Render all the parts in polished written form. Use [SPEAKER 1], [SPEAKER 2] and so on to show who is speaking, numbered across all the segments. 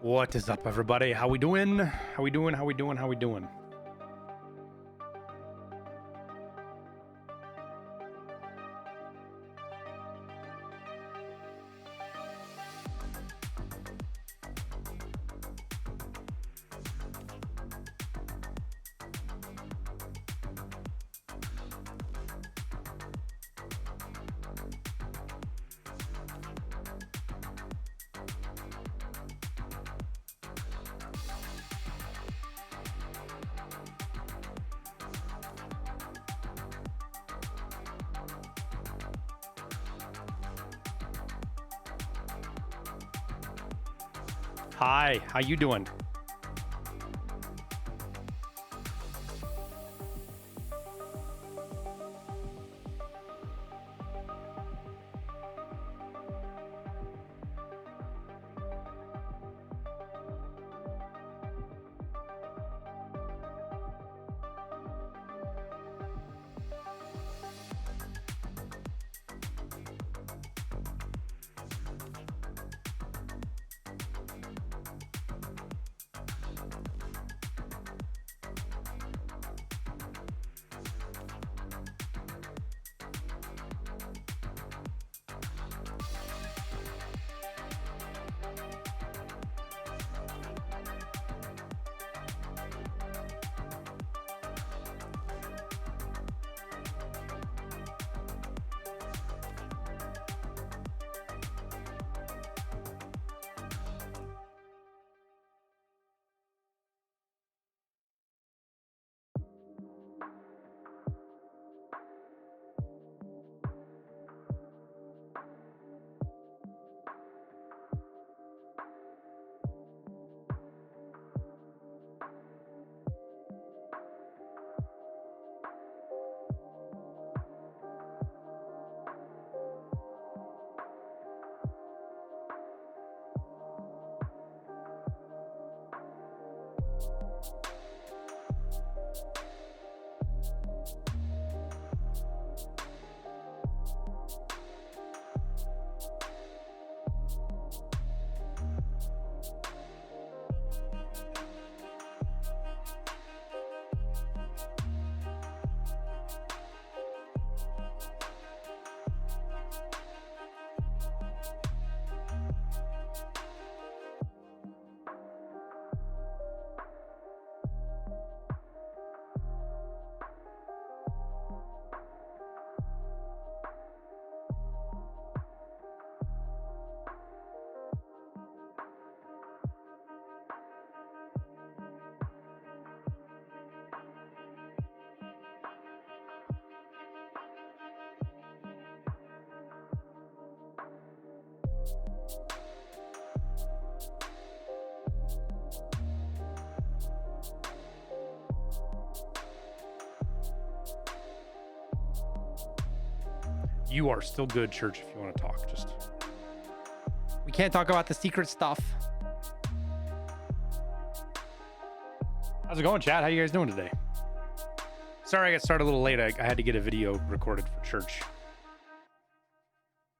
[SPEAKER 1] What is up, everybody? How we doing? How we doing? How we doing? How we doing? Hi, how you doing? You are still good, church, if you want to talk. Just we can't talk about the secret stuff. How's it going, chat? How you guys doing today? Sorry I got started a little late. I had to get a video recorded for church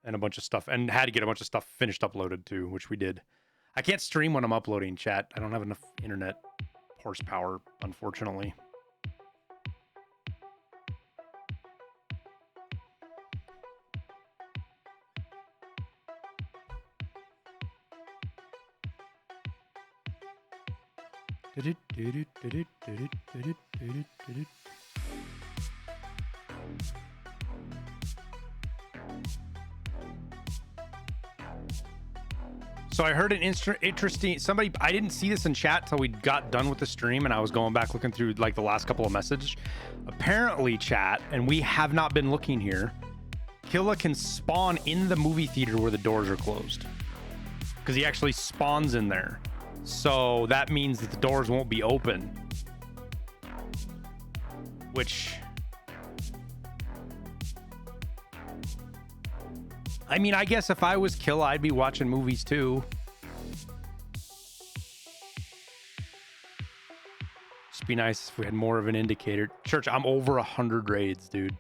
[SPEAKER 1] and a bunch of stuff, and had to get a bunch of stuff finished uploaded too, which we did. I can't stream when I'm uploading, chat. I don't have enough internet horsepower, unfortunately. So I heard an interesting somebody. I didn't see this in chat till we got done with the stream, and I was going back looking through like the last couple of messages. Apparently, chat, and we have not been looking here. Killa can spawn in the movie theater where the doors are closed, because he actually spawns in there. So that means that the doors won't be open, which, I mean, I guess if I was Killa, I'd be watching movies too. Just be nice if we had more of an indicator. Church, I'm over 100 raids, dude,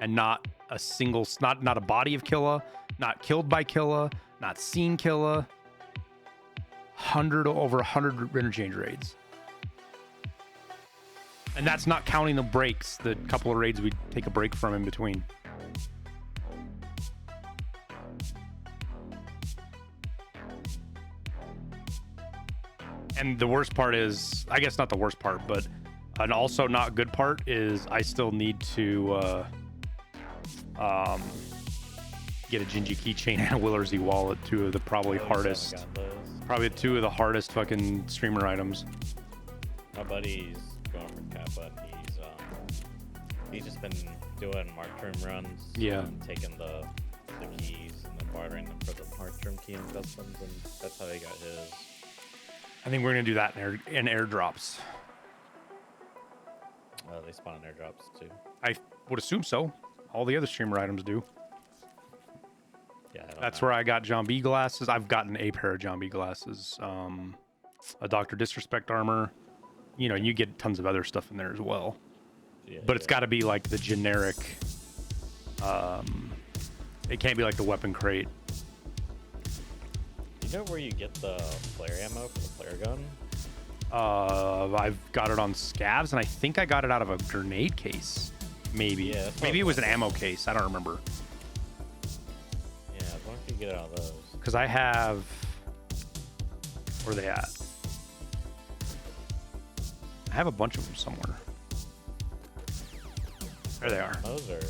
[SPEAKER 1] and not a single, not a body of Killa, not killed by Killa, not seen Killa. over 100 interchange raids. And that's not counting the breaks, the couple of raids we take a break from in between. And the worst part is, I guess not the worst part, but an also not good part is I still need to get a Gingy keychain and a Willersy wallet, two of the probably hardest fucking streamer items.
[SPEAKER 2] My buddy's going for Kappa, and he's just been doing mark-term runs.
[SPEAKER 1] Yeah.
[SPEAKER 2] Taking the keys and then bartering them for the mark-term key and customs, and that's how he got his.
[SPEAKER 1] I think we're gonna do that in airdrops.
[SPEAKER 2] They spawn in airdrops too.
[SPEAKER 1] I would assume so. All the other streamer items do.
[SPEAKER 2] Yeah,
[SPEAKER 1] that's where I got John B glasses. I've gotten a pair of John B glasses, a Dr. Disrespect armor. You know, you get tons of other stuff in there as well.
[SPEAKER 2] Yeah,
[SPEAKER 1] but it's got to be like the generic. It can't be like the weapon crate.
[SPEAKER 2] You know where you get the flare ammo for the flare gun?
[SPEAKER 1] I've got it on scavs, and I think I got it out of a grenade case. Maybe.
[SPEAKER 2] Yeah,
[SPEAKER 1] maybe it was an ammo case. I don't remember.
[SPEAKER 2] Yeah, as long as you get it out of those.
[SPEAKER 1] Because I have. Where are they at? I have a bunch of them somewhere. There they are.
[SPEAKER 2] Those are.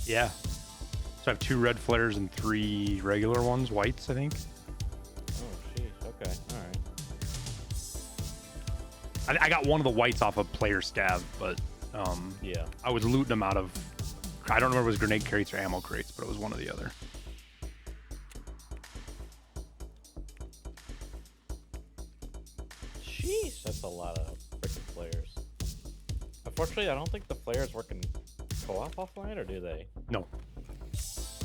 [SPEAKER 1] Yeah. So I have 2 red flares and 3 regular ones, whites, I think.
[SPEAKER 2] Oh, jeez. Okay. All right.
[SPEAKER 1] I got one of the whites off of player scav, but
[SPEAKER 2] yeah,
[SPEAKER 1] I was looting them out of. I don't remember if it was grenade crates or ammo crates, but it was one or the other.
[SPEAKER 2] Jeez, that's a lot of freaking flares. Unfortunately, I don't think the flares work in co-op offline, or do they?
[SPEAKER 1] No.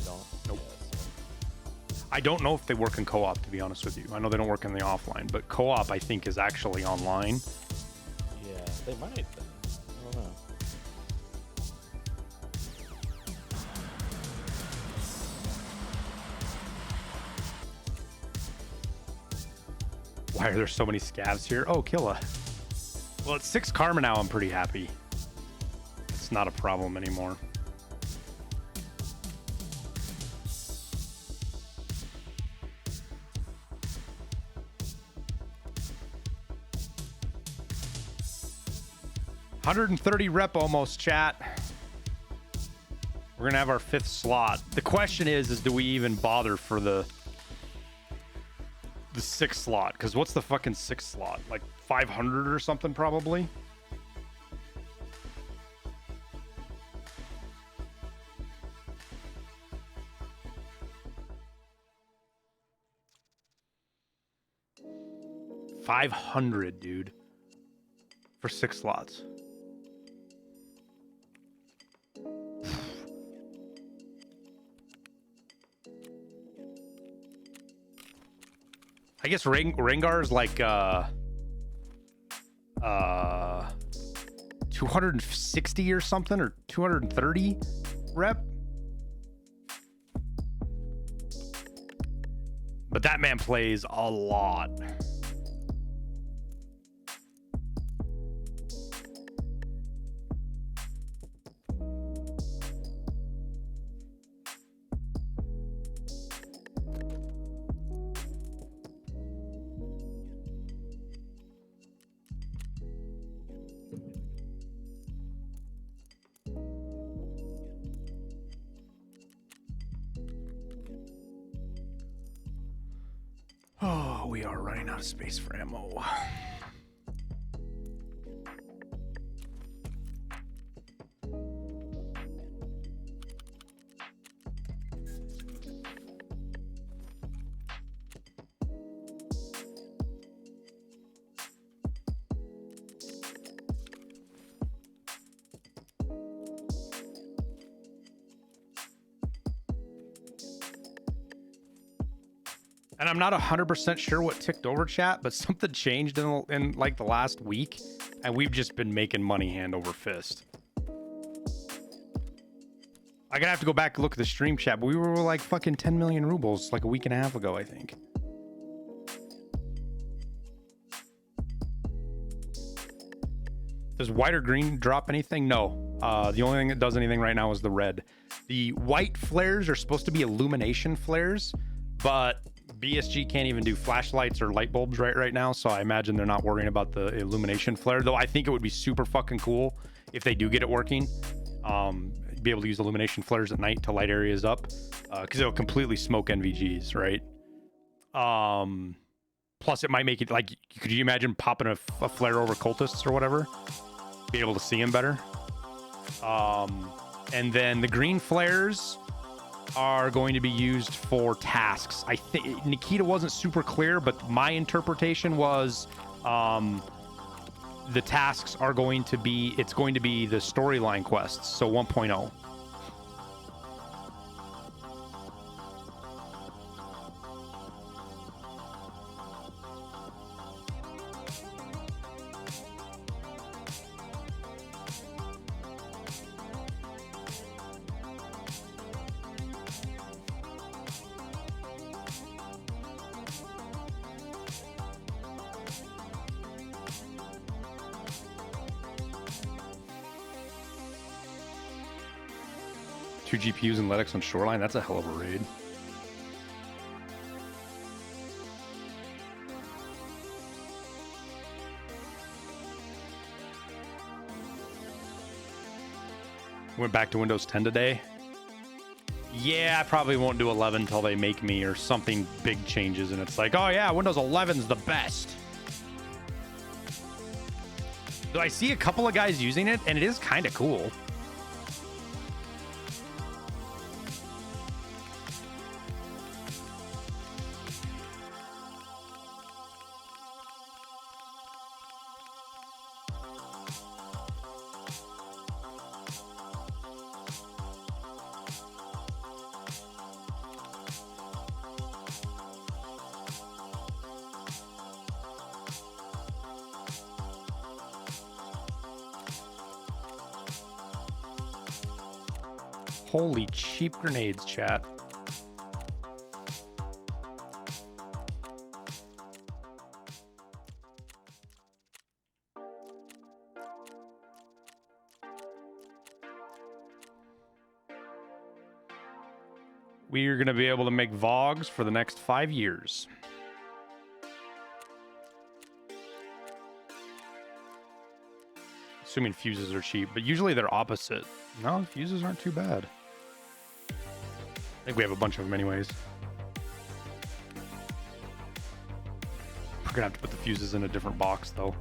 [SPEAKER 2] Don't.
[SPEAKER 1] Nope.
[SPEAKER 2] Yeah, so.
[SPEAKER 1] I don't know if they work in co-op, to be honest with you. I know they don't work in the offline, but co-op I think is actually online.
[SPEAKER 2] Yeah, they might then. I don't know.
[SPEAKER 1] Why are there so many scavs here? Oh, Killa. Well, it's 6 karma now. I'm pretty happy. It's not a problem anymore. $130 rep almost, chat. We're gonna have our 5th slot. The question is do we even bother for the 6th slot? Because what's the fucking 6th slot? Like 500 or something, probably. $500, dude, for 6 slots. I guess Rengar is like 260 or something, or 230 rep. But that man plays a lot. Oh, we are running out of space for ammo. And I'm not 100% sure what ticked over, chat, but something changed in like the last week, and we've just been making money hand over fist. I'm gonna have to go back and look at the stream chat, but we were like fucking 10 million rubles like a week and a half ago, I think. Does white or green drop anything? No. The only thing that does anything right now is the red. The white flares are supposed to be illumination flares, but BSG can't even do flashlights or light bulbs right now, so I imagine they're not worrying about the illumination flare, though I think it would be super fucking cool if they do get it working. Be able to use illumination flares at night to light areas up, because it'll completely smoke NVGs, right? Plus it might make it like, could you imagine popping a flare over cultists or whatever? Be able to see them better. And then the green flares are going to be used for tasks. I think Nikita wasn't super clear, but my interpretation was the tasks are going to be, it's going to be the storyline quests, so 1.0. Two GPUs and Linux on Shoreline. That's a hell of a raid. Went back to Windows 10 today. Yeah, I probably won't do 11 until they make me or something big changes and it's like, oh yeah, Windows 11's the best. So I see a couple of guys using it and it is kind of cool. Holy cheap grenades, chat. We are going to be able to make VOGs for the next 5 years. Assuming fuses are cheap, but usually they're opposite. No, fuses aren't too bad. I think we have a bunch of them anyways. We're gonna have to put the fuses in a different box though.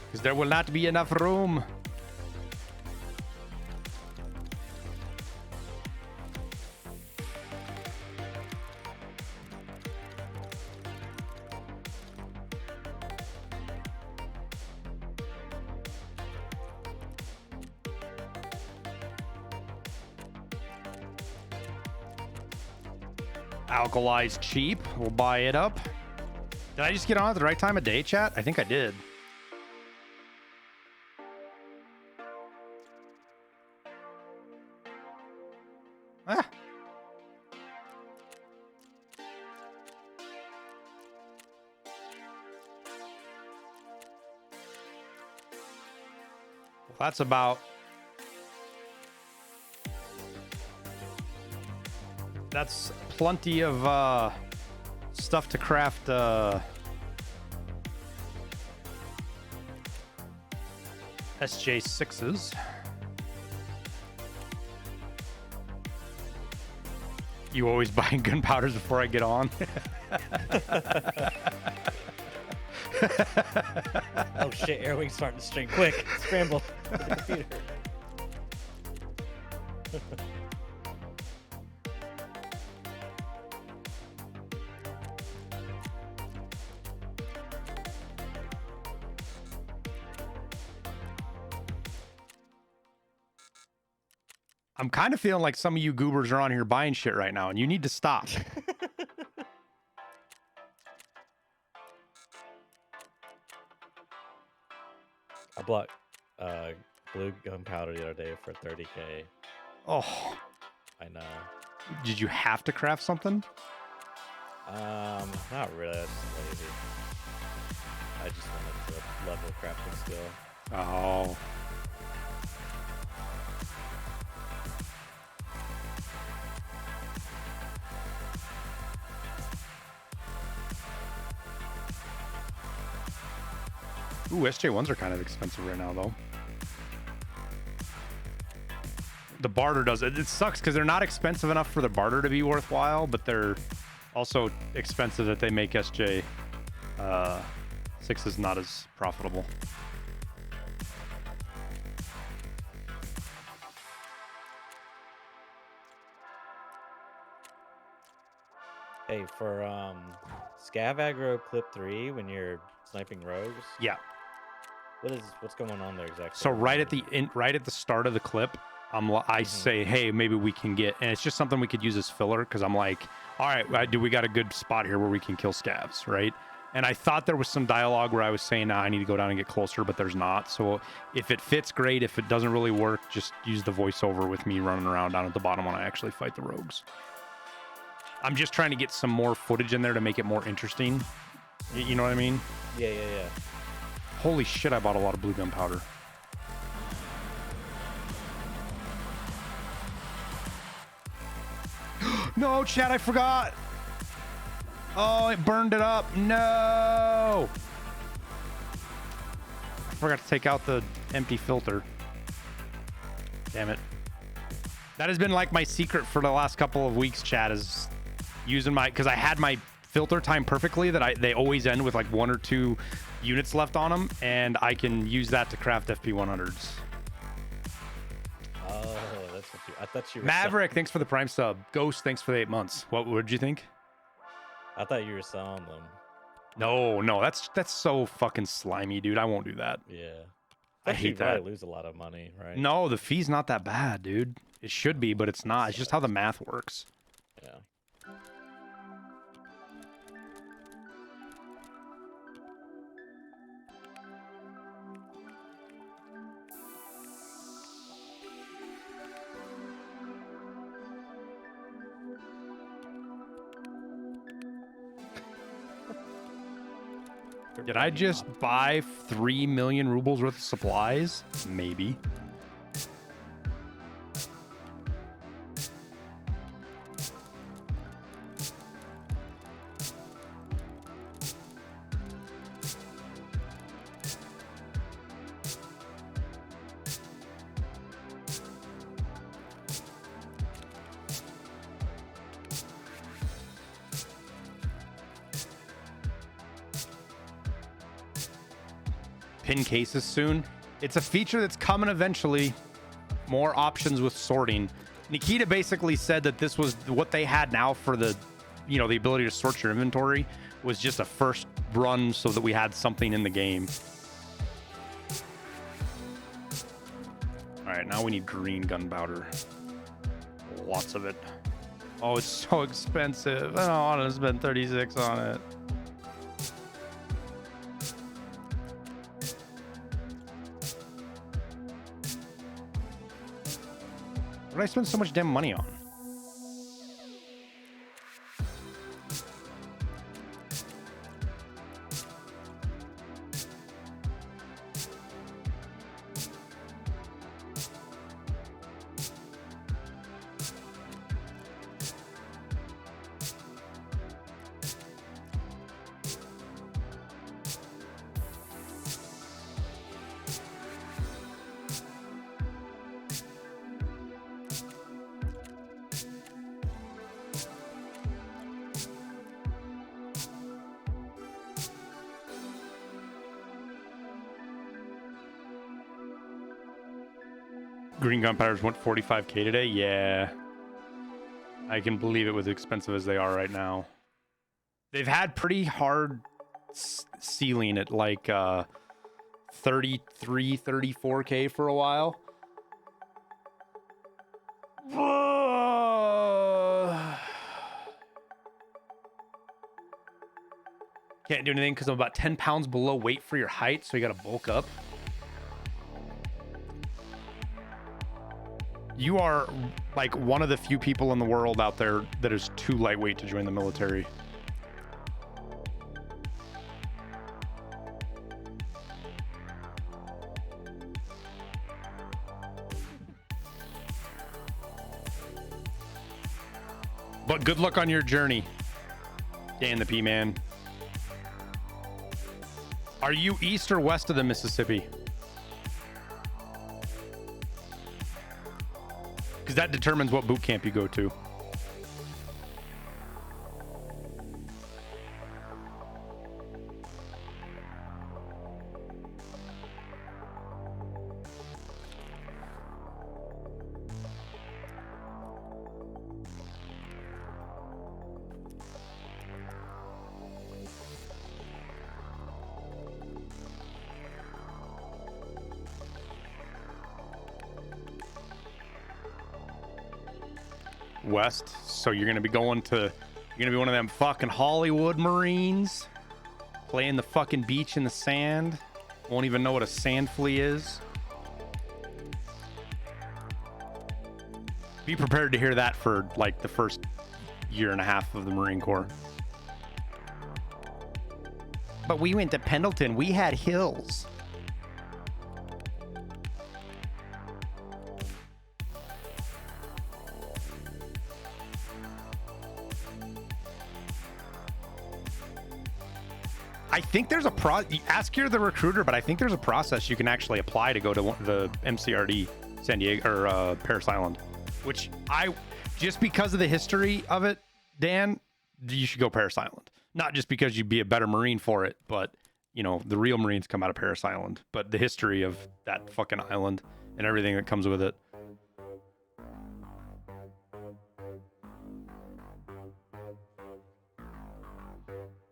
[SPEAKER 1] Because there will not be enough room. Alkali's cheap. We'll buy it up. Did I just get on at the right time of day, chat? I think I did. Ah. Well, that's about... That's plenty of stuff to craft SJ6s. You always buying gunpowders before I get on.
[SPEAKER 2] Oh shit, Airwing's starting to string. Quick, scramble to the computer.
[SPEAKER 1] I'm kind of feeling like some of you goobers are on here buying shit right now, and you need to stop.
[SPEAKER 2] I bought blue gunpowder the other day for 30K.
[SPEAKER 1] Oh,
[SPEAKER 2] I know.
[SPEAKER 1] did you have to craft something?
[SPEAKER 2] Not really. That's just lazy. I just wanted to level crafting skill.
[SPEAKER 1] Oh. Ooh, SJ1s are kind of expensive right now, though. The barter does it. It sucks because they're not expensive enough for the barter to be worthwhile, but they're also expensive that they make SJ 6s not as profitable.
[SPEAKER 2] Hey, for Scav aggro clip 3 when you're sniping rogues.
[SPEAKER 1] Yeah.
[SPEAKER 2] What's going on there exactly?
[SPEAKER 1] So right at the start of the clip, I say, hey, maybe we can get, and it's just something we could use as filler because I'm like, all right, we got a good spot here where we can kill scavs, right? And I thought there was some dialogue where I was saying, I need to go down and get closer, but there's not. So if it fits, great. If it doesn't really work, just use the voiceover with me running around down at the bottom when I actually fight the rogues. I'm just trying to get some more footage in there to make it more interesting. You know what I mean?
[SPEAKER 2] Yeah.
[SPEAKER 1] Holy shit, I bought a lot of blue gunpowder. No, chat, I forgot. Oh, it burned it up. No. I forgot to take out the empty filter. Damn it. That has been like my secret for the last couple of weeks, chat, is using because I had my filter timed perfectly that they always end with like 1 or 2 units left on them, and I can use that to craft FP100s.
[SPEAKER 2] Oh, that's what I thought you were
[SPEAKER 1] Maverick, thanks for the Prime sub. Ghost, thanks for the 8 months. What did you think?
[SPEAKER 2] I thought you were selling them.
[SPEAKER 1] No, that's so fucking slimy, dude. I won't do that.
[SPEAKER 2] Yeah.
[SPEAKER 1] I hate that.
[SPEAKER 2] You lose a lot of money, right?
[SPEAKER 1] No, the fee's not that bad, dude. It should be, but it's not. It's just how the math works.
[SPEAKER 2] Yeah.
[SPEAKER 1] Did I just buy 3 million rubles worth of supplies? Maybe. Pin cases soon. It's a feature that's coming eventually. More options with sorting. Nikita basically said that this was what they had now for the, the ability to sort your inventory was just a first run so that we had something in the game. All right, now we need green gunpowder. Lots of it. Oh, it's so expensive. I don't want to spend 36 on it. What did I spend so much damn money on? Green gunpowders went 45k today. Yeah, I can believe it was expensive as they are right now. They've had pretty hard ceiling at like 33, 34k for a while. Can't do anything because I'm about 10 pounds below weight for your height, so you gotta bulk up. You are like one of the few people in the world out there that is too lightweight to join the military. But good luck on your journey, Dan the P-Man. Are you east or west of the Mississippi? Because that determines what boot camp you go to. West, so you're gonna be one of them fucking Hollywood Marines playing the fucking beach in the sand, won't even know what a sand flea is. Be prepared to hear that for like the first year and a half of the Marine Corps. But we went to Pendleton, we had hills. I think there's a ask here the recruiter, but I think there's a process you can actually apply to go to the MCRD San Diego or Parris Island, which just because of the history of it, Dan, you should go Parris Island. Not just because you'd be a better Marine for it, but you know, the real Marines come out of Parris Island, but the history of that fucking island and everything that comes with it.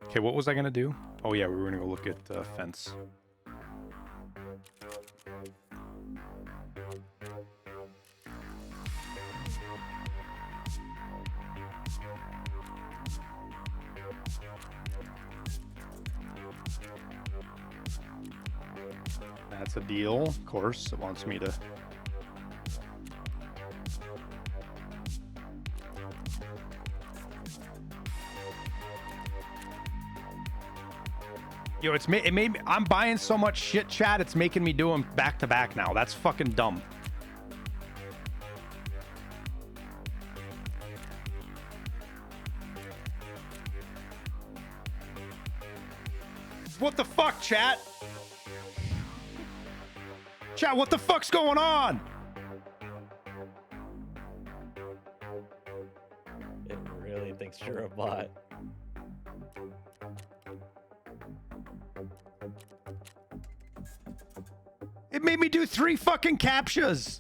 [SPEAKER 1] Okay, what was I gonna do? Oh yeah, we were gonna go look at fence. That's a deal, of course. It wants me to. Yo, it made me. I'm buying so much shit, chat. It's making me do them back to back now. That's fucking dumb. What the fuck, chat? Chat, what the fuck's going on?
[SPEAKER 2] It really thinks you're a bot.
[SPEAKER 1] It made me do 3 fucking captchas.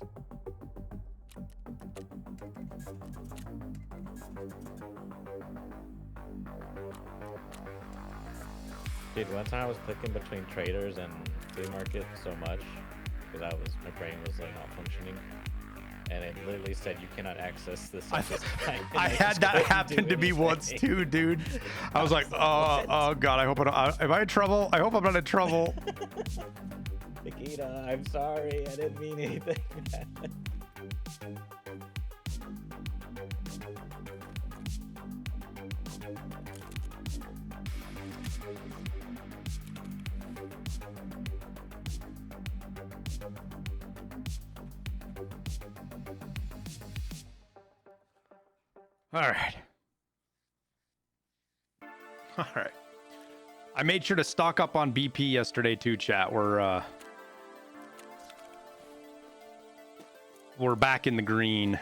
[SPEAKER 2] Dude, one time I was clicking between traders and flea market so much because my brain was like not functioning, and it literally said you cannot access this.
[SPEAKER 1] I had that happen to me once too, dude. I was like, oh god, I hope am I in trouble? I hope I'm not in trouble.
[SPEAKER 2] Nikita, I'm sorry, I didn't mean anything.
[SPEAKER 1] All right. I made sure to stock up on BP yesterday too, chat. We're back in the green.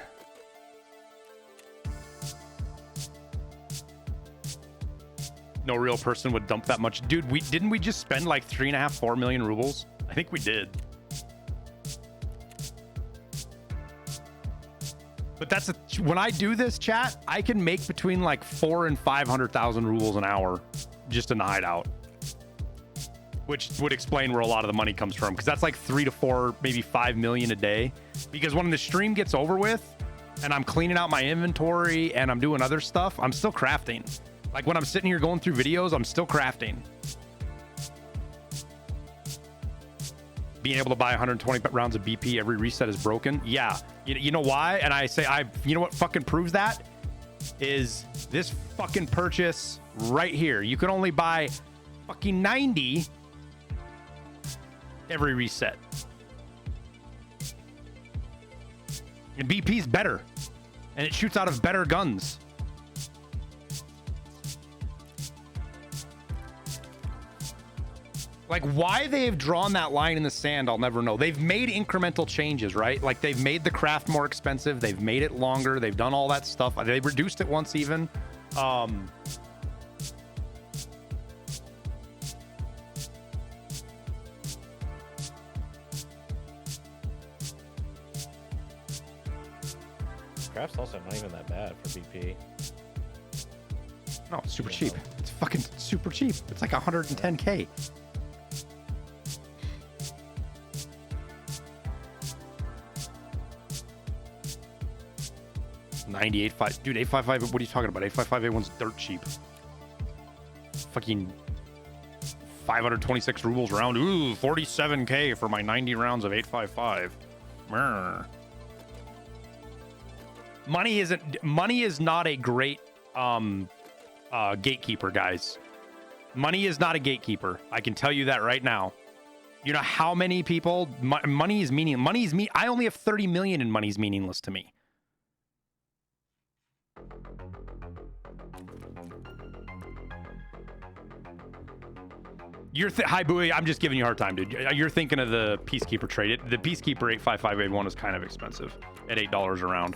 [SPEAKER 1] No real person would dump that much. Dude, didn't we just spend like 3.5-4 million rubles? I think we did. But when I do this, chat, I can make between like 400,000 and 500,000 rubles an hour just in the hideout, which would explain where a lot of the money comes from, because that's like 3 to 4, maybe 5 million a day. Because when the stream gets over with and I'm cleaning out my inventory and I'm doing other stuff, I'm still crafting. Like when I'm sitting here going through videos, I'm still crafting. Being able to buy 120 rounds of BP every reset is broken. Yeah. You know why? And I say, you know what fucking proves that? Is this fucking purchase right here. You can only buy fucking 90 every reset. And BP's better. And it shoots out of better guns. Like, why they have drawn that line in the sand, I'll never know. They've made incremental changes, right? Like, they've made the craft more expensive. They've made it longer. They've done all that stuff. They've reduced it once even.
[SPEAKER 2] Craft's also not even that bad for BP.
[SPEAKER 1] No, it's super cheap. It's fucking super cheap. It's like 110K. $98.5. Dude, 855, what are you talking about? 855A1's dirt cheap. Fucking 526 rubles round. Ooh, 47K for my 90 rounds of 855. Money is not a great gatekeeper, guys. Money is not a gatekeeper. I can tell you that right now. You know how many people money is meaningless. I only have 30 million and money's meaningless to me. Hi, Bowie. I'm just giving you a hard time, dude. You're thinking of the Peacekeeper trade. The Peacekeeper 855A1 is kind of expensive at $8 a round.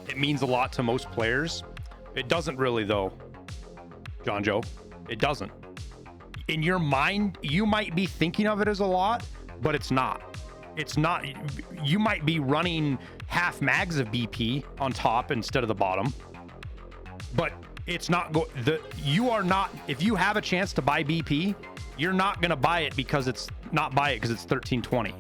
[SPEAKER 1] It means a lot to most players. It doesn't really, though, John Joe. It doesn't. In your mind, you might be thinking of it as a lot, but it's not. It's not. You might be running half mags of BP on top instead of the bottom, but it's not you are not, if you have a chance to buy BP, you're not going to buy it because it's 1320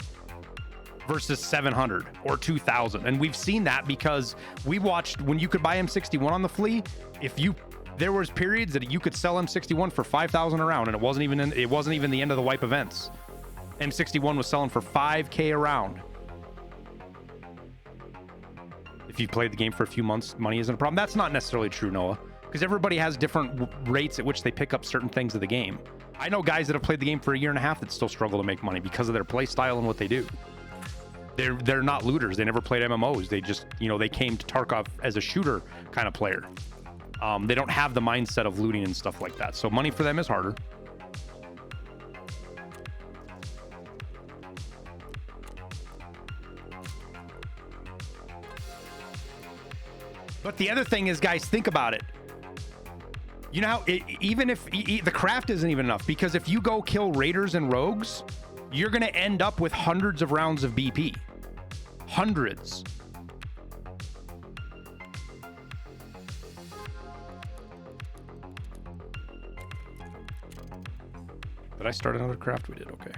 [SPEAKER 1] versus 700 or 2000. And we've seen that because we watched when you could buy M61 on the flea. There was periods that you could sell M61 for 5,000 a round, and it wasn't even the end of the wipe events. M61 was selling for 5K a round. If you've played the game for a few months, money isn't a problem. That's not necessarily true, Noah, because everybody has different rates at which they pick up certain things of the game. I know guys that have played the game for a year and a half that still struggle to make money because of their play style and what they do. They're not looters. They never played MMOs. They just, they came to Tarkov as a shooter kind of player. They don't have the mindset of looting and stuff like that. So money for them is harder. But the other thing is, guys, think about it. You know how even if the craft isn't even enough, because if you go kill raiders and rogues, you're going to end up with hundreds of rounds of BP. Hundreds. Did I start another craft? We did. Okay.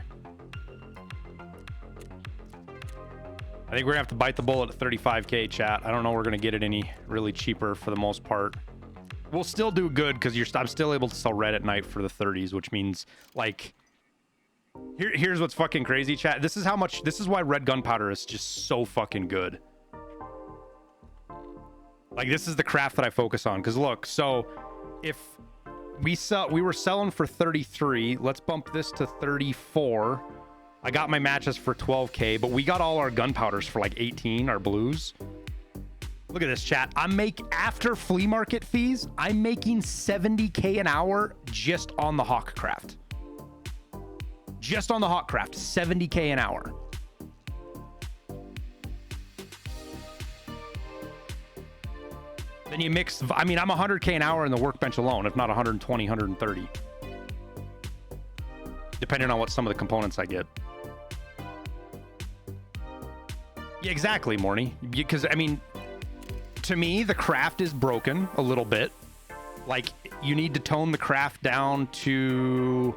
[SPEAKER 1] I think we're gonna have to bite the bullet at 35K, chat. I don't know we're gonna get it any really cheaper for the most part. We'll still do good because I'm still able to sell red at night for the 30s, which means like here's what's fucking crazy, chat. This is why red gunpowder is just so fucking good. Like, this is the craft that I focus on, because look, so if we were selling for 33, let's bump this to 34. I got my matches for 12K, but we got all our gunpowders for like 18, our blues. Look at this, chat. After flea market fees, I'm making 70K an hour just on the hawk craft. Just on the hawk craft, 70K an hour. Then you mix, I'm 100K an hour in the workbench alone, if not 120, 130. Depending on what some of the components I get. Yeah, exactly, Morny. Because, to me, the craft is broken a little bit. Like, you need to tone the craft down to...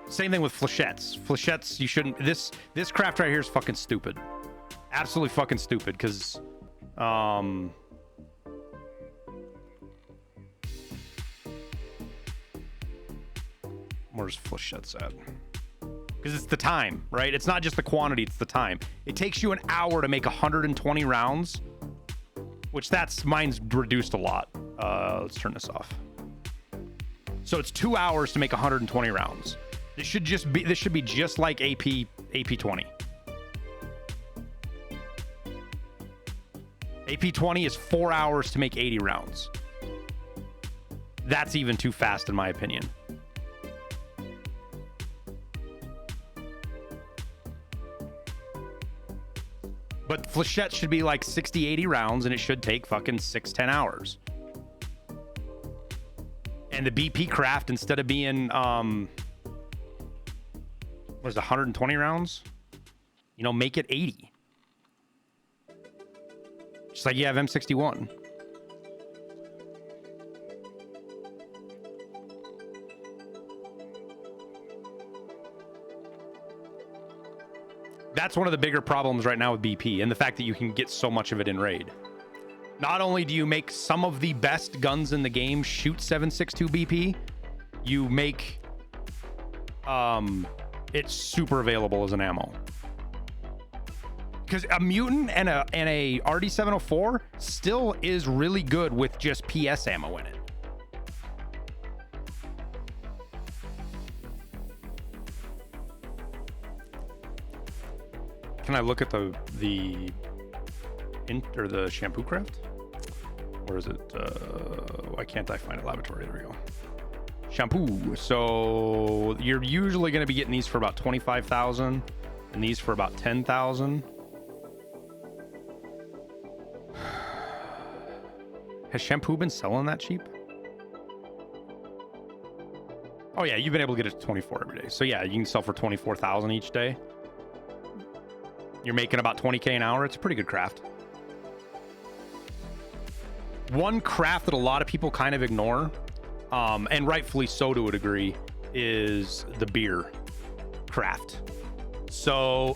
[SPEAKER 1] Same thing with flechettes. Flechettes, you shouldn't... This craft right here is fucking stupid. Absolutely fucking stupid, because... Where's flechettes at? Because it's the time, right? It's not just the quantity, it's the time. It takes you an hour to make 120 rounds, which mine's reduced a lot. Let's turn this off. So it's 2 hours to make 120 rounds. This should be just like AP20. AP20 is 4 hours to make 80 rounds. That's even too fast in my opinion. But flechettes should be like 60, 80 rounds, and it should take fucking 6-10 hours. And the BP craft, instead of being, what is it, 120 rounds? You know, make it 80. Just like you have M61. That's one of the bigger problems right now with BP, and the fact that you can get so much of it in raid. Not only do you make some of the best guns in the game shoot 7.62 BP, you make it super available as an ammo. Because a mutant and a RD704 still is really good with just PS ammo in it. Can I look at the shampoo craft? Or is it, why can't I find a laboratory? There we go. Shampoo. So you're usually going to be getting these for about 25,000 and these for about 10,000. Has shampoo been selling that cheap? Oh yeah, you've been able to get it to 24 every day. So yeah, you can sell for 24,000 each day. You're making about 20K an hour. It's a pretty good craft. One craft that a lot of people kind of ignore, and rightfully so to a degree, is the beer craft. So,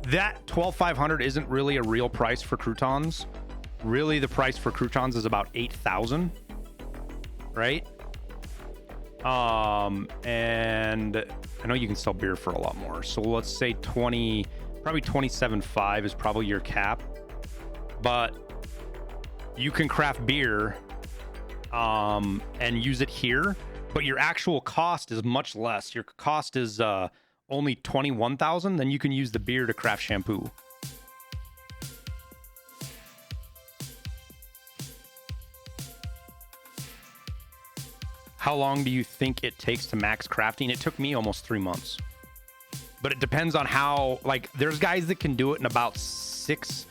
[SPEAKER 1] that 12,500 isn't really a real price for croutons. Really, the price for croutons is about 8,000, right? And I know you can sell beer for a lot more. So let's say probably 27.5 is probably your cap. But you can craft beer and use it here, but your actual cost is much less. Your cost is only 21,000. Then you can use the beer to craft shampoo. How long do you think it takes to max crafting? It took me almost 3 months. But it depends on how, like, there's guys that can do it in about 5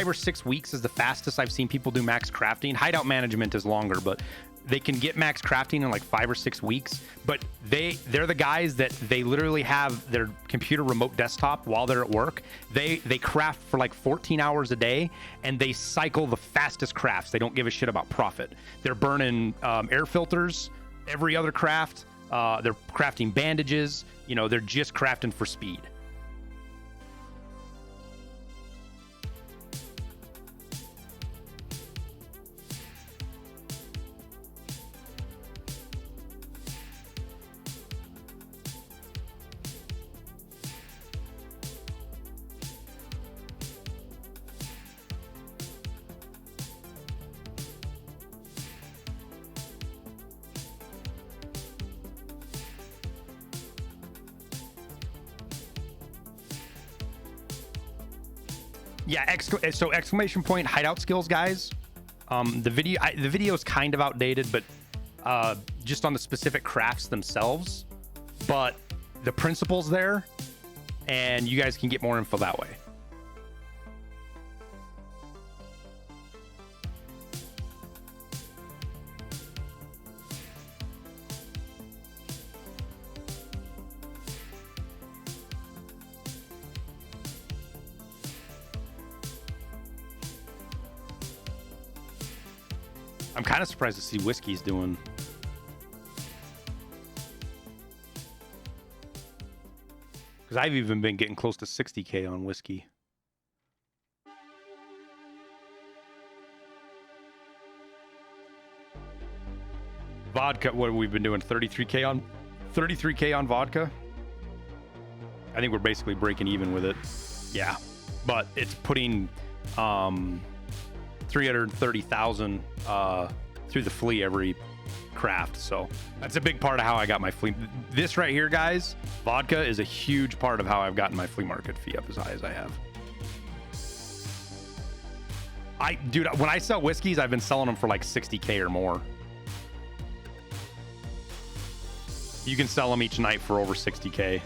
[SPEAKER 1] or 6 weeks is the fastest I've seen people do max crafting. Hideout management is longer, but they can get max crafting in like 5 or 6 weeks. But they're the guys that they literally have their computer remote desktop while they're at work. They craft for like 14 hours a day, and they cycle the fastest crafts. They don't give a shit about profit. They're burning air filters every other craft. They're crafting bandages. You know, they're just crafting for speed. Yeah, so exclamation point hideout skills, guys. The video is kind of outdated, but just on the specific crafts themselves. But the principle's there, and you guys can get more info that way. I'm kind of surprised to see Whiskey's doing. Because I've even been getting close to 60K on Whiskey. Vodka, what have we been doing? 33K on vodka? I think we're basically breaking even with it. Yeah. But it's putting 330,000 through the flea every craft, so that's a big part of how I got my flea. This right here, guys, vodka is a huge part of how I've gotten my flea market fee up as high as I have. Dude, when I sell whiskeys, I've been selling them for like 60K or more. You can sell them each night for over 60K.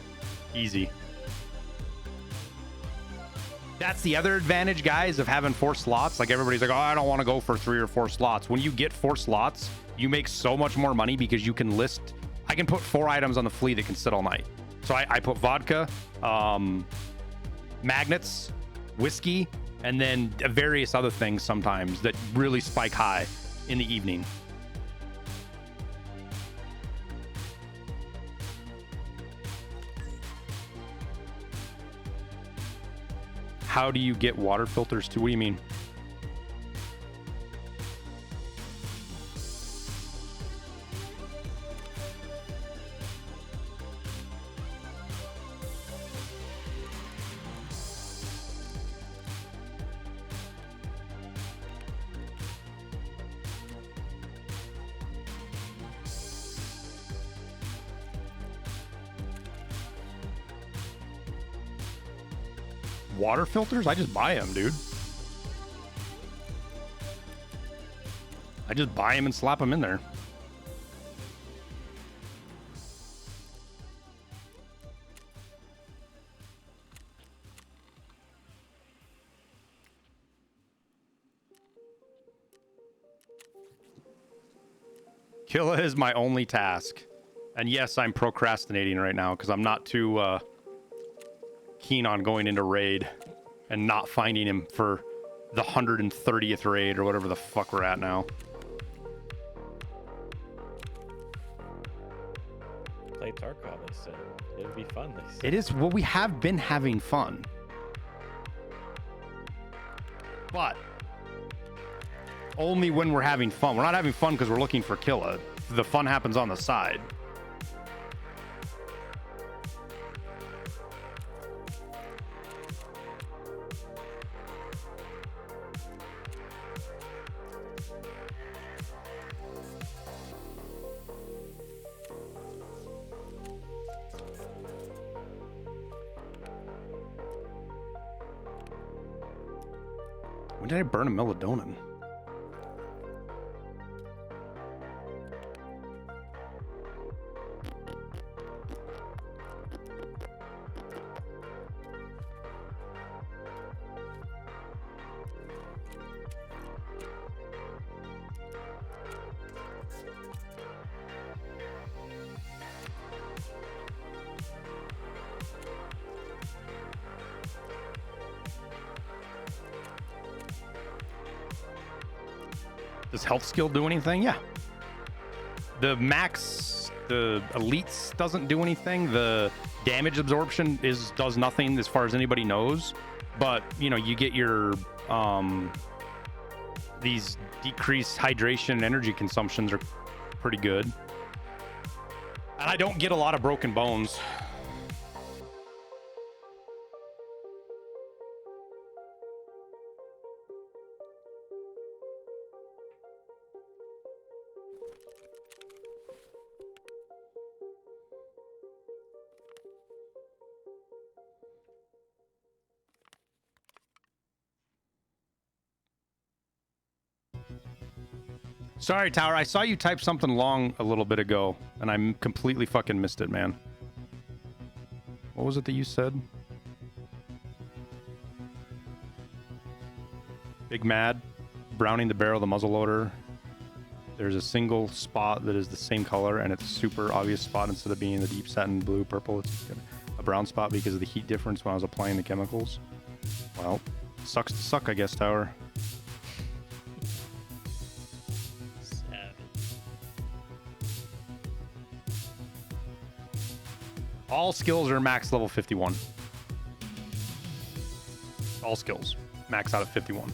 [SPEAKER 1] Easy. That's the other advantage, guys, of having 4 slots. Like everybody's like, oh, I don't want to go for 3 or 4 slots. When you get 4 slots, you make so much more money because you can list. I can put 4 items on the flea that can sit all night. So I put vodka, magnets, whiskey, and then various other things sometimes that really spike high in the evening. How do you get water filters too? What do you mean? Water filters? I just buy them, dude. I just buy them and slap them in there. Killa is my only task. And yes, I'm procrastinating right now because I'm not too keen on going into raid and not finding him for the 130th raid or whatever the fuck we're at now.
[SPEAKER 2] Play Tarkov, they said. It would be fun, they said.
[SPEAKER 1] It is. Well, we have been having fun. But only when we're having fun. We're not having fun because we're looking for Killa. The fun happens on the side. When did I burn a melatonin? Does health skill do anything? Yeah. The max, the elites doesn't do anything. The damage absorption does nothing as far as anybody knows. But, you know, you get your these decreased hydration and energy consumptions are pretty good. And I don't get a lot of broken bones. Sorry, Tower. I saw you type something long a little bit ago, and I completely fucking missed it, man. What was it that you said? Big Mad, browning the barrel of the muzzleloader. There's a single spot that is the same color, and it's a super obvious spot instead of being the deep satin blue, purple. It's a brown spot because of the heat difference when I was applying the chemicals. Well, sucks to suck, I guess, Tower. All skills are max level 51. All skills max out at 51.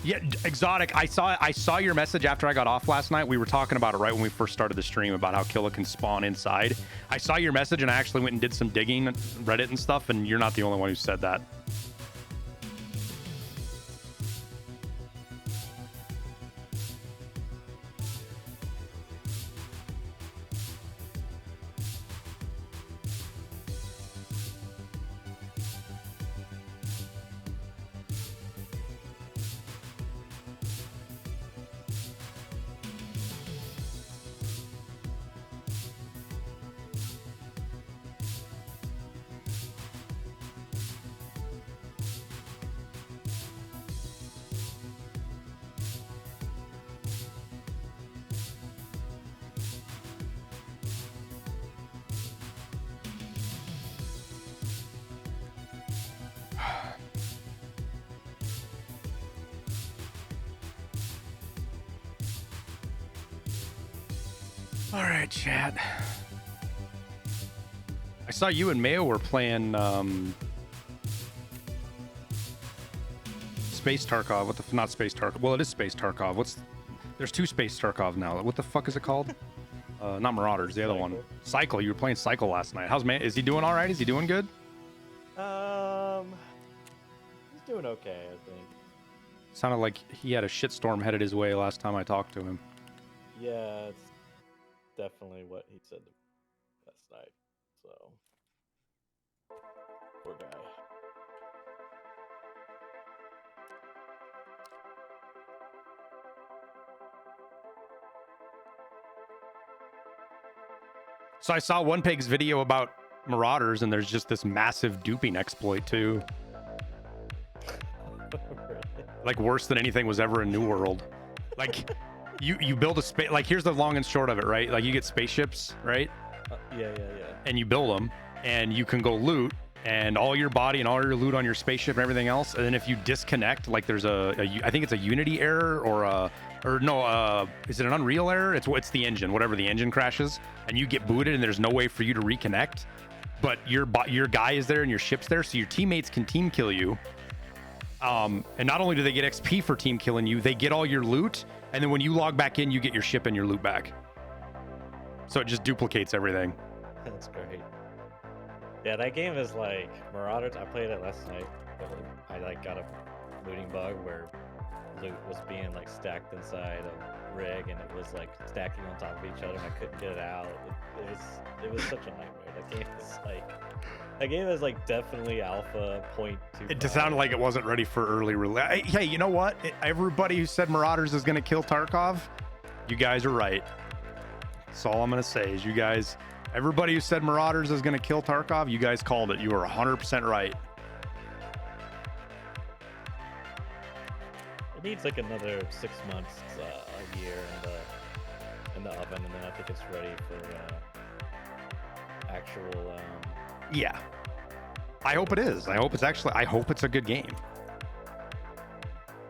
[SPEAKER 1] Yeah, Exotic. I saw your message after I got off last night. We were talking about it right when we first started the stream about how Killa can spawn inside. I saw your message and I actually went and did some digging, Reddit and stuff, and you're not the only one who said that. All right, chat. I saw you and Mayo were playing Space Tarkov. What the not Space Tarkov? Well, it is Space Tarkov. There's two Space Tarkov now. What the fuck is it called? Not Marauders, the other one. Cycle. You were playing Cycle last night. How's man? Is he doing all right? Is he doing good?
[SPEAKER 2] He's doing okay, I think.
[SPEAKER 1] Sounded like he had a shitstorm headed his way last time I talked to him.
[SPEAKER 2] Yeah, it's definitely what he said last night. So, poor guy.
[SPEAKER 1] So I saw One Pig's video about Marauders, and there's just this massive duping exploit too. Like worse than anything was ever in New World. Like you build a space. Like here's the long and short of it, right? Like you get spaceships, right?
[SPEAKER 2] Yeah.
[SPEAKER 1] And you build them, and you can go loot, and all your body and all your loot on your spaceship and everything else. And then if you disconnect, like there's I think it's a Unity error is it an Unreal error? It's the engine, whatever, the engine crashes, and you get booted, and there's no way for you to reconnect. But your guy is there and your ship's there, so your teammates can team kill you. And not only do they get XP for team killing you, they get all your loot, and then when you log back in, you get your ship and your loot back. So it just duplicates everything.
[SPEAKER 2] That's great. Yeah, that game is like Marauders. I played it last night. I like got a looting bug where loot was being like stacked inside a rig, and it was like stacking on top of each other, and I couldn't get it out. It was such a nightmare. That game is like definitely alpha 0.2.
[SPEAKER 1] It just sounded like it wasn't ready for early release. Hey, you know what? Everybody who said Marauders is going to kill Tarkov, you guys are right. That's all I'm going to say is everybody who said Marauders is going to kill Tarkov, you guys called it. You were 100% right.
[SPEAKER 2] It needs like another 6 months, a year in the oven, and then I think it's ready for actual.
[SPEAKER 1] Yeah, I hope it is. I hope it's a good game.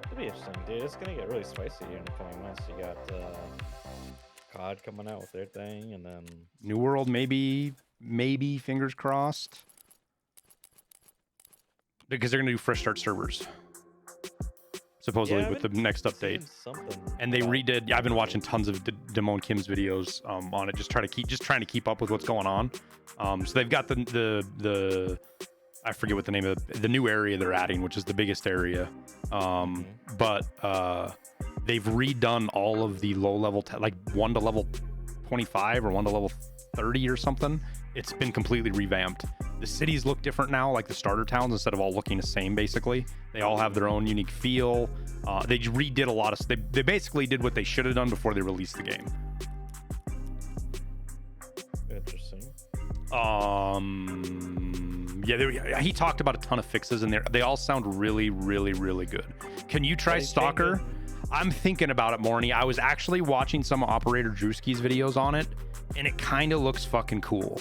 [SPEAKER 2] It'll be interesting, dude. It's gonna get really spicy here in the coming months. You got COD coming out with their thing, and then
[SPEAKER 1] New World, maybe fingers crossed, because they're gonna do fresh start servers. Supposedly with the next update, and they redid. I've been watching tons of Damone Kim's videos on it, just trying to keep up with what's going on. So they've got the I forget what the name of the new area they're adding, which is the biggest area. But they've redone all of the low level, like 1 to level 25 or 1 to level 30 or something. It's been completely revamped. The cities look different now, like the starter towns, instead of all looking the same, basically. They all have their own unique feel. They redid a lot of... They basically did what they should have done before they released the game.
[SPEAKER 2] Interesting.
[SPEAKER 1] Yeah, he talked about a ton of fixes, and they all sound really, really, really good. Can you try Stalker? I'm thinking about it, Morny. I was actually watching some Operator Drewski's videos on it, and it kind of looks fucking cool.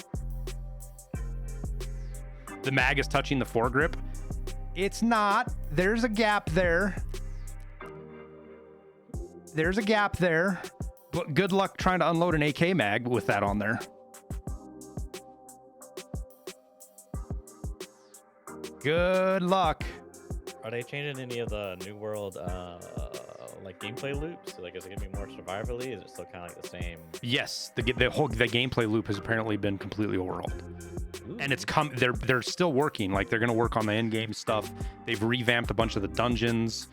[SPEAKER 1] The mag is touching the foregrip. It's not. There's a gap there. There's a gap there. But good luck trying to unload an AK mag with that on there. Good luck.
[SPEAKER 2] Are they changing any of the New World like gameplay loops? Like, is it gonna be more survivally? Is it still kind of like the same?
[SPEAKER 1] Yes, the gameplay loop has apparently been completely overhauled. Ooh. And it's they're still working. Like, they're gonna work on the end game stuff. They've revamped a bunch of the dungeons.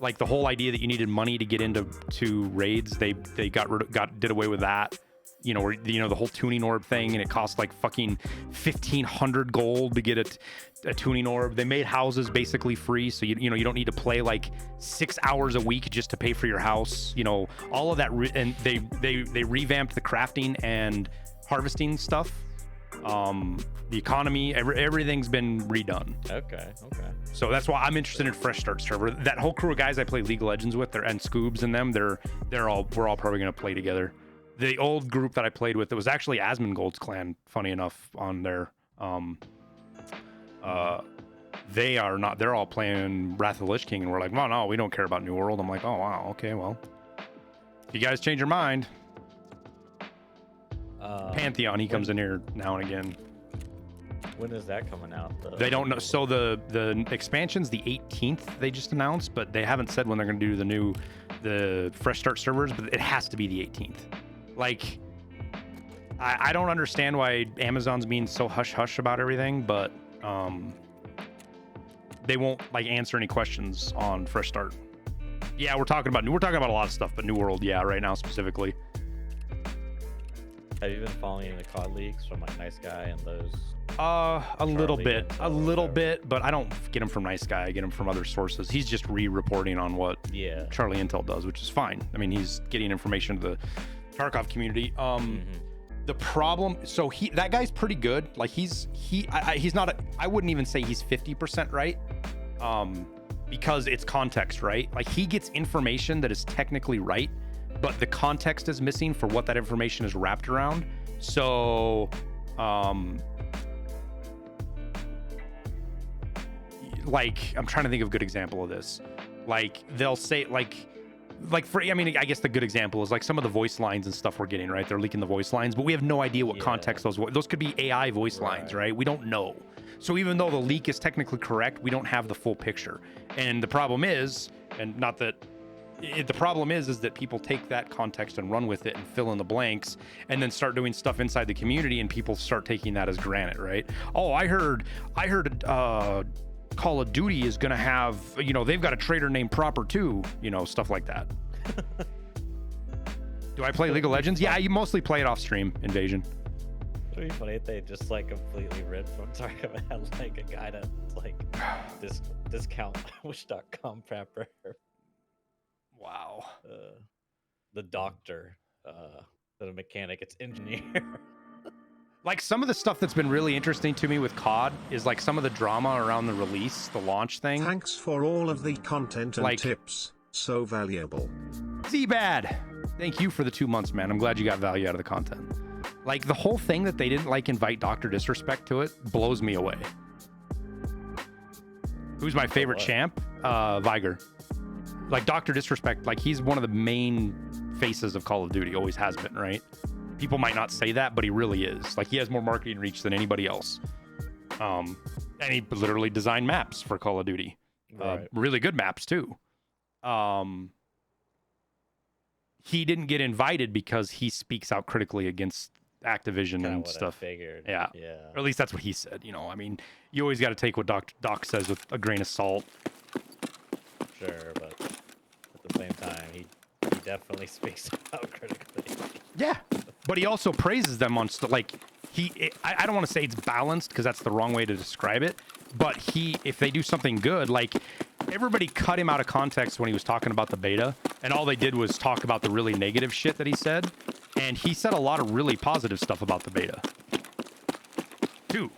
[SPEAKER 1] Like the whole idea that you needed money to get into raids, they did away with that. You know, the whole tuning orb thing, and it cost like fucking 1,500 gold to get a tuning orb. They made houses basically free, so you don't need to play like 6 hours a week just to pay for your house. You know, all of that, and they revamped the crafting and harvesting stuff. The economy, everything's been redone.
[SPEAKER 2] Okay.
[SPEAKER 1] So that's why I'm interested in Fresh Start server. That whole crew of guys I play League of Legends with, and Scoobs and them, we're all probably gonna play together. The old group that I played with, it was actually Asmongold's clan, funny enough, on there. They are not, they're all playing Wrath of the Lich King, and we're like, well, no, we don't care about New World. I'm like, oh, wow, okay, well, if you guys change your mind. Pantheon, he comes in here now and again.
[SPEAKER 2] When is that coming out?
[SPEAKER 1] They don't know. So the expansion's the 18th. They just announced, but they haven't said when they're going to do the fresh start servers. But it has to be the 18th. Like, I don't understand why Amazon's being so hush hush about everything, but they won't like answer any questions on fresh start. Yeah, we're talking about a lot of stuff, but New World, yeah, right now specifically.
[SPEAKER 2] Have you been following the COD leaks from like Nice Guy and those?
[SPEAKER 1] A little bit, but I don't get them from Nice Guy. I get them from other sources. He's just re-reporting on what Charlie Intel does, which is fine. I mean, he's getting information to the Tarkov community. The problem, so that guy's pretty good. Like he's not. I wouldn't even say he's 50% right, because it's context, right? Like he gets information that is technically right, but the context is missing for what that information is wrapped around. So, like I'm trying to think of a good example of this. Like they'll say I mean, I guess the good example is like some of the voice lines and stuff we're getting, right? They're leaking the voice lines, but we have no idea what context those could be AI voice lines, right? We don't know. So even though the leak is technically correct, we don't have the full picture. And the problem is, the problem is that people take that context and run with it and fill in the blanks and then start doing stuff inside the community and people start taking that as granted, right? Oh, I heard Call of Duty is going to have, they've got a trader named Proper too, stuff like that. Do I play League of Legends? Yeah, I mostly play it off stream, Invasion.
[SPEAKER 2] It would be funny if they just like completely ripped from Tarkov and had like a guy to like discount wish.com prepper.
[SPEAKER 1] Wow.
[SPEAKER 2] The doctor, the mechanic, it's engineer.
[SPEAKER 1] Like some of the stuff that's been really interesting to me with COD is like some of the drama around the release, the launch thing.
[SPEAKER 3] Thanks for all of the content and tips. So valuable.
[SPEAKER 1] Z-Bad, thank you for the 2 months, man. I'm glad you got value out of the content. Like the whole thing that they didn't like invite Dr. Disrespect to it blows me away. Who's my favorite champ? Viger. Like Dr. Disrespect, like he's one of the main faces of Call of Duty, always has been, right? People might not say that, but he really is. Like he has more marketing reach than anybody else. And he literally designed maps for Call of Duty.
[SPEAKER 2] Right.
[SPEAKER 1] Really good maps too. He didn't get invited because he speaks out critically against Activision and stuff.
[SPEAKER 2] I figured.
[SPEAKER 1] Yeah. Or at least that's what he said. I mean, you always got to take what Doc says with a grain of salt.
[SPEAKER 2] Sure, but at the same time, he definitely speaks out critically.
[SPEAKER 1] Yeah, but he also praises them on stuff like I don't want to say it's balanced because that's the wrong way to describe it, but if they do something good, like everybody cut him out of context when he was talking about the beta, and all they did was talk about the really negative shit that he said, and he said a lot of really positive stuff about the beta too.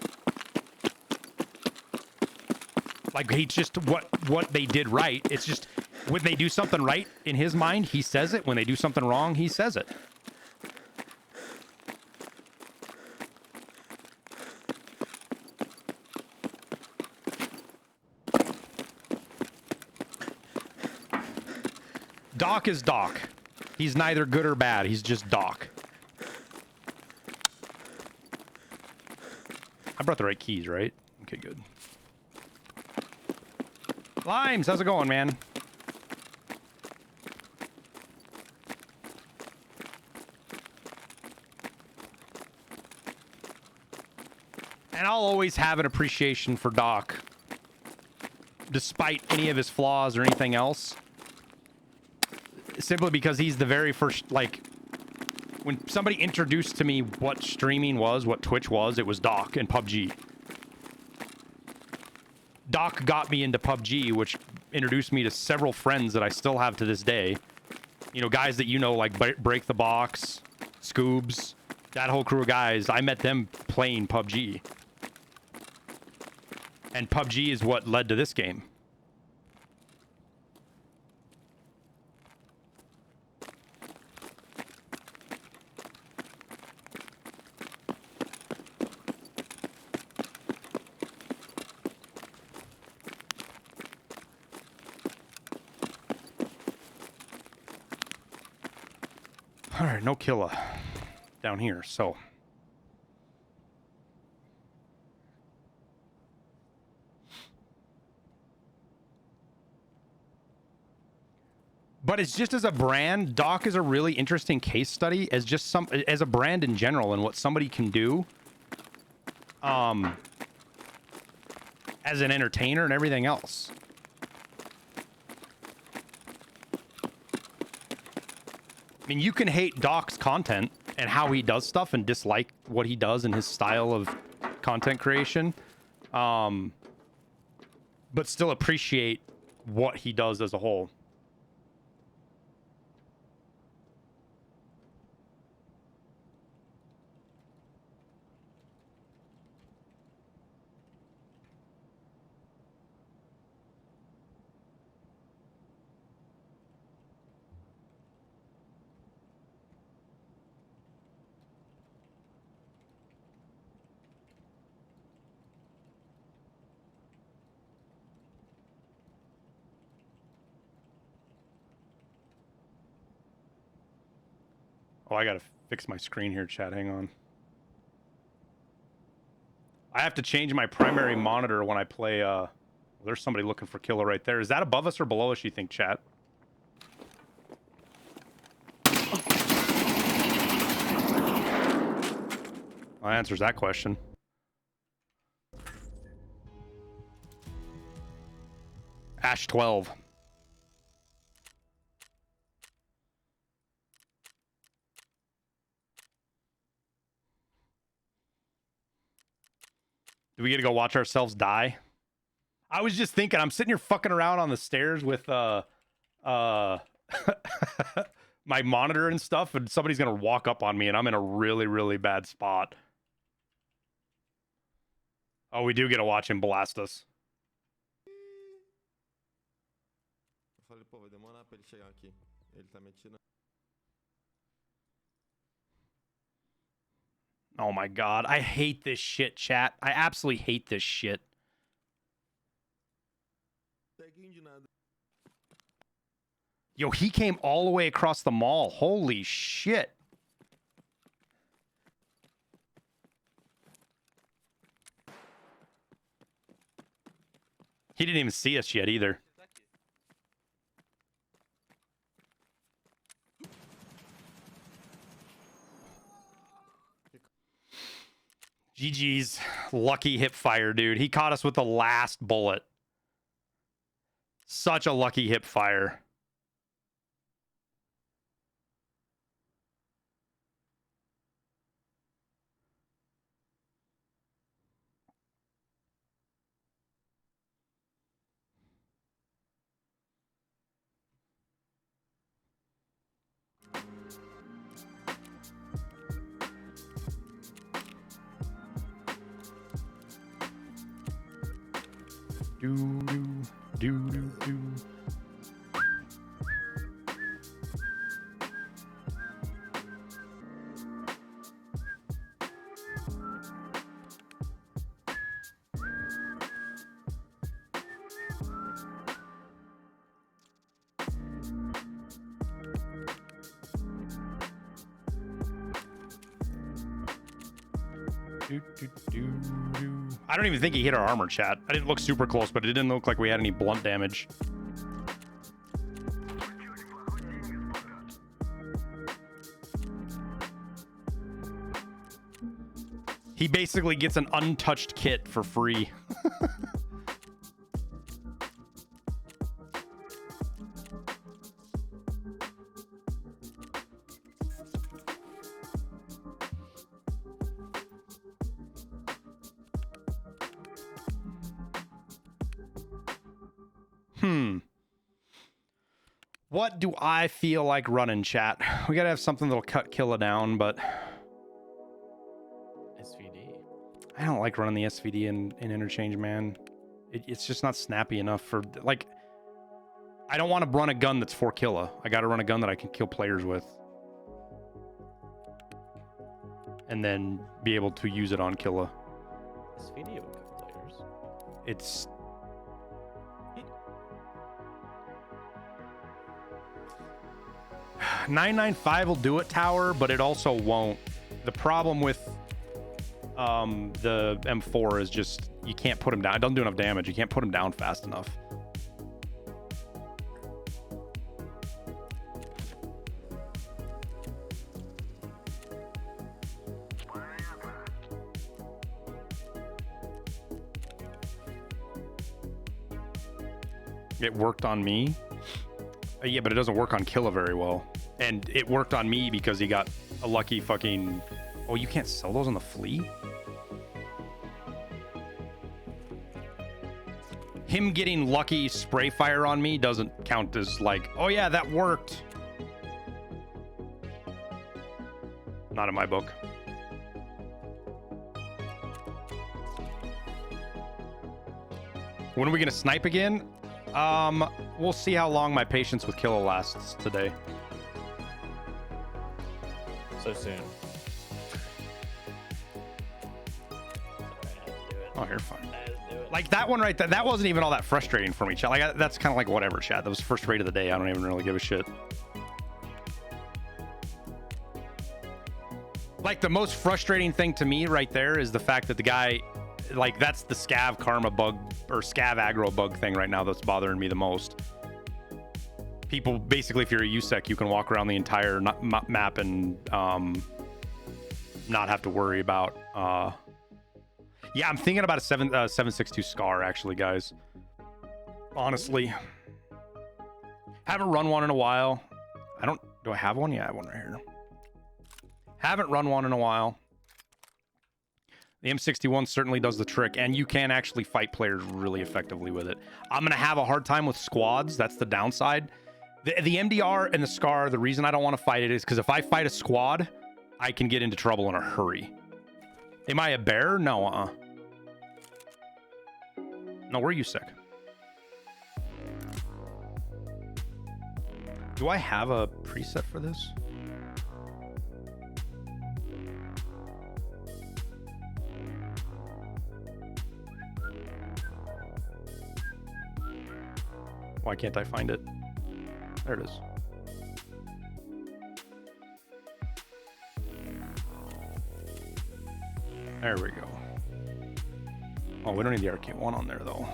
[SPEAKER 1] Like he just what they did right. It's just when they do something right in his mind, he says it. When they do something wrong, he says it. Doc is Doc. He's neither good or bad. He's just Doc. I brought the right keys, right? Okay, good. Limes, how's it going, man? And I'll always have an appreciation for Doc, despite any of his flaws or anything else. Simply because he's the very first, like, when somebody introduced to me what streaming was, what Twitch was, it was Doc and PUBG. Doc got me into PUBG, which introduced me to several friends that I still have to this day. Guys that like Break the Box, Scoobs, that whole crew of guys. I met them playing PUBG. And PUBG is what led to this game. All right, no Killa. down here. So but it's just as a brand, Doc is a really interesting case study as just as a brand in general and what somebody can do as an entertainer and everything else. I mean, you can hate Doc's content and how he does stuff and dislike what he does and his style of content creation, but still appreciate what he does as a whole. Oh, I gotta fix my screen here, chat. Hang on. I have to change my primary monitor when I play. There's somebody looking for Killa right there. Is that above us or below us, you think, chat? That answers that question. Ash 12. Do we get to go watch ourselves die? I was just thinking, I'm sitting here fucking around on the stairs with my monitor and stuff, and somebody's gonna walk up on me, and I'm in a really, really bad spot. Oh, we do get to watch him blast us. Oh my god, I hate this shit, chat. I absolutely hate this shit. Yo, he came all the way across the mall. Holy shit. He didn't even see us yet either. GG's. Lucky hip fire, dude. He caught us with the last bullet. Such a lucky hip fire. Do do do do do. I don't even think he hit our armor, chat. I didn't look super close, but it didn't look like we had any blunt damage. He basically gets an untouched kit for free. What do I feel like running, chat? We gotta have something that'll cut Killa down, but
[SPEAKER 2] SVD.
[SPEAKER 1] I don't like running the SVD in interchange, man. It's just not snappy enough for, like, I don't want to run a gun that's for Killa. I gotta run a gun that I can kill players with. And then be able to use it on Killa.
[SPEAKER 2] SVD will kill players.
[SPEAKER 1] It's... $995 will do it, Tower, but it also won't. The problem with the M4 is just you can't put him down. It doesn't do enough damage. You can't put him down fast enough. It worked on me. Yeah, but it doesn't work on Killa very well. And it worked on me because he got a lucky fucking... Oh, you can't sell those on the flea? Him getting lucky spray fire on me doesn't count as like, oh yeah, that worked. Not in my book. When are we gonna snipe again? We'll see how long my patience with Killa lasts today.
[SPEAKER 2] So soon.
[SPEAKER 1] Oh, you're fine. Like that one right there, that wasn't even all that frustrating for me, chat. Like that's kind of like whatever, chat. That was first raid of the day. I don't even really give a shit. Like the most frustrating thing to me right there is the fact that the guy, like that's the scav karma bug or scav aggro bug thing right now that's bothering me the most. People basically, if you're a USEC, you can walk around the entire map and not have to worry about. Yeah, I'm thinking about a 7.62 Scar actually, guys. Honestly, haven't run one in a while. Do I have one? Yeah, I have one right here. Haven't run one in a while. The M61 certainly does the trick, and you can actually fight players really effectively with it. I'm going to have a hard time with squads. That's the downside. The MDR and the Scar, the reason I don't want to fight it is because if I fight a squad, I can get into trouble in a hurry. Am I a bear? No, No, where are you sick? Do I have a preset for this? Why can't I find it? There it is. There we go. Oh, we don't need the RK1 on there, though.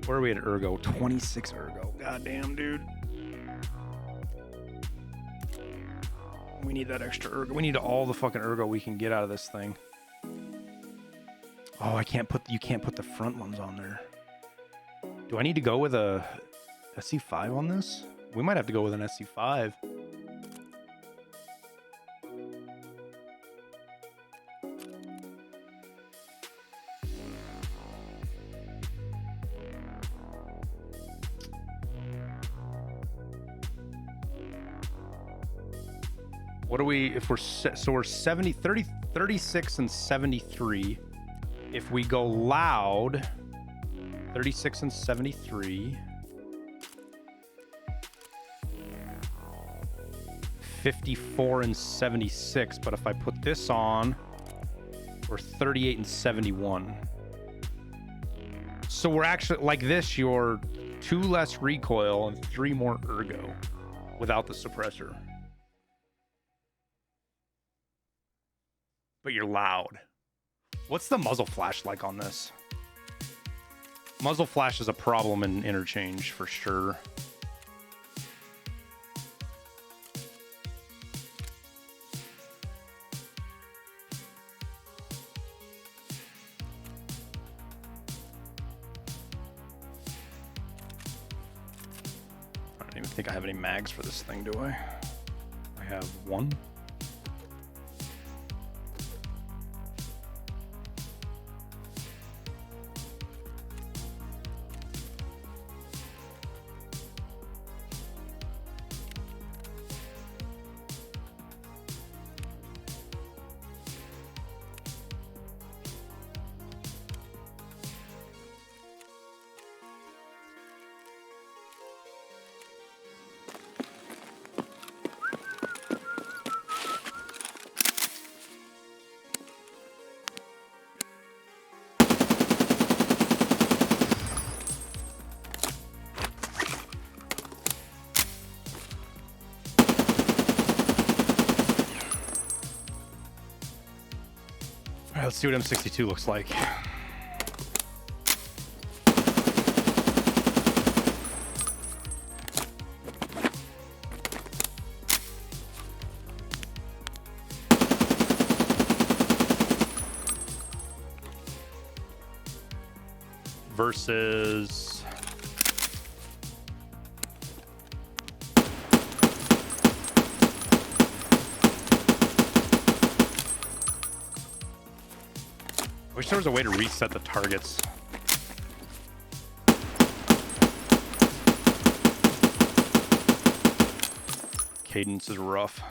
[SPEAKER 1] Where are we at Ergo? 26 Ergo. Goddamn, dude. We need that extra Ergo. We need all the fucking Ergo we can get out of this thing. Oh, you can't put the front ones on there. Do I need to go with a SC5 on this? We might have to go with an SC5. What are we, if we're, so we're 70, 30, 36 and 73. If we go loud, 36 and 73. 54 and 76. But if I put this on, we're 38 and 71. So we're actually, like this, you're 2 less recoil and 3 more ergo without the suppressor. But you're loud. What's the muzzle flash like on this? Muzzle flash is a problem in interchange for sure. I don't even think I have any mags for this thing, do I? I have 1. right, let's see what M62 looks like. Versus I wish there was a way to reset the targets. Cadence is rough.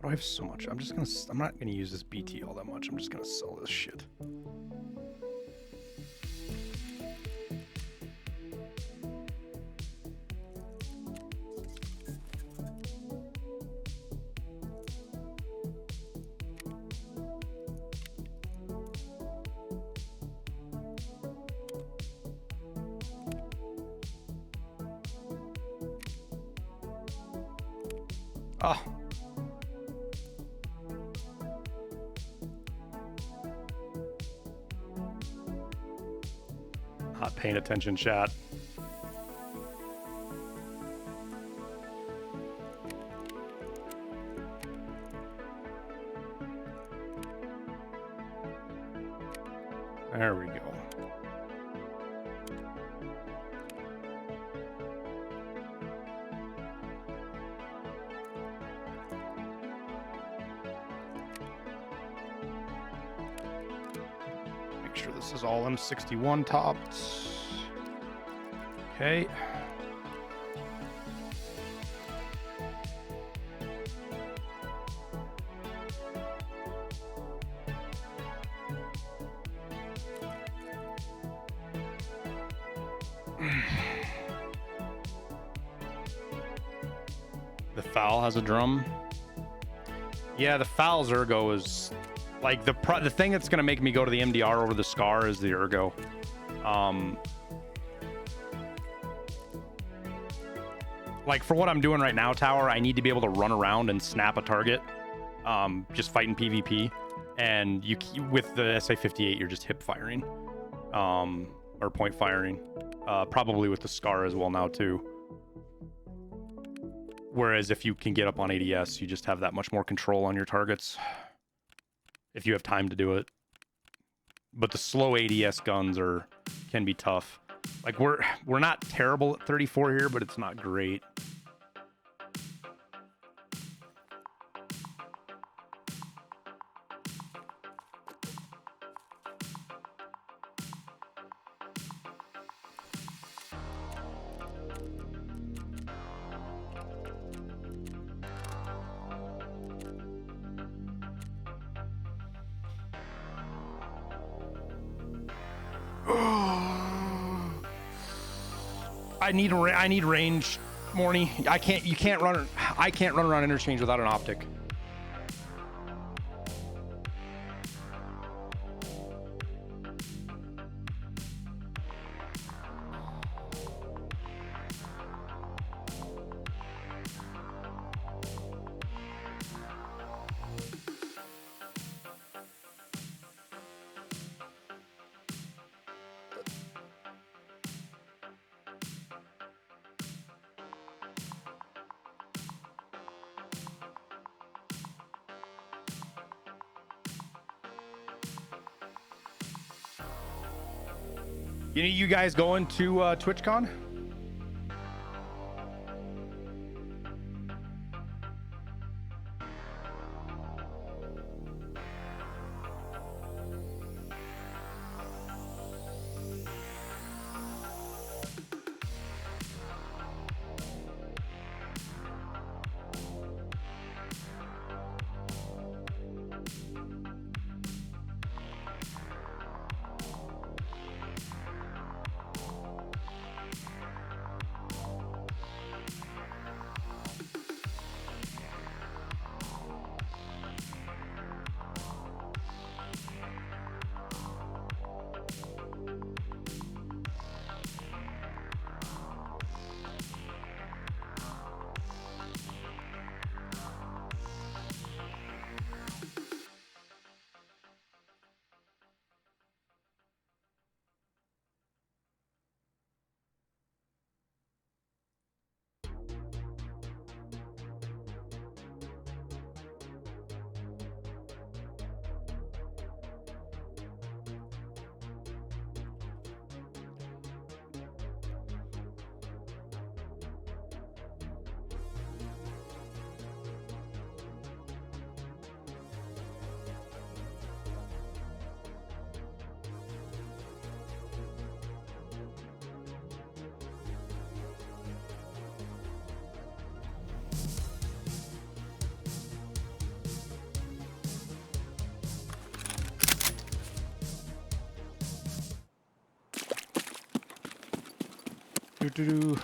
[SPEAKER 1] I have so much. I'm not gonna use this BT all that much. I'm just gonna sell this shit. Oh. Not paying attention, chat. There we go. Make sure this is all M61 topped. Okay. The foul has a drum. Yeah, the foul's ergo is like the thing that's gonna make me go to the MDR over the SCAR is the ergo. Like for what I'm doing right now, Tower, I need to be able to run around and snap a target, just fighting PvP. And you with the SA-58, you're just hip firing, or point firing, probably with the SCAR as well now too. Whereas if you can get up on ADS, you just have that much more control on your targets, if you have time to do it. But the slow ADS guns can be tough. Like we're not terrible at 34 here, but it's not great. I need range, Morny. I can't run around interchange without an optic. You guys going to TwitchCon?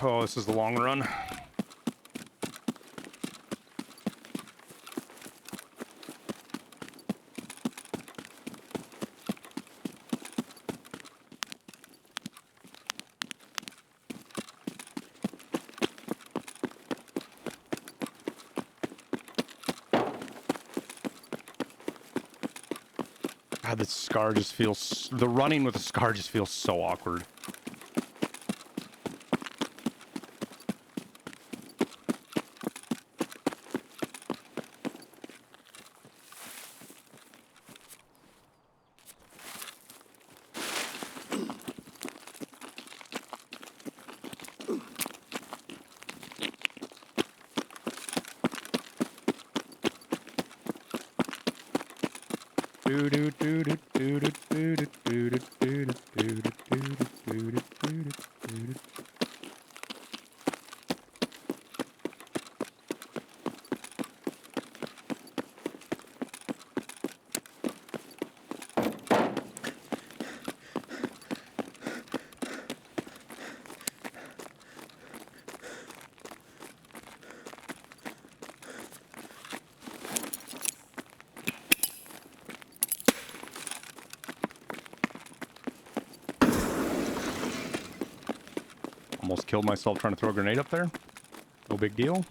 [SPEAKER 1] Oh, this is the long run. God, this scar just feels... The running with the scar just feels so awkward. Almost killed myself trying to throw a grenade up there. No big deal.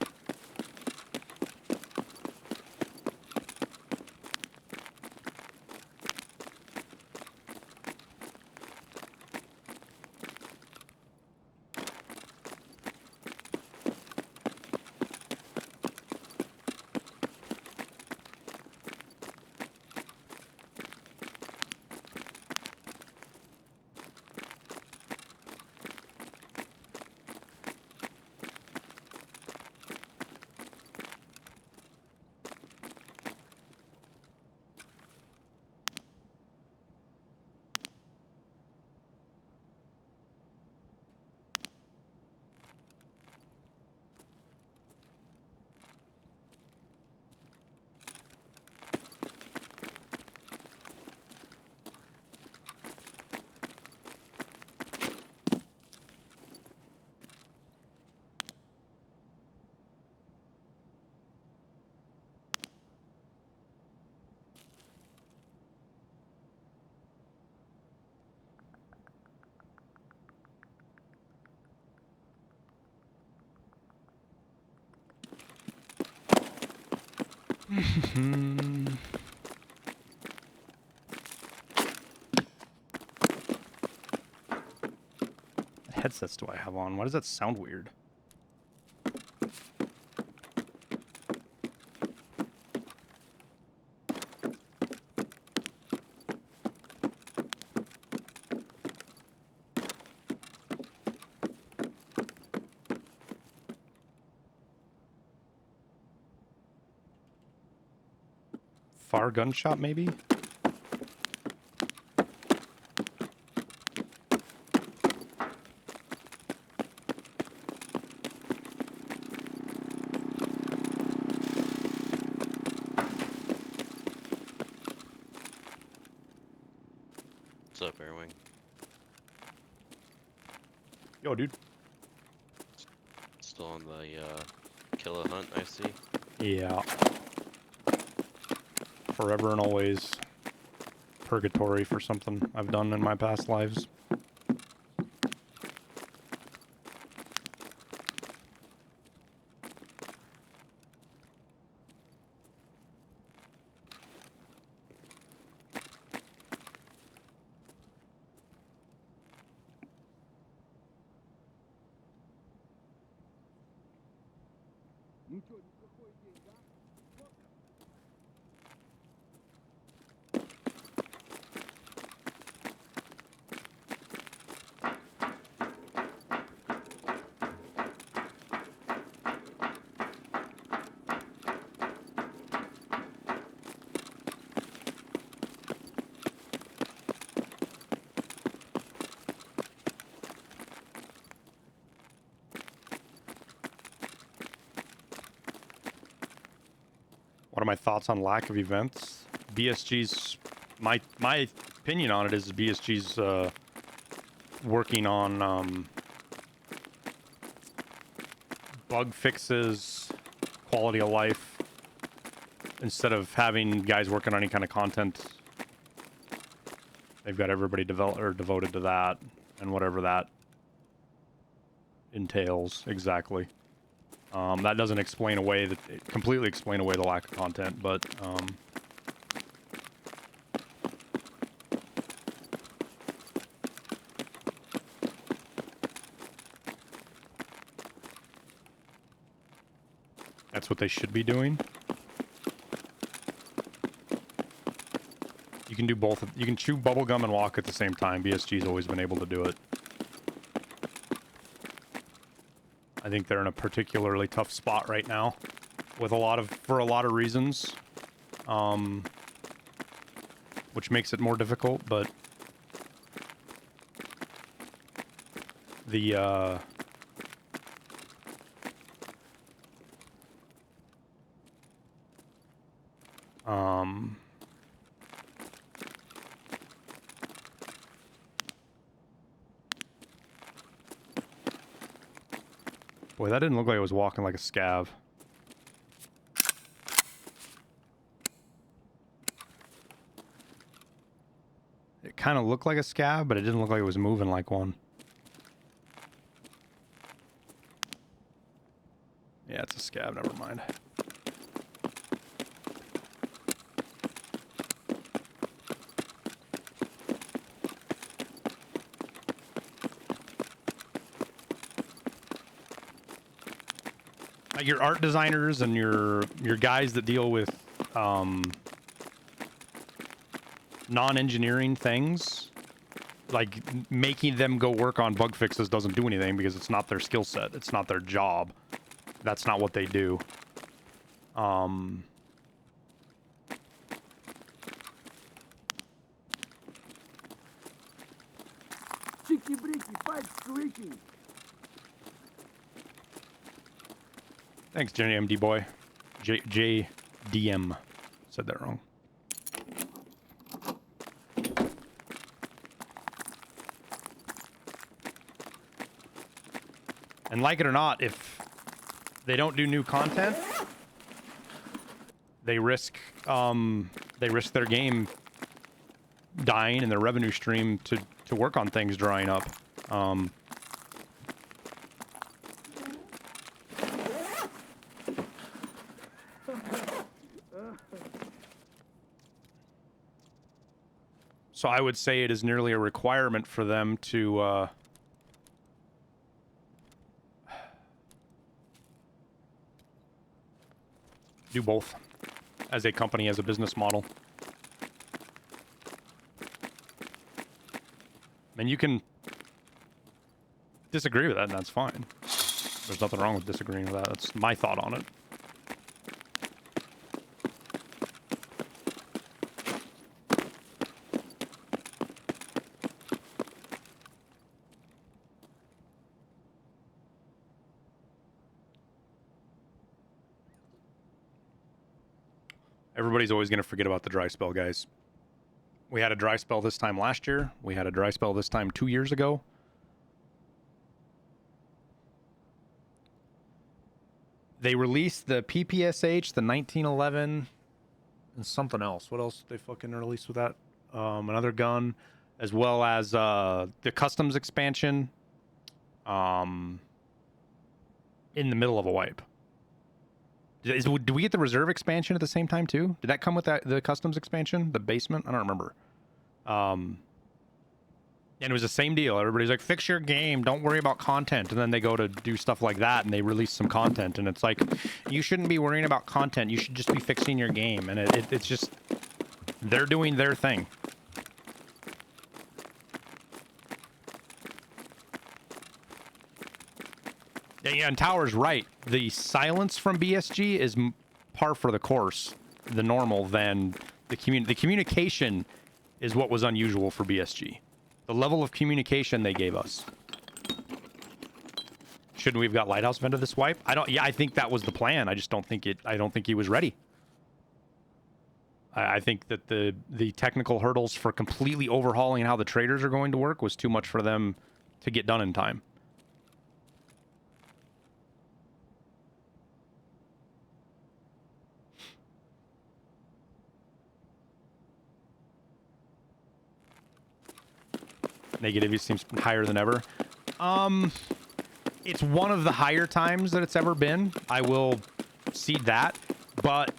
[SPEAKER 1] What headsets do I have on? Why does that sound weird? Far gunshot, maybe?
[SPEAKER 4] What's up, Airwing?
[SPEAKER 1] Yo, dude.
[SPEAKER 4] Still on the Killa hunt, I see.
[SPEAKER 1] Yeah. Forever and always purgatory for something I've done in my past lives. What are my thoughts on lack of events? BSG's my opinion on it is BSG's working on bug fixes, quality of life, instead of having guys working on any kind of content. They've got everybody devoted to that, and whatever that entails exactly. That doesn't completely explain away the lack of content, but that's what they should be doing. You can do both. You can chew bubblegum and walk at the same time. BSG's always been able to do it. I think they're in a particularly tough spot right now, with for a lot of reasons, which makes it more difficult. But the boy, that didn't look like it was walking like a scav. It kind of looked like a scav, but it didn't look like it was moving like one. Yeah, it's a scav, never mind. Like your art designers and your guys that deal with non-engineering things, like making them go work on bug fixes doesn't do anything because it's not their skill set. It's not their job. That's not what they do. Thanks, Jenny MD boy. JDM. Said that wrong. And like it or not, if they don't do new content, they risk their game dying and their revenue stream to work on things drying up. So I would say it is nearly a requirement for them to do both as a company, as a business model. And you can disagree with that, and that's fine. There's nothing wrong with disagreeing with that. That's my thought on it. Everybody's always going to forget about the dry spell, guys. We had a dry spell this time last year. We had a dry spell this time 2 years ago. They released the PPSH, the 1911, and something else. What else did they fucking release with that? Another gun, as well as the customs expansion in the middle of a wipe. Do we get the reserve expansion at the same time too? Did that come with the customs expansion, the basement? I don't remember. And it was the same deal. Everybody's like, fix your game, don't worry about content. And then they go to do stuff like that and they release some content, and it's like, you shouldn't be worrying about content, you should just be fixing your game. And it's just, they're doing their thing. Yeah, and Tower's right. The silence from BSG is par for the course, the normal, than the communication is what was unusual for BSG. The level of communication they gave us. Shouldn't we have got Lighthouse vented this wipe? I think that was the plan. I just don't think he was ready. I think that the technical hurdles for completely overhauling how the traders are going to work was too much for them to get done in time. Negativity seems higher than ever. It's one of the higher times that it's ever been. I will cede that, but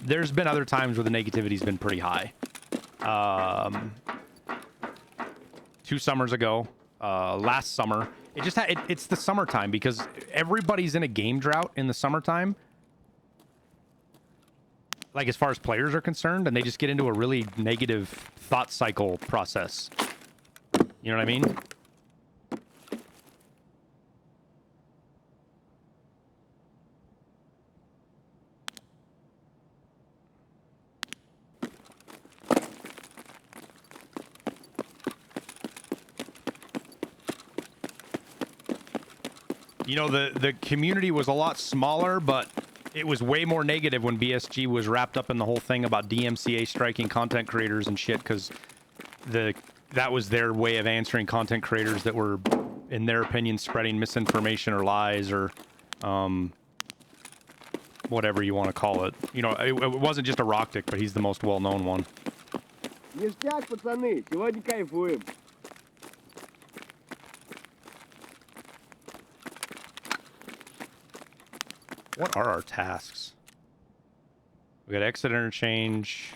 [SPEAKER 1] there's been other times where the negativity's been pretty high. 2 summers ago, last summer, it's the summertime because everybody's in a game drought in the summertime. Like as far as players are concerned, and they just get into a really negative thought cycle process. You know what I mean? You know, the community was a lot smaller, but it was way more negative when BSG was wrapped up in the whole thing about DMCA striking content creators and shit, because that was their way of answering content creators that were, in their opinion, spreading misinformation or lies or whatever you want to call it. You know, it wasn't just a Rockdick, but he's the most well-known one.
[SPEAKER 5] Ништяк, пацаны, сегодня кайфуем.
[SPEAKER 1] What are our tasks? We got exit interchange.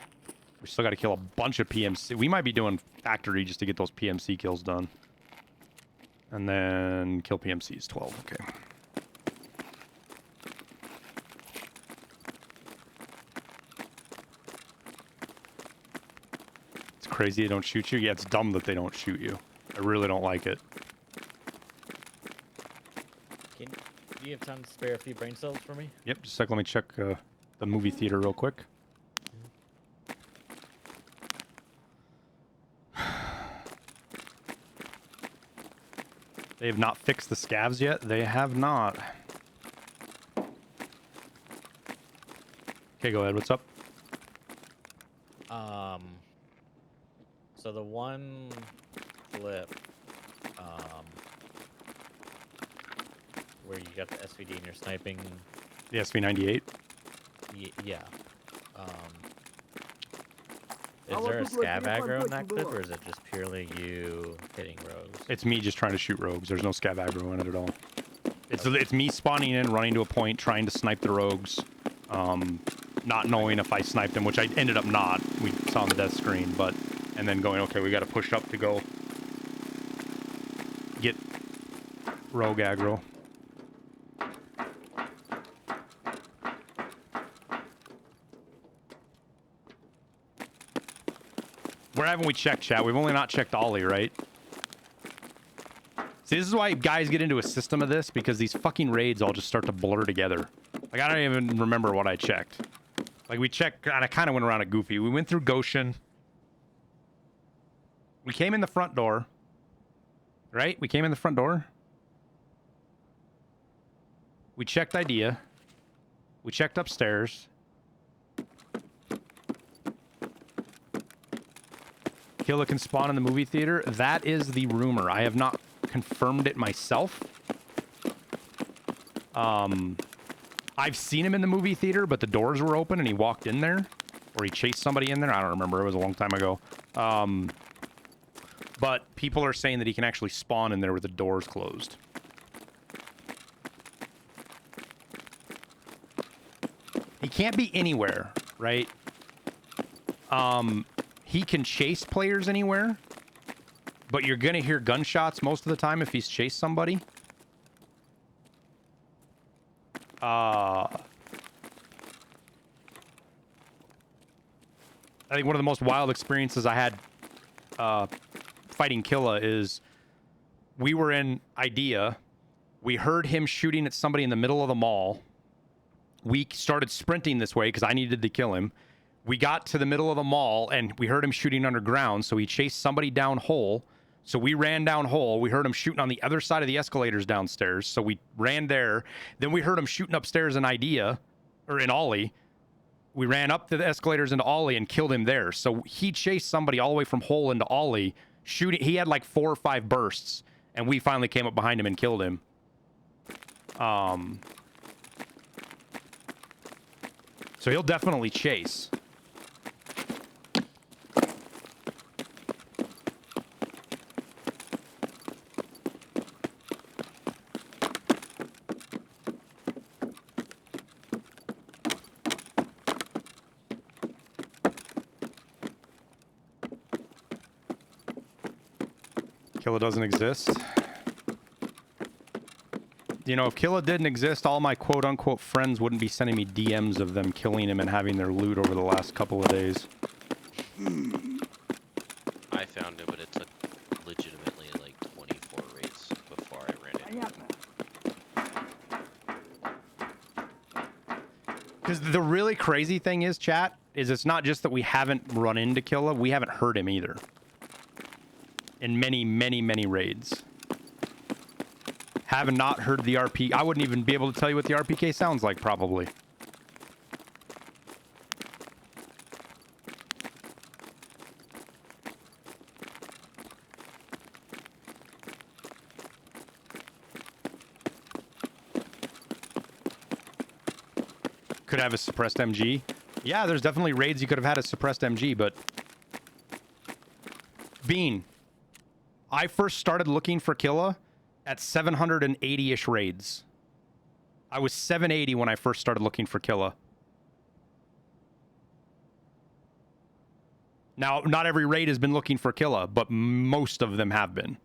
[SPEAKER 1] We still got to kill a bunch of PMC. We might be doing factory just to get those PMC kills done. And then kill PMCs 12. Okay. It's crazy they don't shoot you. Yeah, it's dumb that they don't shoot you. I really don't like it.
[SPEAKER 2] Do you have time to spare a few brain cells for me?
[SPEAKER 1] Yep, just a sec. Let me check the movie theater real quick. They have not fixed the scavs yet. They have not. Okay, go ahead. What's up?
[SPEAKER 2] So the one flip, where you got the SVD and you're sniping.
[SPEAKER 1] The SV98.
[SPEAKER 2] Yeah. Is there a scav aggro in that clip, or is it just purely you hitting rogues?
[SPEAKER 1] It's me just trying to shoot rogues. There's no scav aggro in it at all. It's me spawning in, running to a point, trying to snipe the rogues, not knowing if I sniped them, which I ended up not. We saw on the death screen, but and then going, okay, we got to push up to go get rogue aggro. Where haven't we checked, chat? We've only not checked Ollie, right? See, this is why guys get into a system of this, because these fucking raids all just start to blur together. Like, I don't even remember what I checked. Like, we checked, and I kind of went around it goofy. We went through Goshen. We came in the front door. Right? We came in the front door. We checked Idea. We checked upstairs. Killa can spawn in the movie theater. That is the rumor. I have not confirmed it myself. I've seen him in the movie theater, but the doors were open and he walked in there. Or he chased somebody in there. I don't remember. It was a long time ago. But people are saying that he can actually spawn in there with the doors closed. He can't be anywhere, right? He can chase players anywhere, but you're going to hear gunshots most of the time if he's chased somebody. I think one of the most wild experiences I had fighting Killa is we were in Idea. We heard him shooting at somebody in the middle of the mall. We started sprinting this way because I needed to kill him. We got to the middle of the mall, and we heard him shooting underground, so he chased somebody down hole. So we ran down hole. We heard him shooting on the other side of the escalators downstairs, so we ran there. Then we heard him shooting upstairs in Idea, or in Ollie. We ran up the escalators into Ollie and killed him there. So he chased somebody all the way from hole into Ollie, shooting. He had like 4 or 5 bursts, and we finally came up behind him and killed him. So he'll definitely chase. Killa doesn't exist. You know, if Killa didn't exist, all my quote-unquote friends wouldn't be sending me DMs of them killing him and having their loot over the last couple of days.
[SPEAKER 4] I found him, but it took legitimately like 24 raids before I ran into him.
[SPEAKER 1] Because the really crazy thing is, chat, is it's not just that we haven't run into Killa, we haven't heard him either. In many, many, many raids. Have not heard the RP. I wouldn't even be able to tell you what the RPK sounds like, probably. Could have a suppressed MG. Yeah, there's definitely raids you could have had a suppressed MG, but... Bean. I first started looking for Killa at 780-ish raids. I was 780 when I first started looking for Killa. Now, not every raid has been looking for Killa, but most of them have been.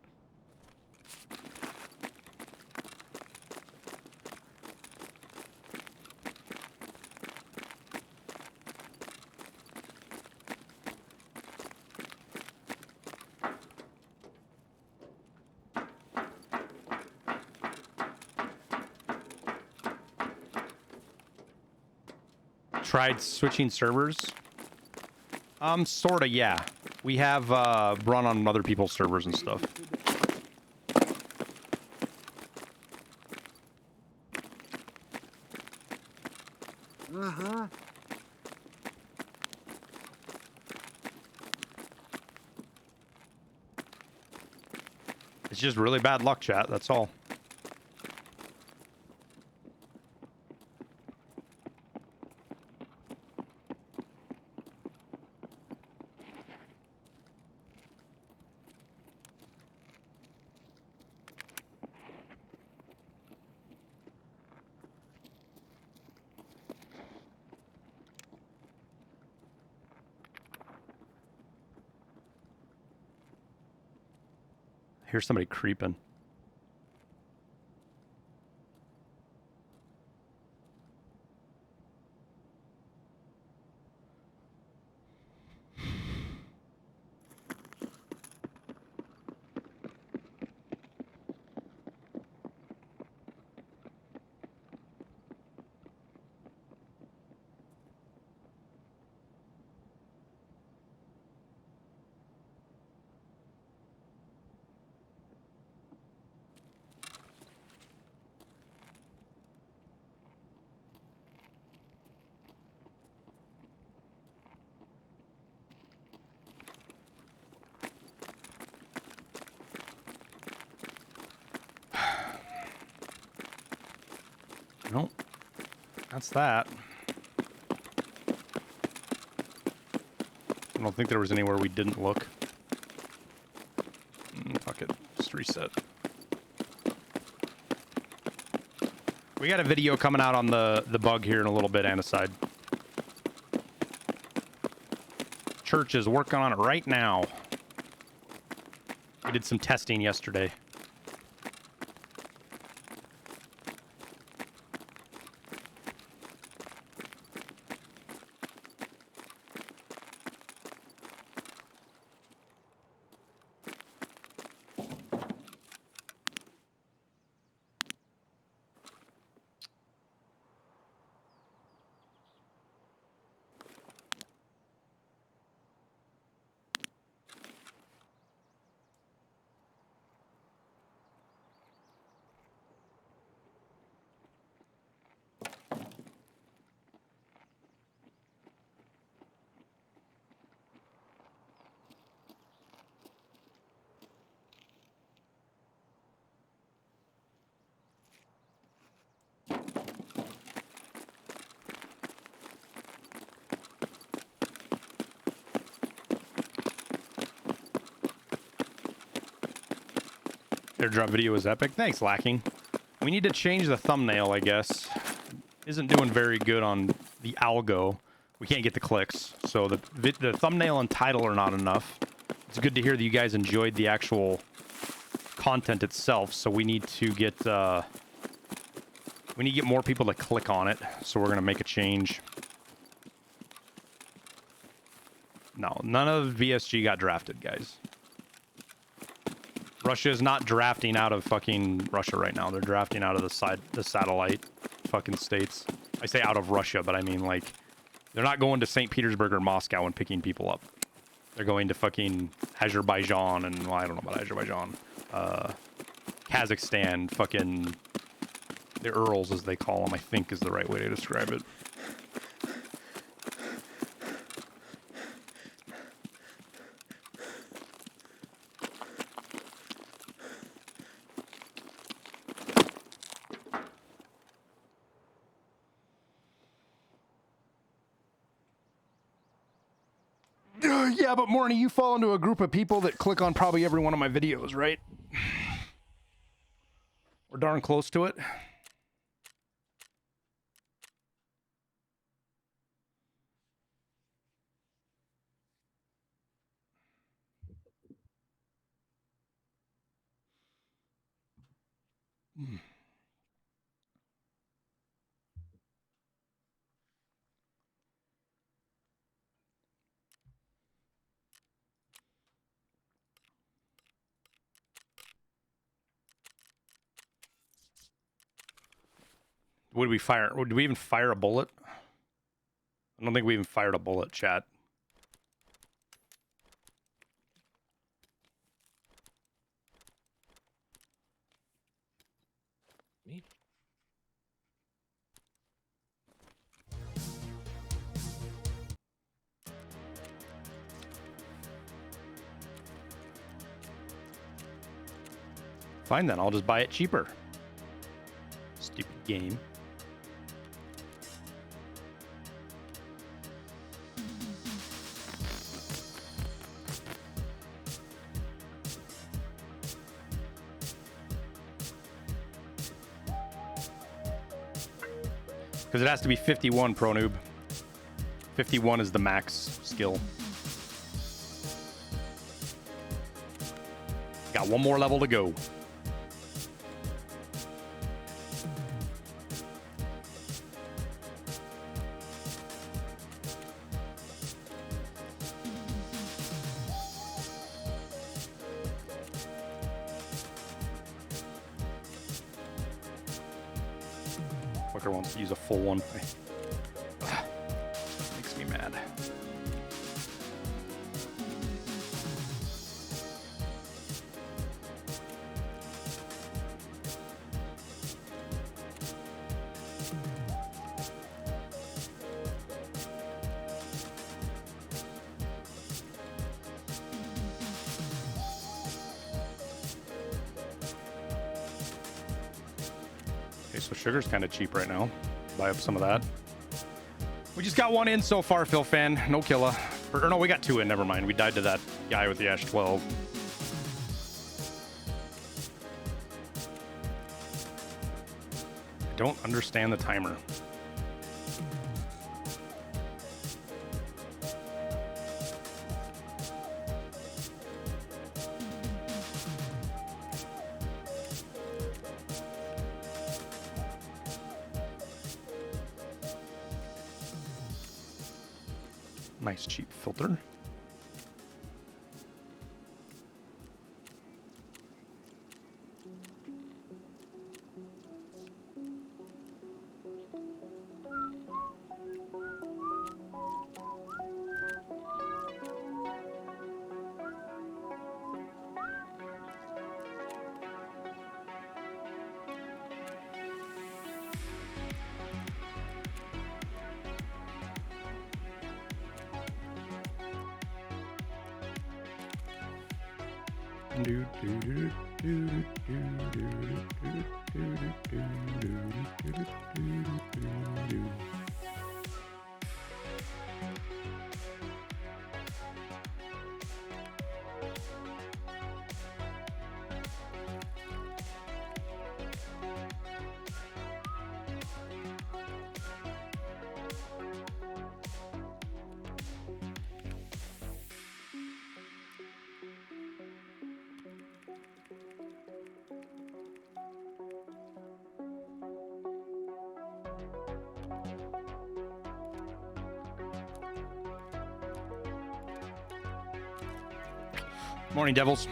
[SPEAKER 1] Tried switching servers? Sorta, yeah. We have run on other people's servers and stuff.
[SPEAKER 5] Ага.
[SPEAKER 1] It's just really bad luck, chat, that's all. Here's somebody creeping. Nope. That's that. I don't think there was anywhere we didn't look. Fuck it. Just reset. We got a video coming out on the bug here in a little bit, Anaside. Church is working on it right now. We did some testing yesterday. Airdrop video is epic. Thanks, Lacking. We need to change the thumbnail, I guess. Isn't doing very good on the algo. We can't get the clicks, so the thumbnail and title are not enough. It's good to hear that you guys enjoyed the actual content itself, so we need to get more people to click on it. So we're gonna make a change. No, none of VSG got drafted, guys. Russia is not drafting out of fucking Russia right now. They're drafting out of the satellite fucking states. I say out of Russia, but I mean like they're not going to St. Petersburg or Moscow and picking people up. They're going to fucking Azerbaijan and, well, I don't know about Azerbaijan. Kazakhstan, fucking the Urals as they call them, I think is the right way to describe it. Yeah, but Morny, you fall into a group of people that click on probably every one of my videos, right? We're darn close to it. Would we fire? Did we even fire a bullet? I don't think we even fired a bullet, chat.
[SPEAKER 2] Me?
[SPEAKER 1] Fine then, I'll just buy it cheaper. Stupid game. Because it has to be 51, Pro Noob. 51 is the max skill. Got one more level to go. Fucker wants to use a full one. Makes me mad. So sugar's kind of cheap right now. Buy up some of that. We just got one in so far, Phil Fan. No Killa. Or no, we got two in. Never mind. We died to that guy with the Ash 12. I don't understand the timer. Nice cheap filter. Morning, Devils.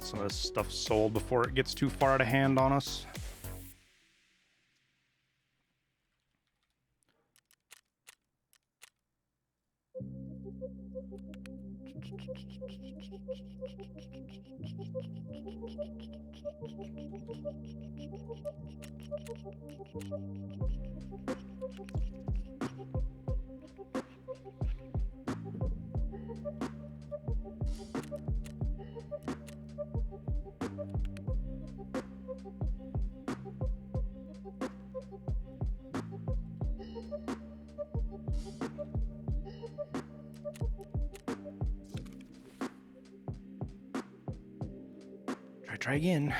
[SPEAKER 1] Some of this stuff sold before it gets too far out of hand on us. Try again.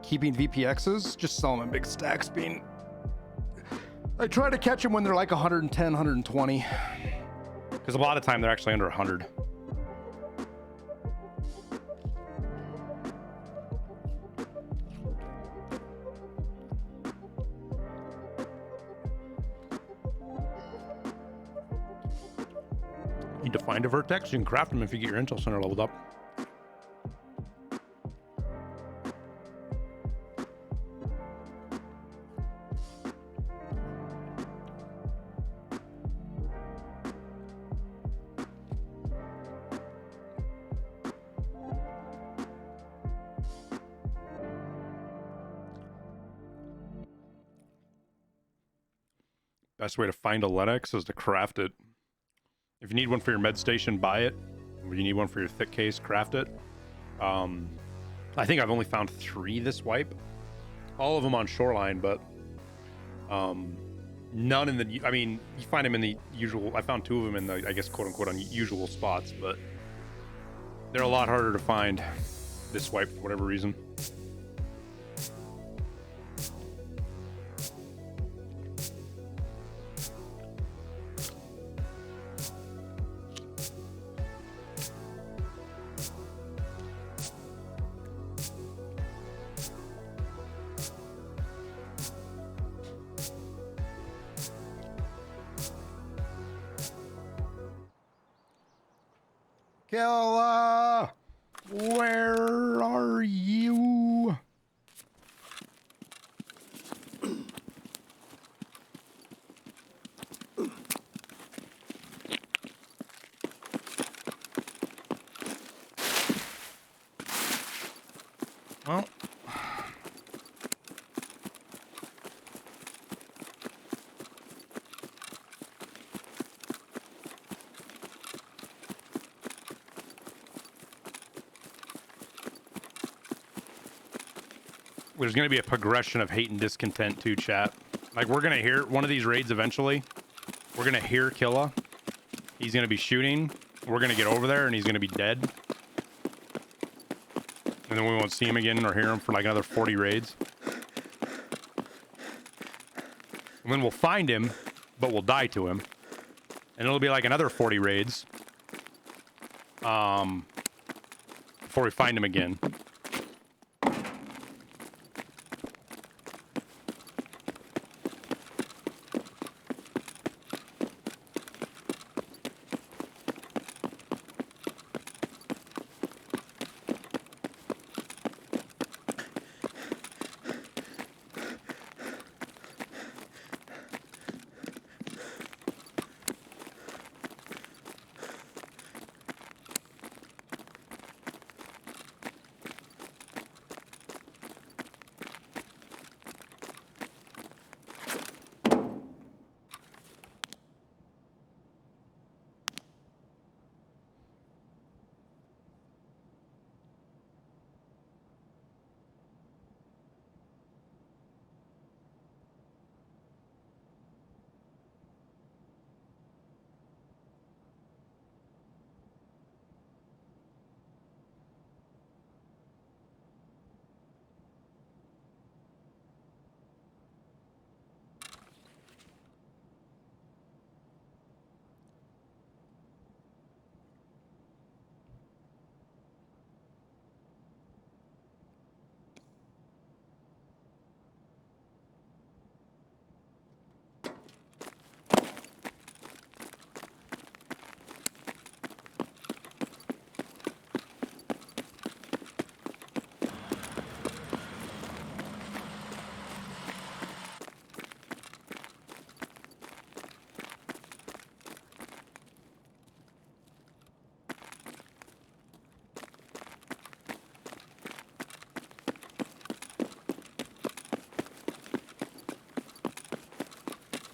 [SPEAKER 1] Keeping VPXs, just sell them in big stacks. I try to catch them when they're like 110, 120. Because a lot of time they're actually under 100. Need to find a vertex. You can craft them if you get your intel center leveled up. Best way to find a Lennox is to craft it. If you need one for your med station, buy it. If you need one for your thick case, craft it. I think I've only found 3 this wipe. All of them on Shoreline, but none in the... I mean, you find them in the usual... I found 2 of them in the, I guess, quote-unquote, unusual spots, but they're a lot harder to find this wipe for whatever reason. Killa, where are you? Well, there's going to be a progression of hate and discontent too, chat. Like, we're going to hear one of these raids eventually. We're going to hear Killa. He's going to be shooting. We're going to get over there and he's going to be dead. And then we won't see him again or hear him for like another 40 raids. And then we'll find him, but we'll die to him. And it'll be like another 40 raids. Before we find him again.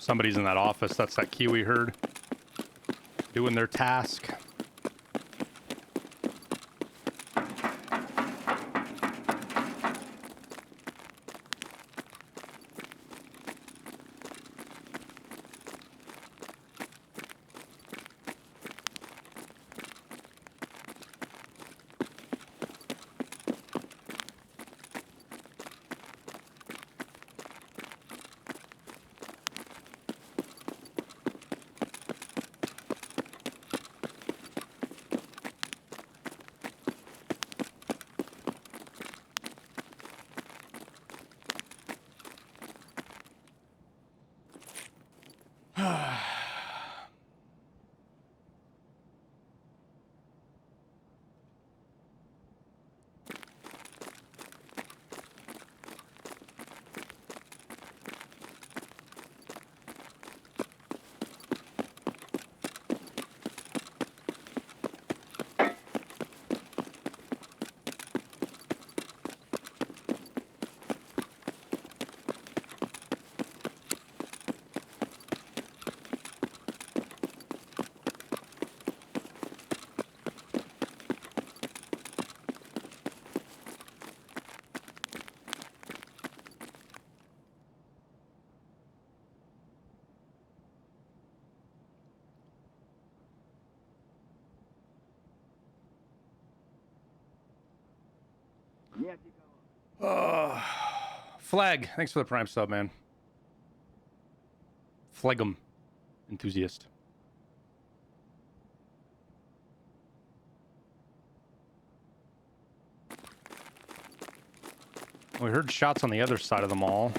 [SPEAKER 1] Somebody's in that office. That's that key we heard. Doing their task. Flag, thanks for the prime sub, man. Phlegm enthusiast. We heard shots on the other side of the mall.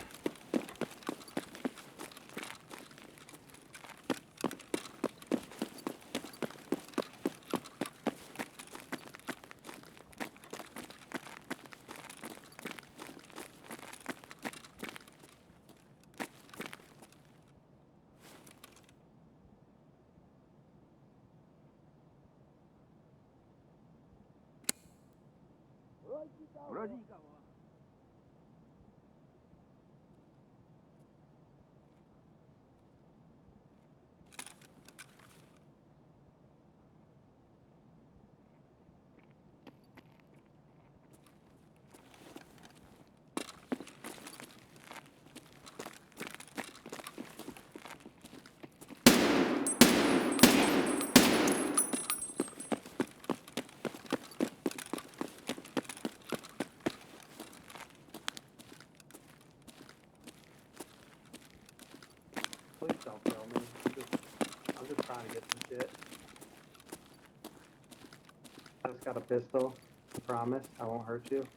[SPEAKER 6] Please don't kill me. I'm just trying to get some shit. I just got a pistol. I promise I won't hurt you.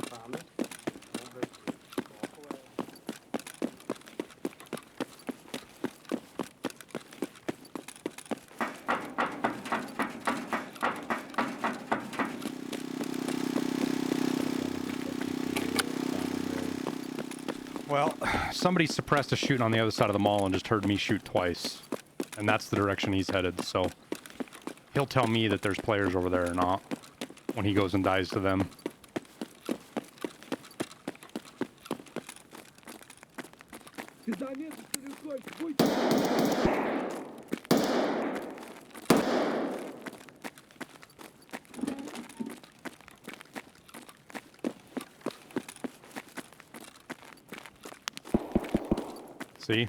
[SPEAKER 6] Promise I won't hurt you. Walk away.
[SPEAKER 1] Well, somebody suppressed a shooting on the other side of the mall and just heard me shoot twice. And that's the direction he's headed, so he'll tell me that there's players over there or not when he goes and dies to them. See?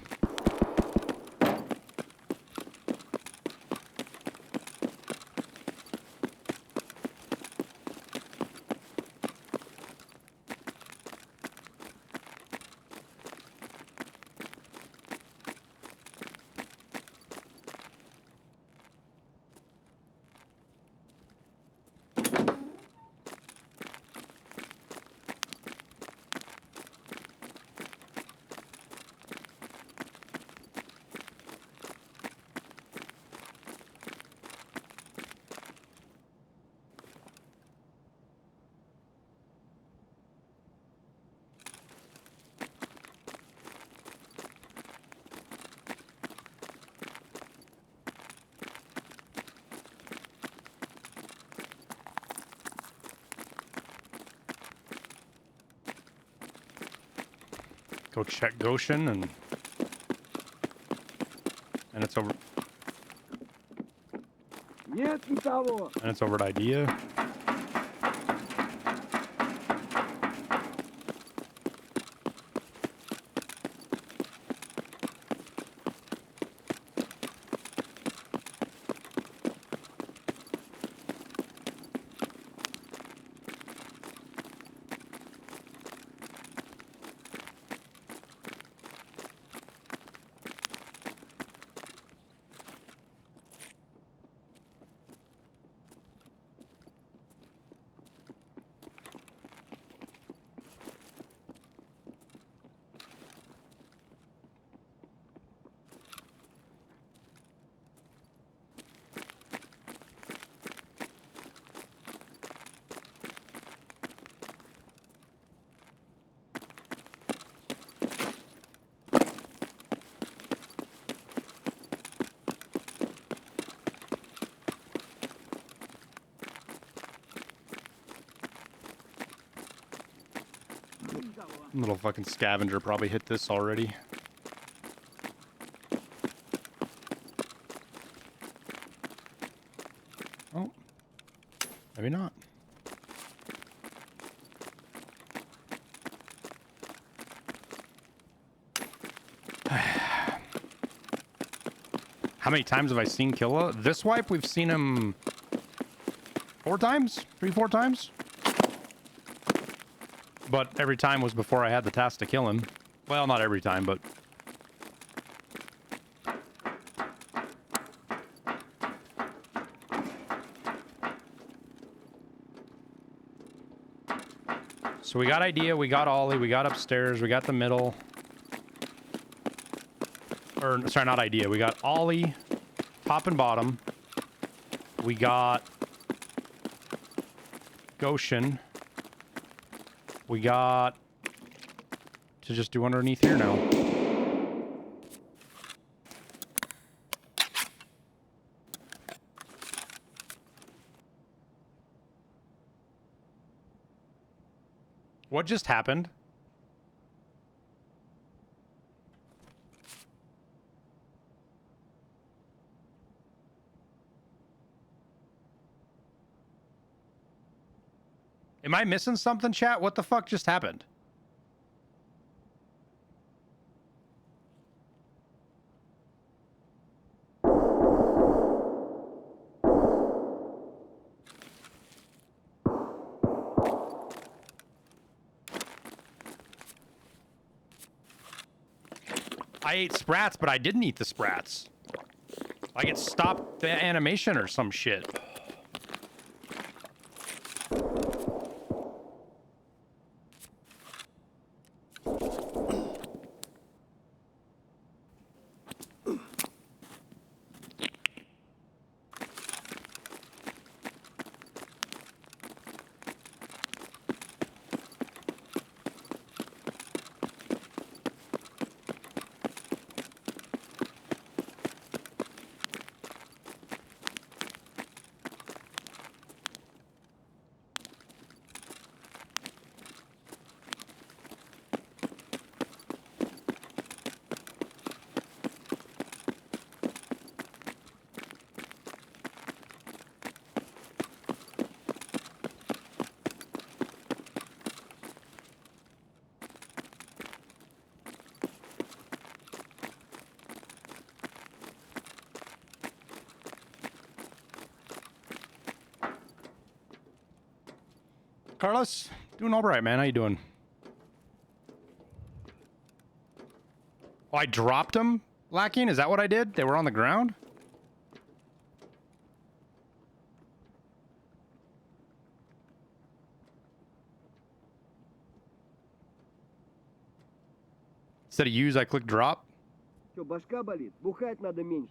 [SPEAKER 1] Go check Goshen and it's over.
[SPEAKER 5] Нет никого.
[SPEAKER 1] And it's over at Idea. Little fucking scavenger probably hit this already. Oh, maybe not. How many times have I seen Killa? This wipe, we've seen him 4 times? 3-4 times? But every time was before I had the task to kill him. Well, not every time, but... So we got Idea, we got Ollie, we got upstairs, we got the middle. Or, sorry, not Idea. We got Ollie, top and bottom. We got Goshen. We got to just do underneath here now. What just happened? Am I missing something, chat? What the fuck just happened? I ate sprats, but I didn't eat the sprats. Like it stopped the animation or some shit. Carlos, doing all right, man. How you doing? Oh, I dropped them, Lacking? Is that what I did? They were on the ground? Instead of use, I click drop.
[SPEAKER 5] Что, башка болит? Бухать надо меньше.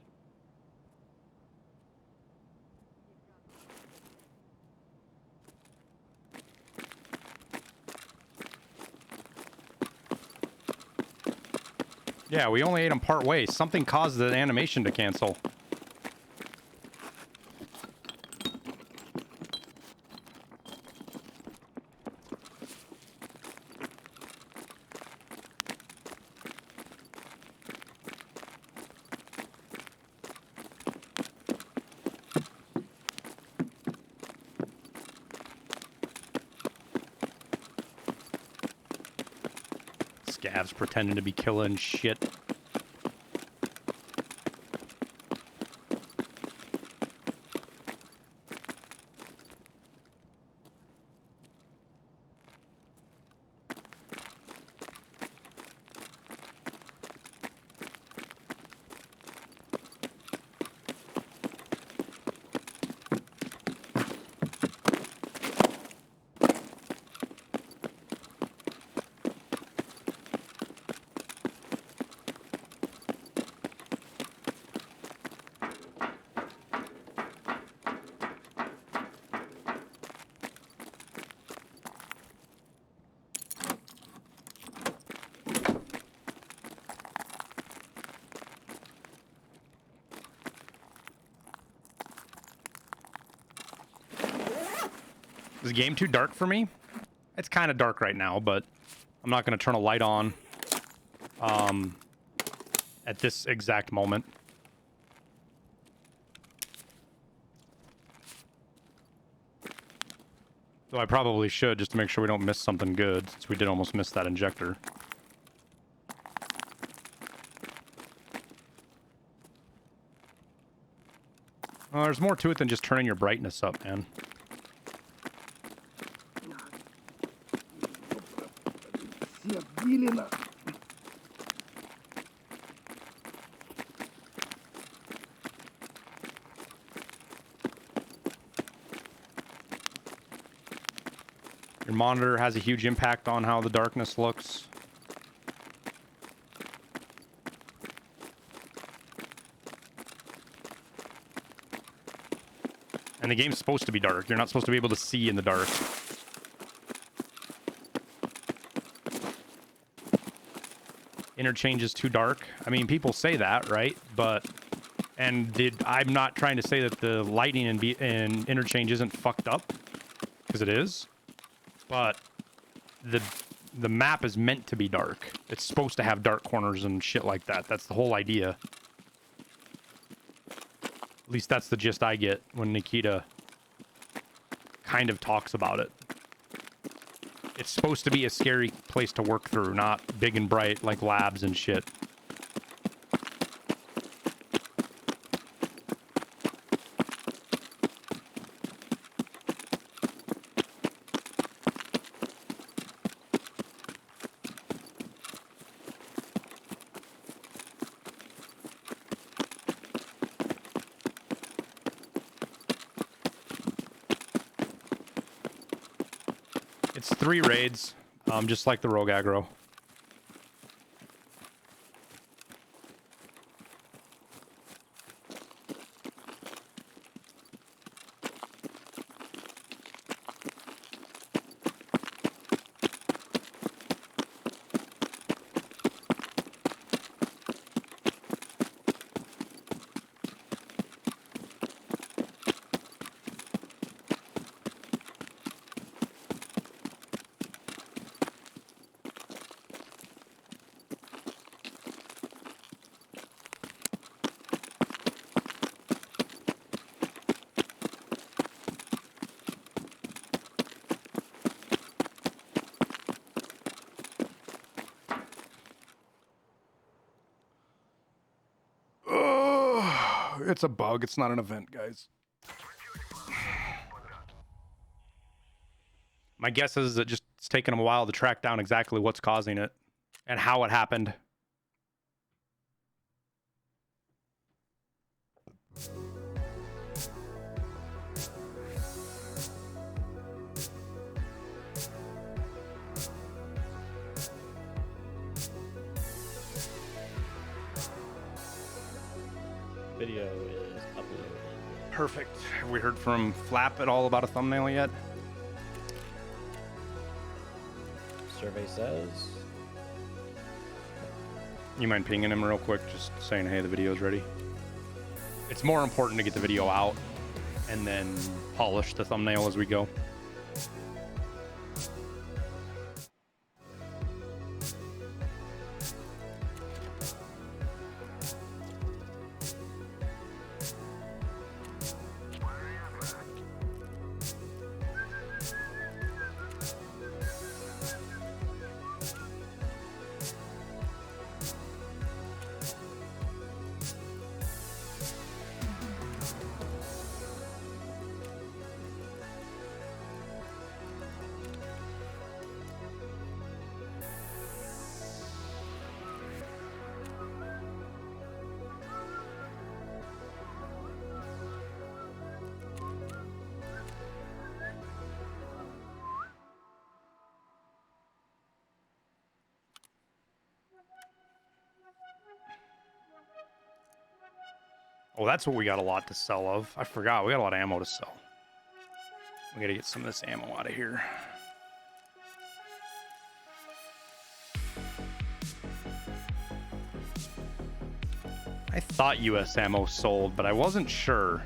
[SPEAKER 1] Yeah, we only ate them part way. Something caused the animation to cancel. Scavs pretending to be Killa and shit. Is the game too dark for me? It's kind of dark right now, but I'm not going to turn a light on at this exact moment. Though I probably should, just to make sure we don't miss something good, since we did almost miss that injector. There's more to it than just turning your brightness up, man. Your monitor has a huge impact on how the darkness looks. And the game's supposed to be dark. You're not supposed to be able to see in the dark. Interchange is too dark. I mean, people say that, right? But, I'm not trying to say that the lighting in Interchange isn't fucked up, because it is. But the map is meant to be dark. It's supposed to have dark corners and shit like that. That's the whole idea. At least that's the gist I get when Nikita kind of talks about it. It's supposed to be a scary place to work through, not big and bright like labs and shit. It's 3 raids, just like the rogue aggro. It's a bug. It's not an event, guys. My guess is that just it's taken them a while to track down exactly what's causing it and how it happened.
[SPEAKER 2] Video is uploaded.
[SPEAKER 1] Perfect. Have we heard from Flap at all about a thumbnail yet?
[SPEAKER 2] Survey says.
[SPEAKER 1] You mind pinging him real quick, just saying, hey, the video's ready? It's more important to get the video out and then polish the thumbnail as we go. Oh, that's what we got a lot to sell of. I forgot. We got a lot of ammo to sell. We got to get some of this ammo out of here. I thought US ammo sold, but I wasn't sure.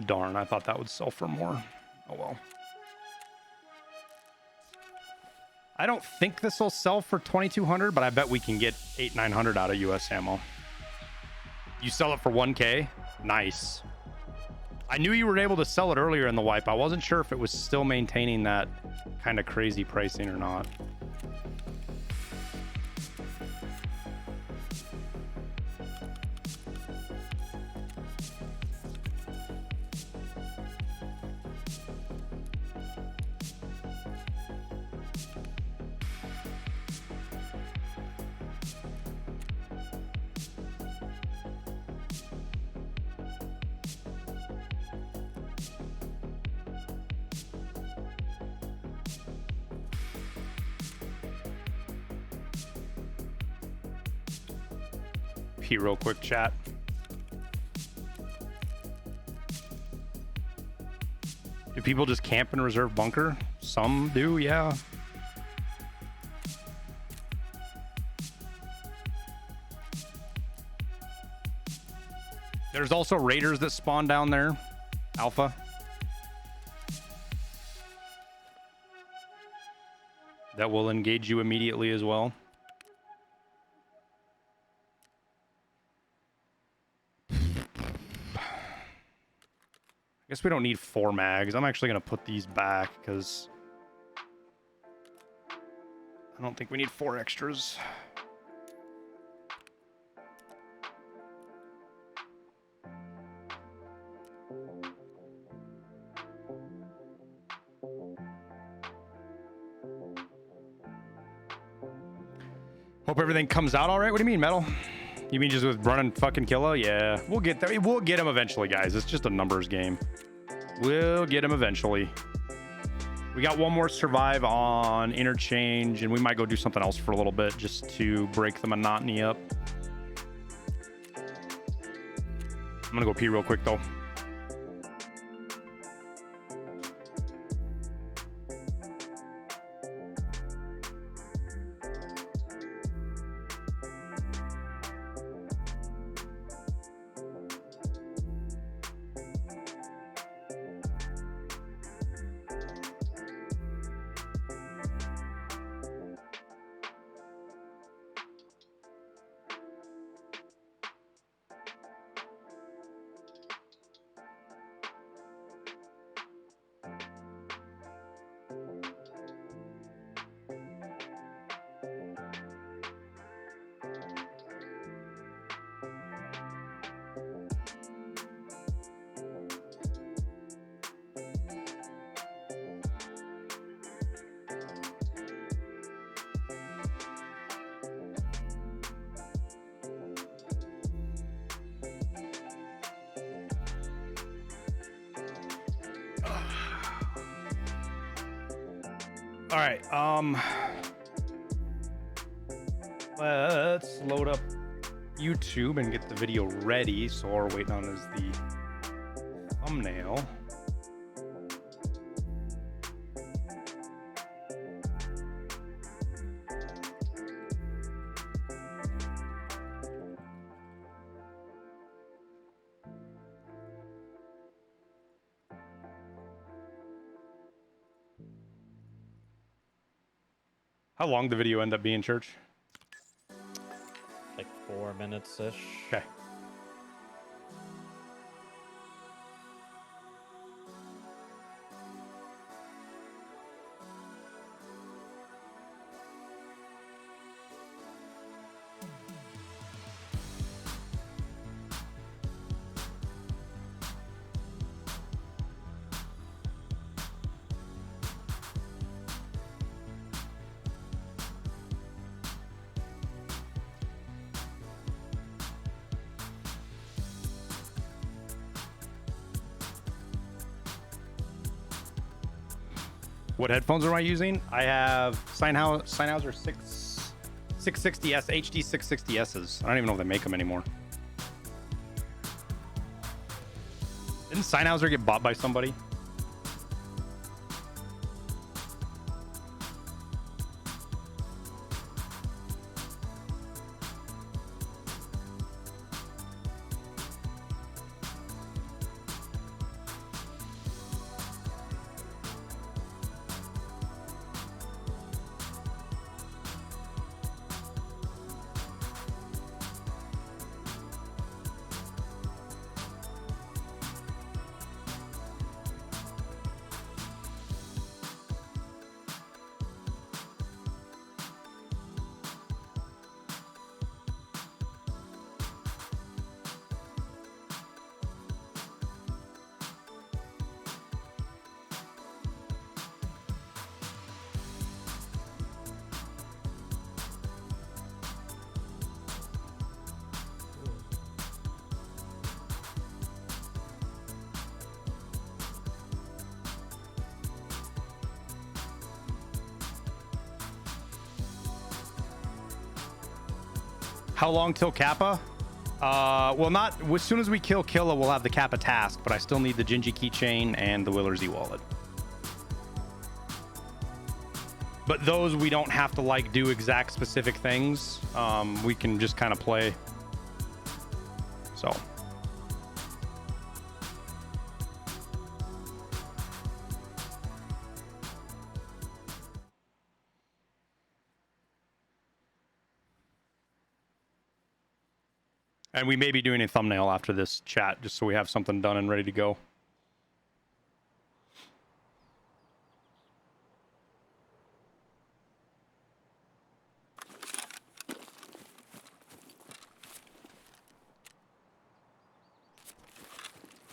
[SPEAKER 1] Darn, I thought that would sell for more. Oh well. I don't think this will sell for 2,200, but I bet we can get 800-900 out of US ammo. You sell it for 1K? Nice. I knew you were able to sell it earlier in the wipe. I wasn't sure if it was still maintaining that kind of crazy pricing or not. Pee real quick, chat. Do people just camp in a reserve bunker? Some do, yeah. There's also raiders that spawn down there. Alpha. That will engage you immediately as well. I guess we don't need 4 mags. I'm actually going to put these back because I don't think we need 4 extras. Hope everything comes out all right. What do you mean, Metal? You mean just with running fucking Killa? Yeah, we'll get there. We'll get him eventually, guys. It's just a numbers game. We'll get him eventually. We got one more survive on interchange, and we might go do something else for a little bit just to break the monotony up. I'm gonna go pee real quick though. All right, let's load up YouTube and get the video ready. So all we're waiting on is the thumbnail. How long the video end up being, Church?
[SPEAKER 2] Like 4 minutes-ish.
[SPEAKER 1] Okay. What headphones am I using? I have Sennheiser 660S, HD 660Ss. I don't even know if they make them anymore. Didn't Sennheiser get bought by somebody? How long till Kappa? Well, not as soon as we kill Killa, we'll have the Kappa task, but I still need the Gingy keychain and the Willer's e-wallet. But those we don't have to like do exact specific things. We can just kind of play. So. And we may be doing a thumbnail after this chat, just so we have something done and ready to go.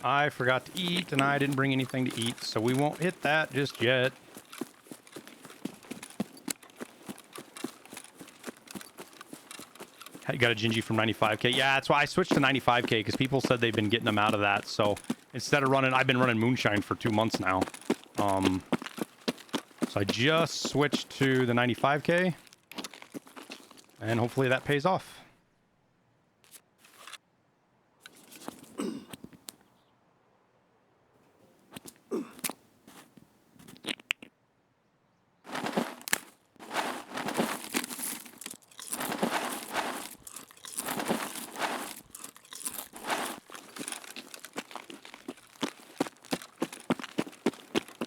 [SPEAKER 1] I forgot to eat, and I didn't bring anything to eat, so we won't hit that just yet. You got a Gingy from 95k. Yeah, that's why I switched to 95k, because people said they've been getting them out of that. So instead of running, I've been running Moonshine for 2 months now. So I just switched to the 95k, and hopefully that pays off.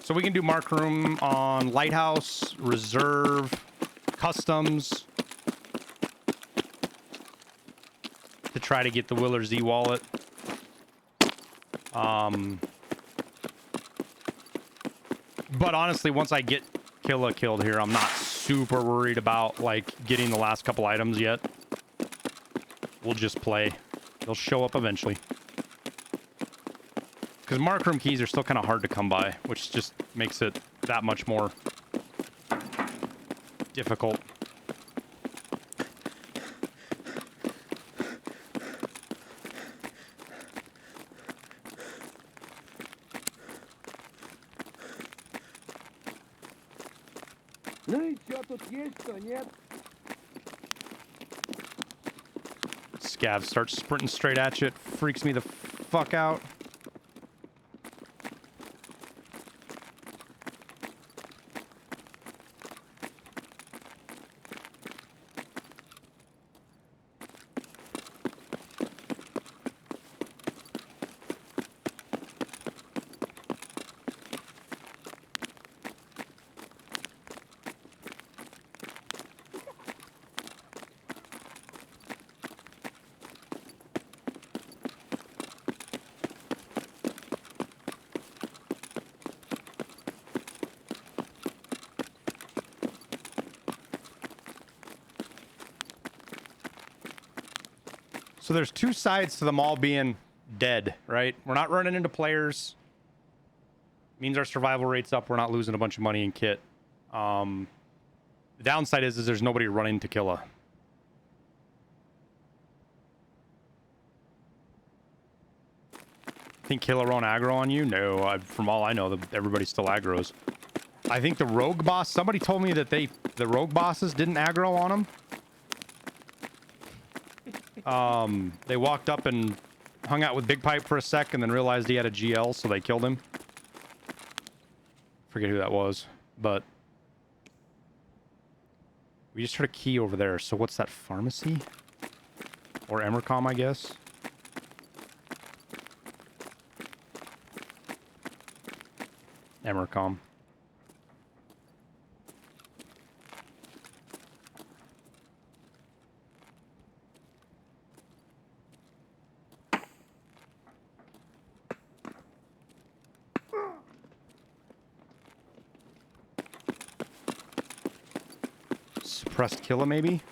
[SPEAKER 1] So we can do mark room on Lighthouse, Reserve, Customs to try to get the Willer's e-wallet. But honestly, once I get Killa killed here, I'm not super worried about like getting the last couple items yet. We'll just play. They'll show up eventually. Because mark room keys are still kind of hard to come by, which just makes it that much more difficult.
[SPEAKER 5] Ну и чё, тут есть что, нет?
[SPEAKER 1] Scav starts sprinting straight at you. It freaks me the fuck out. So there's two sides to them all being dead, right? We're not running into players. Means our survival rate's up. We're not losing a bunch of money in kit. The downside is there's nobody running to Killa. Think Killa won't aggro on you? No, from all I know, everybody still aggroes. I think the rogue boss, somebody told me that the rogue bosses didn't aggro on him. They walked up and hung out with Big Pipe for a sec and then realized he had a GL, so they killed him. Forget who that was, but we just heard a key over there. So what's that, pharmacy? Or Emercom, I guess? Emercom. Suppressed Killa, maybe?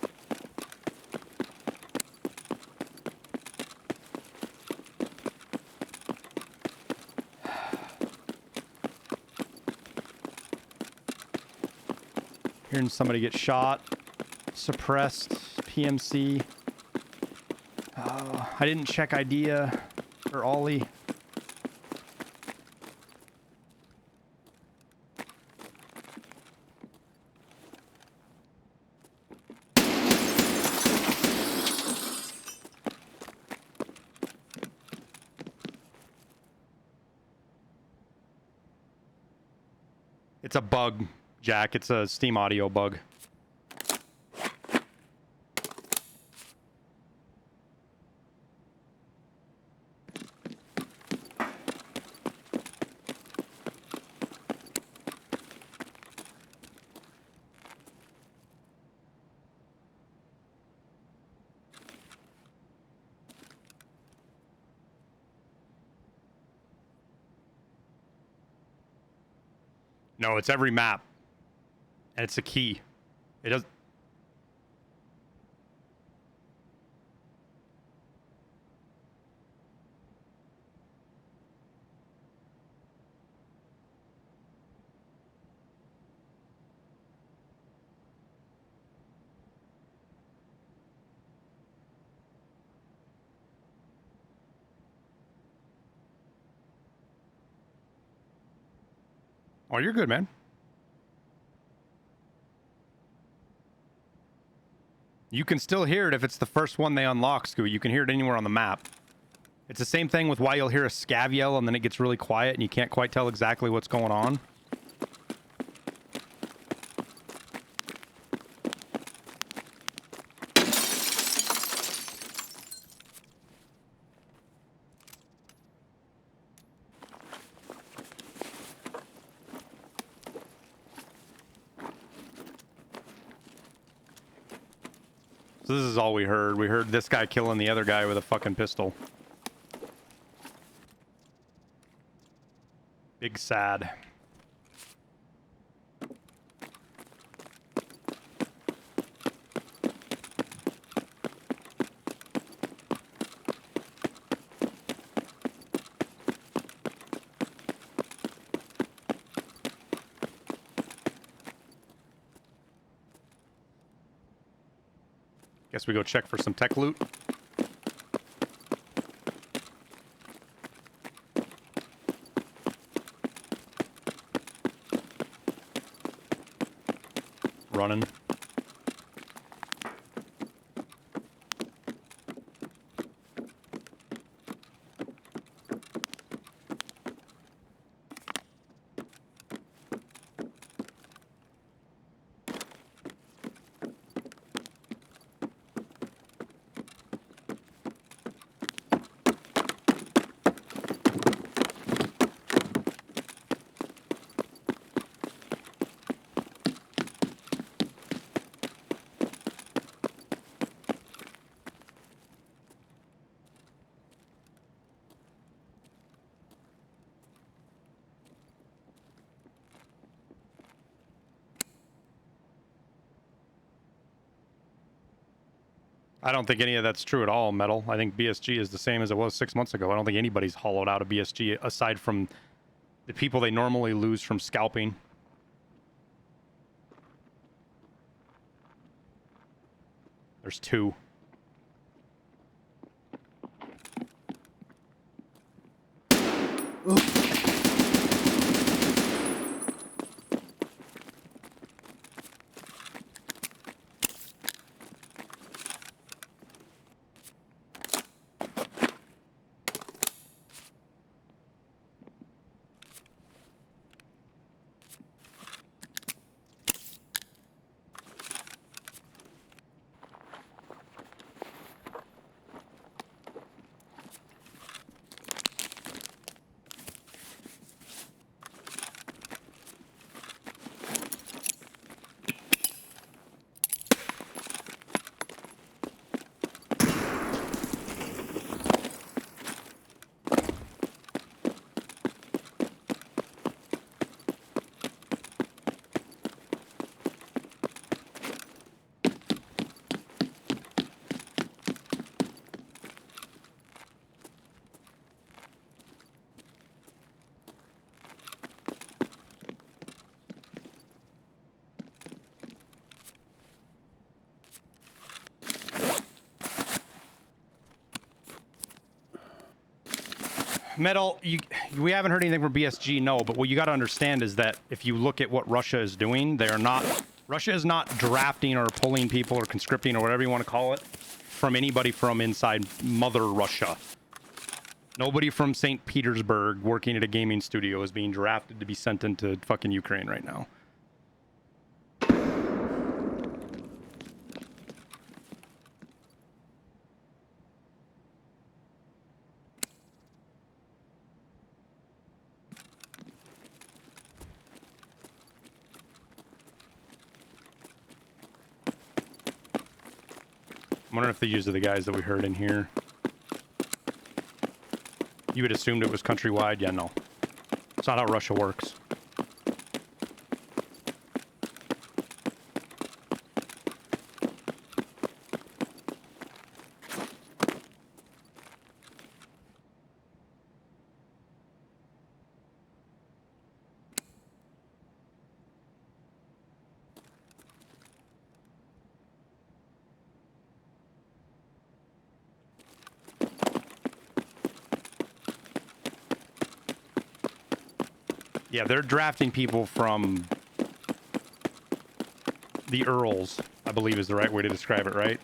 [SPEAKER 1] Hearing somebody get shot. Suppressed. PMC. I didn't check idea or Ollie. It's a bug, Jack. It's a Steam audio bug. No, it's every map. And it's a key. It does. Oh, you're good, man. You can still hear it if it's the first one they unlock, Scoot. You can hear it anywhere on the map. It's the same thing with why you'll hear a scav yell and then it gets really quiet and you can't quite tell exactly what's going on. So this is all we heard. We heard this guy killing the other guy with a fucking pistol. Big sad. Guess we go check for some tech loot. Running. I don't think any of that's true at all, Metal. I think BSG is the same as it was 6 months ago. I don't think anybody's hollowed out a BSG aside from the people they normally lose from scalping. There's two. Metal, we haven't heard anything from BSG, no, but what you got to understand is that if you look at what Russia is doing, Russia is not drafting or pulling people or conscripting or whatever you want to call it from anybody from inside Mother Russia. Nobody from St. Petersburg working at a gaming studio is being drafted to be sent into fucking Ukraine right now. I'm wondering if these are the guys that we heard in here. You had assumed it was countrywide? Yeah, no. It's not how Russia works. Yeah, they're drafting people from the Earls, I believe is the right way to describe it, right?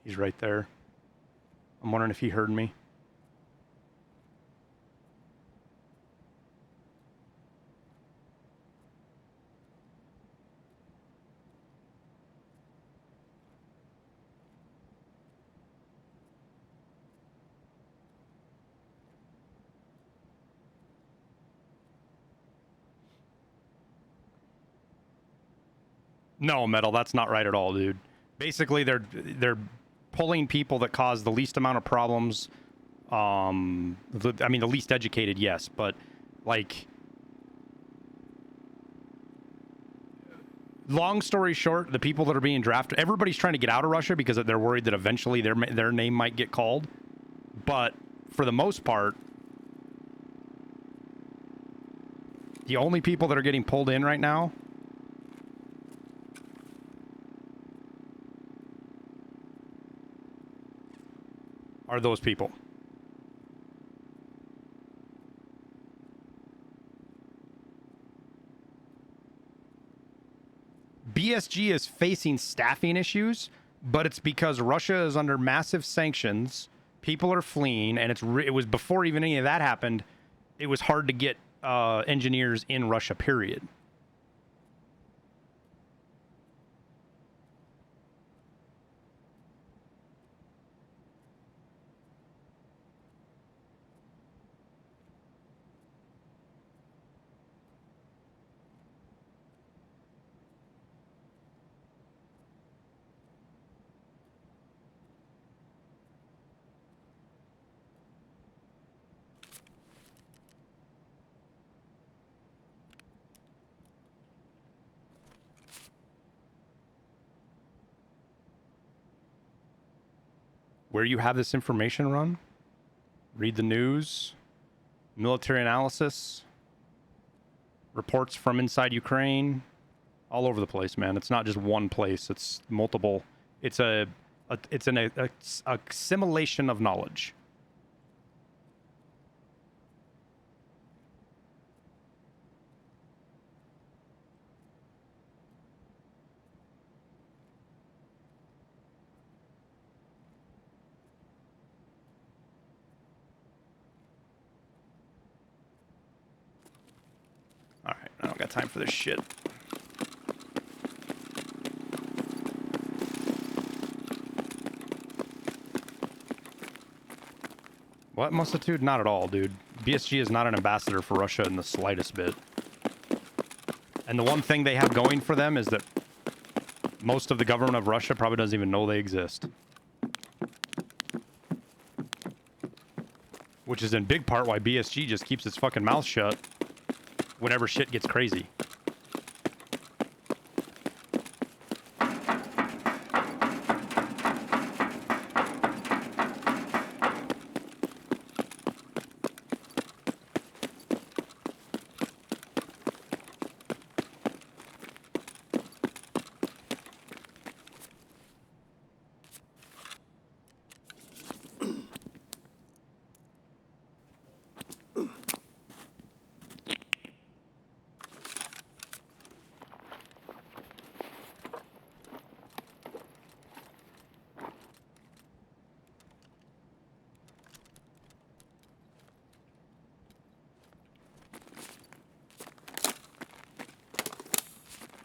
[SPEAKER 1] He's right there. I'm wondering if he heard me. No, Metal, that's not right at all, dude. Basically, they're pulling people that cause the least amount of problems. I mean, the least educated, yes, but like, long story short, the people that are being drafted, everybody's trying to get out of Russia because they're worried that eventually their name might get called. But for the most part, the only people that are getting pulled in right now are those people. BSG is facing staffing issues, but it's because Russia is under massive sanctions. People are fleeing, and it was before even any of that happened. It was hard to get engineers in Russia, period. Where you have this information run, read the news, military analysis, reports from inside Ukraine, all over the place, man. It's not just one place. It's multiple. It's an assimilation of knowledge. All right, I don't got time for this shit. What multitude? Not at all, dude. BSG is not an ambassador for Russia in the slightest bit. And the one thing they have going for them is that most of the government of Russia probably doesn't even know they exist. Which is in big part why BSG just keeps its fucking mouth shut whenever shit gets crazy.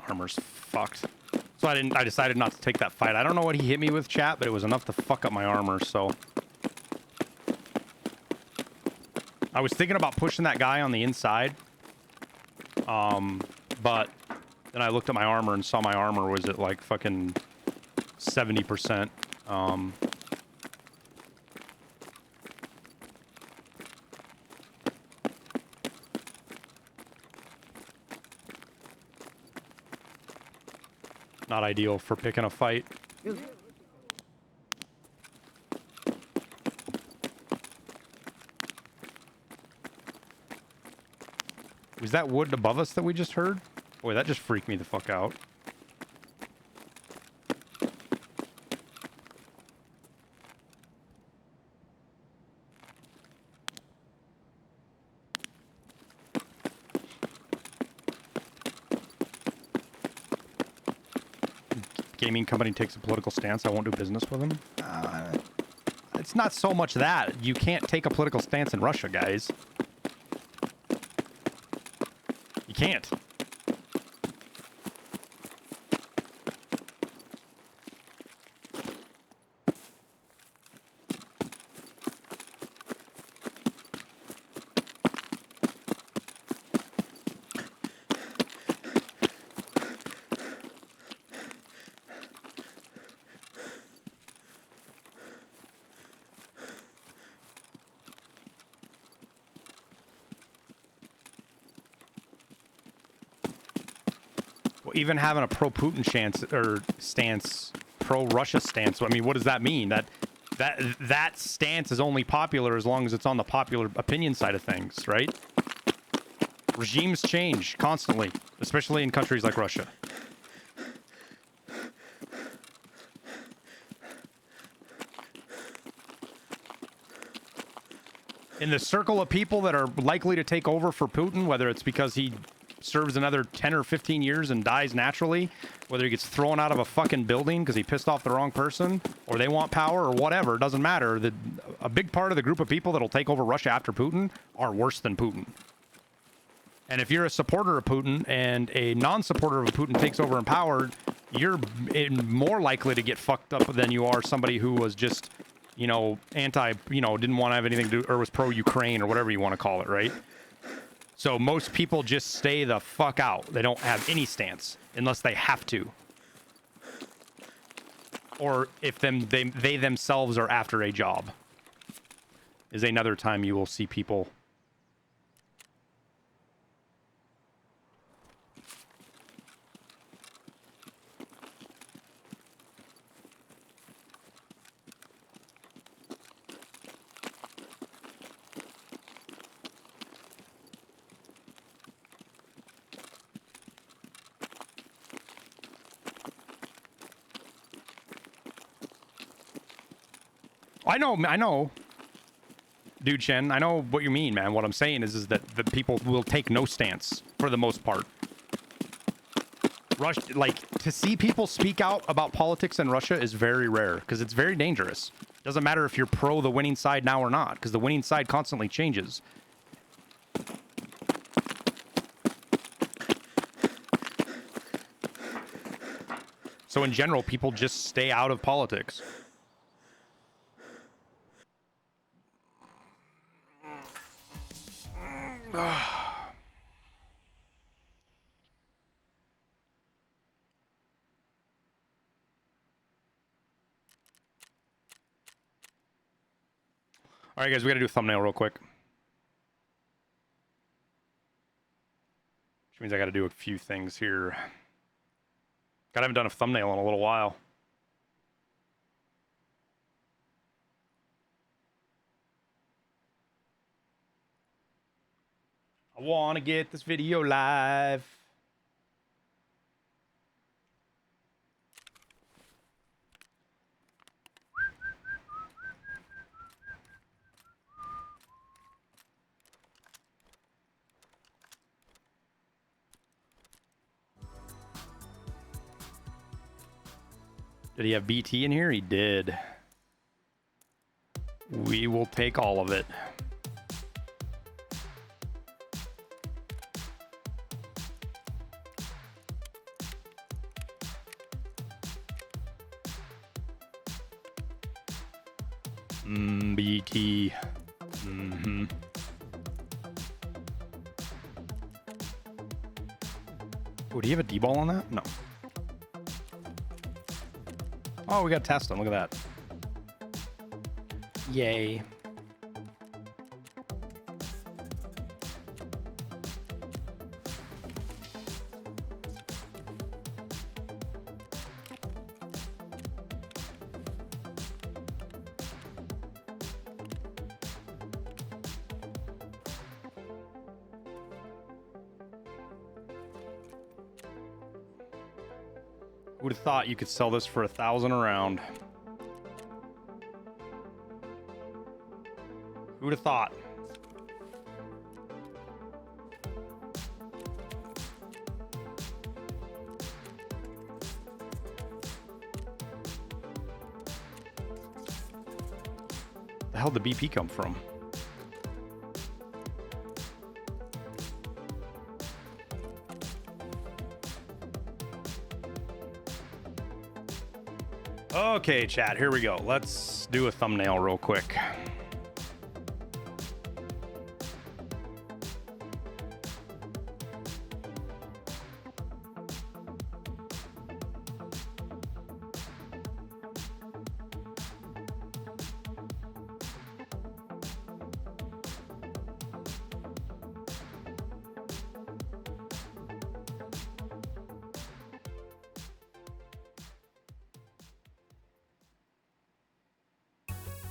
[SPEAKER 1] Armor's fucked. So I decided not to take that fight. I don't know what he hit me with, chat, but it was enough to fuck up my armor, so. I was thinking about pushing that guy on the inside. But then I looked at my armor and saw my armor was at like fucking 70%. Not ideal for picking a fight. Was that wood above us that we just heard? Boy, that just freaked me the fuck out. Gaming company takes a political stance, I won't do business with them. It's not so much that. You can't take a political stance in Russia, guys. You can't. Even having a pro-Putin stance, pro-Russia stance. I mean, what does that mean? That stance is only popular as long as it's on the popular opinion side of things, right? Regimes change constantly, especially in countries like Russia. In the circle of people that are likely to take over for Putin, whether it's because he serves another 10 or 15 years and dies naturally, whether he gets thrown out of a fucking building because he pissed off the wrong person, or they want power, or whatever, it doesn't matter. A big part of the group of people that'll take over Russia after Putin are worse than Putin. And if you're a supporter of Putin and a non-supporter of Putin takes over in power, you're more likely to get fucked up than you are somebody who was just, you know, didn't want to have anything to do, or was pro-Ukraine or whatever you want to call it, right? So most people just stay the fuck out. They don't have any stance unless they have to. Or if they themselves are after a job. Is another time you will see people. I know. Dude Chen, I know what you mean, man. What I'm saying is that the people will take no stance for the most part. To see people speak out about politics in Russia is very rare because it's very dangerous. Doesn't matter if you're pro the winning side now or not, because the winning side constantly changes. So in general, people just stay out of politics. All right, guys, we got to do a thumbnail real quick. Which means I got to do a few things here. God, I haven't done a thumbnail in a little while. I want to get this video live. Did he have BT in here? He did. We will take all of it. BT. Mm-hmm. Oh, do you have a D-ball on that? No. Oh, we got to test them. Look at that. Yay. Who'd have thought you could sell this for 1,000 a round? Who'd have thought? The hell did BP come from? Okay, chat, here we go. Let's do a thumbnail real quick.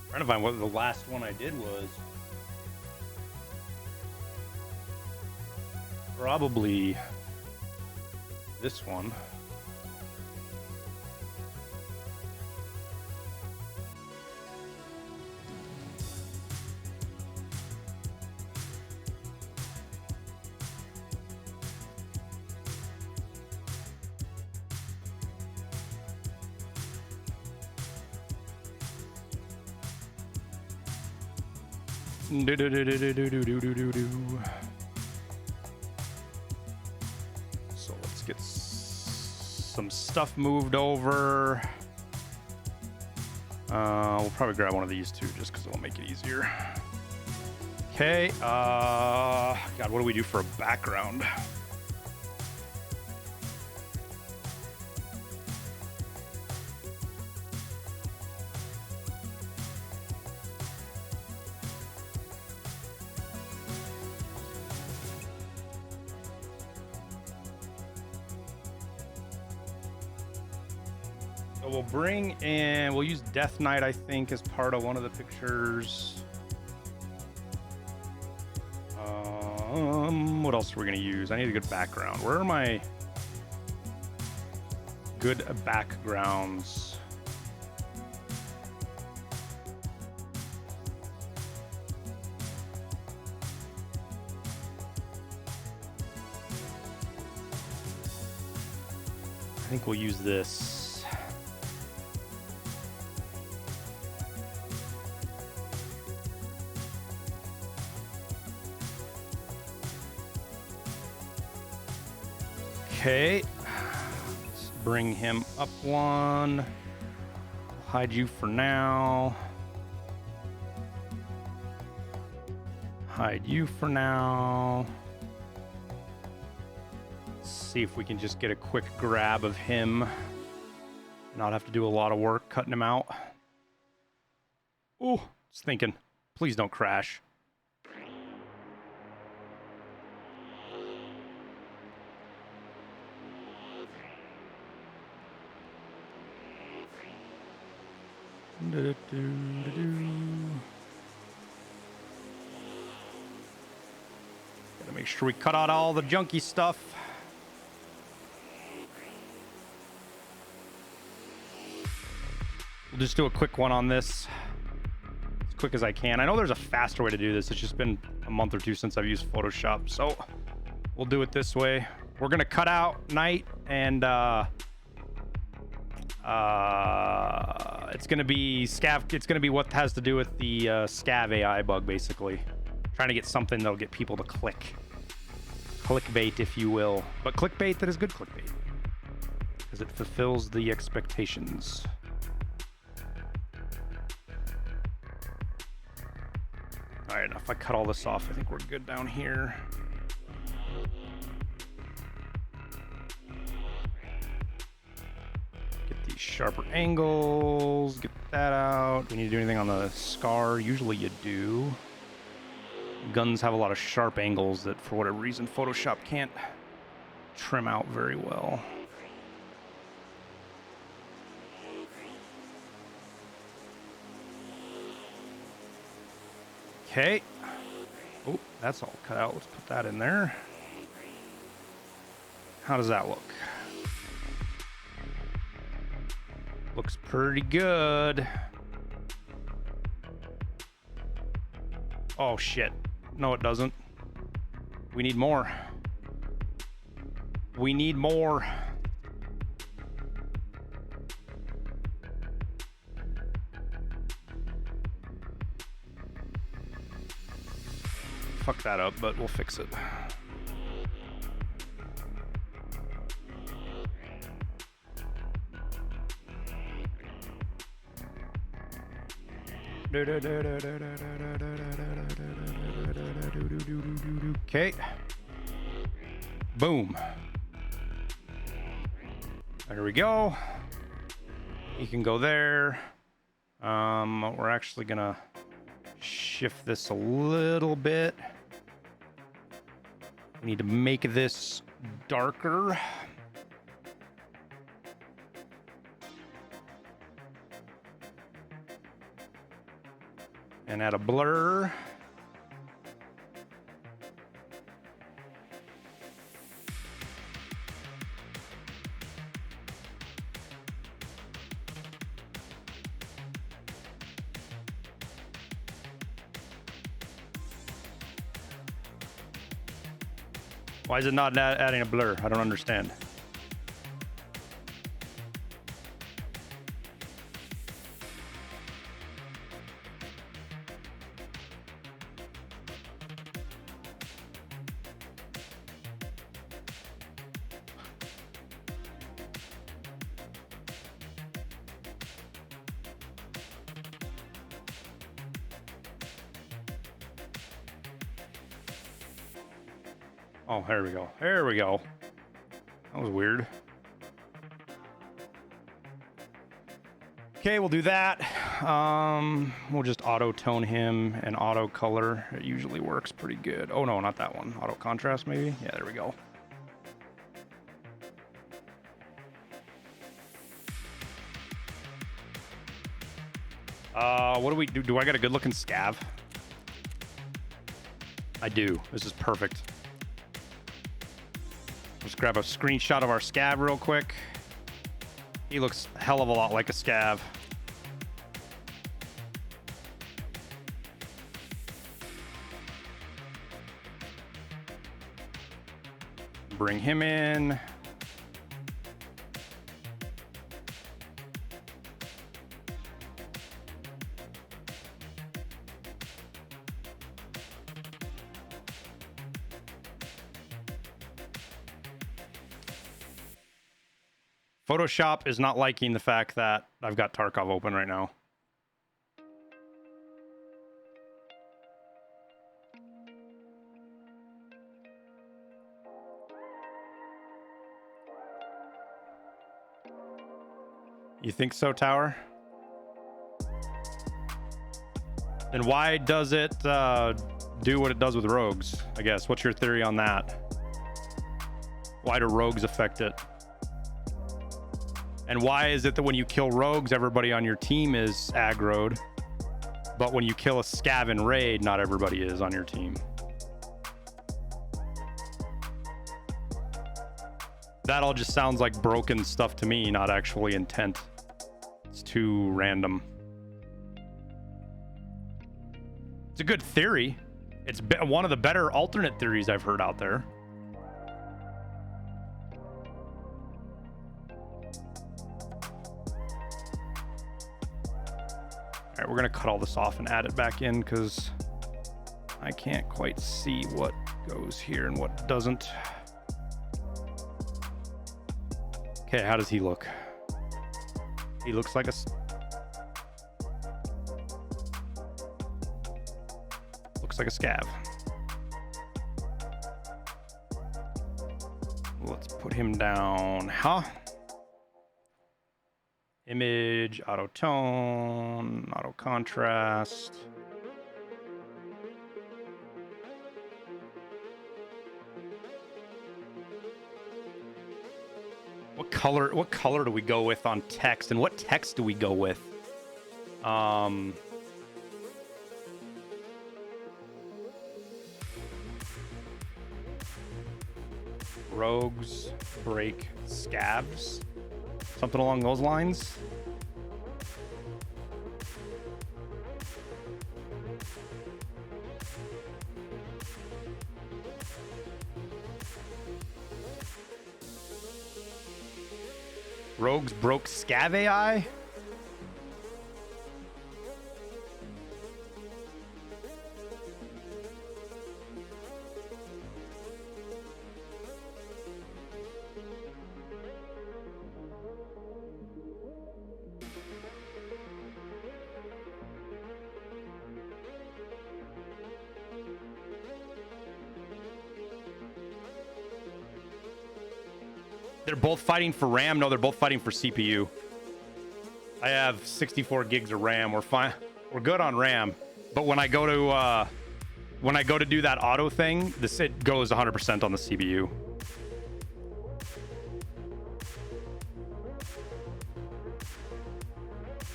[SPEAKER 1] Trying to find what the last one I did was. Probably this one. So let's get some stuff moved over. We'll probably grab one of these too, just because it'll make it easier. Okay. God, what do we do for a background? So we'll bring in, we'll use Death Knight, I think, as part of one of the pictures. What else are we gonna use? I need a good background. Where are my good backgrounds? I think we'll use this. Okay, let's bring him up one. Hide you for now. Hide you for now. Let's see if we can just get a quick grab of him. Not have to do a lot of work cutting him out. Oh, just thinking, please don't crash. Gotta make sure we cut out all the junky stuff. We'll just do a quick one on this, as quick as I can. I know there's a faster way to do this. It's just been a month or two since I've used Photoshop, so we'll do it this way. We're gonna cut out Night, and it's gonna be scav. It's gonna be what has to do with the scav AI bug, basically. Trying to get something that'll get people to clickbait, if you will, but clickbait that is good clickbait, because it fulfills the expectations. All right, if I cut all this off, I think we're good down here. Sharper angles, get that out. Do we need to do anything on the scar? Usually you do. Guns have a lot of sharp angles that for whatever reason Photoshop can't trim out very well. Okay. Oh, that's all cut out. Let's put that in there. How does that look? Looks pretty good. Oh shit. No, it doesn't. We need more. We need more. Fuck that up, but we'll fix it. Okay. Boom. There we go. You can go there. We're actually gonna shift this a little bit. We need to make this darker. And add a blur. Why is it not adding a blur? I don't understand. Oh, there we go. There we go. That was weird. Okay, we'll do that. We'll just auto tone him and auto color. It usually works pretty good. Oh no, not that one. Auto contrast maybe? Yeah, there we go. What do we do? Do I got a good looking scav? I do. This is perfect. Let's grab a screenshot of our scav real quick. He looks a hell of a lot like a scav. Bring him in. Photoshop is not liking the fact that I've got Tarkov open right now. You think so, Tower? Then why does it do what it does with rogues, I guess? What's your theory on that? Why do rogues affect it? And why is it that when you kill rogues, everybody on your team is aggroed, but when you kill a scav in raid, not everybody is on your team? That all just sounds like broken stuff to me, not actually intent. It's too random. It's a good theory. It's one of the better alternate theories I've heard out there. All right, we're gonna cut all this off and add it back in because I can't quite see what goes here and what doesn't. Okay, how does he look? He looks like a... Looks like a scav. Let's put him down. Huh? Image, auto tone, auto contrast. What color do we go with on text, and what text do we go with? Rogues break scabs. Something along those lines. Rogues broke scav AI? They're both fighting for RAM. No, they're both fighting for CPU. I have 64 gigs of RAM. We're fine. We're good on RAM. But when I go to do that auto thing, it goes 100% on the CPU.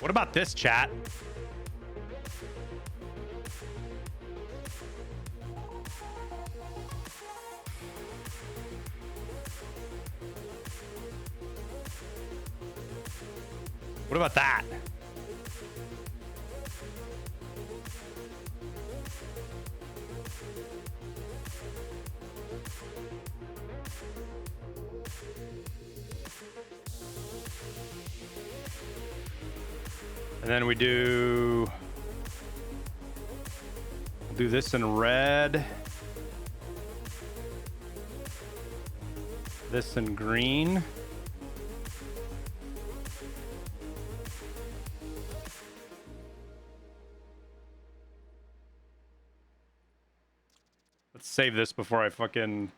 [SPEAKER 1] What about this, chat? What about that? And then we'll do this in red. This in green. Let's save this before I fucking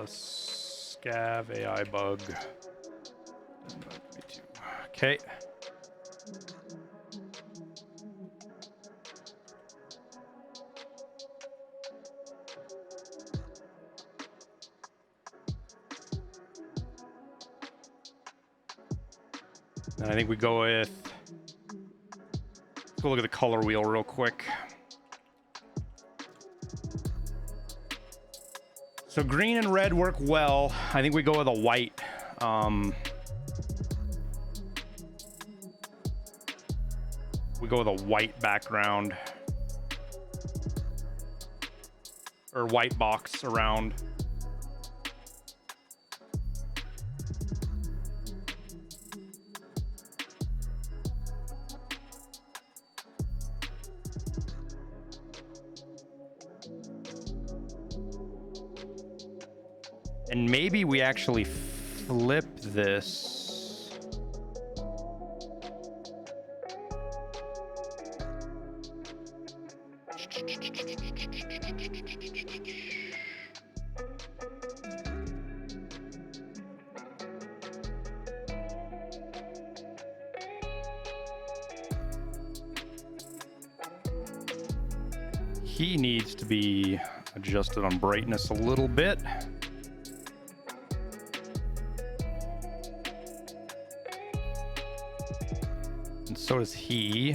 [SPEAKER 1] Scav AI bug. Okay. And I think we go with, let's go look at the color wheel real quick. So green and red work well. I think we go with a white. We go with a white background. Or white box around. And maybe we actually flip this. He needs to be adjusted on brightness a little bit. And so does he.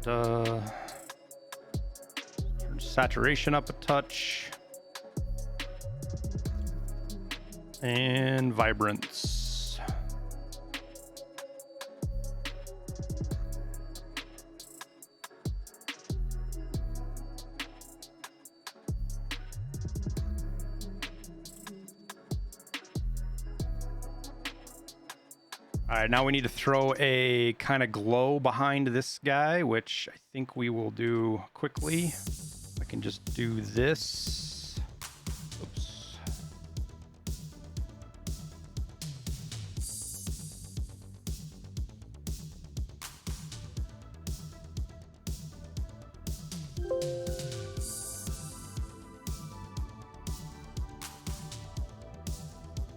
[SPEAKER 1] Turn saturation up a touch. And vibrance. All right, now we need to throw a kind of glow behind this guy, which I think we will do quickly. I can just do this. Oops.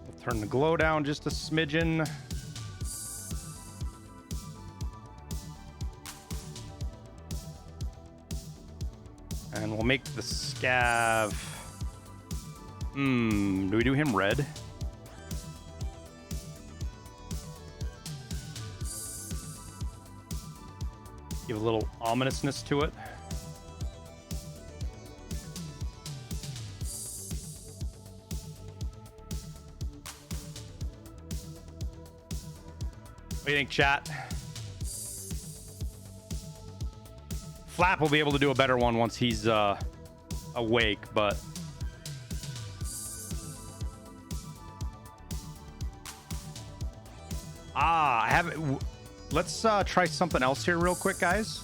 [SPEAKER 1] We'll turn the glow down just a smidgen. And we'll make the scav. Do we do him red? Give a little ominousness to it. What do you think, chat? Flap will be able to do a better one once he's awake, but I haven't. Let's try something else here real quick, guys.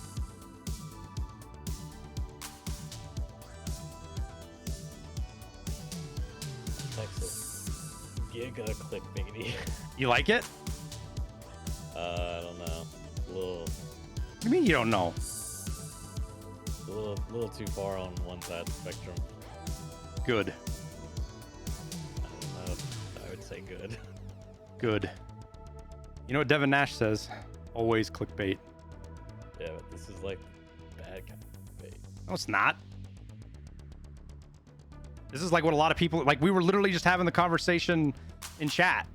[SPEAKER 2] Texas. Giga clickbaity.
[SPEAKER 1] You like it?
[SPEAKER 2] I don't know. A little.
[SPEAKER 1] What do you mean you don't know?
[SPEAKER 2] A little too far on one side of the spectrum.
[SPEAKER 1] Good.
[SPEAKER 2] I don't know. I would say good.
[SPEAKER 1] Good. You know what Devin Nash says? Always clickbait.
[SPEAKER 2] Yeah, but this is like bad kind of bait.
[SPEAKER 1] No, it's not. This is like what a lot of people like. We were literally just having the conversation in chat.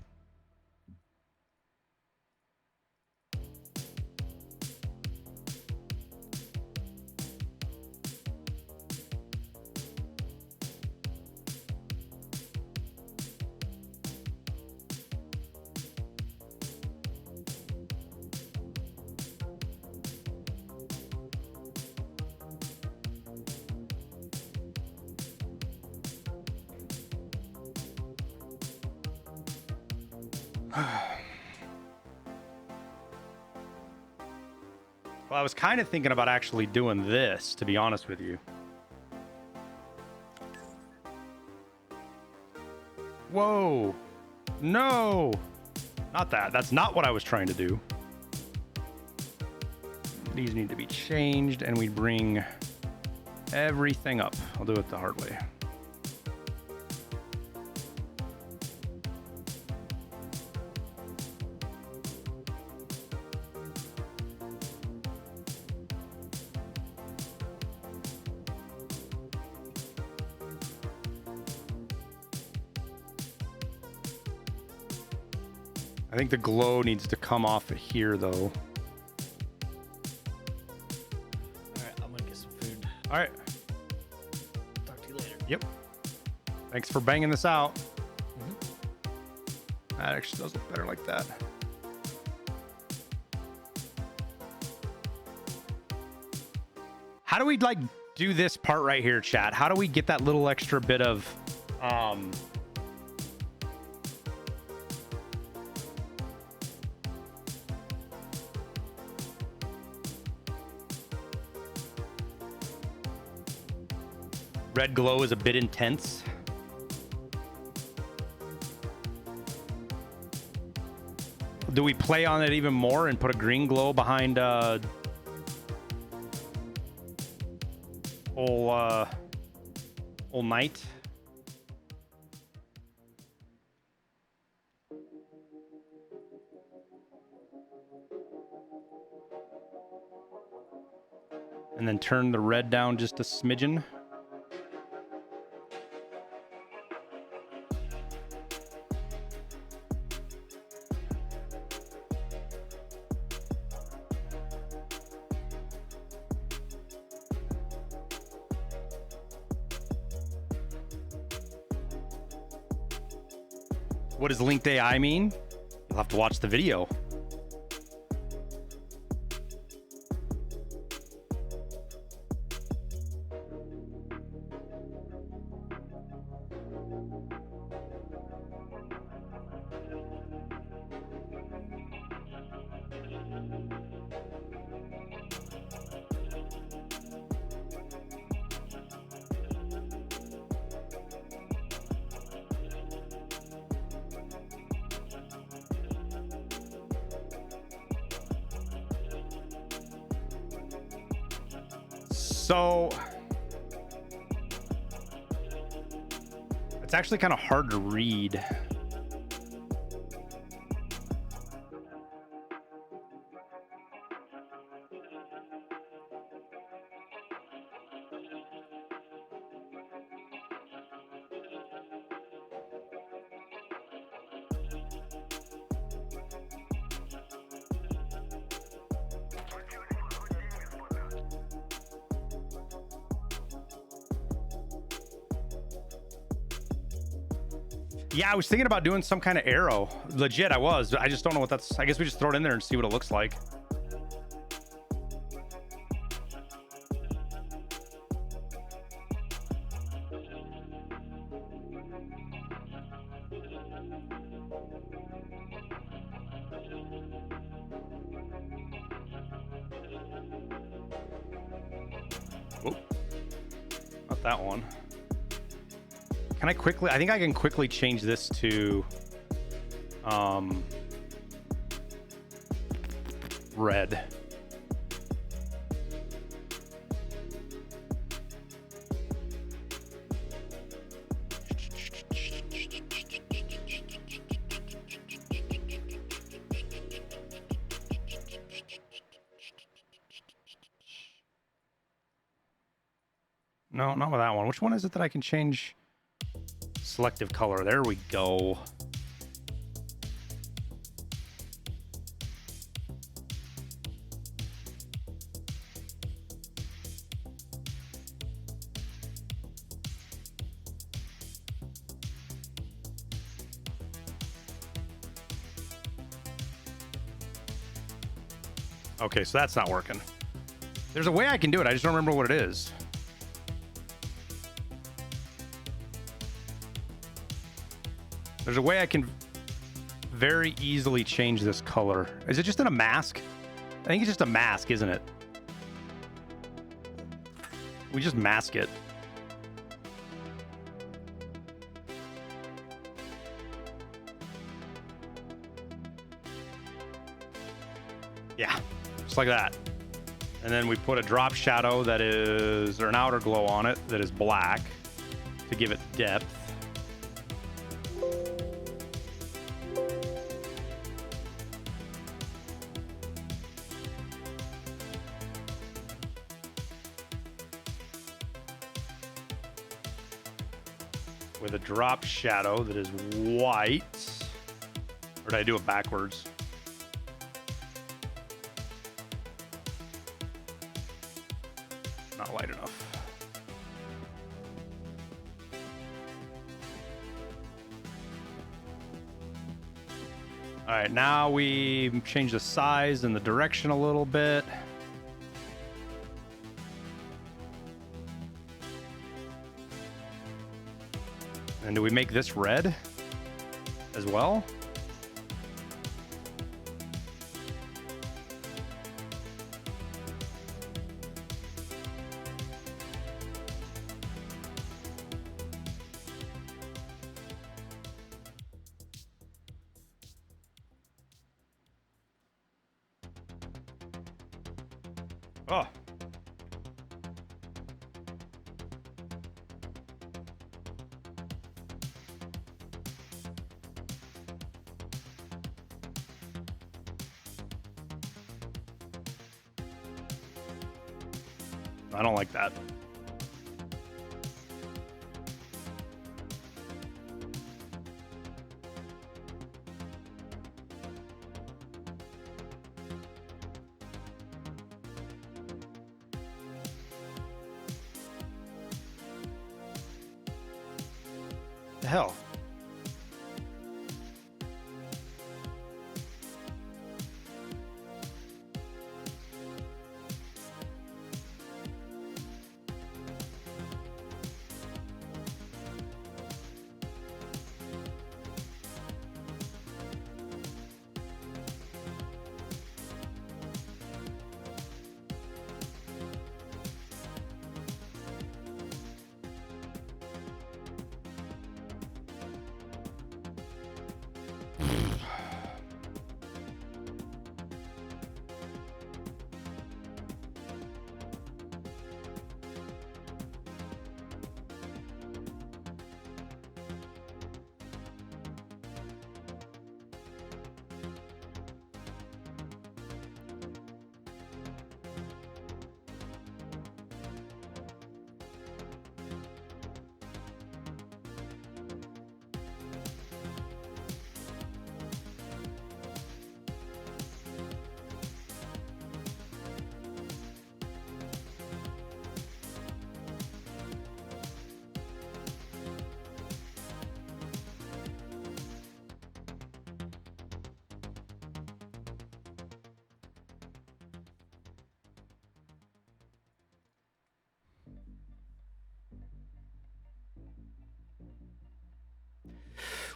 [SPEAKER 1] Well, I was kind of thinking about actually doing this, to be honest with you. Whoa. No, not that. That's not what I was trying to do. These need to be changed, and we bring everything up. I'll do it the hard way. I think the glow needs to come off of here, though.
[SPEAKER 7] All right, I'm gonna get some food.
[SPEAKER 1] All right.
[SPEAKER 7] Talk to you later.
[SPEAKER 1] Yep. Thanks for banging this out. That actually does look better like that. How do we like do this part right here, chat? How do we get that little extra bit of red glow is a bit intense. Do we play on it even more and put a green glow behind old night? And then turn the red down just a smidgen. What does linked AI mean? You'll have to watch the video. So it's actually kind of hard to read. Yeah, I was thinking about doing some kind of arrow. Legit, I was. I just don't know what that's. I guess we just throw it in there and see what it looks like. Oh, not that one. Can I quickly, I think I can quickly change this to red. No, not with that one. Which one is it that I can change? Selective color. There we go. Okay, so that's not working. There's a way I can do it. I just don't remember what it is. There's a way I can very easily change this color. Is it just in a mask? I think it's just a mask, isn't it? We just mask it. Yeah, just like that. And then we put a drop shadow that is, or an outer glow on it that is black to give it depth. With a drop shadow that is white. Or did I do it backwards? Not light enough. All right, now we change the size and the direction a little bit. And do we make this red as well? Oh. I don't like that. The hell?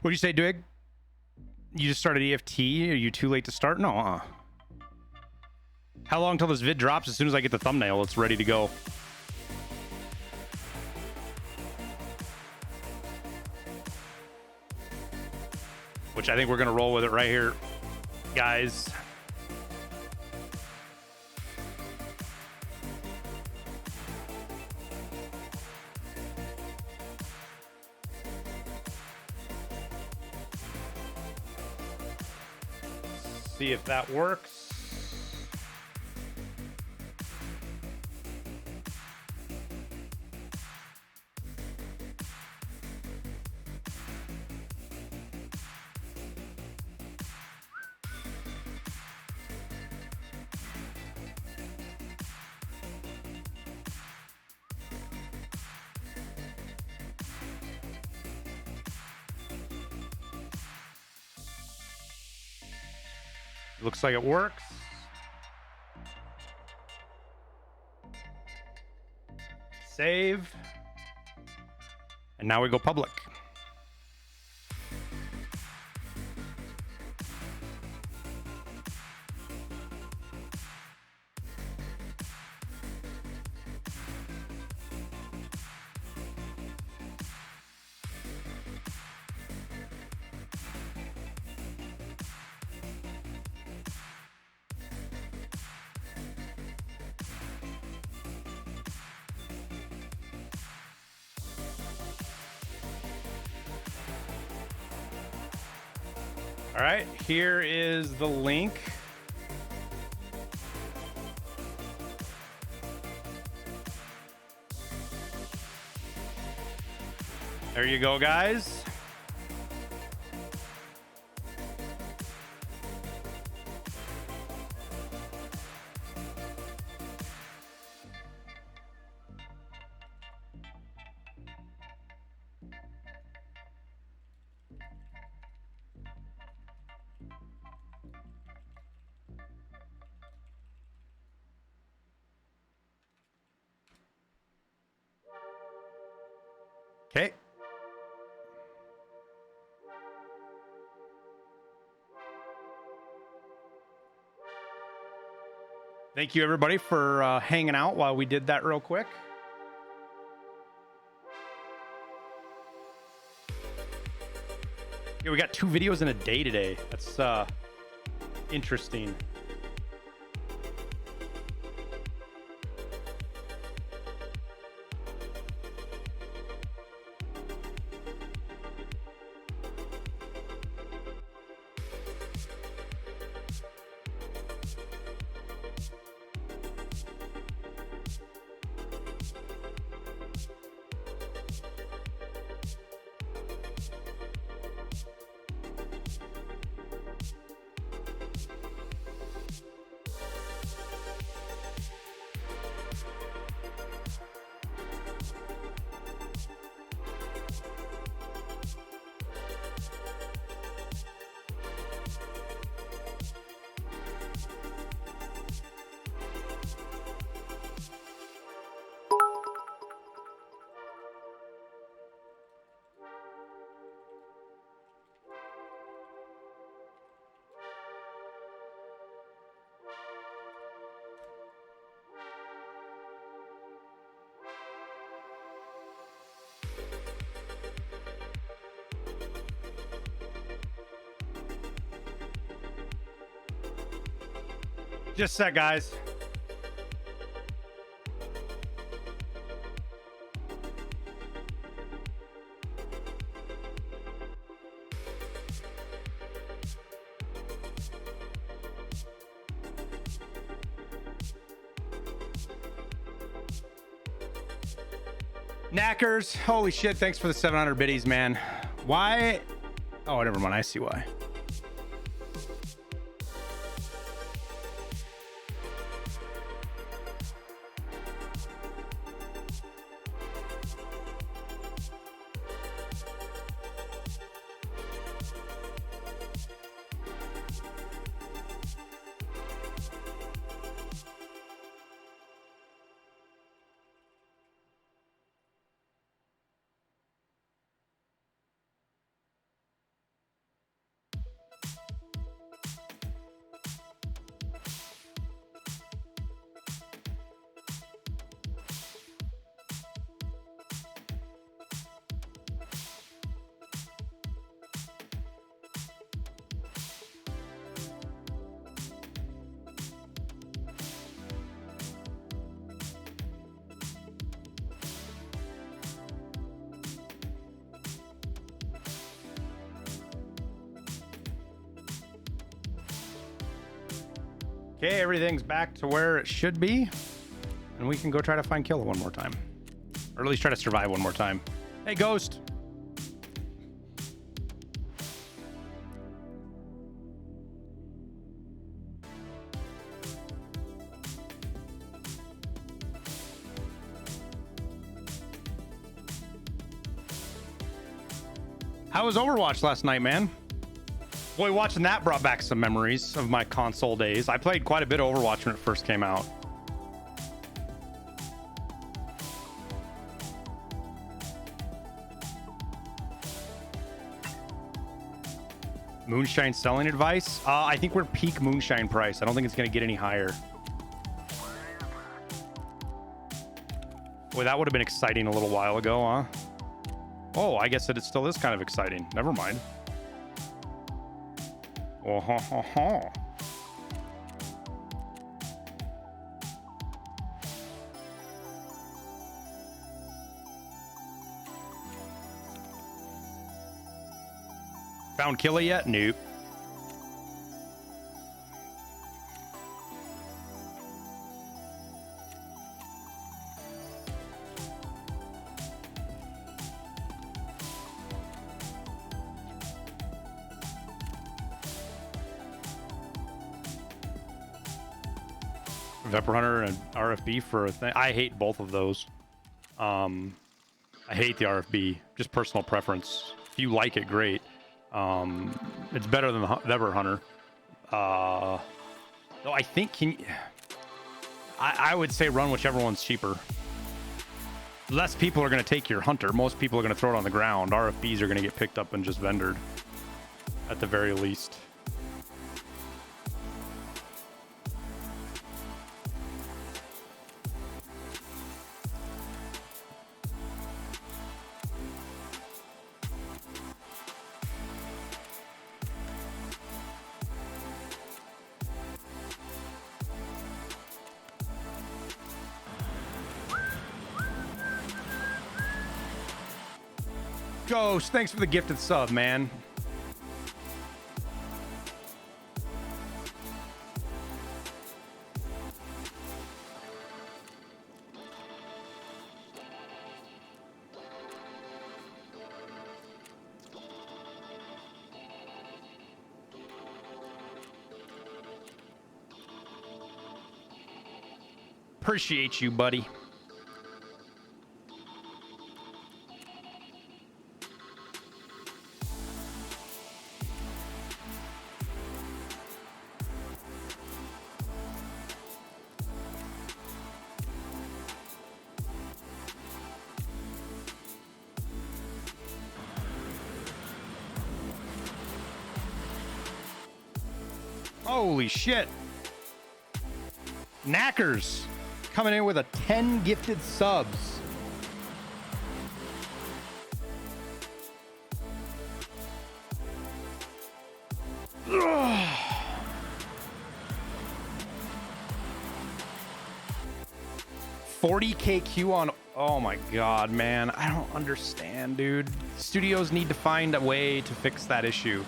[SPEAKER 1] What do you say, Dwig? You just started EFT? Are you too late to start? No, How long till this vid drops? As soon as I get the thumbnail, it's ready to go. Which I think we're going to roll with it right here, guys. See if that works. Looks like it works. Save. And now we go public. All right, here is the link. There you go, guys. Okay. Thank you, everybody, for hanging out while we did that real quick. Yeah, we got 2 videos in a day today. That's interesting. Just a sec, guys. Knackers, holy shit, thanks for the 700 biddies, man. Why? Oh, never mind, I see why. Okay, everything's back to where it should be. And we can go try to find Killa one more time. Or at least try to survive one more time. Hey, Ghost. How was Overwatch last night, man? Boy, watching that brought back some memories of my console days. I played quite a bit of Overwatch when it first came out. Moonshine selling advice? I think we're peak Moonshine price. I don't think it's going to get any higher. Boy, that would have been exciting a little while ago, huh? Oh, I guess that it still is kind of exciting. Never mind. Oh, ha, ha, ha. Found Killa yet? Nope. Vepr Hunter and RFB for a thing. I hate both of those. I hate the RFB. Just personal preference. If you like it, great. It's better than the Vepr Hunter. Though I think I would say run whichever one's cheaper. Less people are going to take your Hunter. Most people are going to throw it on the ground. RFBs are going to get picked up and just vendored at the very least. Ghost, thanks for the gifted sub, man. Appreciate you, buddy. Holy shit. Knackers coming in with a 10 gifted subs. Ugh. $40K on. Oh my god, man. I don't understand, dude. Studios need to find a way to fix that issue.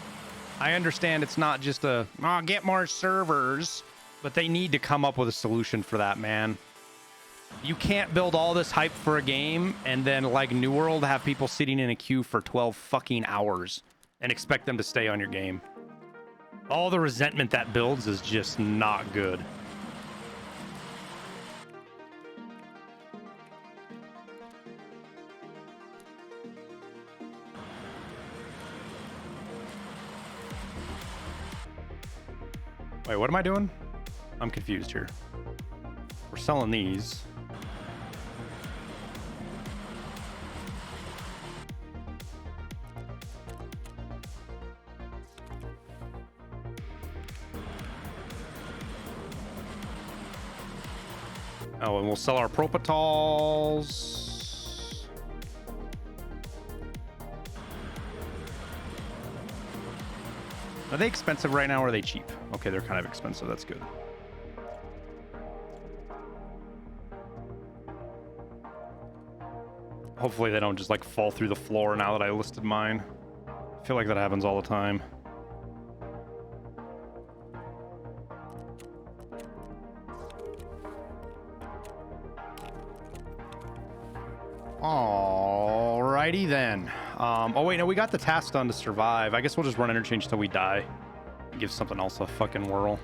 [SPEAKER 1] I understand it's not just get more servers, but they need to come up with a solution for that, man. You can't build all this hype for a game and then, like New World, have people sitting in a queue for 12 fucking hours and expect them to stay on your game. All the resentment that builds is just not good. Wait, what am I doing? I'm confused here. We're selling these. Oh, and we'll sell our Propitols. Are they expensive right now or are they cheap? Okay, they're kind of expensive. That's good. Hopefully they don't just like fall through the floor now that I listed mine. I feel like that happens all the time. Alrighty then. Oh wait, no, we got the task done to survive. I guess we'll just run interchange till we die. Give something else a fucking whirl.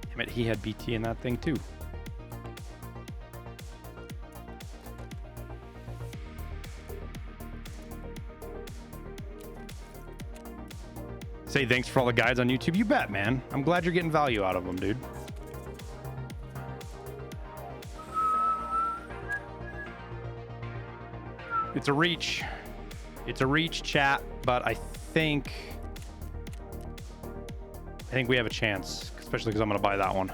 [SPEAKER 1] Damn it, he had BT in that thing too. Say thanks for all the guides on YouTube. You bet, man. I'm glad you're getting value out of them, dude. It's a reach. It's a reach, chat, but I think we have a chance, especially because I'm going to buy that one.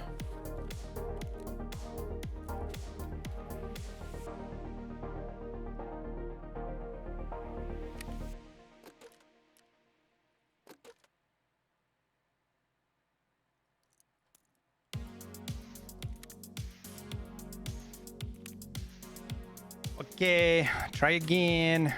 [SPEAKER 1] Okay, try again.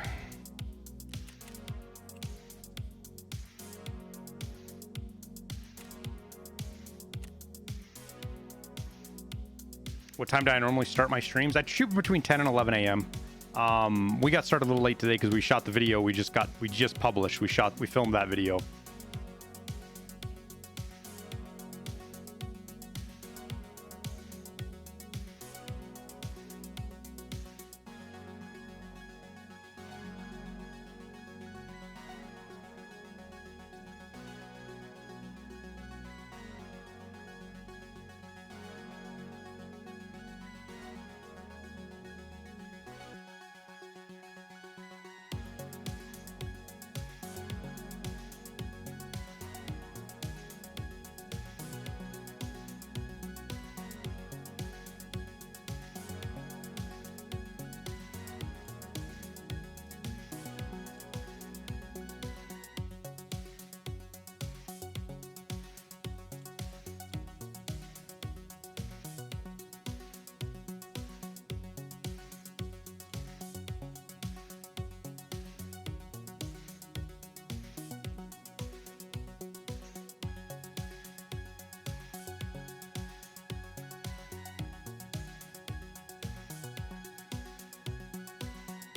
[SPEAKER 1] What time do I normally start my streams? I shoot between 10 and 11 a.m. We got started a little late today because we shot the video. We just published. We filmed that video.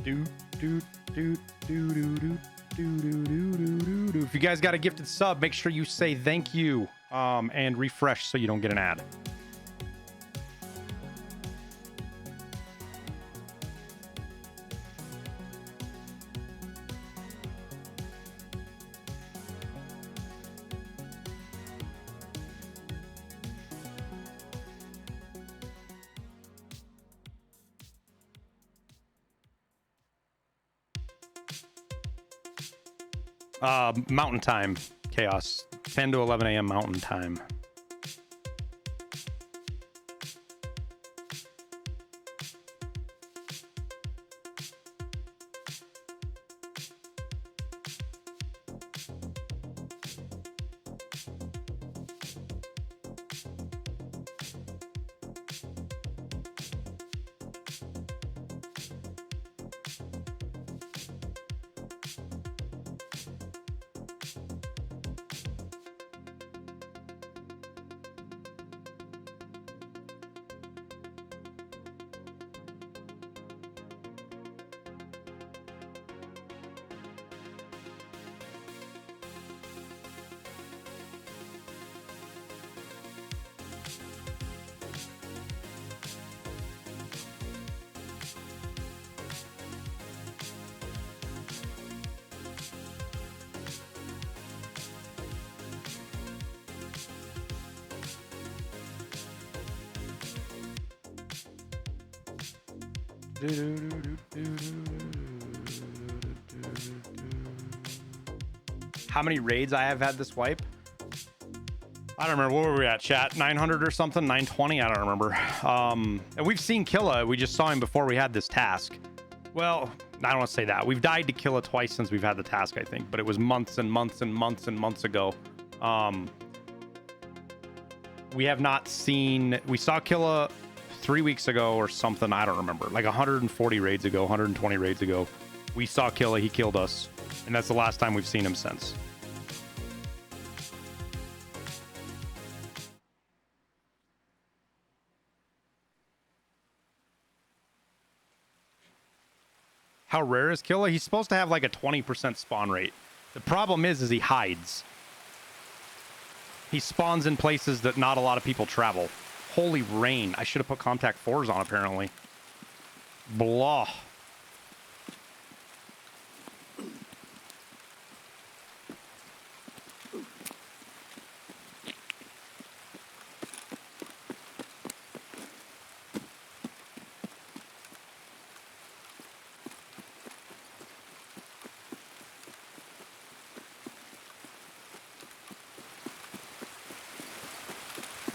[SPEAKER 1] If you guys got a gifted sub, make sure you say thank you and refresh so you don't get an ad. Mountain time, Chaos. 10 to 11 a.m. Mountain time. How many raids I have had this wipe? I don't remember. What were we at, chat? 900 or something? 920? I don't remember. And we've seen Killa. We just saw him before we had this task. Well, I don't want to say that. We've died to Killa twice since we've had the task, I think. But it was months and months and months and months ago. We have not seen... We saw Killa 3 weeks ago or something. I don't remember. Like 140 raids ago, 120 raids ago. We saw Killa. He killed us. And that's the last time we've seen him since. How rare is Killa? He's supposed to have like a 20% spawn rate. The problem is he hides. He spawns in places that not a lot of people travel. Holy rain. I should have put contact 4s on apparently. Blah.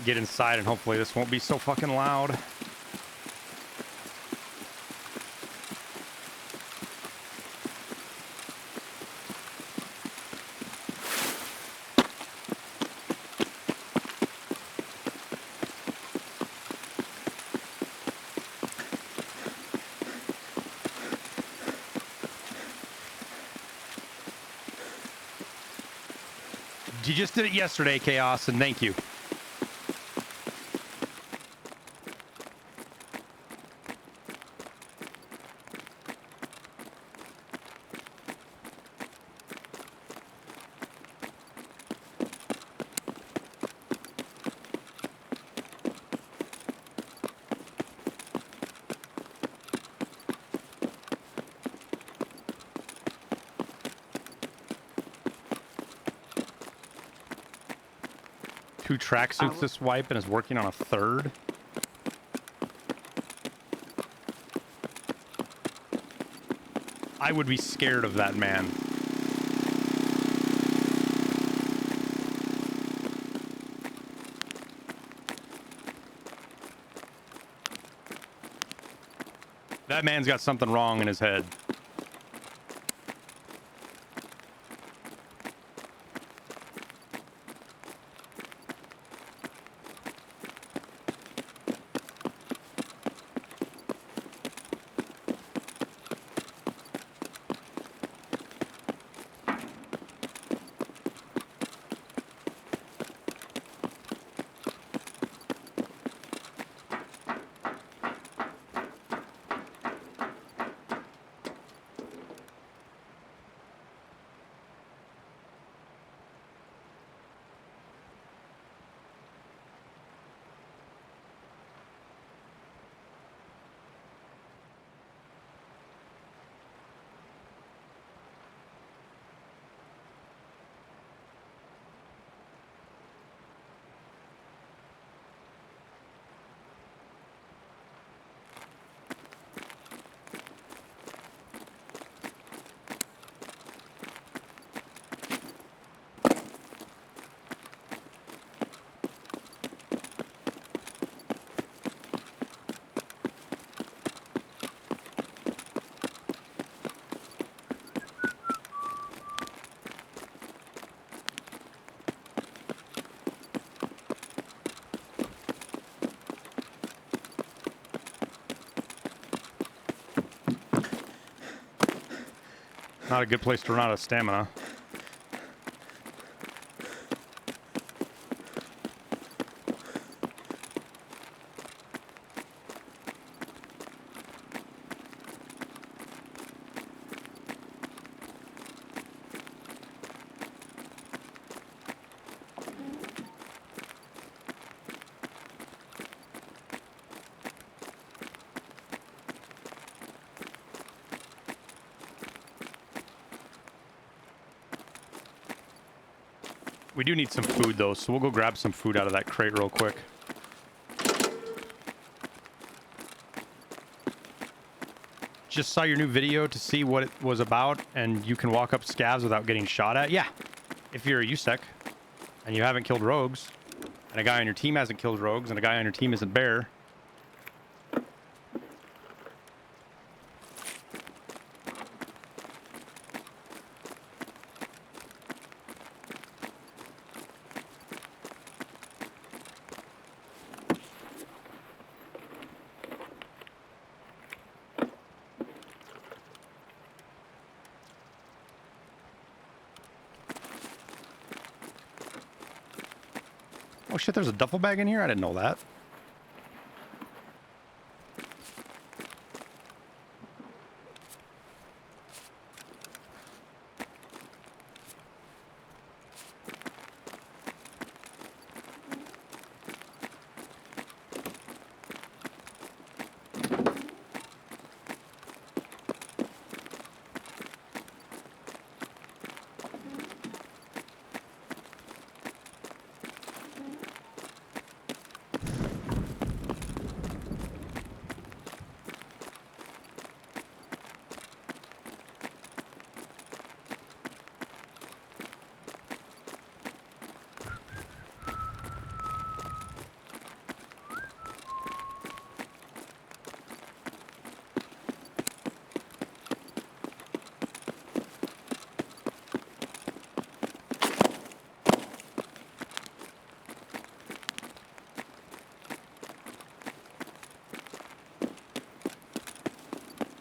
[SPEAKER 1] Get inside and hopefully this won't be so fucking loud. You just did it yesterday, Chaos, and thank you. 2 tracksuits this wipe and is working on a 3rd. I would be scared of that man. That man's got something wrong in his head. Not a good place to run out of stamina. We do need some food though, so we'll go grab some food out of that crate real quick. Just saw your new video to see what it was about, and you can walk up scavs without getting shot at. Yeah, if you're a USEC and you haven't killed rogues, and a guy on your team hasn't killed rogues, and a guy on your team isn't bear. Oh shit, there's a duffel bag in here? I didn't know that.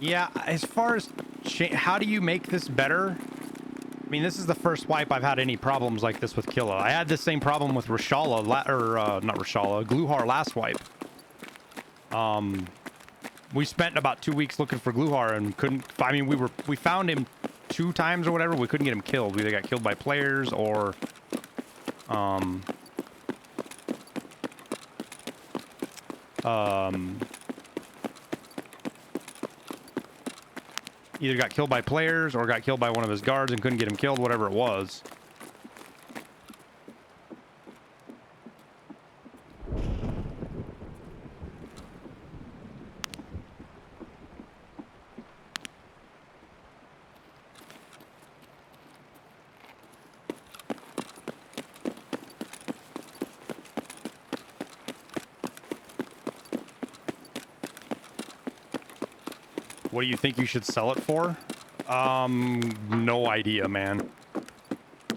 [SPEAKER 1] Yeah, as far as how do you make this better? I mean, this is the first wipe I've had any problems like this with Killa. I had the same problem with Reshala, not Reshala, Gluhar last wipe. We spent about 2 weeks looking for Gluhar and couldn't. I mean, we found him 2 times or whatever. We couldn't get him killed. We either got killed by players or either got killed by players or got killed by one of his guards and couldn't get him killed, whatever it was. What do you think you should sell it for? No idea, man.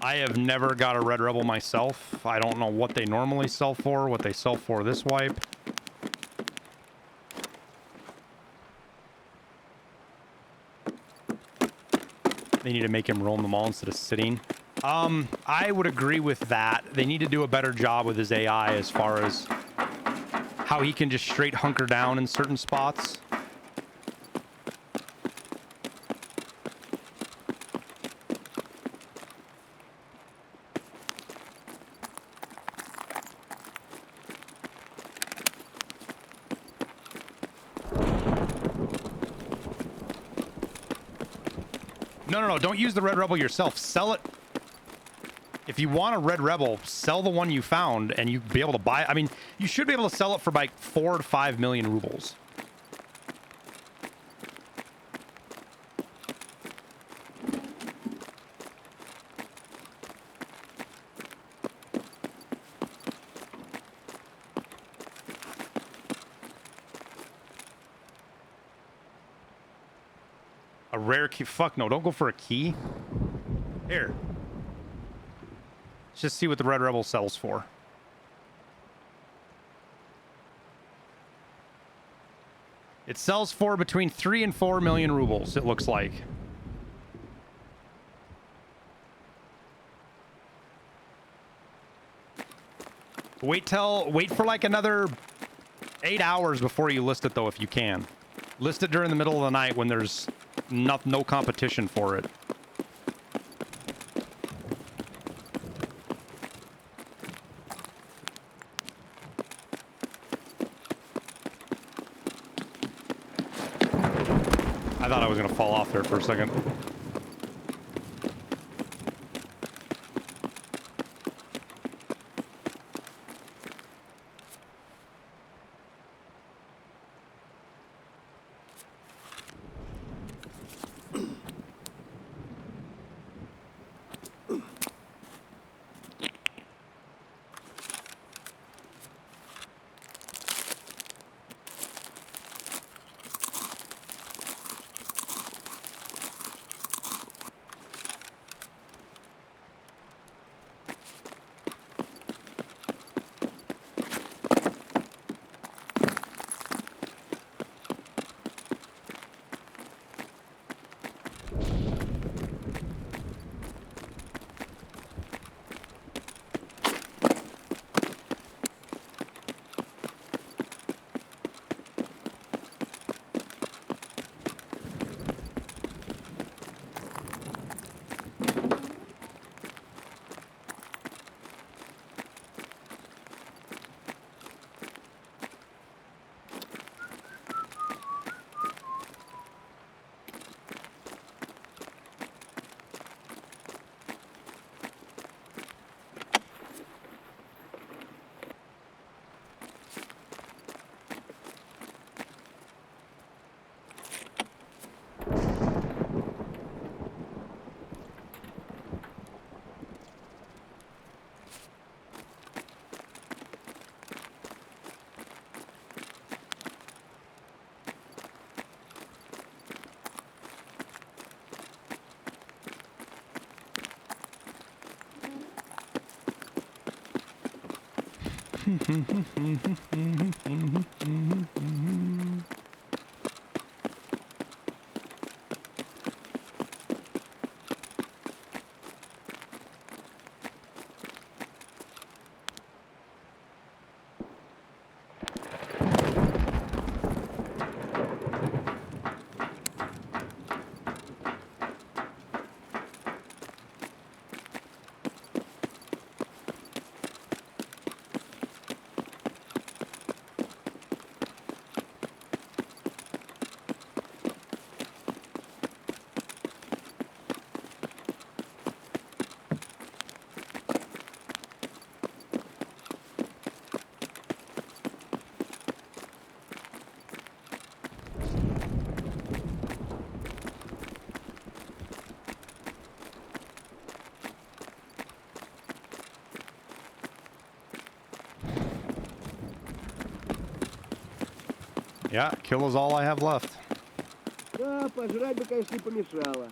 [SPEAKER 1] I have never got a Red Rebel myself. I don't know what they normally sell for, what they sell for this wipe. They need to make him roam them all instead of sitting. I would agree with that. They need to do a better job with his AI as far as how he can just straight hunker down in certain spots. No, don't use the Red Rebel yourself. Sell it. If you want a Red Rebel, sell the one you found and you'd be able to buy. I mean, you should be able to sell it for like 4 to 5 million rubles. A rare key. Fuck no, don't go for a key. Here. Let's just see what the Red Rebel sells for. It sells for between 3 and 4 million rubles, it looks like. Wait for like another 8 hours before you list it though, if you can. List it during the middle of the night when there's no competition for it. I thought I was gonna fall off there for a second. Yeah, Killa's all I have left.
[SPEAKER 5] Да, пожрать бы, конечно, не помешало.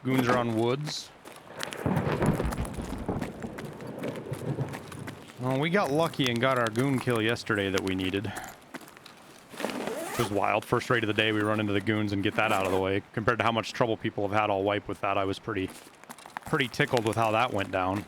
[SPEAKER 1] Goons are on woods. Well, we got lucky and got our goon kill yesterday that we needed. It was wild. First raid of the day, we run into the goons and get that out of the way. Compared to how much trouble people have had all wipe with that, I was pretty tickled with how that went down.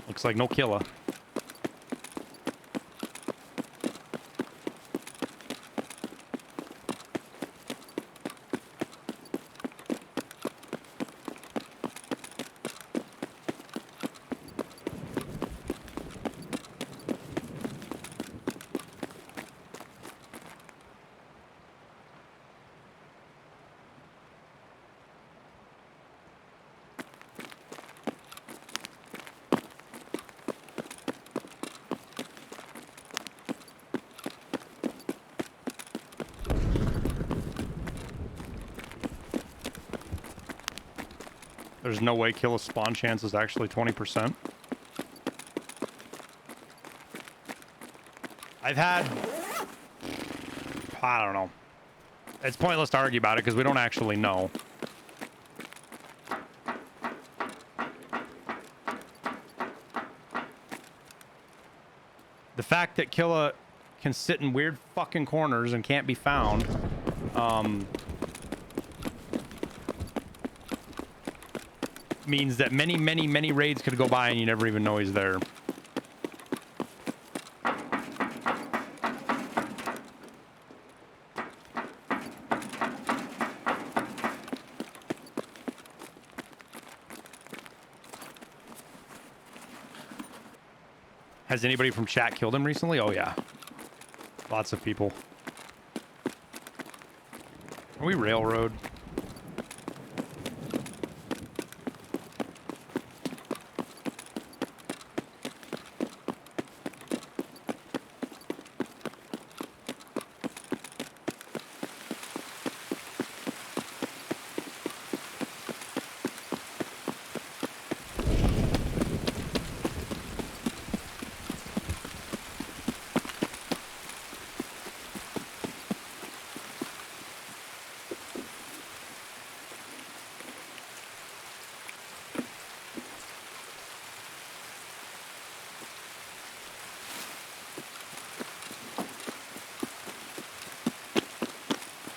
[SPEAKER 1] Looks like no Killa. There's no way Killa's spawn chance is actually 20%. I've had... I don't know. It's pointless to argue about it because we don't actually know. The fact that Killa can sit in weird fucking corners and can't be found, means that many raids could go by and you never even know he's there. Has anybody from chat killed him recently? Oh yeah. Lots of people. Are we railroad?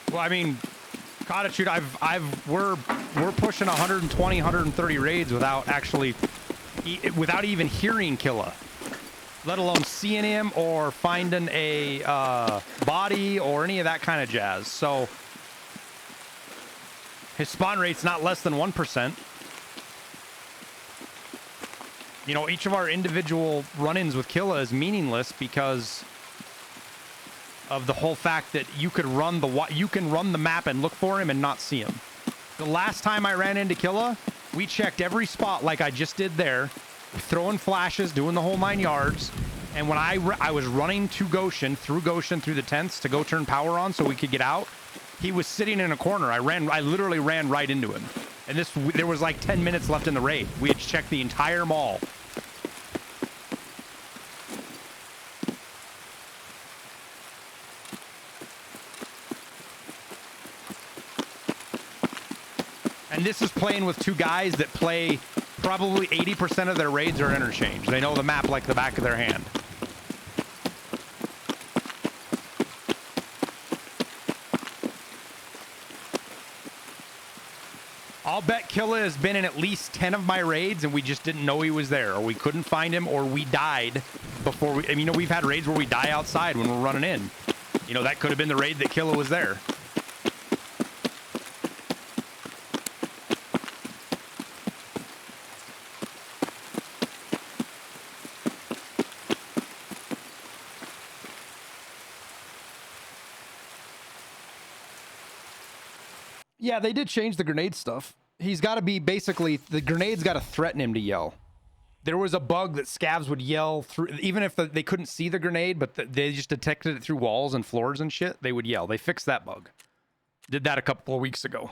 [SPEAKER 1] Well, I mean, Cottage, we're pushing 120, 130 raids without actually, without even hearing Killa, let alone seeing him or finding a body or any of that kind of jazz. So his spawn rate's not less than 1%. You know, each of our individual run-ins with Killa is meaningless because of the whole fact that you can run the map and look for him and not see him. The last time I ran into Killa, we checked every spot like I just did there, throwing flashes, doing the whole 9 yards. And when I was running to Goshen, through the tents to go turn power on so we could get out, he was sitting in a corner. I literally ran right into him. And there was like 10 minutes left in the raid. We had checked the entire mall. And this is playing with two guys that play probably 80% of their raids are interchange. They know the map like the back of their hand. I'll bet Killa has been in at least 10 of my raids and we just didn't know he was there, or we couldn't find him, or we died before we... I mean, you know, we've had raids where we die outside when we're running in. You know, that could have been the raid that Killa was there. Yeah, they did change the grenade stuff. He's got to be basically, the grenade's got to threaten him to yell. There was a bug that scavs would yell through, even if they couldn't see the grenade, but they just detected it through walls and floors and shit, they would yell. They fixed that bug. Did that a couple of weeks ago.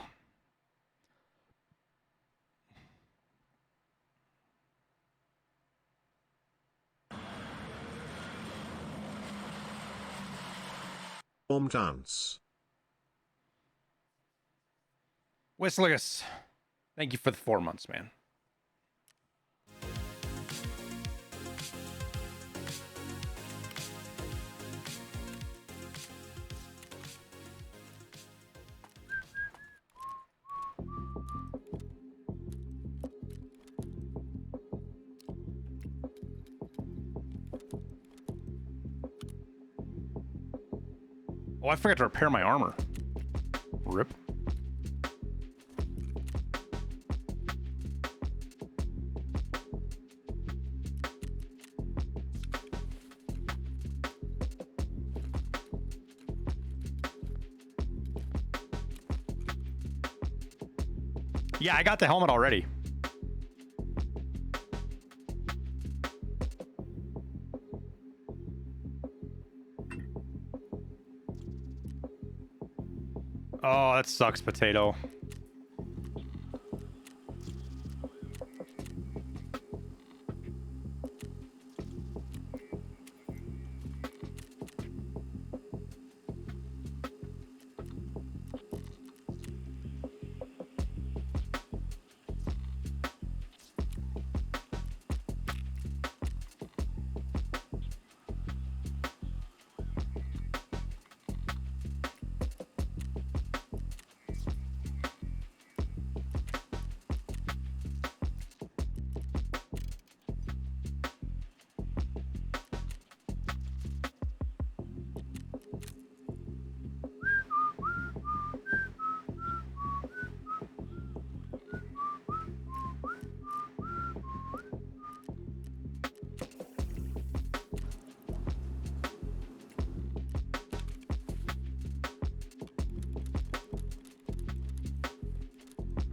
[SPEAKER 3] Dance.
[SPEAKER 1] Whistligus, thank you for the 4 months, man. Oh, I forgot to repair my armor. Rip. Yeah, I got the helmet already. Oh, that sucks, potato.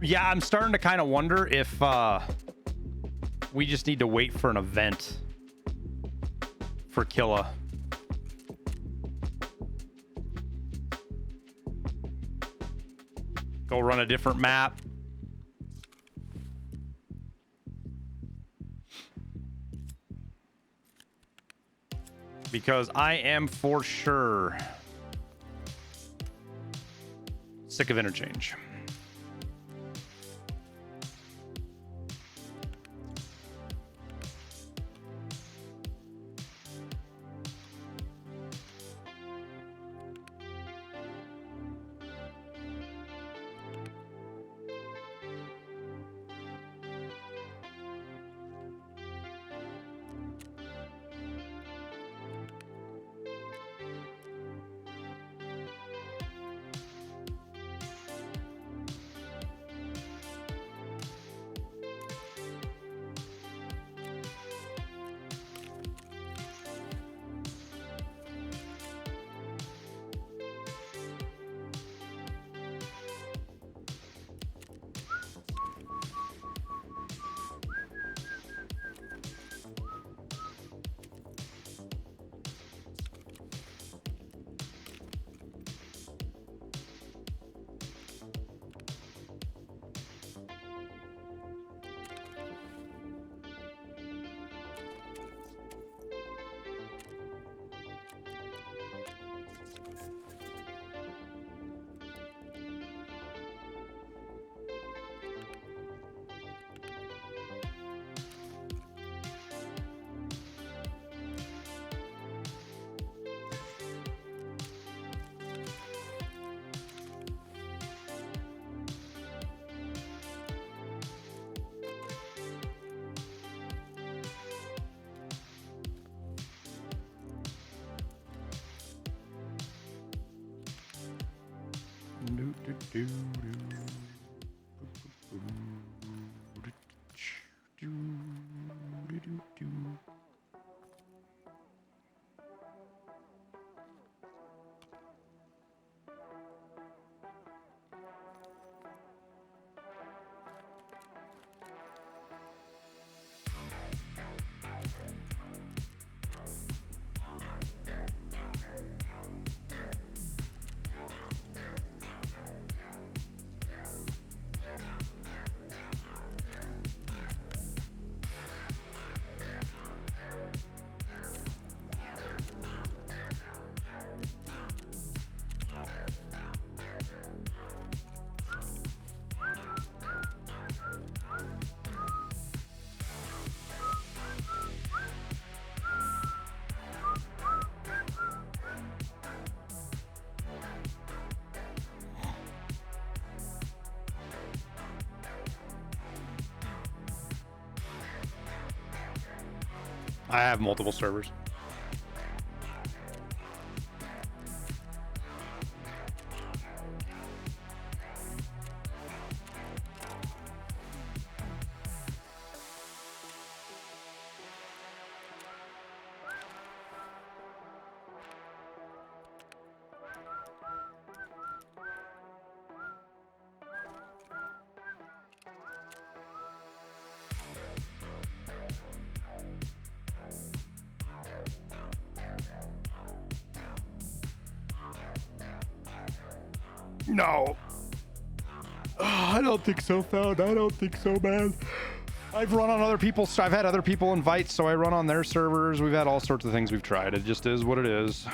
[SPEAKER 1] Yeah, I'm starting to kind of wonder if we just need to wait for an event for Killa. Go run a different map. Because I am for sure sick of interchange. I have multiple servers. No. I don't think so, Found. I don't think so, man. I've run on other people's. I've had other people invite, so I run on their servers. We've had all sorts of things we've tried. It just is what it is.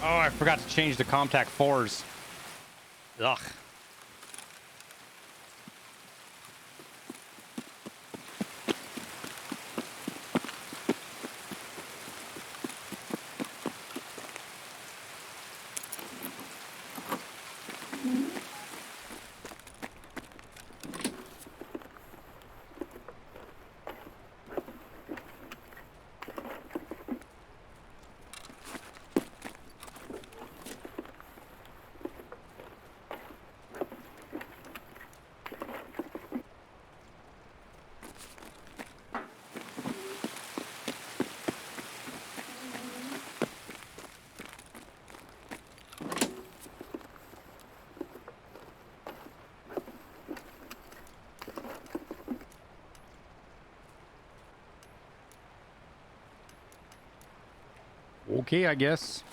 [SPEAKER 1] Oh, I forgot to change the Comtac 4s. Ugh. Okay, I guess.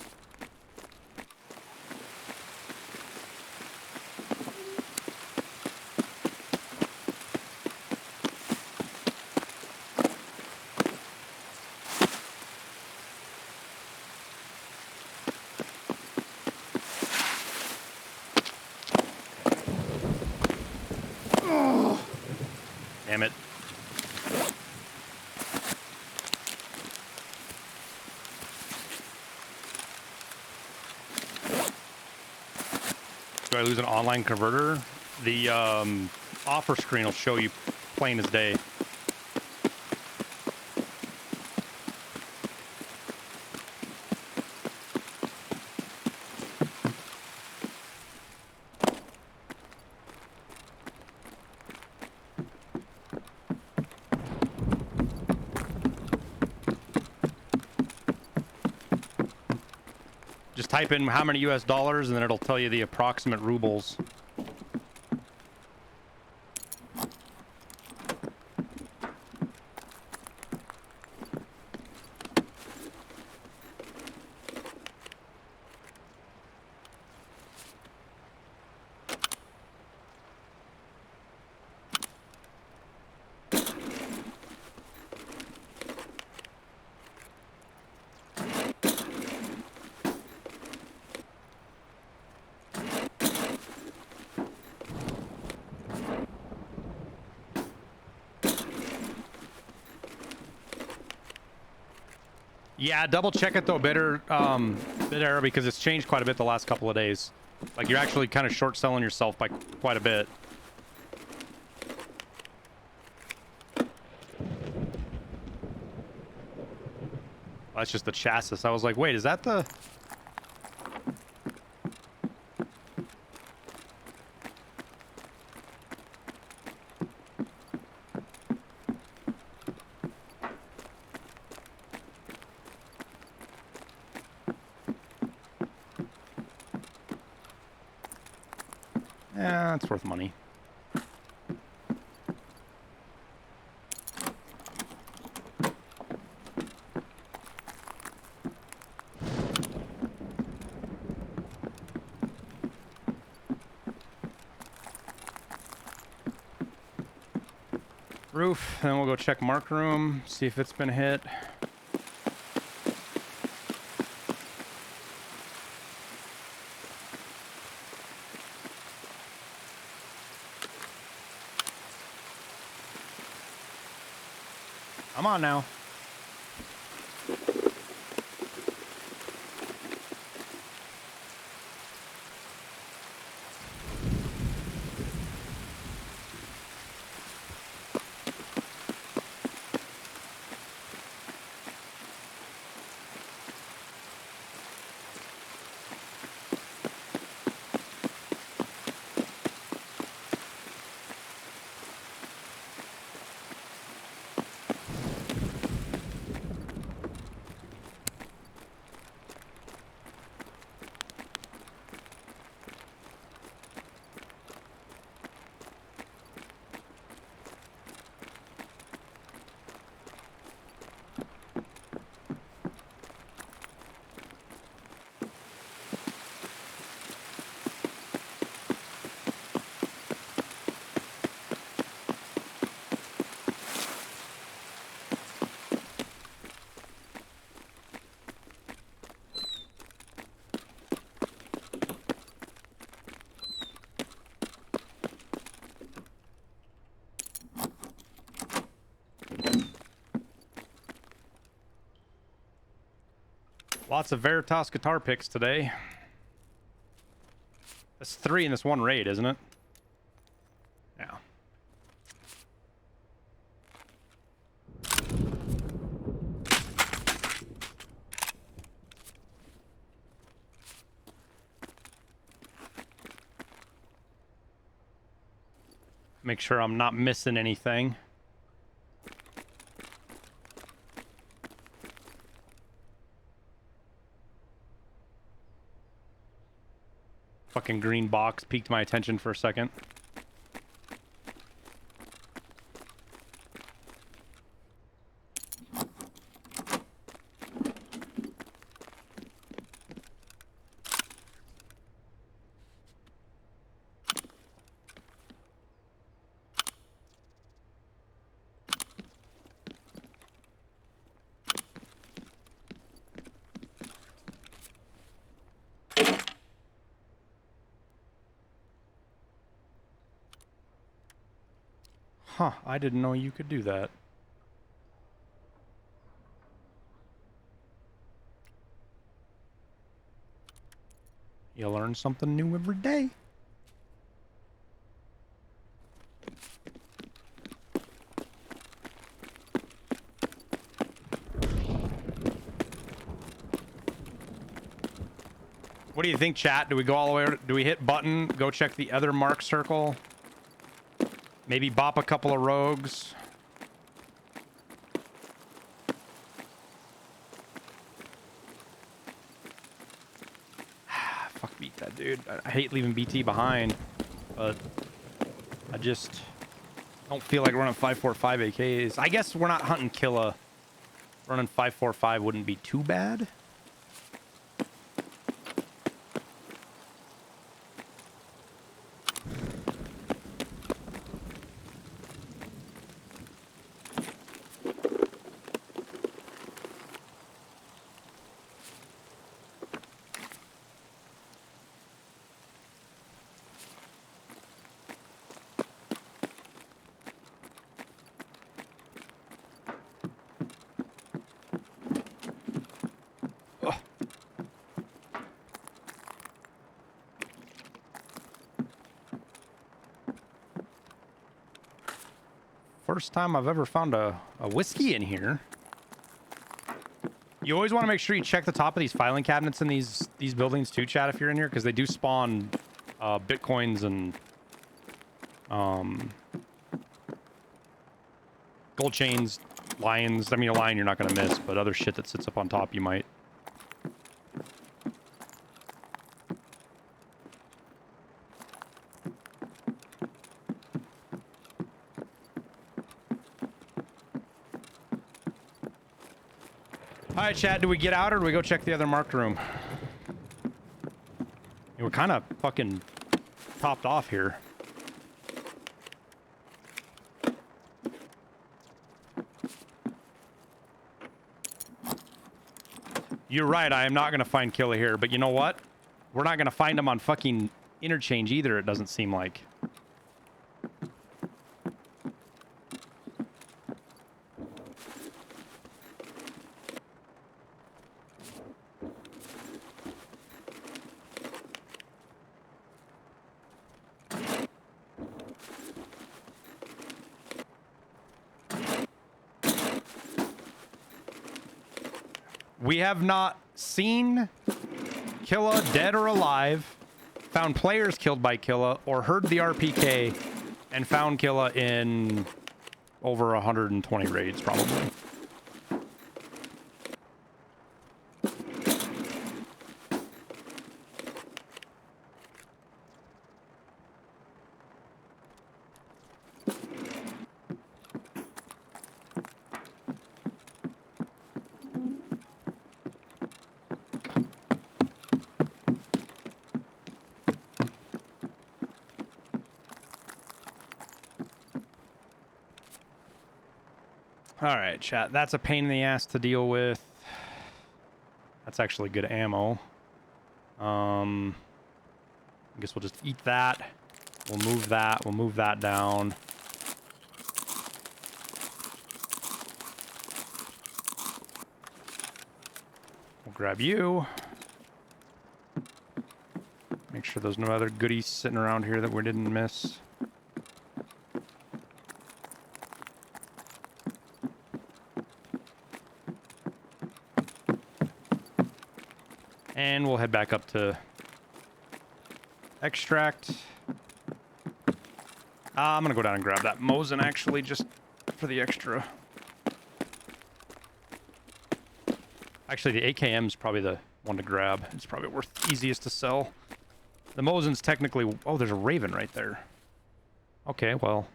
[SPEAKER 1] Damn it. Do I lose an online converter? The offer screen will show you plain as day. type in how many US dollars and then it'll tell you the approximate rubles. Yeah, double check it though, bit error, because it's changed quite a bit the last couple of days. Like you're actually kind of short selling yourself by quite a bit. That's just the chassis. I was like, wait, is that the... Yeah, it's worth money. Roof, then we'll go check mark room, see if it's been hit. Come on now. Lots of Veritas guitar picks today. That's 3 in this one raid, isn't it? Yeah. Make sure I'm not missing anything. Fucking green box piqued my attention for a second. Huh, I didn't know you could do that. You learn something new every day. What do you think, chat? Do we go all the way? Do we hit button? Go check the other mark circle? Maybe bop a couple of rogues. dude. I hate leaving BT behind, but I just don't feel like running 5.45 AKs. I guess we're not hunting Killa. Running 5.45 wouldn't be too bad. First time I've ever found a whiskey in here. You always want to make sure you check the top of these filing cabinets in these buildings too, chat, if you're in here, because they do spawn bitcoins and gold chains, lions. I mean, a lion you're not going to miss, but other shit that sits up on top you might. All right, chat, do we get out or do we go check the other marked room? We're kind of fucking topped off here. You're right, I am not going to find Killa here, but you know what? We're not going to find him on fucking interchange either, it doesn't seem like. We have not seen Killa dead or alive, found players killed by Killa, or heard the RPK and found Killa in over 120 raids, probably. All right, chat. That's a pain in the ass to deal with. That's actually good ammo. I guess we'll just eat that. We'll move that. We'll move that down. We'll grab you. Make sure there's no other goodies sitting around here that we didn't miss. And we'll head back up to extract. I'm gonna go down and grab that Mosin actually, just for the extra. Actually, the AKM's probably the one to grab. It's probably easiest to sell. The Mosin's technically... Oh, there's a Raven right there. Okay, well.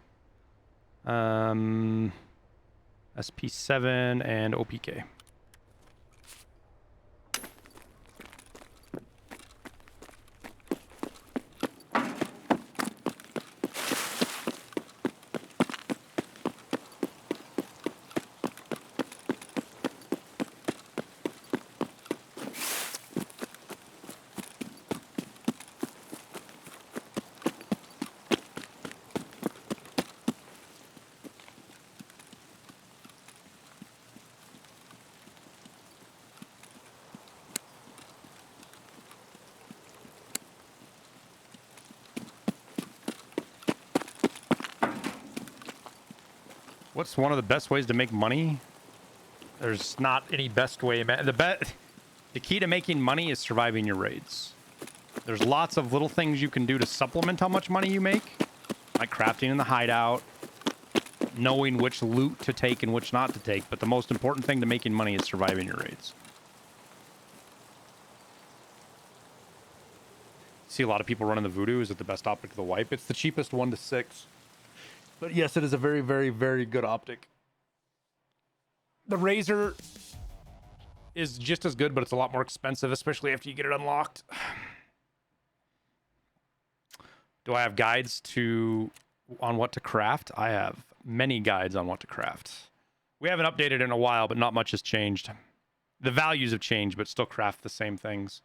[SPEAKER 1] SP7 and OPK. What's one of the best ways to make money? There's not any best way. The key to making money is surviving your raids. There's lots of little things you can do to supplement how much money you make, like crafting in the hideout, knowing which loot to take and which not to take. But the most important thing to making money is surviving your raids. see a lot of people running the Voodoo. Is it the best optic of the wipe? It's the cheapest 1 to 6. But yes, it is a very, very, very good optic. The Razor is just as good, but it's a lot more expensive, especially after you get it unlocked. Do I have guides on what to craft? I have many guides on what to craft. We haven't updated in a while, but not much has changed. The values have changed, but still craft the same things.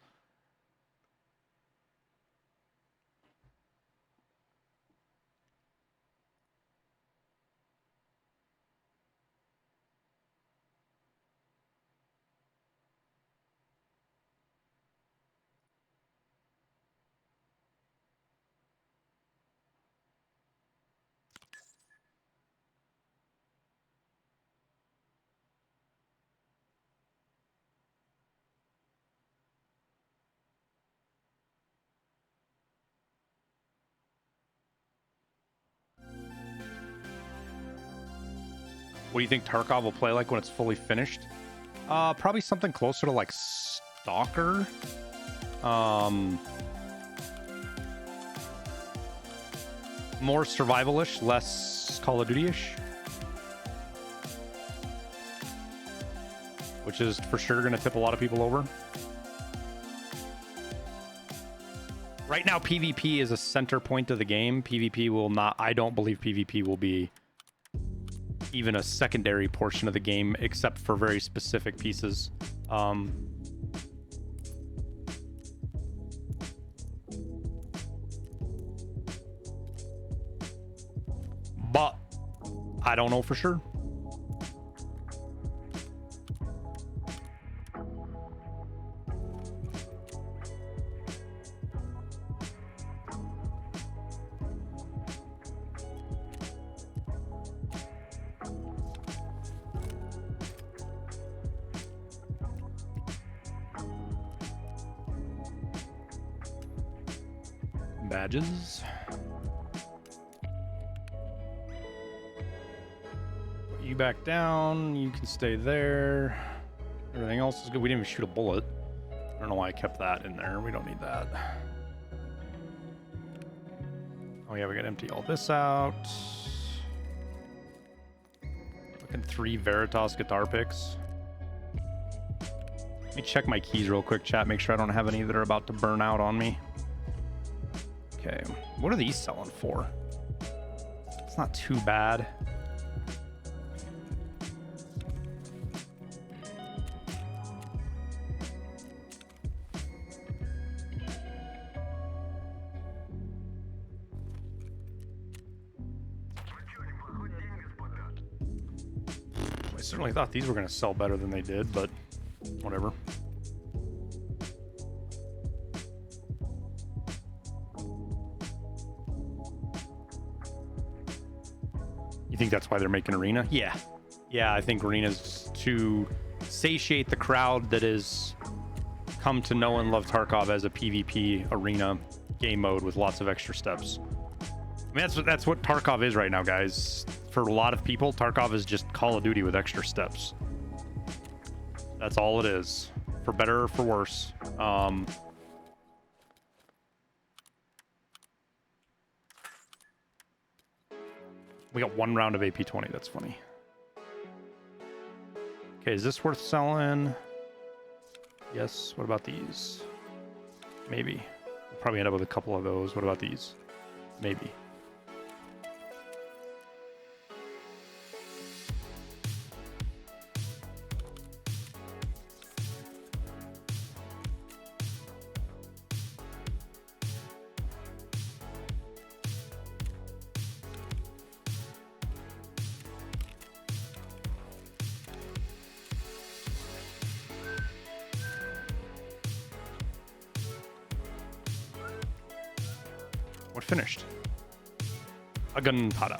[SPEAKER 1] What do you think Tarkov will play like when it's fully finished? Probably something closer to like Stalker. More survival-ish, less Call of Duty-ish. Which is for sure going to tip a lot of people over. Right now, PvP is a center point of the game. PvP will not... I don't believe PvP will be even a secondary portion of the game, except for very specific pieces. But I don't know for sure. Badges. Put you back down. You can stay there. Everything else is good. We didn't even shoot a bullet. I don't know why I kept that in there. We don't need that. Oh yeah, we gotta empty all this out. Looking 3 Veritas guitar picks. Let me check my keys real quick, chat. Make sure I don't have any that are about to burn out on me. Okay, what are these selling for? It's not too bad. I certainly thought these were going to sell better than they did, but whatever. You think that's why they're making Arena? Yeah. Yeah, I think Arena's to satiate the crowd that has come to know and love Tarkov as a PvP arena game mode with lots of extra steps. I mean, that's what Tarkov is right now, guys. For a lot of people, Tarkov is just Call of Duty with extra steps. That's all it is, for better or for worse. We got 1 round of AP20. That's funny. Okay, is this worth selling? Yes. What about these? Maybe. We'll probably end up with a couple of those. What about these? Maybe. What finished? A gunpowder.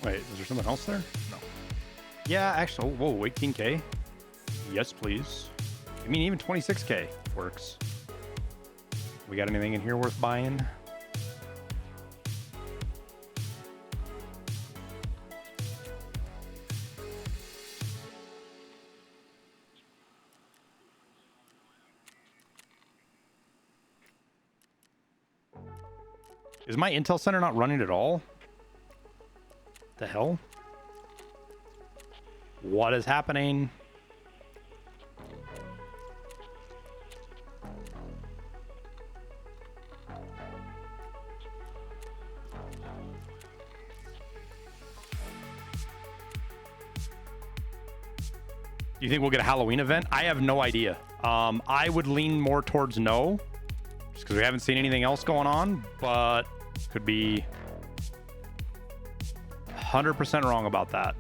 [SPEAKER 1] Wait, is there something else there? No. Yeah, actually. Oh, whoa, 18K. Yes, please. I mean, even 26K works. We got anything in here worth buying? Is my Intel Center not running at all? The hell? What is happening? Do you think we'll get a Halloween event? I have no idea. I would lean more towards no, just because we haven't seen anything else going on, but could be 100% wrong about that.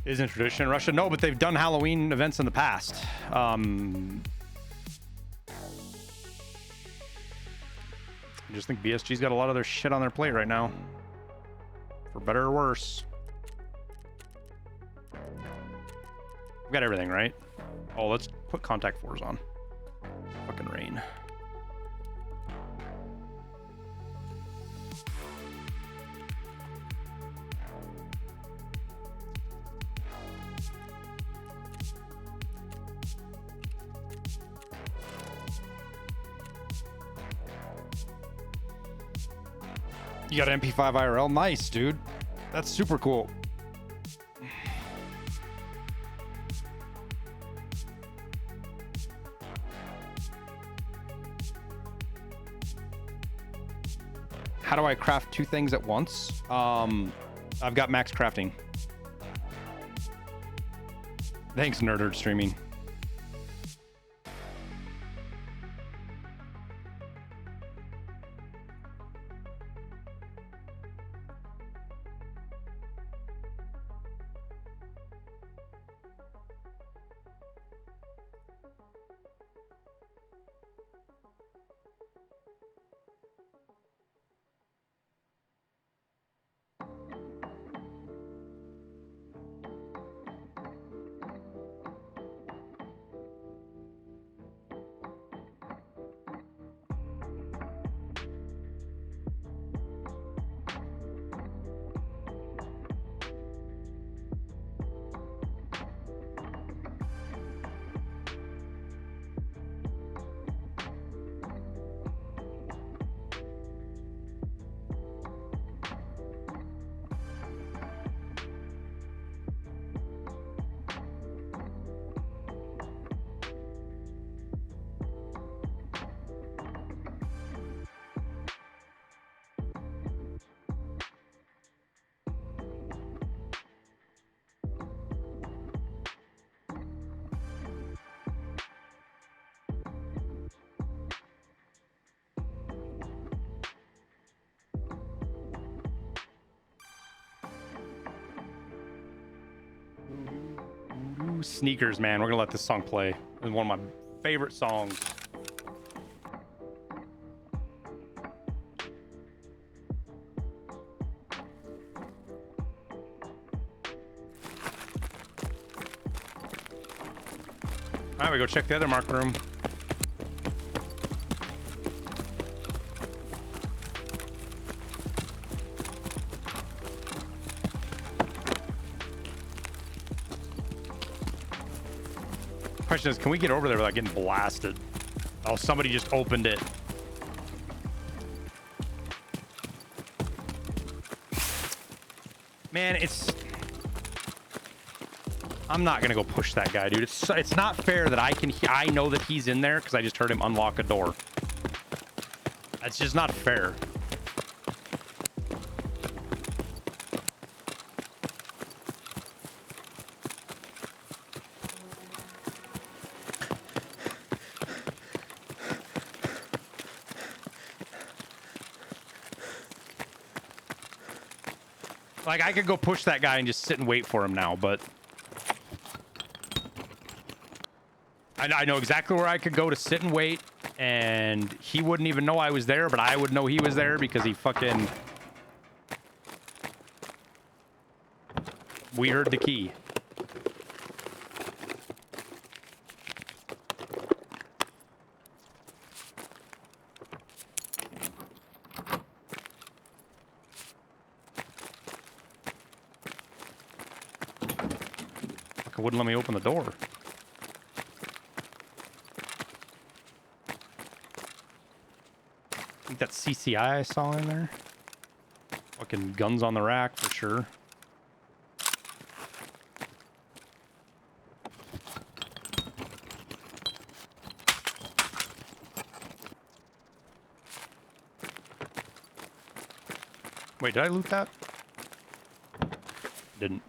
[SPEAKER 1] Isn't tradition in Russia? No, but they've done Halloween events in the past. I just think BSG's got a lot of their shit on their plate right now. For better or worse. We've got everything, right? Oh, let's put contact fours on. Fucking rain. You got an MP5 IRL? Nice, dude. That's super cool. How do I craft two things at once? I've got max crafting. Thanks, Nerd Streaming. Sneakers, man. We're gonna let this song play. It's one of my favorite songs. All right, we go check the other mark room. Question is, can we get over there without getting blasted? Oh, somebody just opened it. Man, I'm not gonna go push that guy, dude. It's not fair that I know that he's in there because I just heard him unlock a door. That's just not fair. Like, I could go push that guy and just sit and wait for him now, but... I know exactly where I could go to sit and wait, and he wouldn't even know I was there, but I would know he was there because he fucking... We heard the key. Fucking wouldn't let me open the door. I think that's CCI I saw in there. Fucking guns on the rack for sure. Wait, did I loot that? Didn't.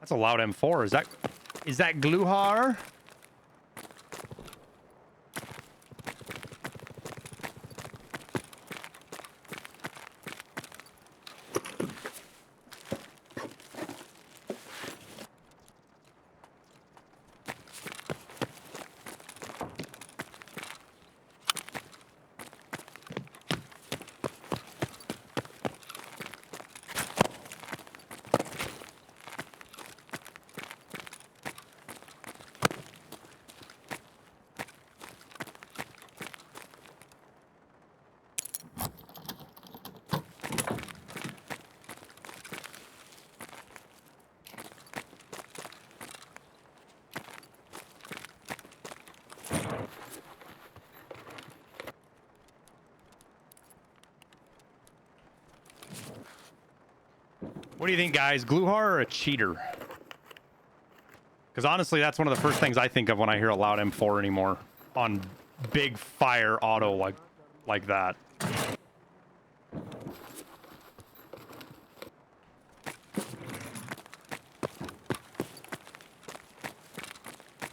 [SPEAKER 1] That's a loud M4. Is that Gluhar? What do you think, guys? Gluhar or a cheater? Because honestly, that's one of the first things I think of when I hear a loud M4 anymore. On big fire auto like that.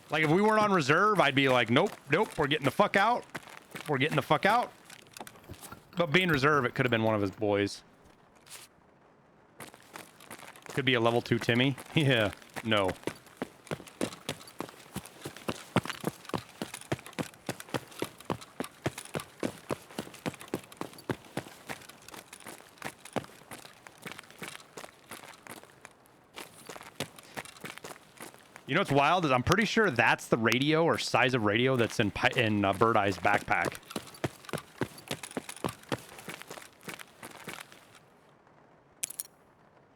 [SPEAKER 1] Like, if we weren't on reserve, I'd be like, nope, nope, we're getting the fuck out. We're getting the fuck out. But being reserve, it could have been one of his boys. Could be a level 2 Timmy. Yeah, no. You know what's wild is I'm pretty sure that's the radio or size of radio that's in Bird Eye's backpack.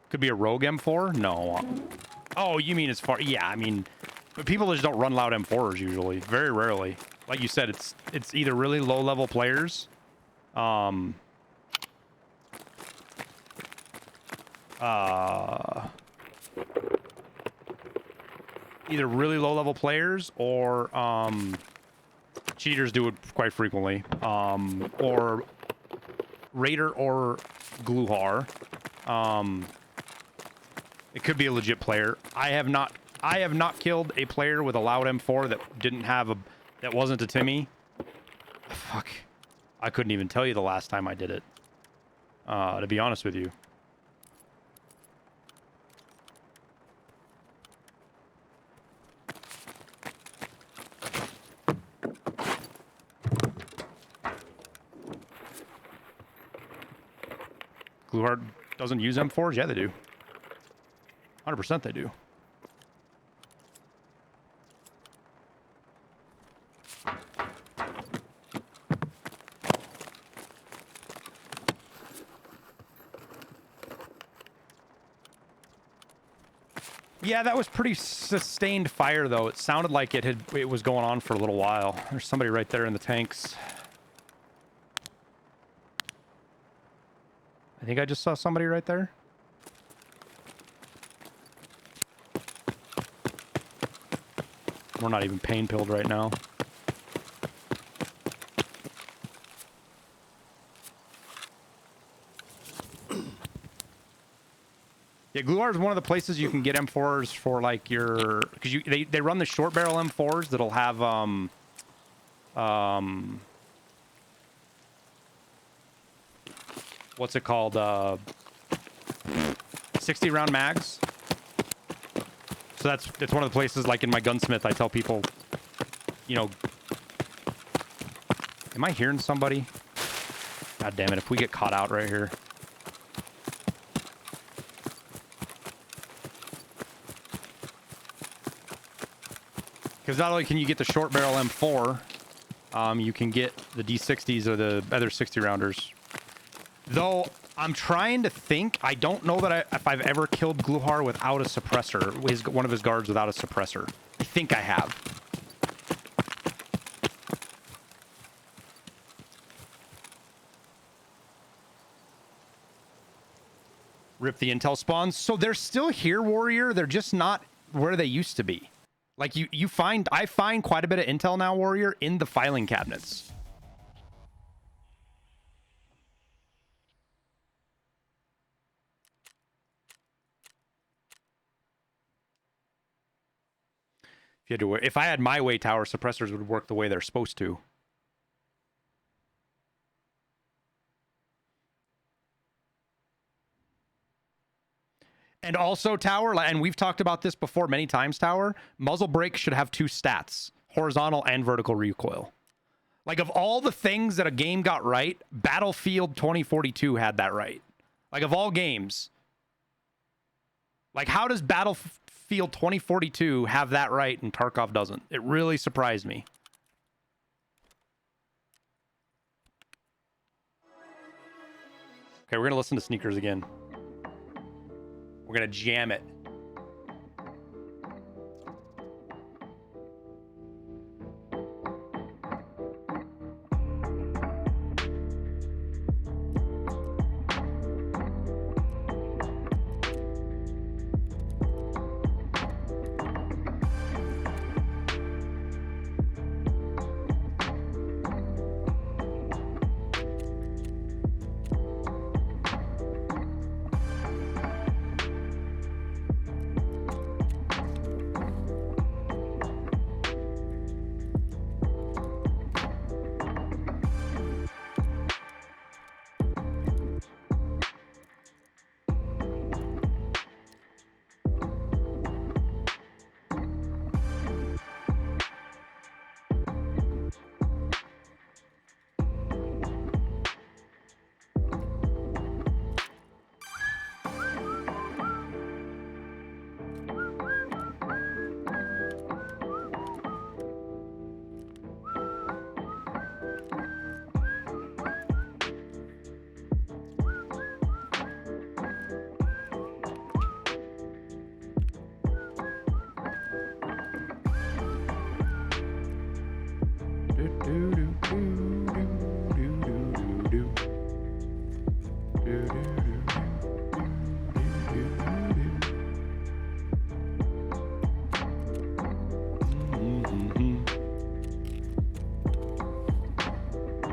[SPEAKER 1] Could be a Rogue M4? No. Oh, you mean as far... Yeah, I mean... But people just don't run loud M4s usually. Very rarely. Like you said, it's either really low-level players... either really low-level players or... cheaters do it quite frequently. Or... Raider or Gluhar. It could be a legit player. I have not killed a player with a loud M4 that wasn't a Timmy. Fuck. I couldn't even tell you the last time I did it. To be honest with you. Gluhard doesn't use M4s? Yeah, they do. 100% they do. Yeah, that was pretty sustained fire, though. It sounded like it was going on for a little while. There's somebody right there in the tanks. I think I just saw somebody right there. We're not even pain-pilled right now. Yeah, Gluar is one of the places you can get M4s for like your, because they run the short barrel M4s that'll have what's it called, 60 round mags. So it's one of the places, like in my gunsmith, I tell people, you know, am I hearing somebody? God damn it, if we get caught out right here. Because not only can you get the short barrel M4, you can get the D60s or the other 60 rounders. Though I'm trying to think, I don't know that if I've ever killed Gluhar without a suppressor, one of his guards without a suppressor. I think I have. Rip the intel spawns. So they're still here, Warrior. They're just not where they used to be. Like I find quite a bit of intel now, Warrior, in the filing cabinets. If I had my way tower, suppressors would work the way they're supposed to. And also, Tower, and we've talked about this before many times, Tower, muzzle brake should have 2 stats, horizontal and vertical recoil. Like, of all the things that a game got right, Battlefield 2042 had that right. Like, of all games. Like, how does Battlefield 2042 have that right and Tarkov doesn't? It really surprised me. Okay, we're gonna listen to Sneakers again. We're gonna jam it.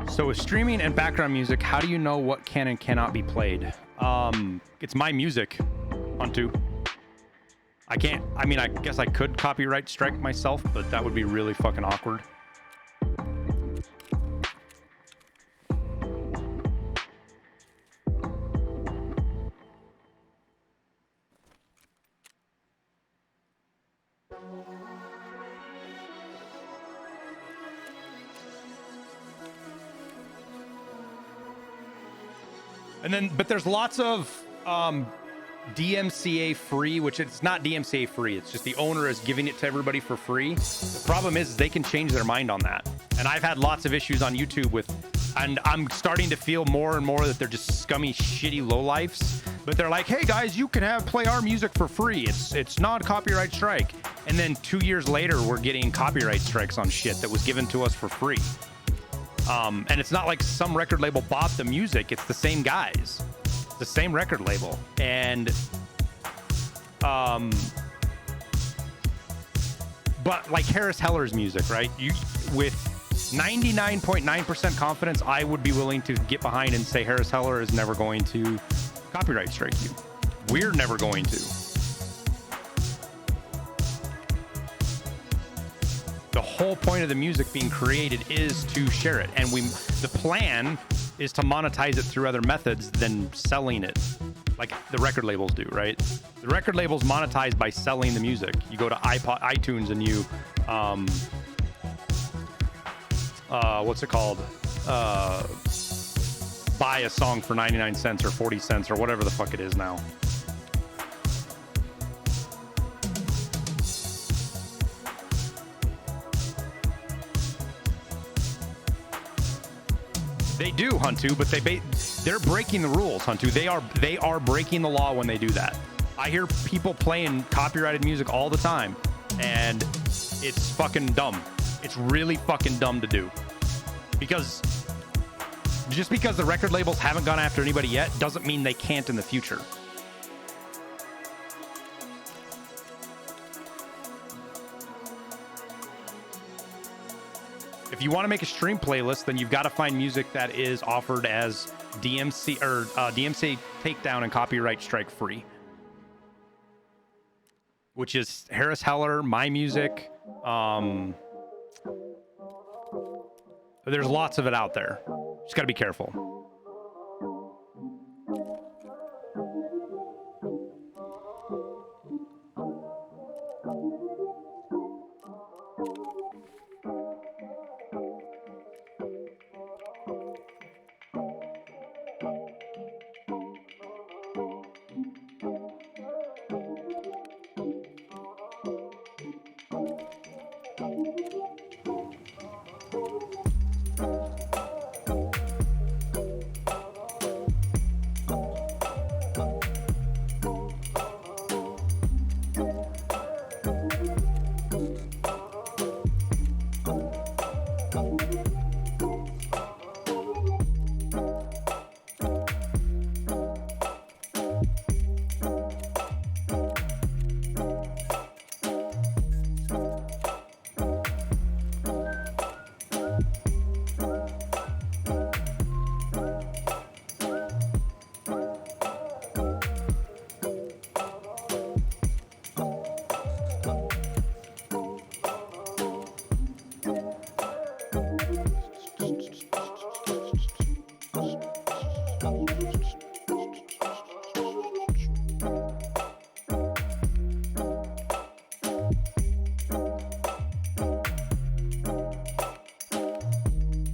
[SPEAKER 1] So with streaming and background music, how do you know what can and cannot be played? It's my music, Unto. I guess I could copyright strike myself, but that would be really fucking awkward. And then, but there's lots of DMCA free, which it's not DMCA free. It's just the owner is giving it to everybody for free. The problem is they can change their mind on that. And I've had lots of issues on YouTube with, and I'm starting to feel more and more that they're just scummy, shitty lowlifes. But they're like, hey guys, you can play our music for free. It's not copyright strike. And then 2 years later, we're getting copyright strikes on shit that was given to us for free. And it's not like some record label bought the music. It's the same guys, the same record label. And, but like Harris Heller's music, right? With 99.9% confidence, I would be willing to get behind and say Harris Heller is never going to copyright strike you. We're never going to. The whole point of the music being created is to share it, and the plan is to monetize it through other methods than selling it, like the record labels do, right? The record labels monetize by selling the music. You go to iTunes and you, what's it called? Buy a song for 99 cents or 40 cents or whatever the fuck it is now. They do, Huntu, but they're breaking the rules, Huntu. They are breaking the law when they do that. I hear people playing copyrighted music all the time, and it's fucking dumb. It's really fucking dumb to do. Because just because the record labels haven't gone after anybody yet doesn't mean they can't in the future. If you want to make a stream playlist, then you've got to find music that is offered as DMC or DMCA takedown and copyright strike free, which is Harris Heller, My Music. There's lots of it out there. Just got to be careful.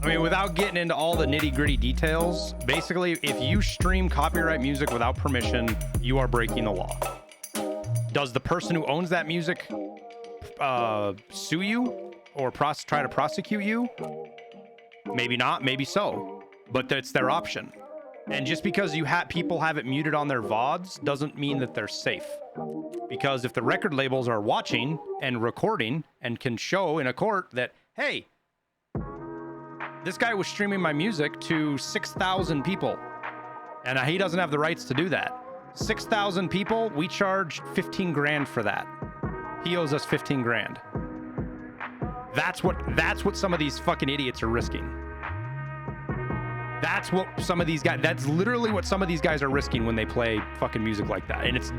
[SPEAKER 1] I mean, without getting into all the nitty-gritty details, basically, if you stream copyright music without permission, you are breaking the law. Does the person who owns that music sue you or try to prosecute you? Maybe not, maybe so, but that's their option. And just because people have it muted on their VODs doesn't mean that they're safe. Because if the record labels are watching and recording and can show in a court that, hey, this guy was streaming my music to 6,000 people, and he doesn't have the rights to do that. 6,000 people, we charged 15 grand for that. He owes us 15 grand. That's what some of these fucking idiots are risking. That's literally what some of these guys are risking when they play fucking music like that. And it's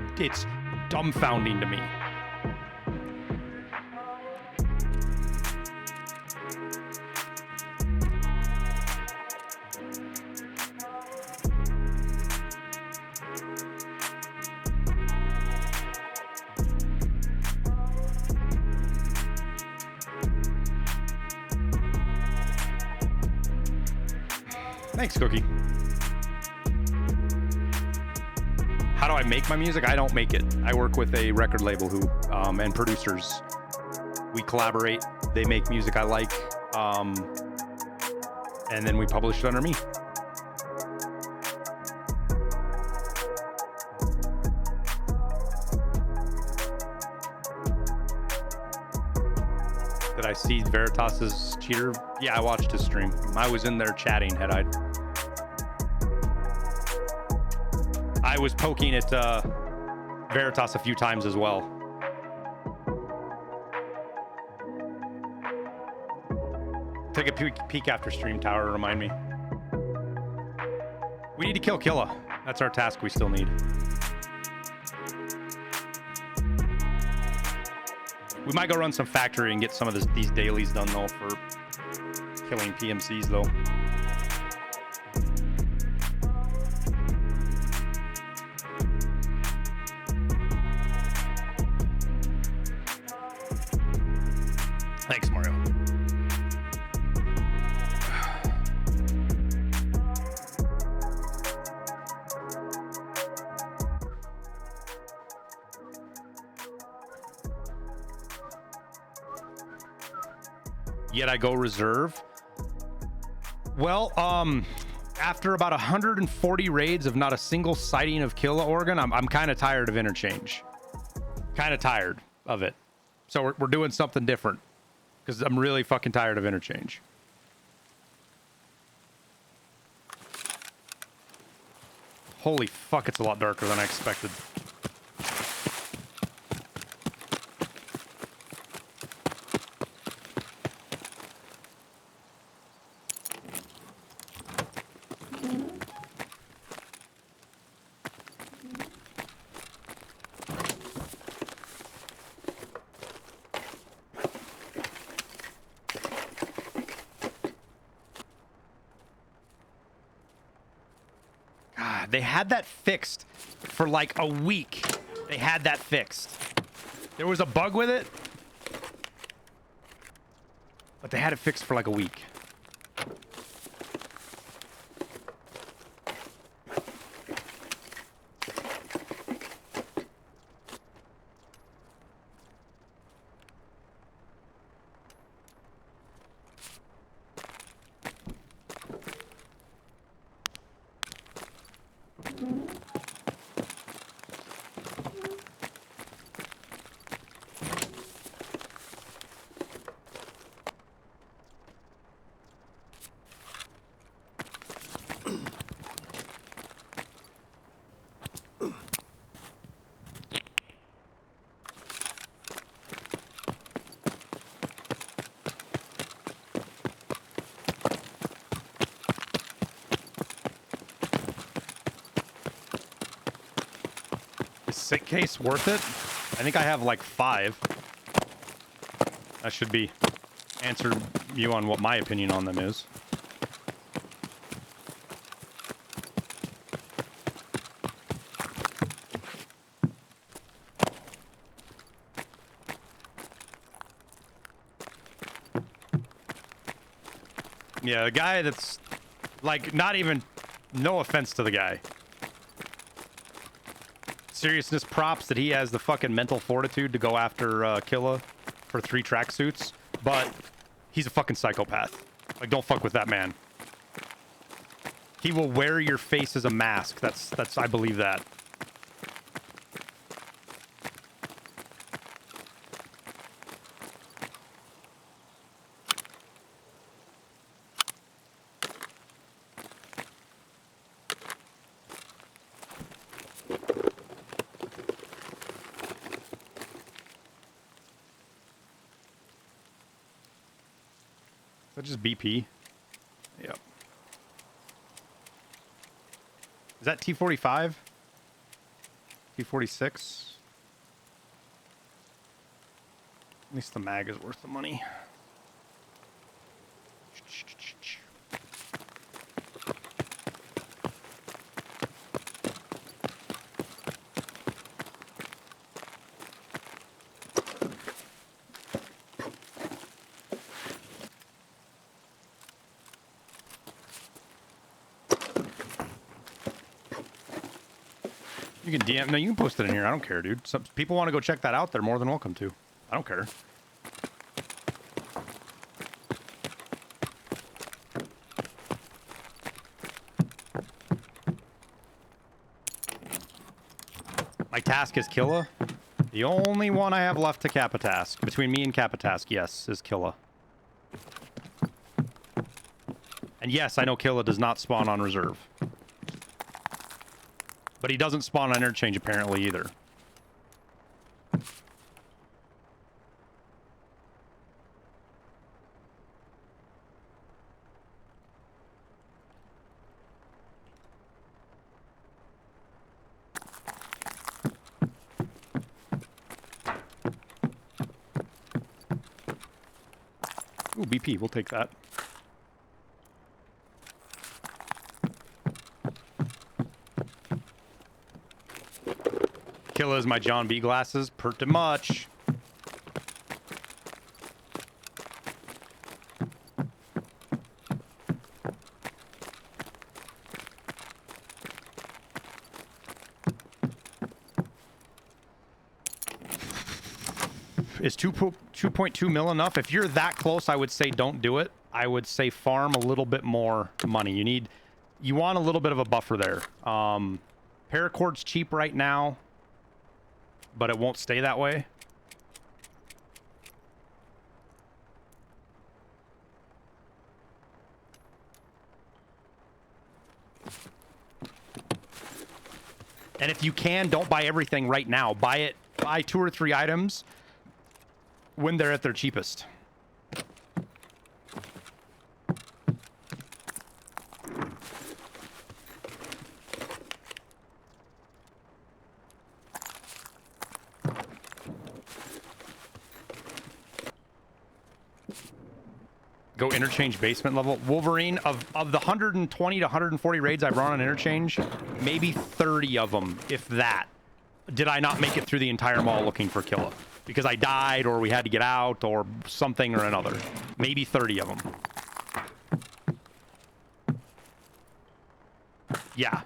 [SPEAKER 1] dumbfounding to me. Thanks, Cookie. How do I make my music? I don't make it. I work with a record label and producers. We collaborate. They make music I like, and then we publish it under me. Did I see Veritas's cheater? Yeah, I watched his stream. I was in there chatting, head-eyed. I was poking at Veritas a few times as well. Take a peek after stream, Tower, remind me. We need to kill Killa. That's our task we still need. We might go run some factory and get some of these dailies done though for killing PMCs though. Thanks, Mario. Yet I go reserve. Well, after about 140 raids of not a single sighting of Killa organ, I'm kind of tired of interchange. Kind of tired of it. So we're doing something different because I'm really fucking tired of interchange. Holy fuck, it's a lot darker than I expected. They had that fixed for like a week. They had that fixed. There was a bug with it, but they had it fixed for like a week. Sick case worth it? I think I have like 5. That should be answer you on what my opinion on them is. Yeah, the guy that's like not even, no offense to the guy. Seriousness props that he has the fucking mental fortitude to go after Killa for 3 tracksuits, but he's a fucking psychopath. Like, don't fuck with that man. He will wear your face as a mask. That's I believe that. Is that just BP? Yep. Is that T45? T46? At least the mag is worth the money. You can DM. No, you can post it in here. I don't care, dude. Some people want to go check that out. They're more than welcome to. I don't care. My task is Killa. The only one I have left to Kappa task. Between me and Kappa task, yes, is Killa. And yes, I know Killa does not spawn on reserve. But he doesn't spawn on interchange apparently either. Ooh, BP, we'll take that. Killa is my John B glasses, pretty much. Is 2.2 mil enough? If you're that close, I would say don't do it. I would say farm a little bit more money. You want a little bit of a buffer there. Paracord's cheap right now, but it won't stay that way. And if you can, don't buy everything right now. Buy 2 or 3 items when they're at their cheapest. Go interchange basement level. Wolverine, of the 120 to 140 raids I've run on interchange, maybe 30 of them, if that, did I not make it through the entire mall looking for Killa. Because I died, or we had to get out, or something or another. Maybe 30 of them. Yeah.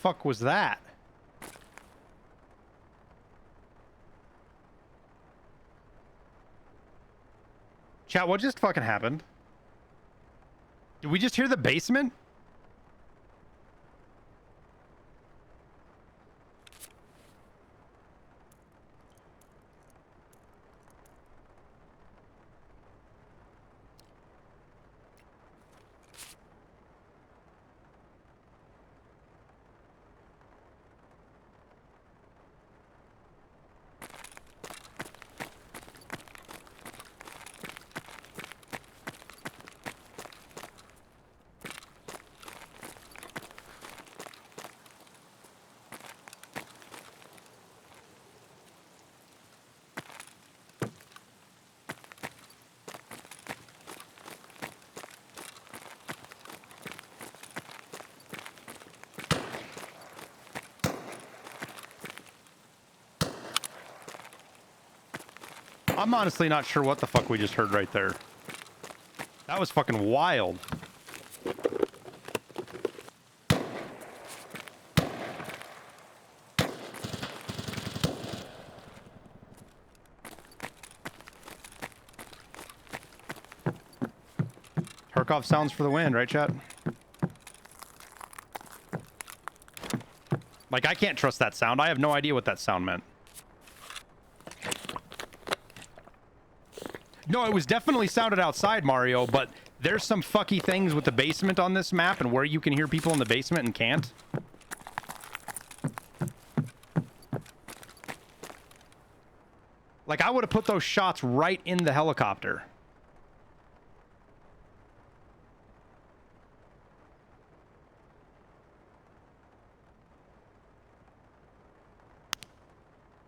[SPEAKER 1] Fuck was that? Chat, what just fucking happened? Did we just hear the basement? I'm honestly not sure what the fuck we just heard right there. That was fucking wild. Tarkov sounds for the wind, right, chat? Like, I can't trust that sound. I have no idea what that sound meant. No, it was definitely sounded outside, Mario, but there's some fucky things with the basement on this map and where you can hear people in the basement and can't. Like, I would have put those shots right in the helicopter.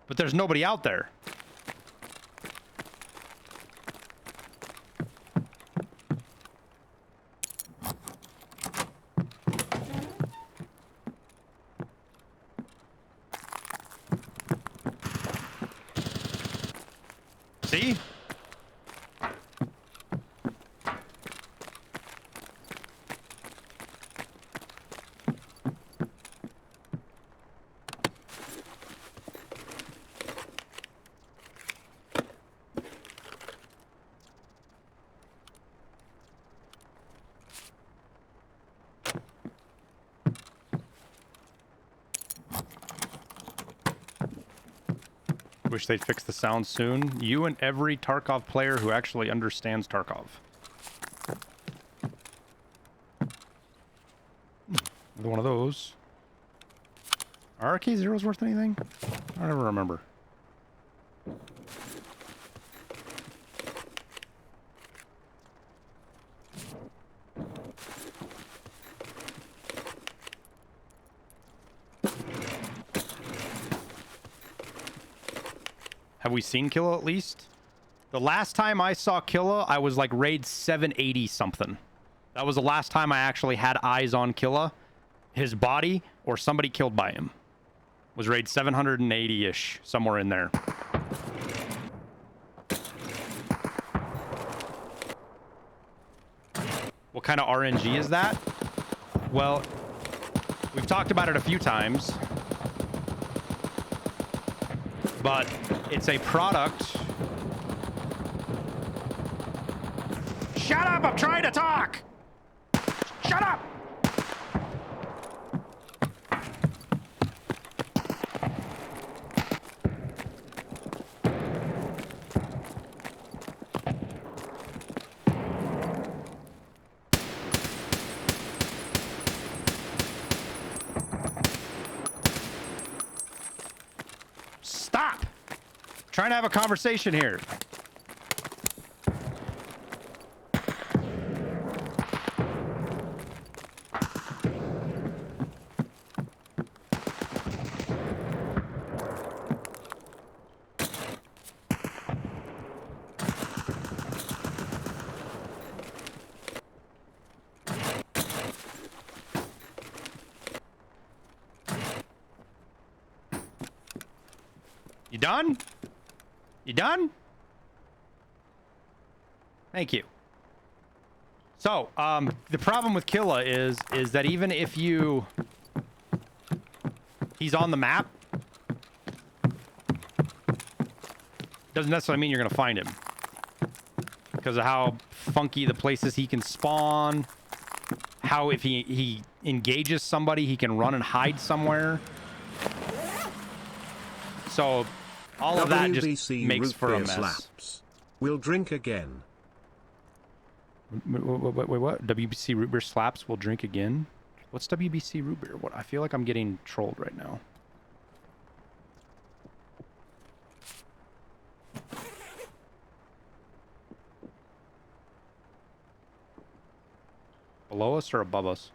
[SPEAKER 1] But there's nobody out there. See? Wish they'd fix the sound soon. You and every Tarkov player who actually understands Tarkov. One of those. Are RK zeros worth anything? I don't ever remember. Have we seen Killa at least? The last time I saw Killa, I was like raid 780 something. That was the last time I actually had eyes on Killa. His body, or somebody killed by him. Was raid 780-ish, somewhere in there. What kind of RNG is that? Well, we've talked about it a few times. But it's a product. Shut up! I'm trying to talk! Shut up! Stop! Trying to have a conversation here. You done? You done? Thank you. So, the problem with Killa is that even if you... He's on the map. Doesn't necessarily mean you're going to find him. Because of how funky the places he can spawn. How if he engages somebody, he can run and hide somewhere. So... all of that just makes for a mess.
[SPEAKER 3] Slaps. We'll drink again.
[SPEAKER 1] Wait, what? WBC root beer slaps. We'll drink again. What's WBC root beer? What? I feel like I'm getting trolled right now. Below us or above us?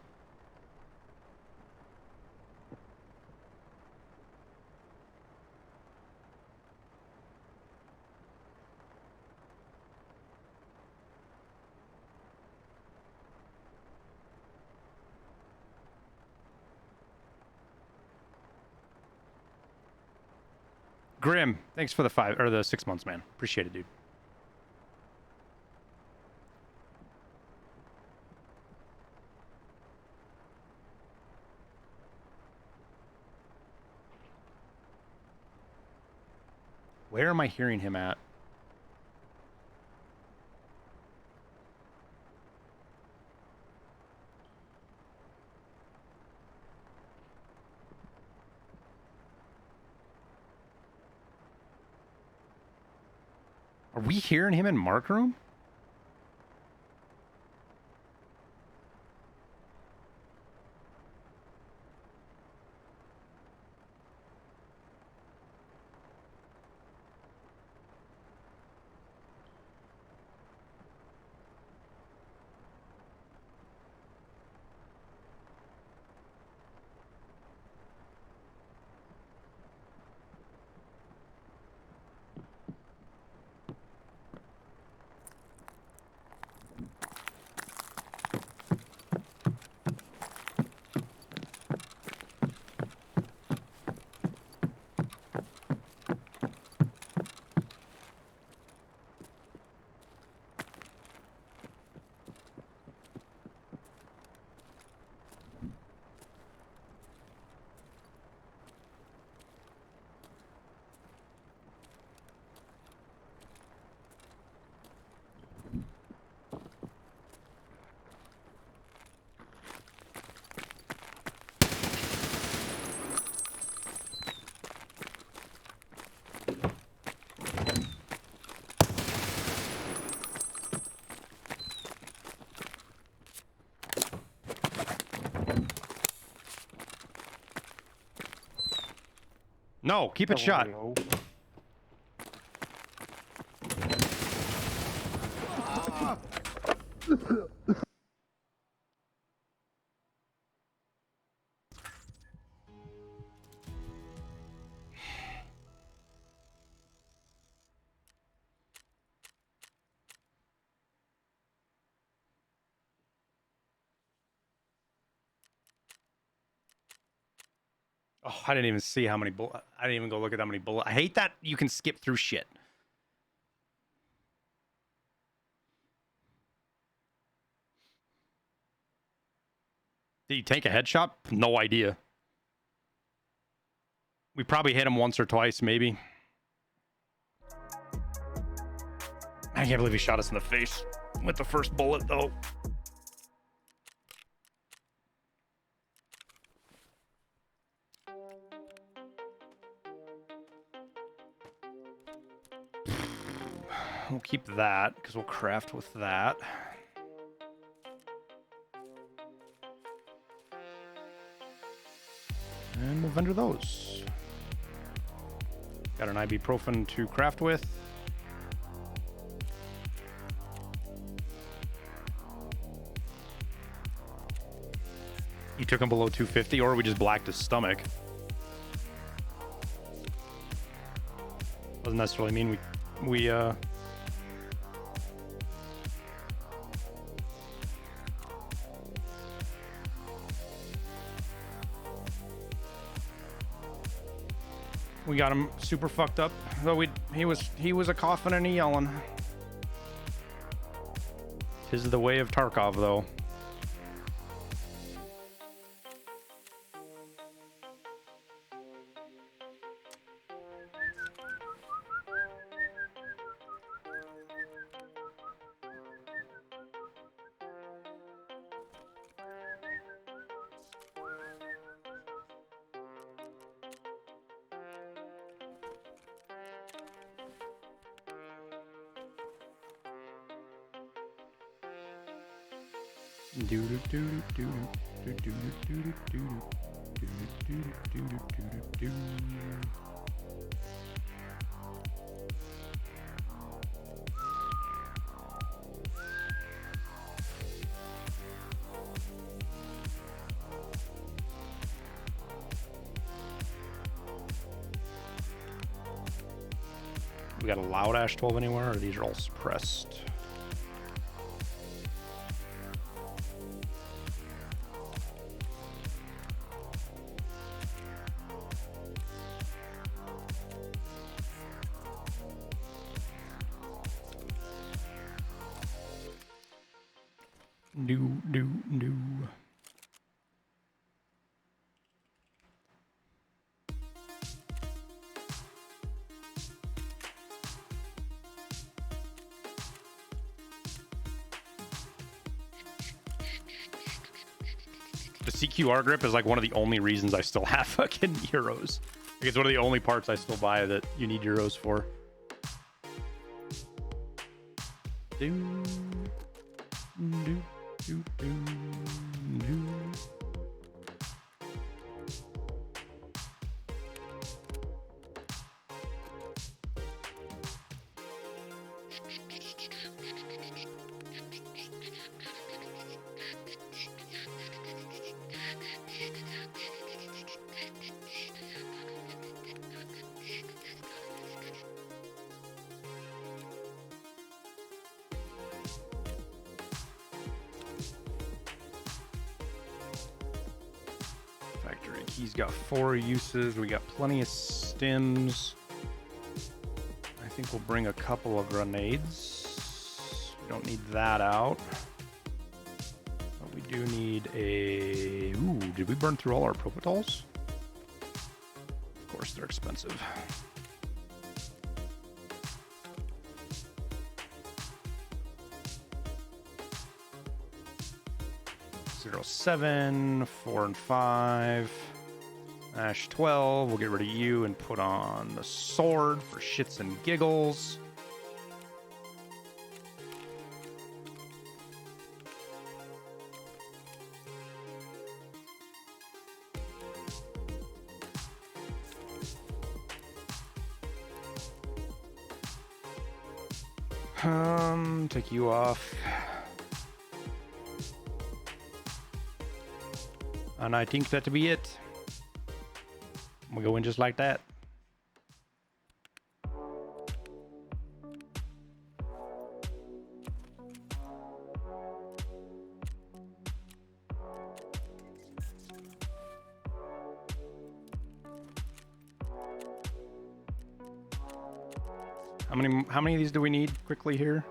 [SPEAKER 1] Grim, thanks for the 5 or the 6 months, man. Appreciate it, dude. Where am I hearing him at? Are we hearing him in Mark Room? No, keep it shut. Oh, I didn't even see how many bullets. I didn't even go look at how many bullets. I hate that you can skip through shit. Did he take a headshot? No idea. We probably hit him once or twice, maybe. I can't believe he shot us in the face with the first bullet, though. We'll keep that, because we'll craft with that. And we'll vendor those. Got an ibuprofen to craft with. You took him below 250, or we just blacked his stomach. Doesn't necessarily mean we got him super fucked up. Though he was a coughing and a yelling. 'Tis the way of Tarkov, though. We got a loud Ash 12 anywhere, or these are all suppressed? No. The CQR grip is like one of the only reasons I still have fucking euros. Like it's one of the only parts I still buy that you need euros for. Factory key's got 4 uses. We got plenty of stims. I think we'll bring a couple of grenades. We don't need that out. But we do need a... Ooh, did we burn through all our propitols? Of course, they're expensive. Zero 7, 4 and 5. Ash 12. We'll get rid of you and put on the sword for shits and giggles. Take you off. And I think that to be it. We'll go in just like that. How many of these do we need quickly here?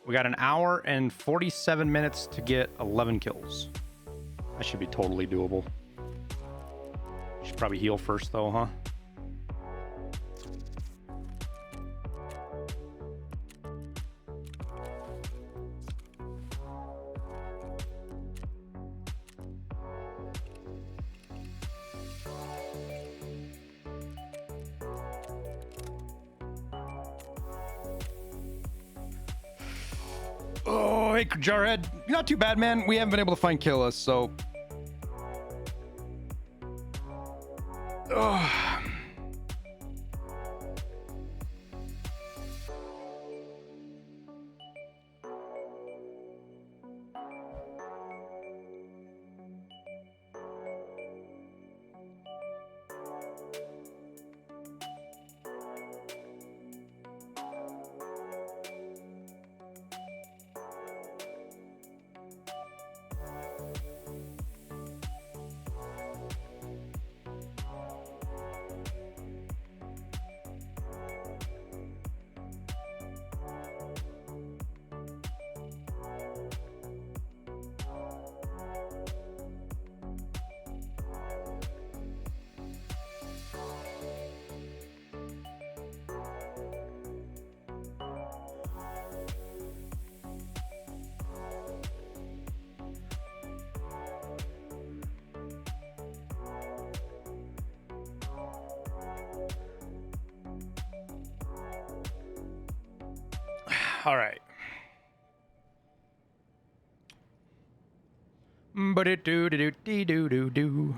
[SPEAKER 1] We got an hour and 47 minutes to get 11 kills. That should be totally doable. Should probably heal first though, huh? Oh, hey, Jarhead. Not too bad, man. We haven't been able to find Killa, so... Oh. All right. But it do do do do do do.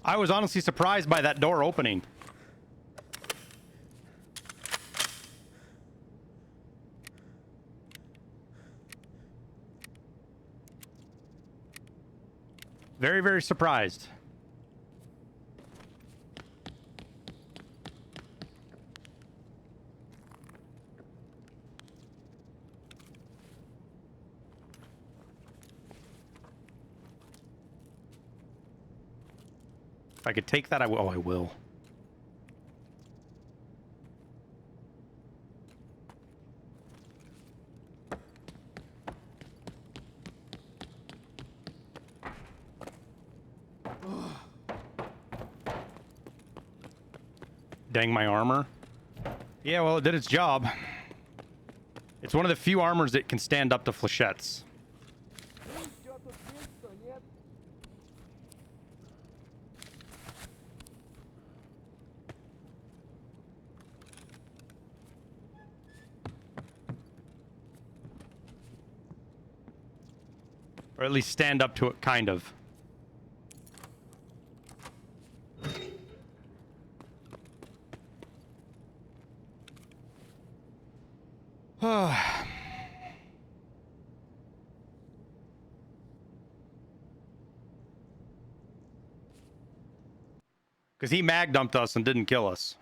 [SPEAKER 1] I was honestly surprised by that door opening. Very, very surprised. If I could take that, I will. Oh, I will. Dang my armor. Yeah, well, it did its job. It's one of the few armors that can stand up to flechettes.
[SPEAKER 5] Ну и чё тут есть, что нет?
[SPEAKER 1] Or at least stand up to it, kind of. Because he mag dumped us and didn't kill us.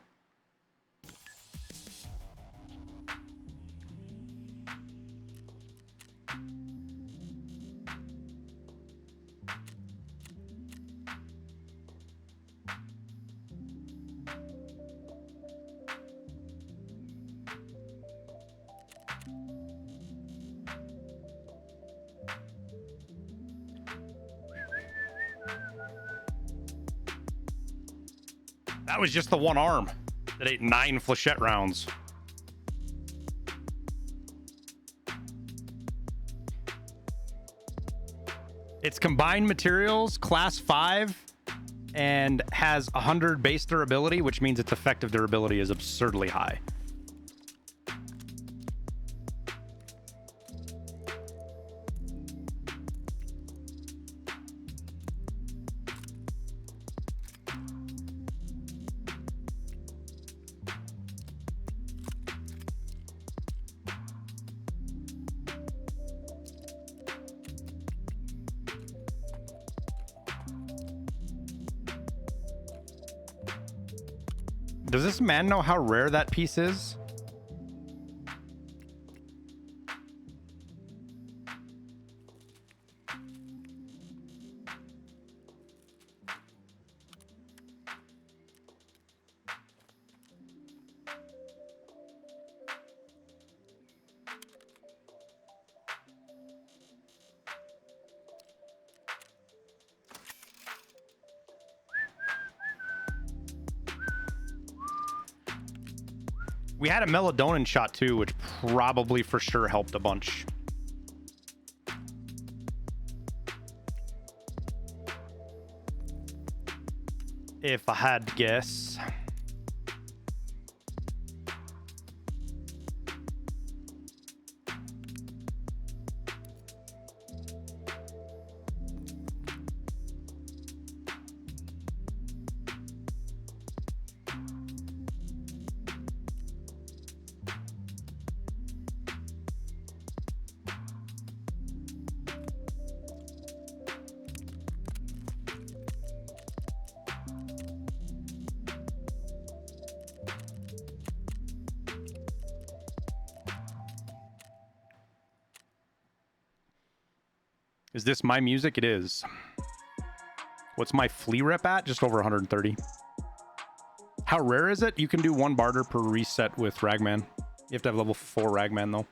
[SPEAKER 1] That was just the one arm that ate 9 flechette rounds. It's combined materials, class 5, and has 100 base durability, which means its effective durability is absurdly high. Does this man know how rare that piece is? We had a melatonin shot too, which probably for sure helped a bunch. If I had to guess. Is this my music? It is. What's my flea rep at? Just over 130. How rare is it? You can do 1 barter per reset with Ragman. You have to have level 4 Ragman though.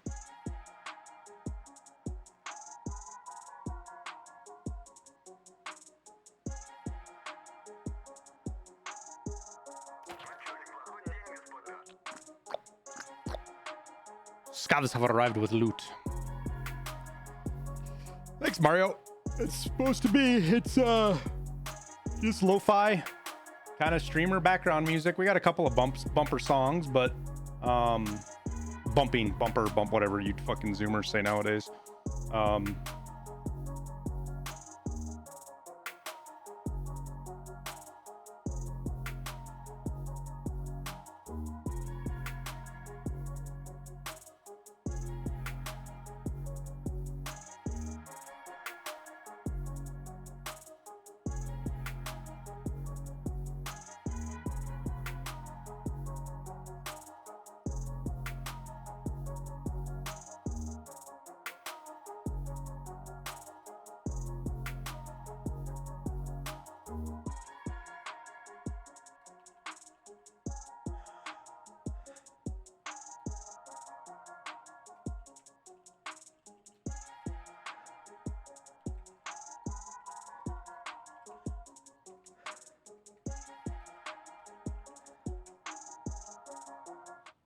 [SPEAKER 1] Scavs have arrived with loot. Thanks, Mario. It's supposed to be, it's just lo-fi kind of streamer background music. We got a couple of bumper songs, but bumping, bumper, bump, whatever you fucking zoomers say nowadays.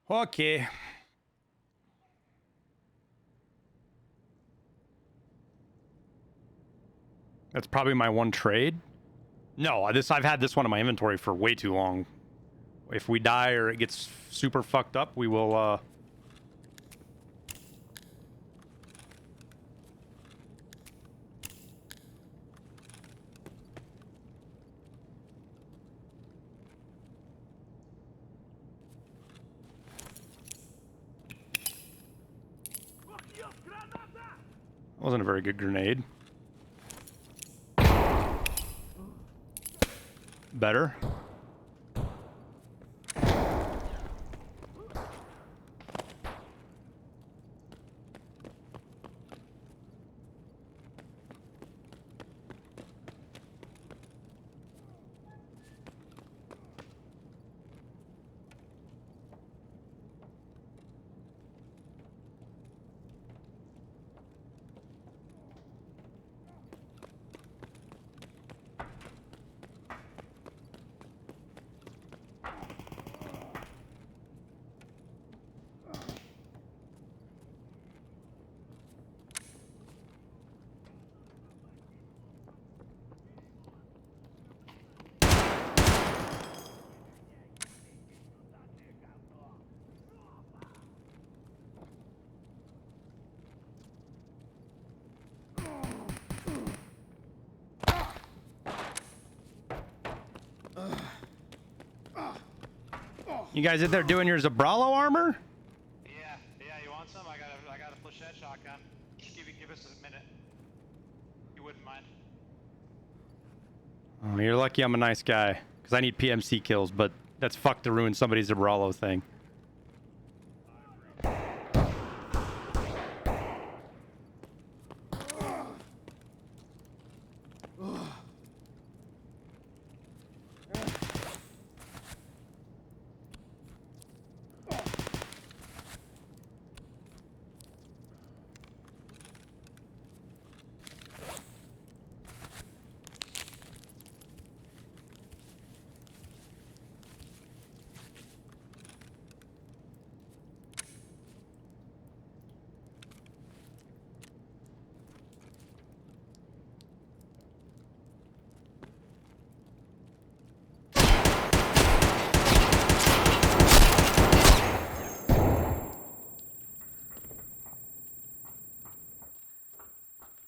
[SPEAKER 1] Okay. That's probably my one trade. No, I've had this one in my inventory for way too long. If we die or it gets super fucked up, we will wasn't a very good grenade. Better. You guys in there doing your Zabralo armor?
[SPEAKER 8] Yeah, you want some? I got a flechette shotgun. Give us a minute. You wouldn't mind.
[SPEAKER 1] Oh, you're lucky I'm a nice guy. Because I need PMC kills, but that's fucked to ruin somebody's Zabralo thing.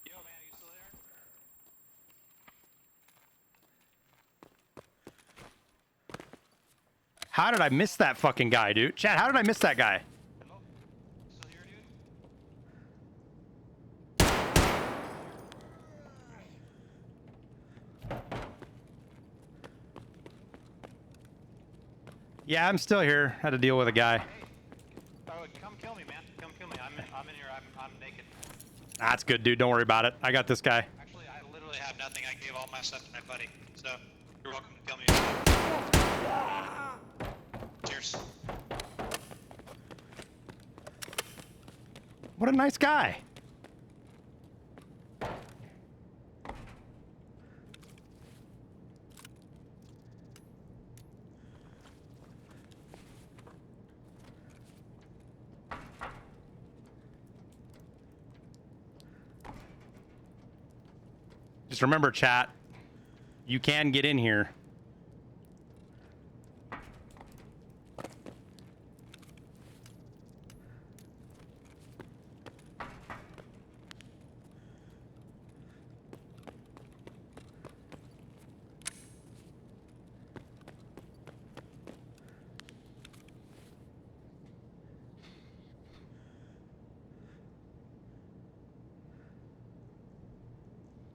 [SPEAKER 8] Yo, man, you still there?
[SPEAKER 1] How did I miss that fucking guy, dude? Chad, how did I miss that guy?
[SPEAKER 8] Hello? Still here, dude?
[SPEAKER 1] Yeah, I'm still here. Had to deal with a guy.
[SPEAKER 8] Hey. Oh, come kill me, man. Come kill me. I'm in here. I'm naked.
[SPEAKER 1] That's good, dude. Don't worry about it. I got this guy.
[SPEAKER 8] Actually, I literally have nothing. I gave all my stuff to my buddy. So, you're welcome to kill me. Cheers.
[SPEAKER 1] What a nice guy. Just remember, chat, you can get in here.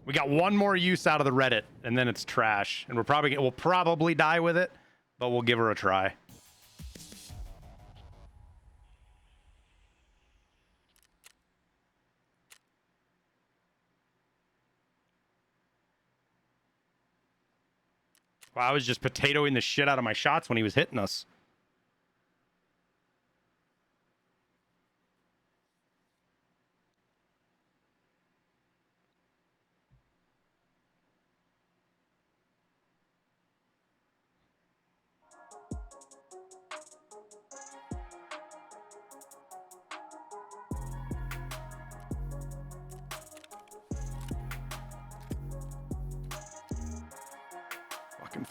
[SPEAKER 1] We got one more use out of the Reddit, and then it's trash. And we'll probably die with it, but we'll give her a try. Wow, I was just potatoing the shit out of my shots when he was hitting us.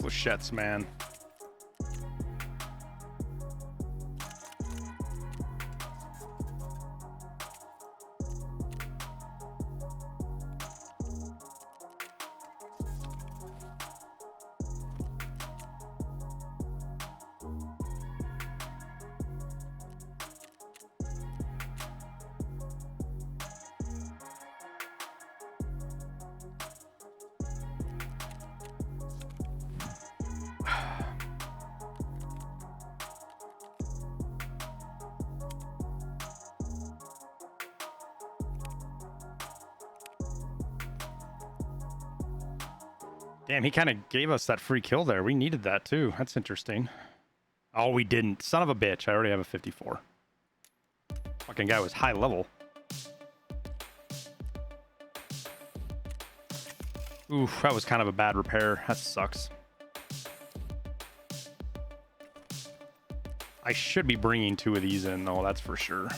[SPEAKER 1] flechettes, man. Damn, he kind of gave us that free kill there. We needed that too. That's interesting. Oh, we didn't. Son of a bitch. I already have a 54. Fucking guy was high level. Oof, that was kind of a bad repair. That sucks. I should be bringing 2 of these in, though. That's for sure.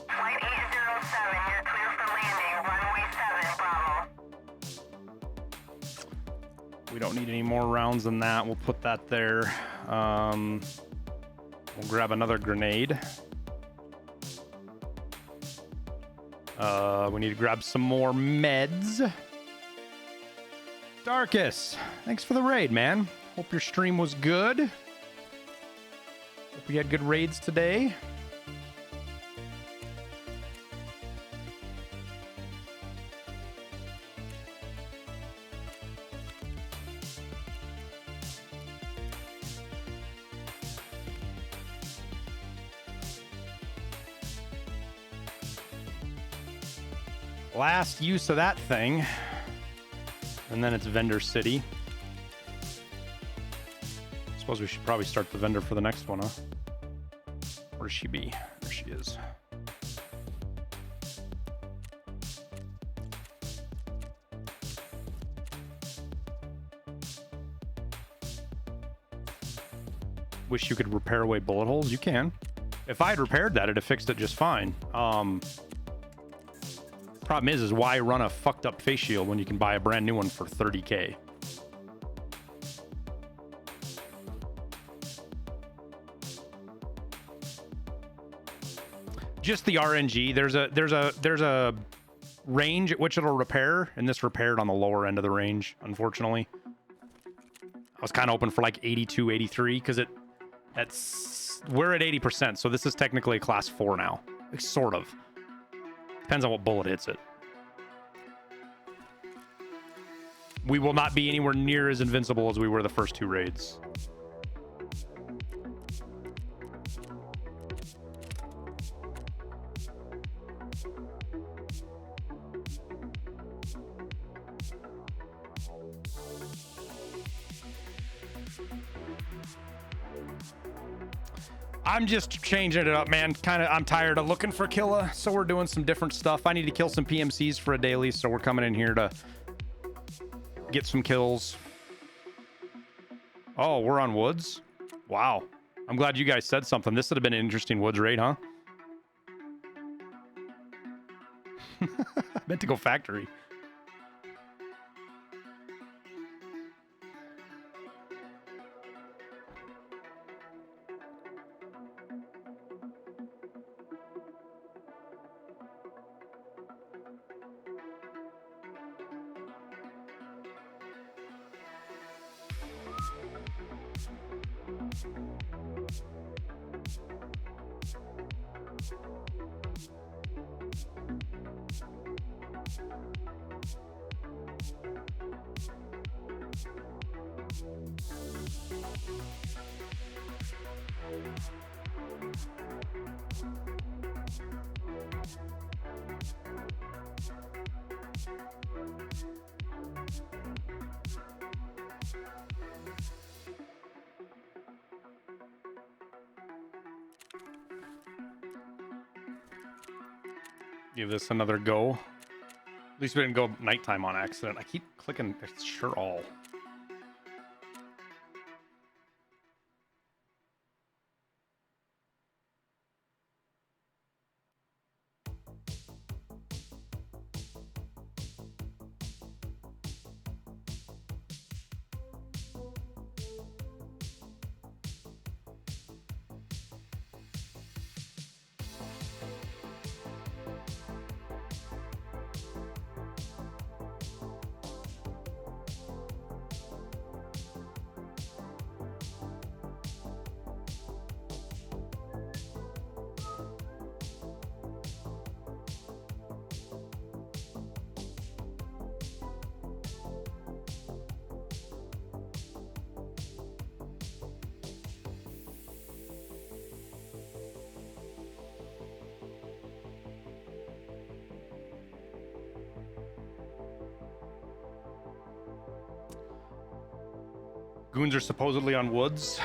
[SPEAKER 9] Flight 807, you're clear for landing. Runway 7, Bravo.
[SPEAKER 1] We don't need any more rounds than that. We'll put that there. We'll grab another grenade. We need to grab some more meds. Darkus, thanks for the raid, man. Hope your stream was good. Hope we had good raids today. Last use of that thing. And then it's Vendor City. Suppose we should probably start the vendor for the next one, huh? Where does she be? There she is. Wish you could repair away bullet holes. You can. If I had repaired that, it'd have fixed it just fine. Problem is why run a fucked up face shield when you can buy a brand new one for 30K? Just the RNG. There's a range at which it'll repair, and this repaired on the lower end of the range, unfortunately. I was kind of hoping for like 82, 83, because we're at 80%, so this is technically a class 4 now. Like, sort of. Depends on what bullet hits it. We will not be anywhere near as invincible as we were the first 2 raids. I'm just changing it up, man. I'm tired of looking for Killa, so we're doing some different stuff. I need to kill some PMCs for a daily, so we're coming in here to get some kills. Oh, we're on woods? Wow. I'm glad you guys said something. This would have been an interesting woods raid, huh? I meant to go factory. Give this another go. At least we didn't go nighttime on accident. I keep clicking sure all. Goons are supposedly on woods.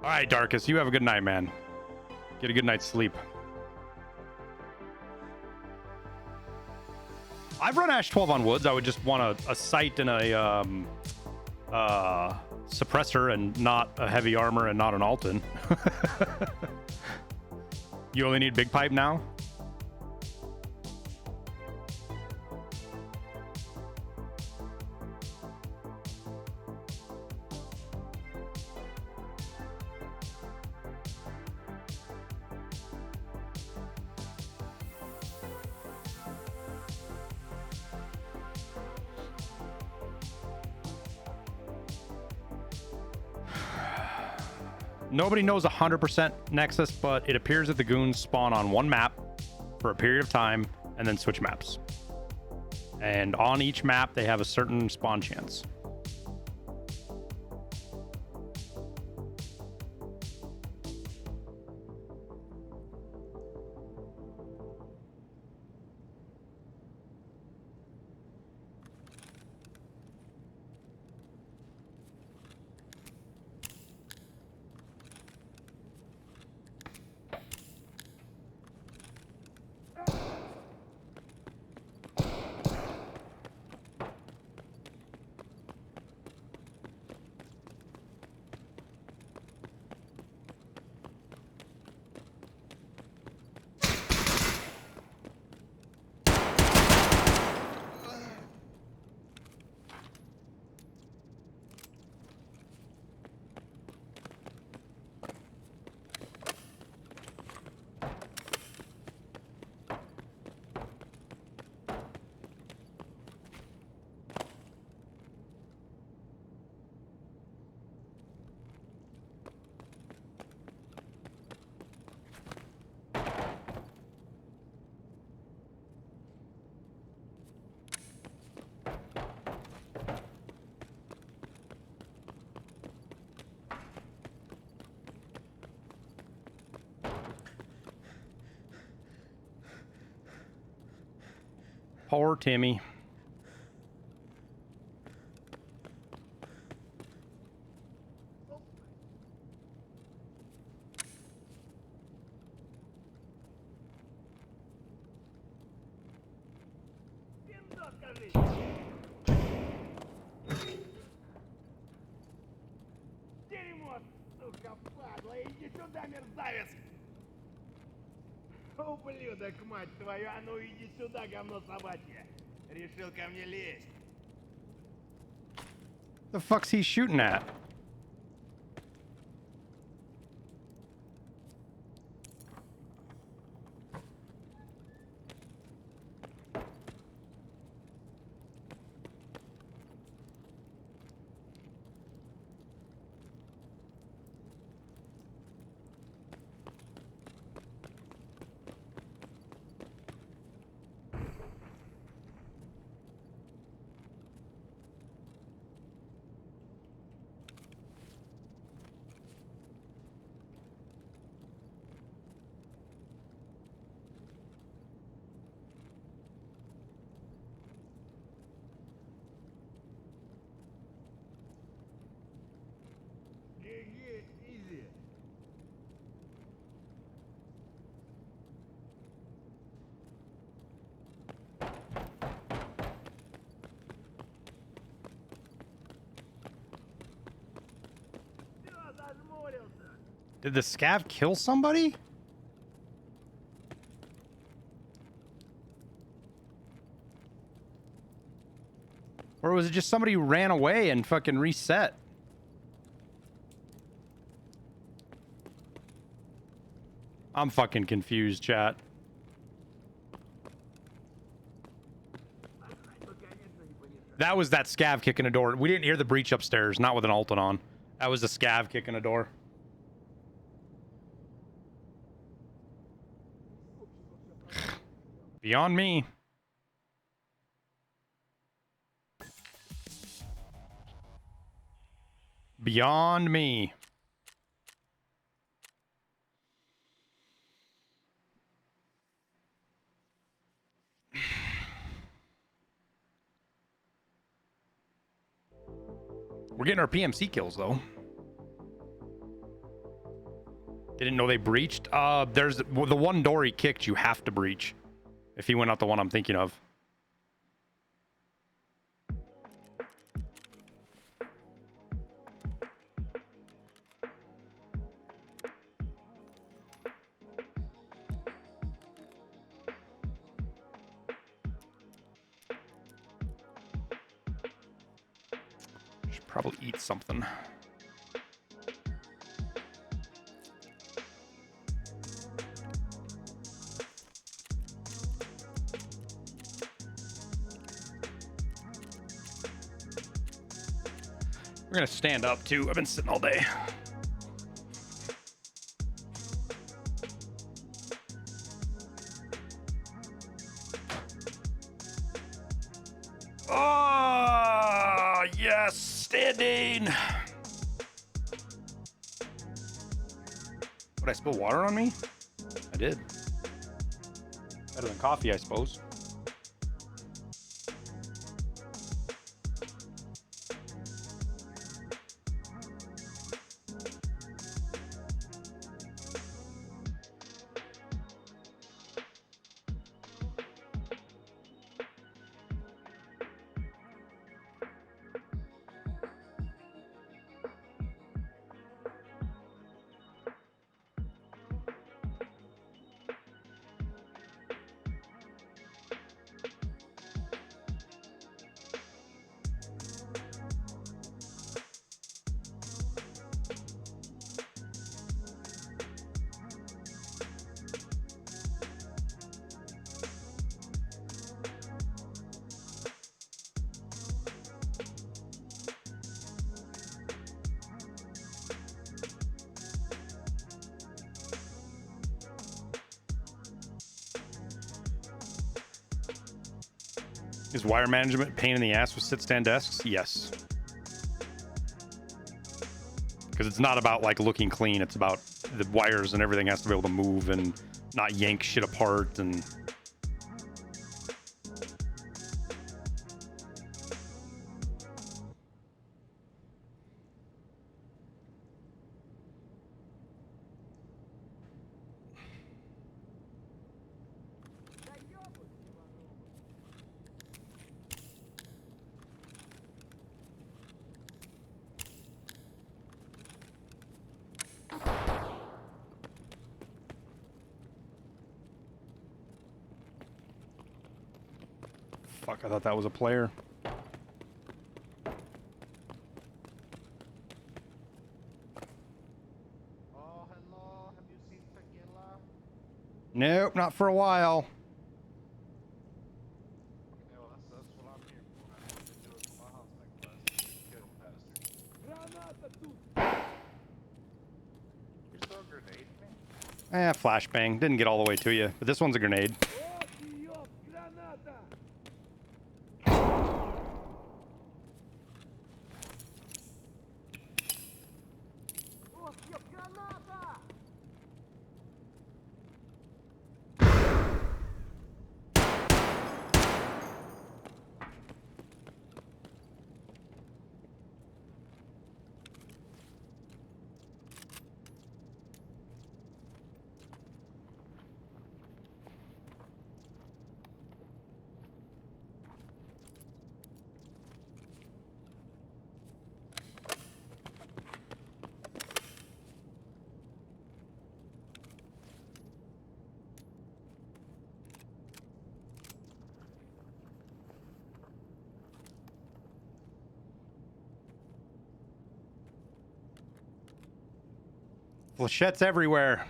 [SPEAKER 1] All right, Darkus, you have a good night, man. Get a good night's sleep. I've run Ash 12 on woods. I would just want a sight and a suppressor and not a heavy armor and not an Alton. You only need big pipe now? Nobody knows 100% Nexus, but it appears that the goons spawn on one map for a period of time and then switch maps. And on each map, they have a certain spawn chance. Poor Timmy.
[SPEAKER 5] Дерьмо, сука, падла, иди сюда, мерзавец! Ублюдок, мать твою, а ну иди сюда, говно собачье! Решил ко мне лезть.
[SPEAKER 1] The fuck's he shooting at?
[SPEAKER 5] Изи. Всё, зажмурился.
[SPEAKER 1] Did the scav kill somebody? Or was it just somebody who ran away and fucking reset? I'm fucking confused, chat. That was that scav kicking a door. We didn't hear the breach upstairs, not with an Alton on. That was a scav kicking a door. Beyond me. Beyond me. We're getting our PMC kills though. Didn't know they breached. There's the one door he kicked. You have to breach if he went out the one I'm thinking of. Should probably eat something. We're gonna stand up too. I've been sitting all day. Oh, yes, standing. Would I spill water on me? I did. Better than coffee, I suppose. Is wire management a pain in the ass with sit-stand desks? Yes. Because it's not about like looking clean. It's about the wires and everything has to be able to move and not yank shit apart and... Fuck, I thought that was a player.
[SPEAKER 5] Oh, hello. Have you seen Killa?
[SPEAKER 1] Nope, not for a while.
[SPEAKER 5] Yeah, well, that's what I'm here for. I have to do it for my house next class. Kill bastard. You throw a grenade, man?
[SPEAKER 1] Flashbang. Didn't get all the way to you, but this one's a grenade. Flechettes everywhere.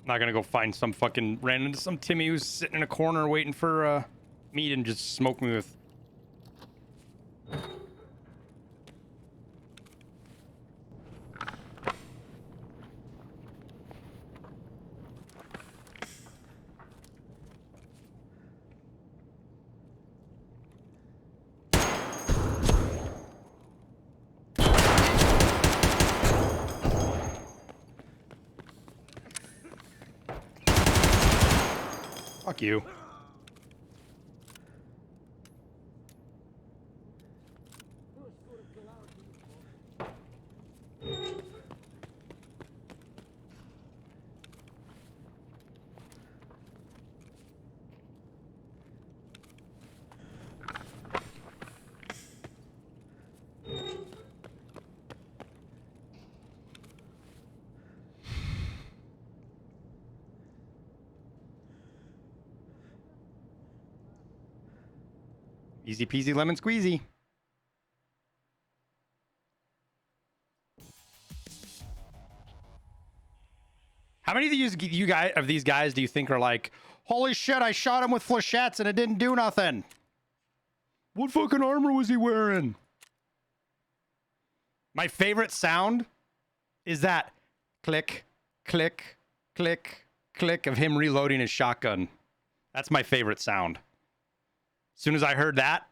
[SPEAKER 1] Not gonna go find some fucking some Timmy who's sitting in a corner waiting for meat and just smoke me with. Fuck you. Easy peasy lemon squeezy. How many of these guys do you think are like, holy shit, I shot him with flechettes and it didn't do nothing? What fucking armor was he wearing? My favorite sound is that click, click, click, click of him reloading his shotgun. That's my favorite sound. As soon as I heard that,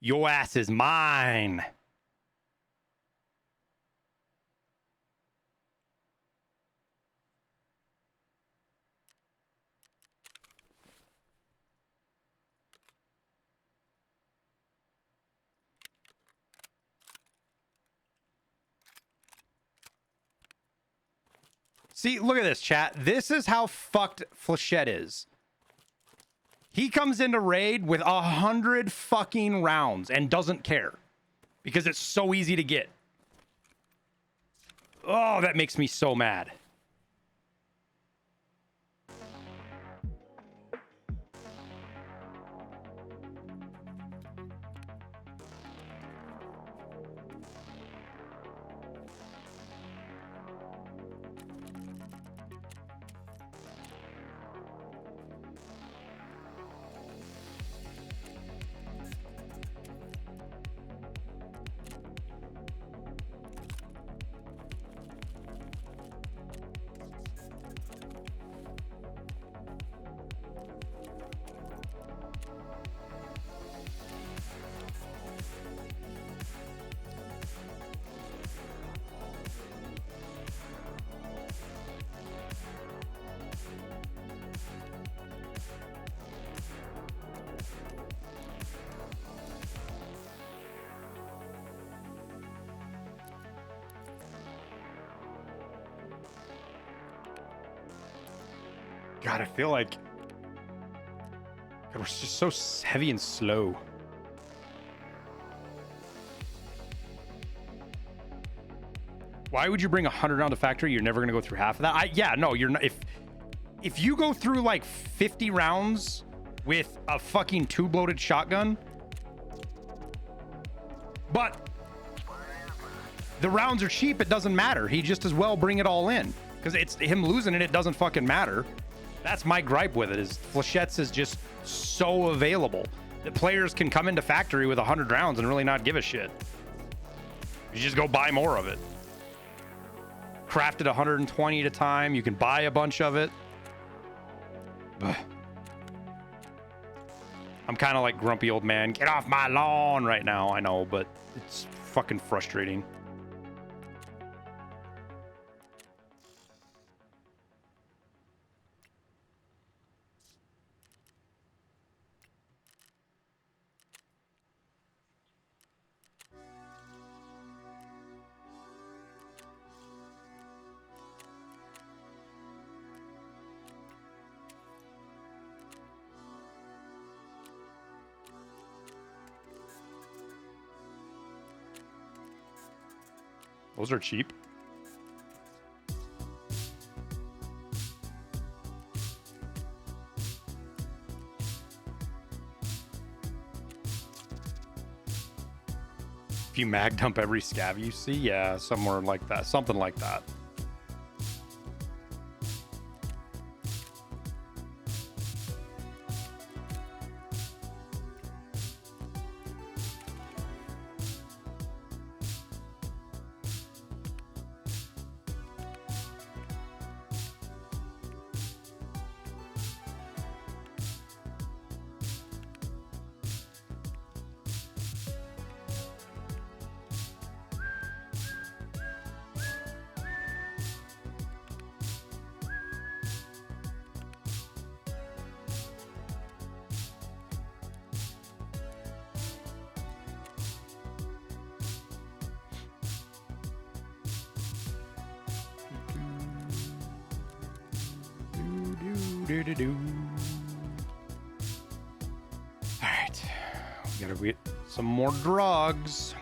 [SPEAKER 1] your ass is mine. See, look at this, chat. This is how fucked Flechette is. He comes into raid with 100 fucking rounds and doesn't care because it's so easy to get. Oh, that makes me so mad. God, I feel like we're just so heavy and slow. Why would you bring 100 round to factory? You're never gonna go through half of that. Yeah, no, you're not. If you go through like 50 rounds with a fucking tube-loaded shotgun, but the rounds are cheap, it doesn't matter. He just as well bring it all in because it's him losing it. It doesn't fucking matter. That's my gripe with it, is Flechettes is just so available that players can come into factory with 100 rounds and really not give a shit. You just go buy more of it. Crafted 120 at a time. You can buy a bunch of it. Ugh. I'm kind of like grumpy old man. Get off my lawn right now. I know, but it's fucking frustrating. Those are cheap. If you mag dump every scav you see, yeah, somewhere like that, something like that. All right, we gotta get some more drugs.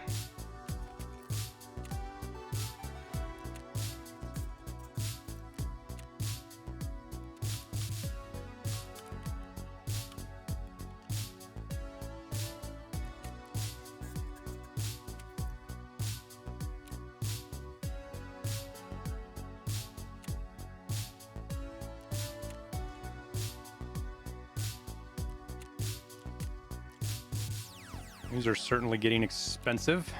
[SPEAKER 1] These are certainly getting expensive.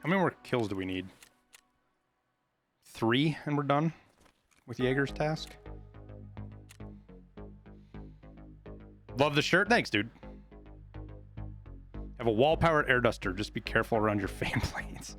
[SPEAKER 1] How many more kills do we need? 3 and we're done with Jaeger's task. Love the shirt. Thanks, dude. Have a wall-powered air duster. Just be careful around your fan blades.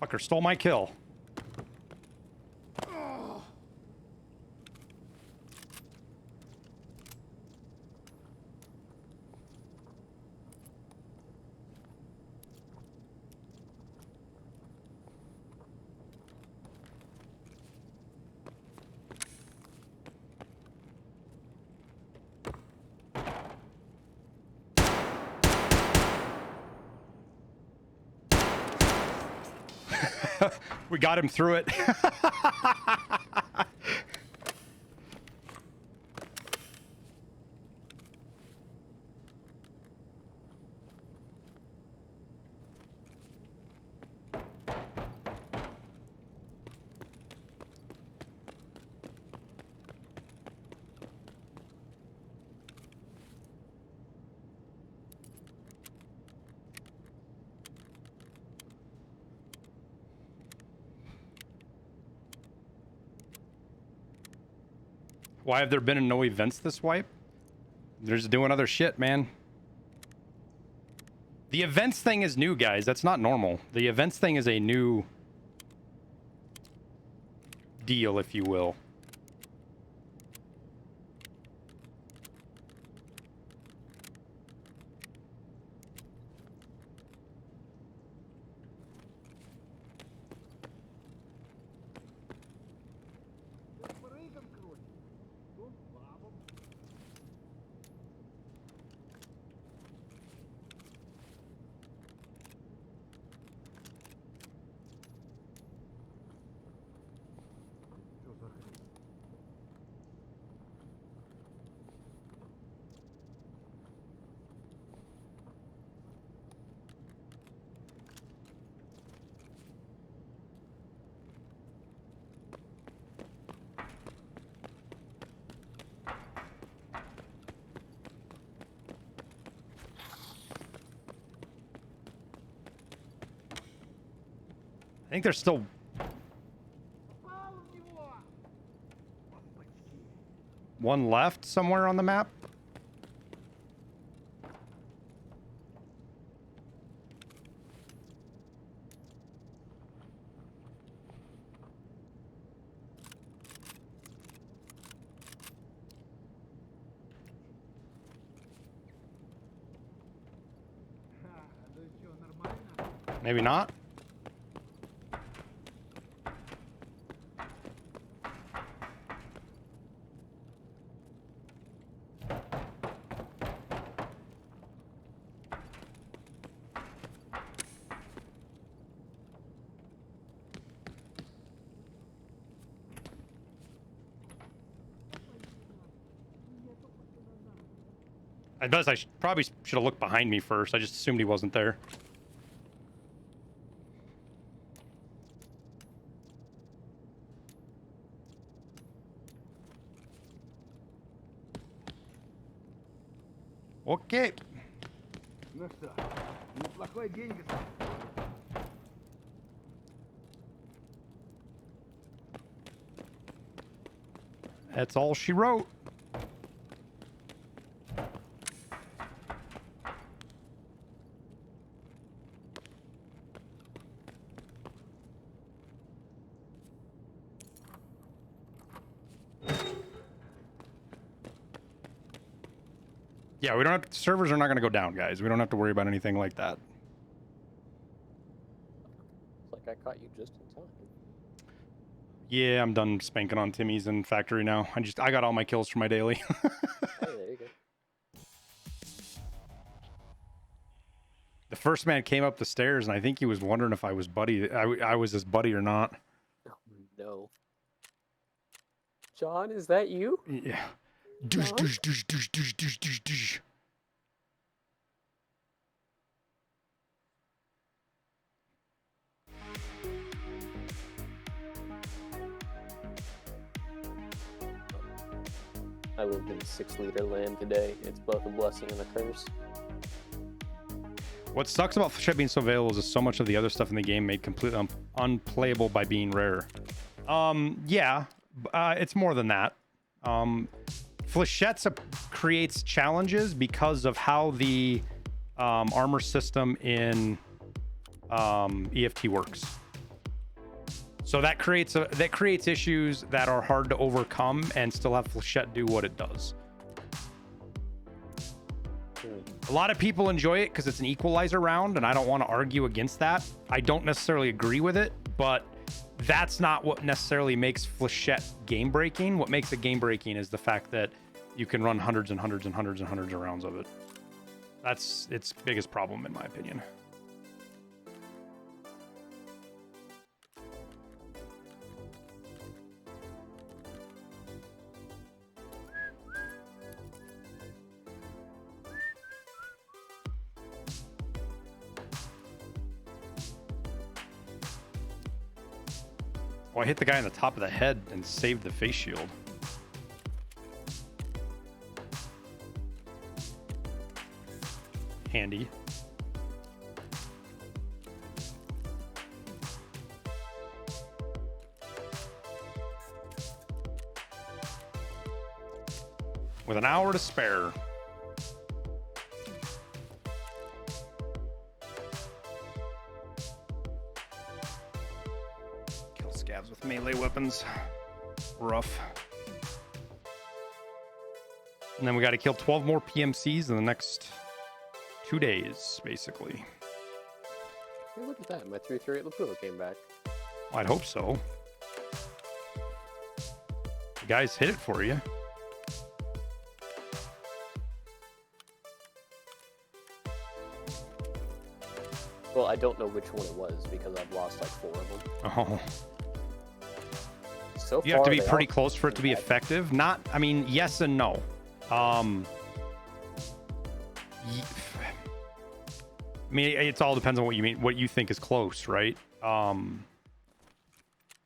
[SPEAKER 1] Fucker stole my kill. We got him through it. Why have there been no events this wipe? They're just doing other shit, man. The events thing is new, guys. That's not normal. The events thing is a new deal, if you will. I think there's still one left somewhere on the map. Maybe not. I guess I probably should have looked behind me first. I just assumed he wasn't there. Okay.
[SPEAKER 5] Ну что, неплохой день, господин.
[SPEAKER 1] That's all she wrote. Yeah, we don't have servers are not going to go down, guys. We don't have to worry about anything like that.
[SPEAKER 10] It's like I caught you just in time.
[SPEAKER 1] Yeah, I'm done spanking on Timmy's and factory now. I got all my kills for my daily.
[SPEAKER 10] Hey, there you go.
[SPEAKER 1] The first man came up the stairs, and I think he was wondering if I was buddy. I was his buddy or not.
[SPEAKER 10] Oh, no. John, is that you?
[SPEAKER 1] Yeah. Douche, douche, douche, douche, douche, douche, douche, douche.
[SPEAKER 10] I lived in 6-liter land today. It's both a blessing and a curse.
[SPEAKER 1] What sucks about Flechette being so available is so much of the other stuff in the game made completely unplayable by being rare. Yeah, it's more than that. Flechette creates challenges because of how the armor system in EFT works. So that creates issues that are hard to overcome and still have Flechette do what it does. A lot of people enjoy it because it's an equalizer round, and I don't want to argue against that. I don't necessarily agree with it, but that's not what necessarily makes Flechette game breaking. What makes it game breaking is the fact that you can run hundreds and hundreds and hundreds and hundreds of rounds of it. That's its biggest problem, in my opinion. Oh, I hit the guy on the top of the head and saved the face shield. Handy. With an hour to spare. Kill scavs with melee weapons. Rough. And then we got to kill 12 more PMCs in the next 2 days, basically.
[SPEAKER 10] Hey, look at that. My 338 Lapula came back.
[SPEAKER 1] I'd hope so. The guys hit it for you.
[SPEAKER 10] Well, I don't know which one it was because I've lost like 4 of them.
[SPEAKER 1] Oh.
[SPEAKER 10] So
[SPEAKER 1] you have to be pretty close for it to be effective. Not, I mean, yes and no. I mean, it all depends on what you mean, what you think is close, right?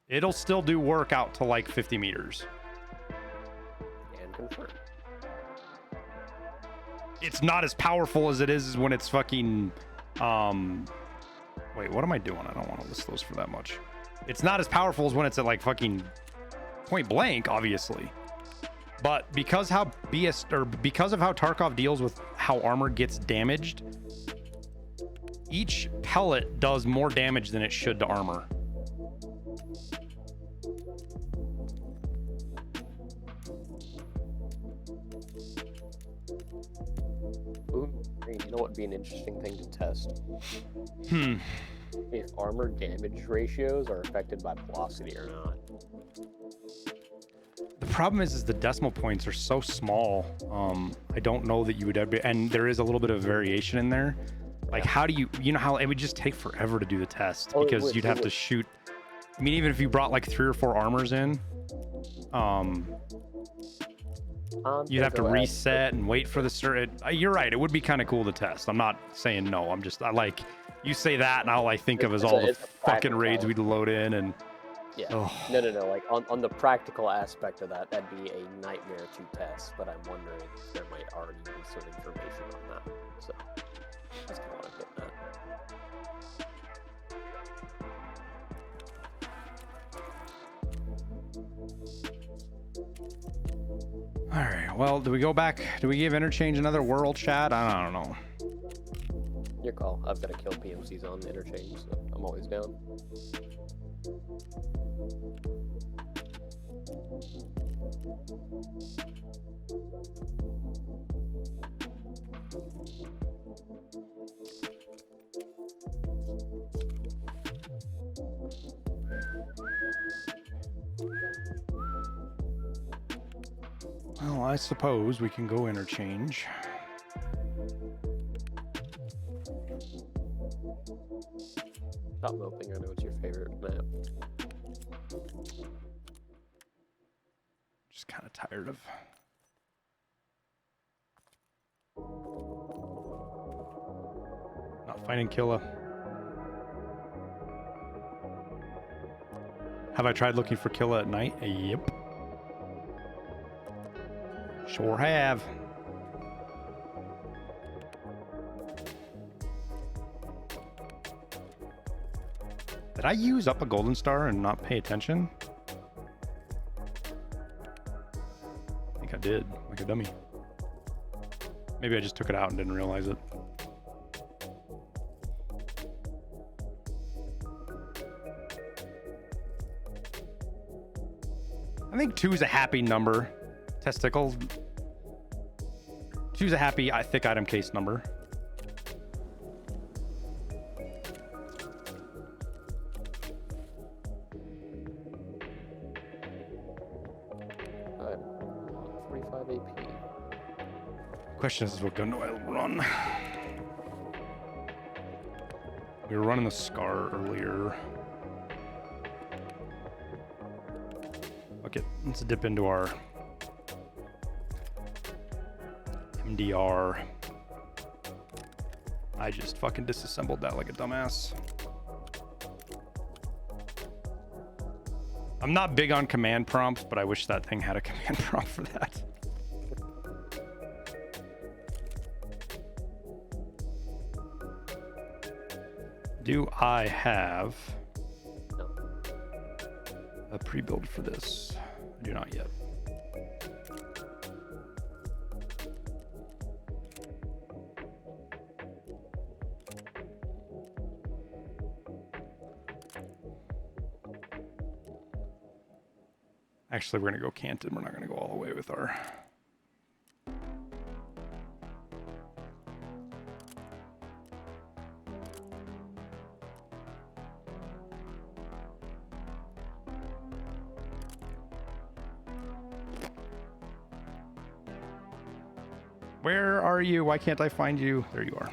[SPEAKER 1] It'll still do work out to like 50 meters.
[SPEAKER 10] And confirm.
[SPEAKER 1] It's not as powerful as it is when it's fucking Wait, what am I doing? I don't want to list those for that much. It's not as powerful as when it's at like fucking point blank, obviously. But because how because of how Tarkov deals with how armor gets damaged, each pellet does more damage than it should to armor.
[SPEAKER 10] Ooh, you know what would be an interesting thing to test? If armor damage ratios are affected by velocity or not.
[SPEAKER 1] The problem is the decimal points are so small. I don't know that you would ever, and there is a little bit of variation in there. Like, how do you know how it would just take forever to do the test because you'd have to shoot. I mean, even if you brought like 3 or 4 armors in, you'd have to reset and wait for the certain. You're right. It would be kind of cool to test. I'm not saying no. I like you say that, and all I think of is all the fucking raids we'd load in and.
[SPEAKER 10] Yeah. No. Like on the practical aspect of that, that'd be a nightmare to test. But I'm wondering if there might already be some information on that. So that's kind of what I'm getting at.
[SPEAKER 1] All right. Well, do we go back? Do we give Interchange another world chat? I don't know.
[SPEAKER 10] Your call. I've got to kill PMCs on Interchange, so I'm always down.
[SPEAKER 1] Well, I suppose we can go Interchange.
[SPEAKER 10] Stop moping. I know it's your favorite map.
[SPEAKER 1] Just kind of tired of. Not finding Killa. Have I tried looking for Killa at night? Yep. Sure have. Did I use up a golden star and not pay attention? I think I did, like a dummy. Maybe I just took it out and didn't realize it. I think 2 is a happy number. Testicle. 2 is a happy, thick item case number.
[SPEAKER 10] Alright, 45 AP.
[SPEAKER 1] Question is, what gun do I run? We were running the Scar earlier. Okay, let's dip into our MDR. I just fucking disassembled that like a dumbass. I'm not big on command prompts, but I wish that thing had a command prompt for that. Do I have a pre-build for this? I do not yet. Actually, we're going to go Canton. We're not going to go all the way with our... Where are you? Why can't I find you? There you are.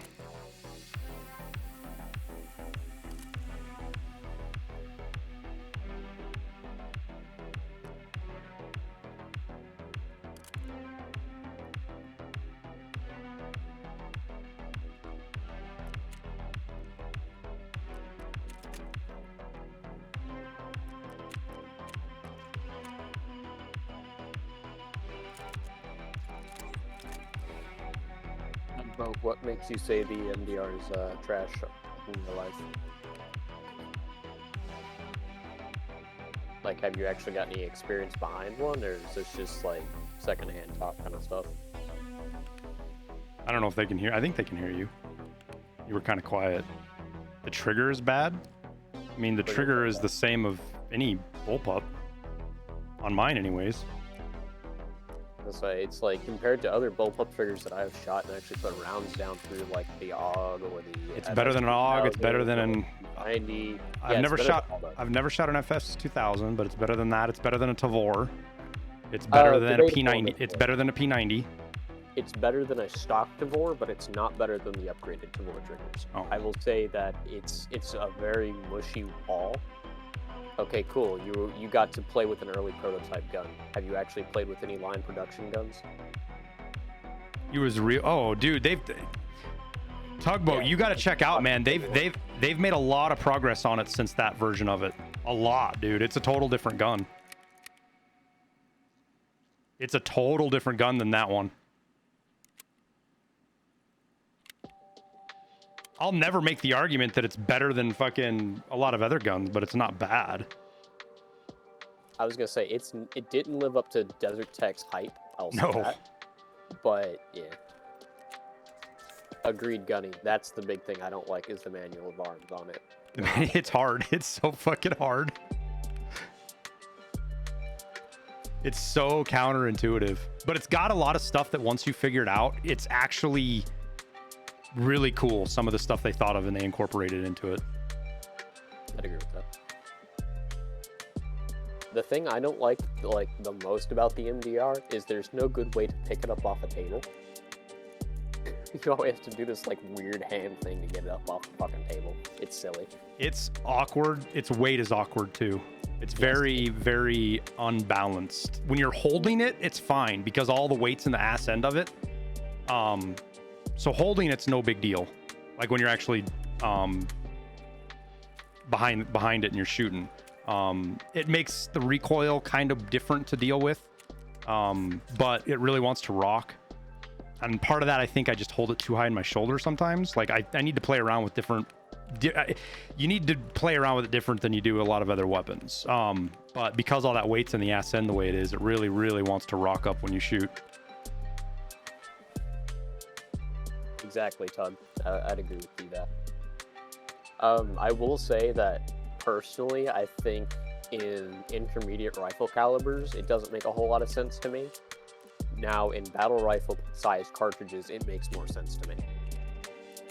[SPEAKER 10] What makes you say the MDR is trash in real life? Like, have you actually got any experience behind one, or is this just like secondhand talk kind of stuff?
[SPEAKER 1] I don't know if they can hear. I think they can hear you. You were kind of quiet. The trigger is bad. I mean, the trigger is the same of any bullpup. On mine, anyways.
[SPEAKER 10] That's why it's like compared to other bullpup triggers that I've shot and actually put rounds down through, like the AUG or the.
[SPEAKER 1] It's better than an AUG. It's better than an.
[SPEAKER 10] 90.
[SPEAKER 1] I've never shot an FS 2000, but it's better than that. It's better than a Tavor. It's better than a P90. It's better than a P90.
[SPEAKER 10] It's better than a stock Tavor, but it's not better than the upgraded Tavor triggers.
[SPEAKER 1] Oh.
[SPEAKER 10] I will say that it's a very mushy ball. Okay, cool. You got to play with an early prototype gun. Have you actually played with any line production guns?
[SPEAKER 1] You was real. Oh, dude, Tugboat. Yeah, you got to check out, man. They've made a lot of progress on it since that version of it. A lot, dude. It's a total different gun. It's a total different gun than that one. I'll never make the argument that it's better than fucking a lot of other guns, but it's not bad.
[SPEAKER 10] I was gonna say it didn't live up to Desert Tech's hype. I'll say that. But yeah, agreed, Gunny. That's the big thing I don't like is the manual of arms on it.
[SPEAKER 1] It's hard. It's so fucking hard. It's so counterintuitive, but it's got a lot of stuff that once you figure it out, it's actually really cool. Some of the stuff they thought of and they incorporated into it.
[SPEAKER 10] I'd agree with that. The thing I don't like the most about the MDR is there's no good way to pick it up off a table. You always have to do this like weird hand thing to get it up off the fucking table. It's silly. It's
[SPEAKER 1] awkward. Its weight is awkward too. It's very, very unbalanced. When you're holding it, it's fine because all the weight's in the ass end of it. So holding it's no big deal. Like when you're actually behind it and you're shooting. It makes the recoil kind of different to deal with, but it really wants to rock. And part of that, I think I just hold it too high in my shoulder sometimes. Like I need to play around with different. You need to play around with it different than you do a lot of other weapons. But because all that weight's in the ass end the way it is, it really, really wants to rock up when you shoot.
[SPEAKER 10] Exactly, Tug. I'd agree with you that. I will say that personally, I think in intermediate rifle calibers, it doesn't make a whole lot of sense to me. Now, in battle rifle size cartridges, it makes more sense to me.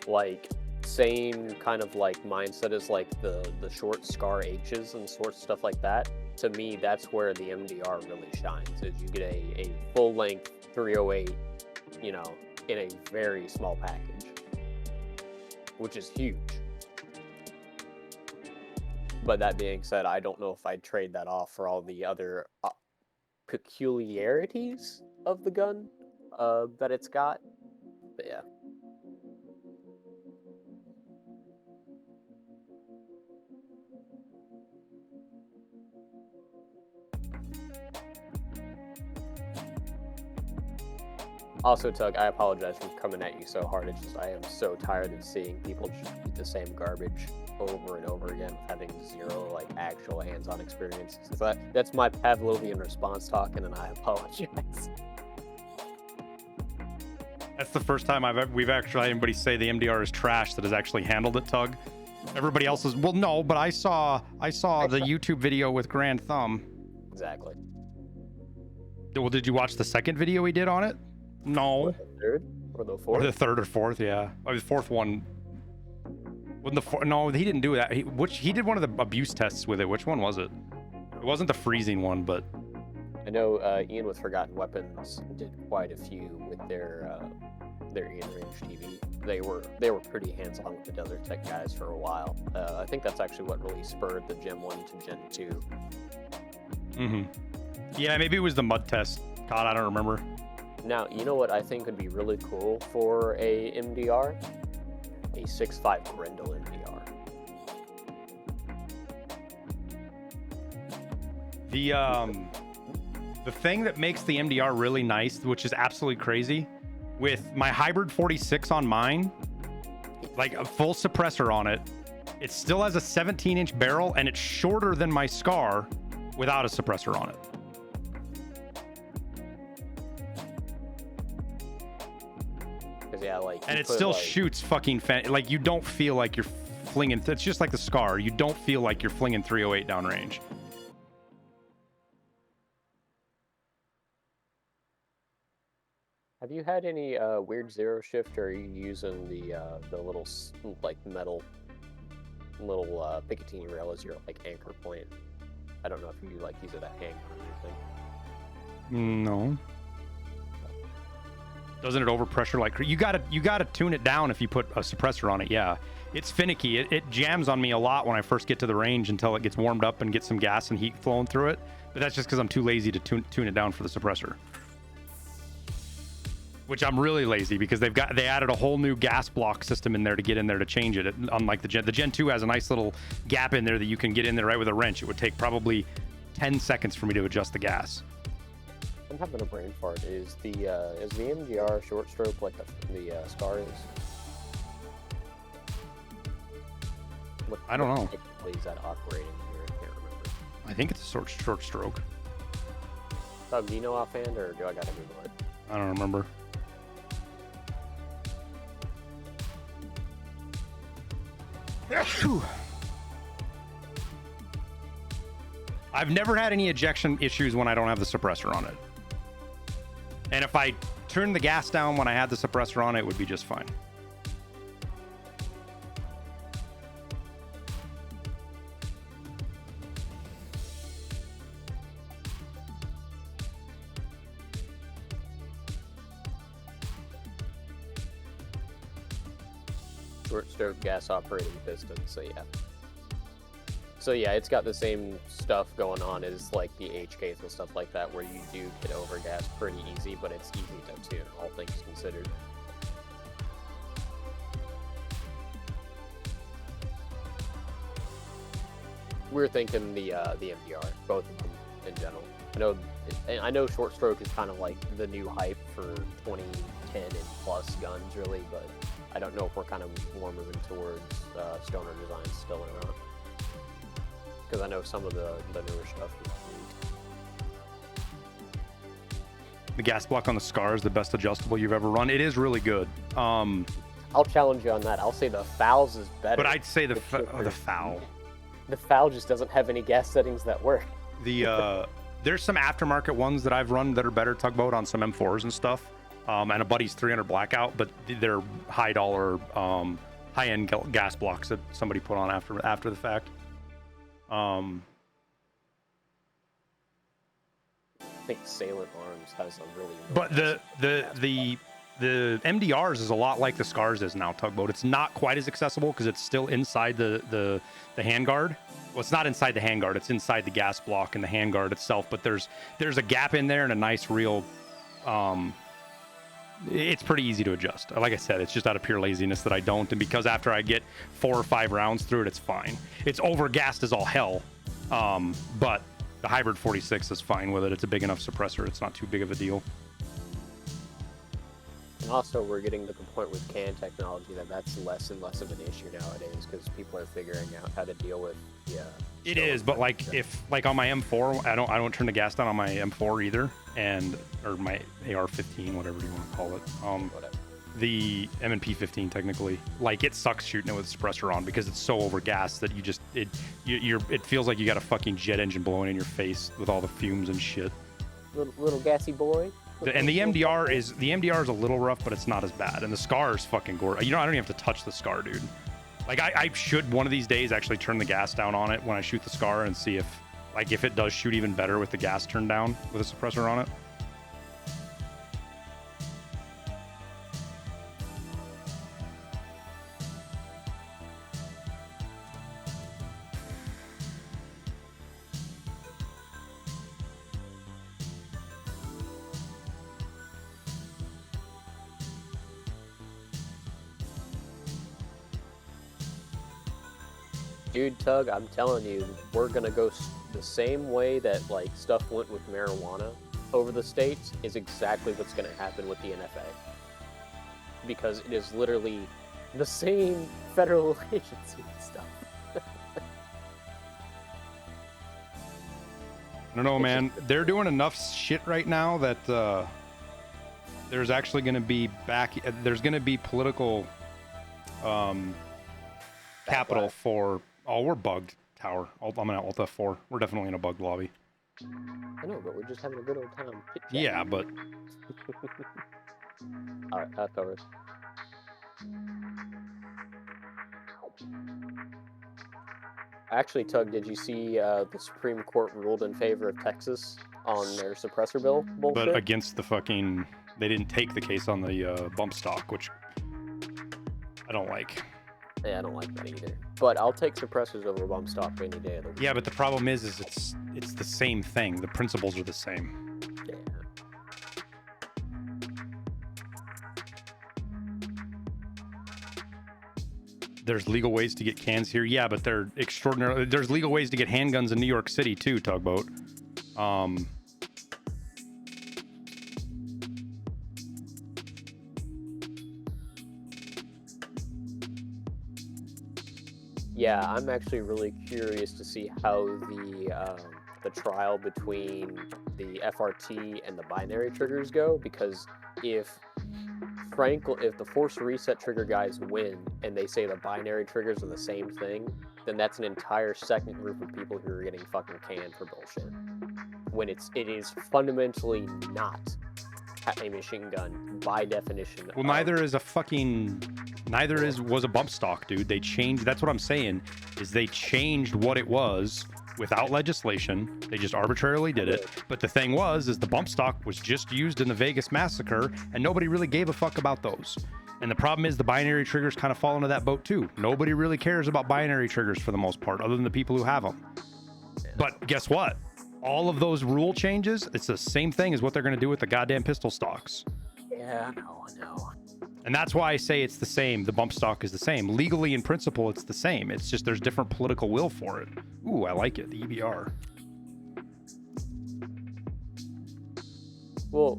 [SPEAKER 10] Like, same kind of like mindset as like the short SCAR H's and sorts of stuff like that. To me, that's where the MDR really shines, is you get a full-length 308, you know, in a very small package, which is huge. But that being said, I don't know if I'd trade that off for all the other peculiarities of the gun that it's got. But yeah. Also, Tug, I apologize for coming at you so hard. It's just I am so tired of seeing people just eat the same garbage over and over again, having zero like actual hands-on experience. So that's my Pavlovian response talking, and I apologize.
[SPEAKER 1] That's the first time we've actually had anybody say the MDR is trash that has actually handled it, Tug. Everybody else is, well, no, but I saw the YouTube video with Grand Thumb.
[SPEAKER 10] Exactly.
[SPEAKER 1] Well, did you watch the second video he did on it? No.
[SPEAKER 10] Or the third? Or the fourth?
[SPEAKER 1] Or the third or fourth, yeah. Or the fourth one. No, he didn't do that. He did one of the abuse tests with it. Which one was it? It wasn't the freezing one, but...
[SPEAKER 10] I know Ian with Forgotten Weapons did quite a few with their Ian Range TV. They were pretty hands-on with the Desert Tech guys for a while. I think that's actually what really spurred the Gen 1 to Gen 2.
[SPEAKER 1] Mm-hmm. Yeah, maybe it was the mud test. God, I don't remember.
[SPEAKER 10] Now, you know what I think would be really cool for a MDR? A 6.5 Grendel MDR.
[SPEAKER 1] The thing that makes the MDR really nice, which is absolutely crazy, with my hybrid 46 on mine, like a full suppressor on it, it still has a 17-inch barrel and it's shorter than my SCAR, without a suppressor on it.
[SPEAKER 10] Because yeah, like.
[SPEAKER 1] And
[SPEAKER 10] you
[SPEAKER 1] it
[SPEAKER 10] put,
[SPEAKER 1] still
[SPEAKER 10] like,
[SPEAKER 1] shoots fucking like you don't feel like you're flinging. It's just like the Scar. You don't feel like you're flinging 308 downrange.
[SPEAKER 10] Have you had any weird zero shift, or are you using the little like metal little Picatinny rail as your like anchor point? I don't know if you like use it at hang or anything.
[SPEAKER 1] No. Doesn't it overpressure like you gotta tune it down if you put a suppressor on it? Yeah, it's finicky. It jams on me a lot when I first get to the range until it gets warmed up and gets some gas and heat flowing through it. But that's just because I'm too lazy to tune it down for the suppressor. Which I'm really lazy because they added a whole new gas block system in there to get in there to change it. Unlike the Gen 2 has a nice little gap in there that you can get in there right with a wrench. It would take probably 10 seconds for me to adjust the gas.
[SPEAKER 10] I'm having a brain fart. Is the MGR short stroke like the Scar is?
[SPEAKER 1] I don't know.
[SPEAKER 10] What is that operating here? I can't remember.
[SPEAKER 1] I think it's a short stroke.
[SPEAKER 10] Do you know offhand, or do I gotta Google it?
[SPEAKER 1] I don't remember. I've never had any ejection issues when I don't have the suppressor on it. And if I turned the gas down when I had the suppressor on it, would be just fine.
[SPEAKER 10] Short stroke gas operating piston, so yeah. So yeah, it's got the same stuff going on as like the HKs and stuff like that, where you do get overgas pretty easy, but it's easy to tune, all things considered. We were thinking the MDR, both of them in general. I know short stroke is kind of like the new hype for 2010 and plus guns, really, but I don't know if we're kind of more moving towards stoner designs still or not. Because I know some of the newer stuff is used.
[SPEAKER 1] The gas block on the Scar is the best adjustable you've ever run. It is really good.
[SPEAKER 10] I'll challenge you on that. I'll say the FOWLs is better.
[SPEAKER 1] But I'd say the FOWL.
[SPEAKER 10] The FOWL just doesn't have any gas settings that work.
[SPEAKER 1] There's some aftermarket ones that I've run that are better tugboat on some M4s and stuff. And a buddy's 300 blackout, but they're high dollar, high-end gas blocks that somebody put on after the fact.
[SPEAKER 10] I think Salient Arms has a really.
[SPEAKER 1] But the MDRs is a lot like the Scars is now tugboat. It's not quite as accessible because it's still inside the handguard. Well, it's not inside the handguard. It's inside the gas block and the handguard itself. But there's a gap in there and a nice real. It's pretty easy to adjust. Like I said, it's just out of pure laziness that I don't. And because after I get 4 or 5 rounds through it, it's fine. It's overgassed as all hell. But the Hybrid 46 is fine with it. It's a big enough suppressor. It's not too big of a deal.
[SPEAKER 10] And also, we're getting to the point with CAN technology that's less and less of an issue nowadays because people are figuring out how to deal with. Yeah.
[SPEAKER 1] It is, but like if on my M4, I don't turn the gas down on my M4 either, or my AR-15, whatever you want to call it.
[SPEAKER 10] Whatever.
[SPEAKER 1] The M&P 15 technically, like it sucks shooting it with suppressor on because it's so overgassed that it feels like you got a fucking jet engine blowing in your face with all the fumes and shit.
[SPEAKER 10] Little gassy boy.
[SPEAKER 1] And the MDR is a little rough, but it's not as bad. And the Scar is fucking gorgeous. I don't even have to touch the Scar, dude. Like I should one of these days actually turn the gas down on it when I shoot the Scar and see if it does shoot even better with the gas turned down with a suppressor on it.
[SPEAKER 10] Dude, Tug, I'm telling you, we're gonna go the same way that like stuff went with marijuana over the states is exactly what's gonna happen with the NFA. Because it is literally the same federal agency and stuff.
[SPEAKER 1] I don't know, man. They're doing enough shit right now that there's actually going to be there's going to be political capital for. Oh, we're bugged. Tower. I'm gonna alt F4. We're definitely in a bugged lobby.
[SPEAKER 10] I know, but we're just having a good old time.
[SPEAKER 1] Yeah, but.
[SPEAKER 10] All right, that covers. Actually, Tug, did you see the Supreme Court ruled in favor of Texas on their suppressor bill bullshit?
[SPEAKER 1] But against the fucking, they didn't take the case on the bump stock, which I don't like.
[SPEAKER 10] Yeah, I don't like that either. But I'll take suppressors over bump stock any day of the week.
[SPEAKER 1] Yeah, but the problem is it's the same thing. The principles are the same.
[SPEAKER 10] Yeah.
[SPEAKER 1] There's legal ways to get cans here. Yeah, but they're extraordinary. There's legal ways to get handguns in New York City too, Tugboat.
[SPEAKER 10] Yeah, I'm actually really curious to see how the trial between the FRT and the binary triggers go, because if the force reset trigger guys win and they say the binary triggers are the same thing, then that's an entire second group of people who are getting fucking canned for bullshit. When it is fundamentally not a machine gun by definition.
[SPEAKER 1] Well, neither is was a bump stock, dude. They changed. That's what I'm saying. Is they changed what it was without legislation. They just arbitrarily did it. But the thing is the bump stock was just used in the Vegas massacre, and nobody really gave a fuck about those. And the problem is the binary triggers kind of fall into that boat too. Nobody really cares about binary triggers for the most part, other than the people who have them. But guess what? All of those rule changes, it's the same thing as what they're going to do with the goddamn pistol stocks.
[SPEAKER 10] Yeah, I know.
[SPEAKER 1] And that's why I say it's the same. The bump stock is the same. Legally, in principle, it's the same. It's just there's different political will for it. Ooh, I like it. The EBR.
[SPEAKER 10] Well,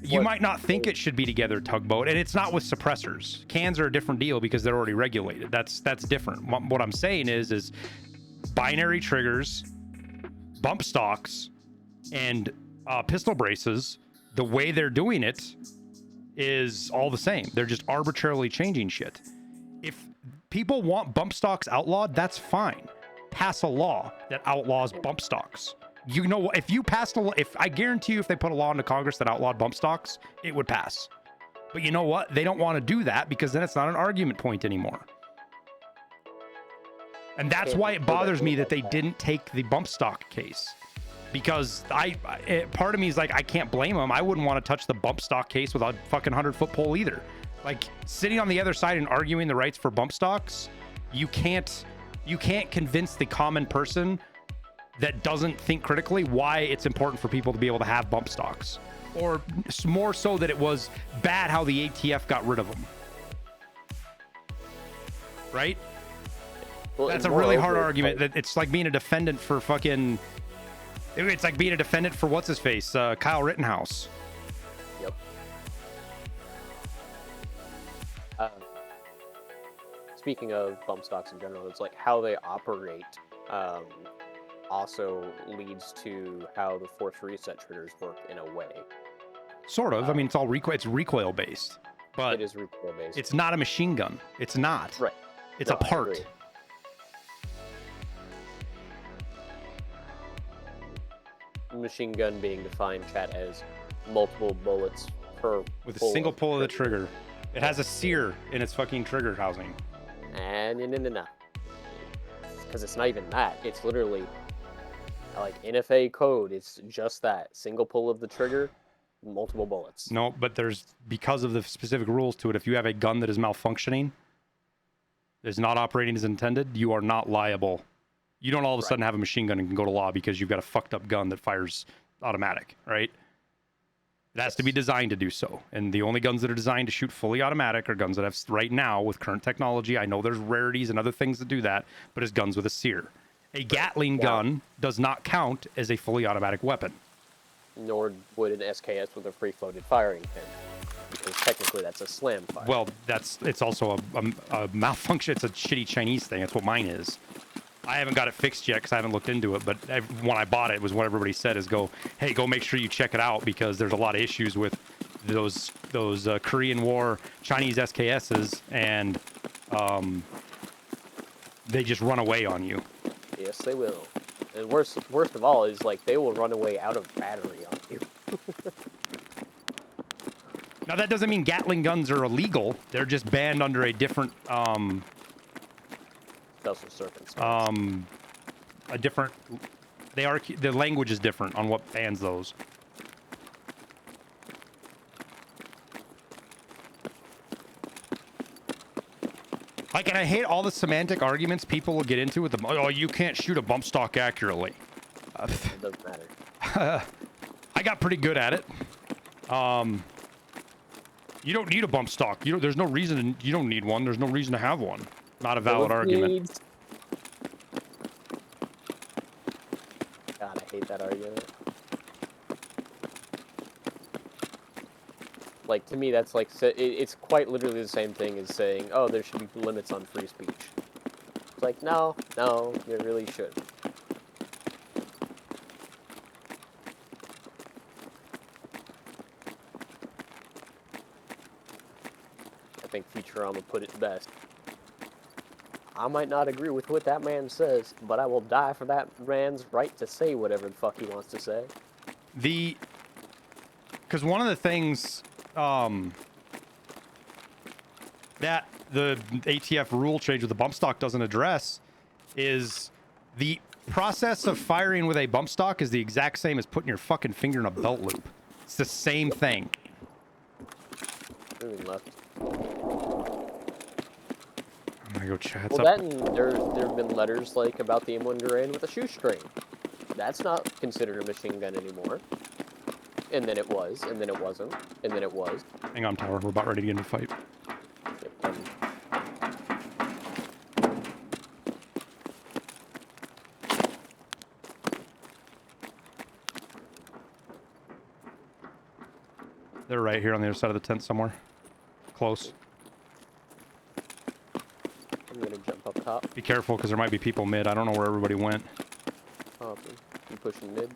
[SPEAKER 1] you might not think it should be together, Tugboat, and it's not with suppressors. Cans are a different deal because they're already regulated. That's different. What I'm saying is binary triggers, bump stocks, and pistol braces, the way they're doing it is all the same. They're just arbitrarily changing shit. If people want bump stocks outlawed, that's fine. Pass a law that outlaws bump stocks. You know, if you passed a law, I guarantee you, if they put a law into Congress that outlawed bump stocks, it would pass. But you know what? They don't want to do that because then it's not an argument point anymore. And that's why it bothers me that they didn't take the bump stock case. Because part of me is like, I can't blame them. I wouldn't want to touch the bump stock case without a fucking 100-foot pole either. Like, sitting on the other side and arguing the rights for bump stocks, you can't convince the common person that doesn't think critically why it's important for people to be able to have bump stocks. Or more so that it was bad how the ATF got rid of them. Right? Well, that's a really hard argument. That it's like being a defendant for fucking... It's like being a defendant for what's-his-face, Kyle Rittenhouse.
[SPEAKER 10] Yep. Speaking of bump stocks in general, it's like how they operate also leads to how the force reset triggers work in a way.
[SPEAKER 1] Sort of. I mean, it's all recoil based, but
[SPEAKER 10] it is recoil based.
[SPEAKER 1] It's not a machine gun. It's not.
[SPEAKER 10] Right.
[SPEAKER 1] It's a part.
[SPEAKER 10] Machine gun being defined, chat, as multiple bullets per
[SPEAKER 1] with a single pull of the trigger. It has a sear in its fucking trigger housing.
[SPEAKER 10] And no. Because it's not even that. It's literally like NFA code. It's just that single pull of the trigger, multiple bullets.
[SPEAKER 1] No, but because of the specific rules to it, if you have a gun that is malfunctioning, is not operating as intended, you are not liable. You don't all of a sudden have a machine gun and can go to law because you've got a fucked up gun that fires automatic, right? It has to be designed to do so. And the only guns that are designed to shoot fully automatic are guns that have, right now, with current technology, I know there's rarities and other things that do that, but it's guns with a sear. A Gatling gun does not count as a fully automatic weapon.
[SPEAKER 10] Nor would an SKS with a free-floated firing pin, because technically that's a slam fire.
[SPEAKER 1] Well, it's also a malfunction. It's a shitty Chinese thing. That's what mine is. I haven't got it fixed yet because I haven't looked into it. But when I bought it, it was what everybody said is go make sure you check it out because there's a lot of issues with those Korean War Chinese SKSs and they just run away on you.
[SPEAKER 10] Yes, they will. And worst of all is like they will run away out of battery on you.
[SPEAKER 1] Now that doesn't mean Gatling guns are illegal. They're just banned under a different
[SPEAKER 10] special circumstance.
[SPEAKER 1] The language is different on what bans those. Like, and I hate all the semantic arguments people will get into with the, oh, you can't shoot a bump stock accurately.
[SPEAKER 10] It doesn't matter.
[SPEAKER 1] I got pretty good at it. You don't need a bump stock. There's no reason. You don't need one. There's no reason to have one. Not a valid argument.
[SPEAKER 10] God, I hate that argument. Like, to me, that's like, it's quite literally the same thing as saying, oh, there should be limits on free speech. It's like, no, there really should. I think Futurama put it best. I might not agree with what that man says, but I will die for that man's right to say whatever the fuck he wants to say.
[SPEAKER 1] Because one of the things that the ATF rule change with the bump stock doesn't address is the process of firing with a bump stock is the exact same as putting your fucking finger in a belt loop. It's the same thing.
[SPEAKER 10] Moving left.
[SPEAKER 1] I'm gonna go chat.
[SPEAKER 10] Well, that and there have been letters like about the M1 Garand with a shoestring. That's not considered a machine gun anymore. And then it was, and then it wasn't, and then it was.
[SPEAKER 1] Hang on, Tower. We're about ready to get into a fight. They're right here on the other side of the tent somewhere. Close.
[SPEAKER 10] I'm gonna jump up top.
[SPEAKER 1] Be careful, because there might be people mid. I don't know where everybody went.
[SPEAKER 10] You pushing mid?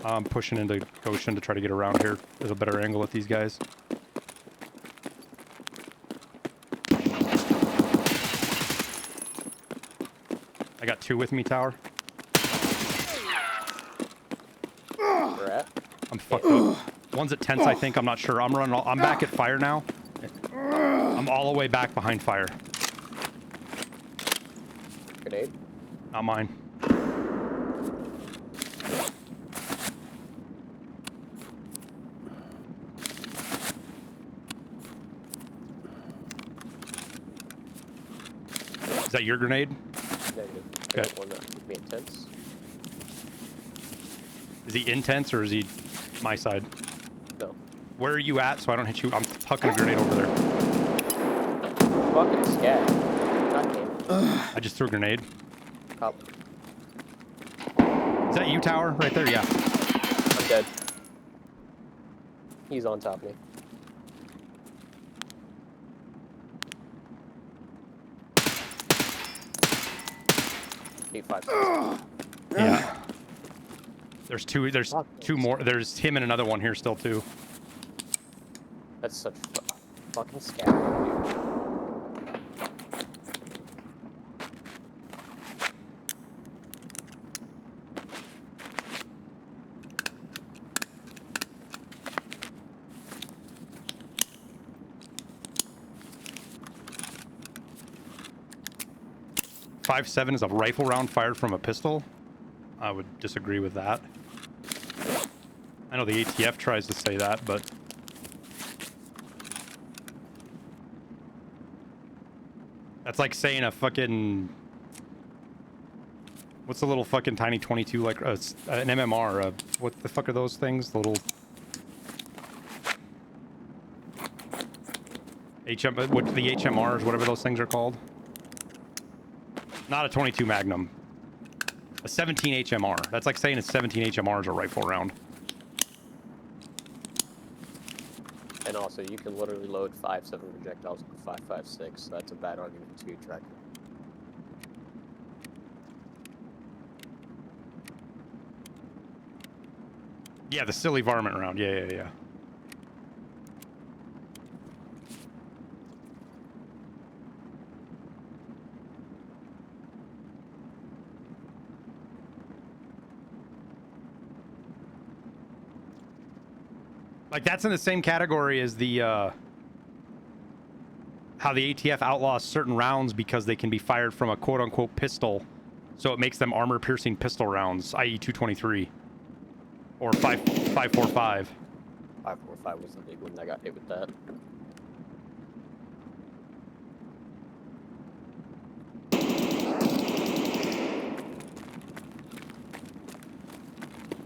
[SPEAKER 1] I'm pushing into Goshen to try to get around here. There's a better angle at these guys. I got two with me, Tower.
[SPEAKER 10] Where at?
[SPEAKER 1] I'm fucked up. One's at tents, I think. I'm not sure. I'm running. I'm back at fire now. I'm all the way back behind fire.
[SPEAKER 10] Grenade?
[SPEAKER 1] Not mine. Is that your grenade?
[SPEAKER 10] Negative.
[SPEAKER 1] Okay.
[SPEAKER 10] I got one that would be intense.
[SPEAKER 1] Is he intense or is he my side?
[SPEAKER 10] No.
[SPEAKER 1] Where are you at so I don't hit you? I'm hucking a grenade over there.
[SPEAKER 10] Fucking scat. God damn.
[SPEAKER 1] I just threw a grenade.
[SPEAKER 10] Cop.
[SPEAKER 1] Is that you, Tower? Right there? Yeah.
[SPEAKER 10] I'm dead. He's on top of me. 856.
[SPEAKER 1] Yeah. There's two more. There's him and another one here still too.
[SPEAKER 10] That's such fucking scam, dude.
[SPEAKER 1] .57 is a rifle round fired from a pistol. I would disagree with that. I know the ATF tries to say that, but that's like saying a fucking, what's the little fucking tiny 22, like an MMR? What the fuck are those things? The little what the HMRs, whatever those things are called. Not a 22 Magnum. A 17 HMR. That's like saying a 17 HMR is a rifle round.
[SPEAKER 10] And also, you can literally load 5.7 projectiles with 5.56. So that's a bad argument to track.
[SPEAKER 1] Yeah, the silly varmint round. Yeah. Like, that's in the same category as the, how the ATF outlaws certain rounds because they can be fired from a quote-unquote pistol, so it makes them armor-piercing pistol rounds, i.e. 223. Or 5.45.
[SPEAKER 10] 5.45 was the big one that got hit with that.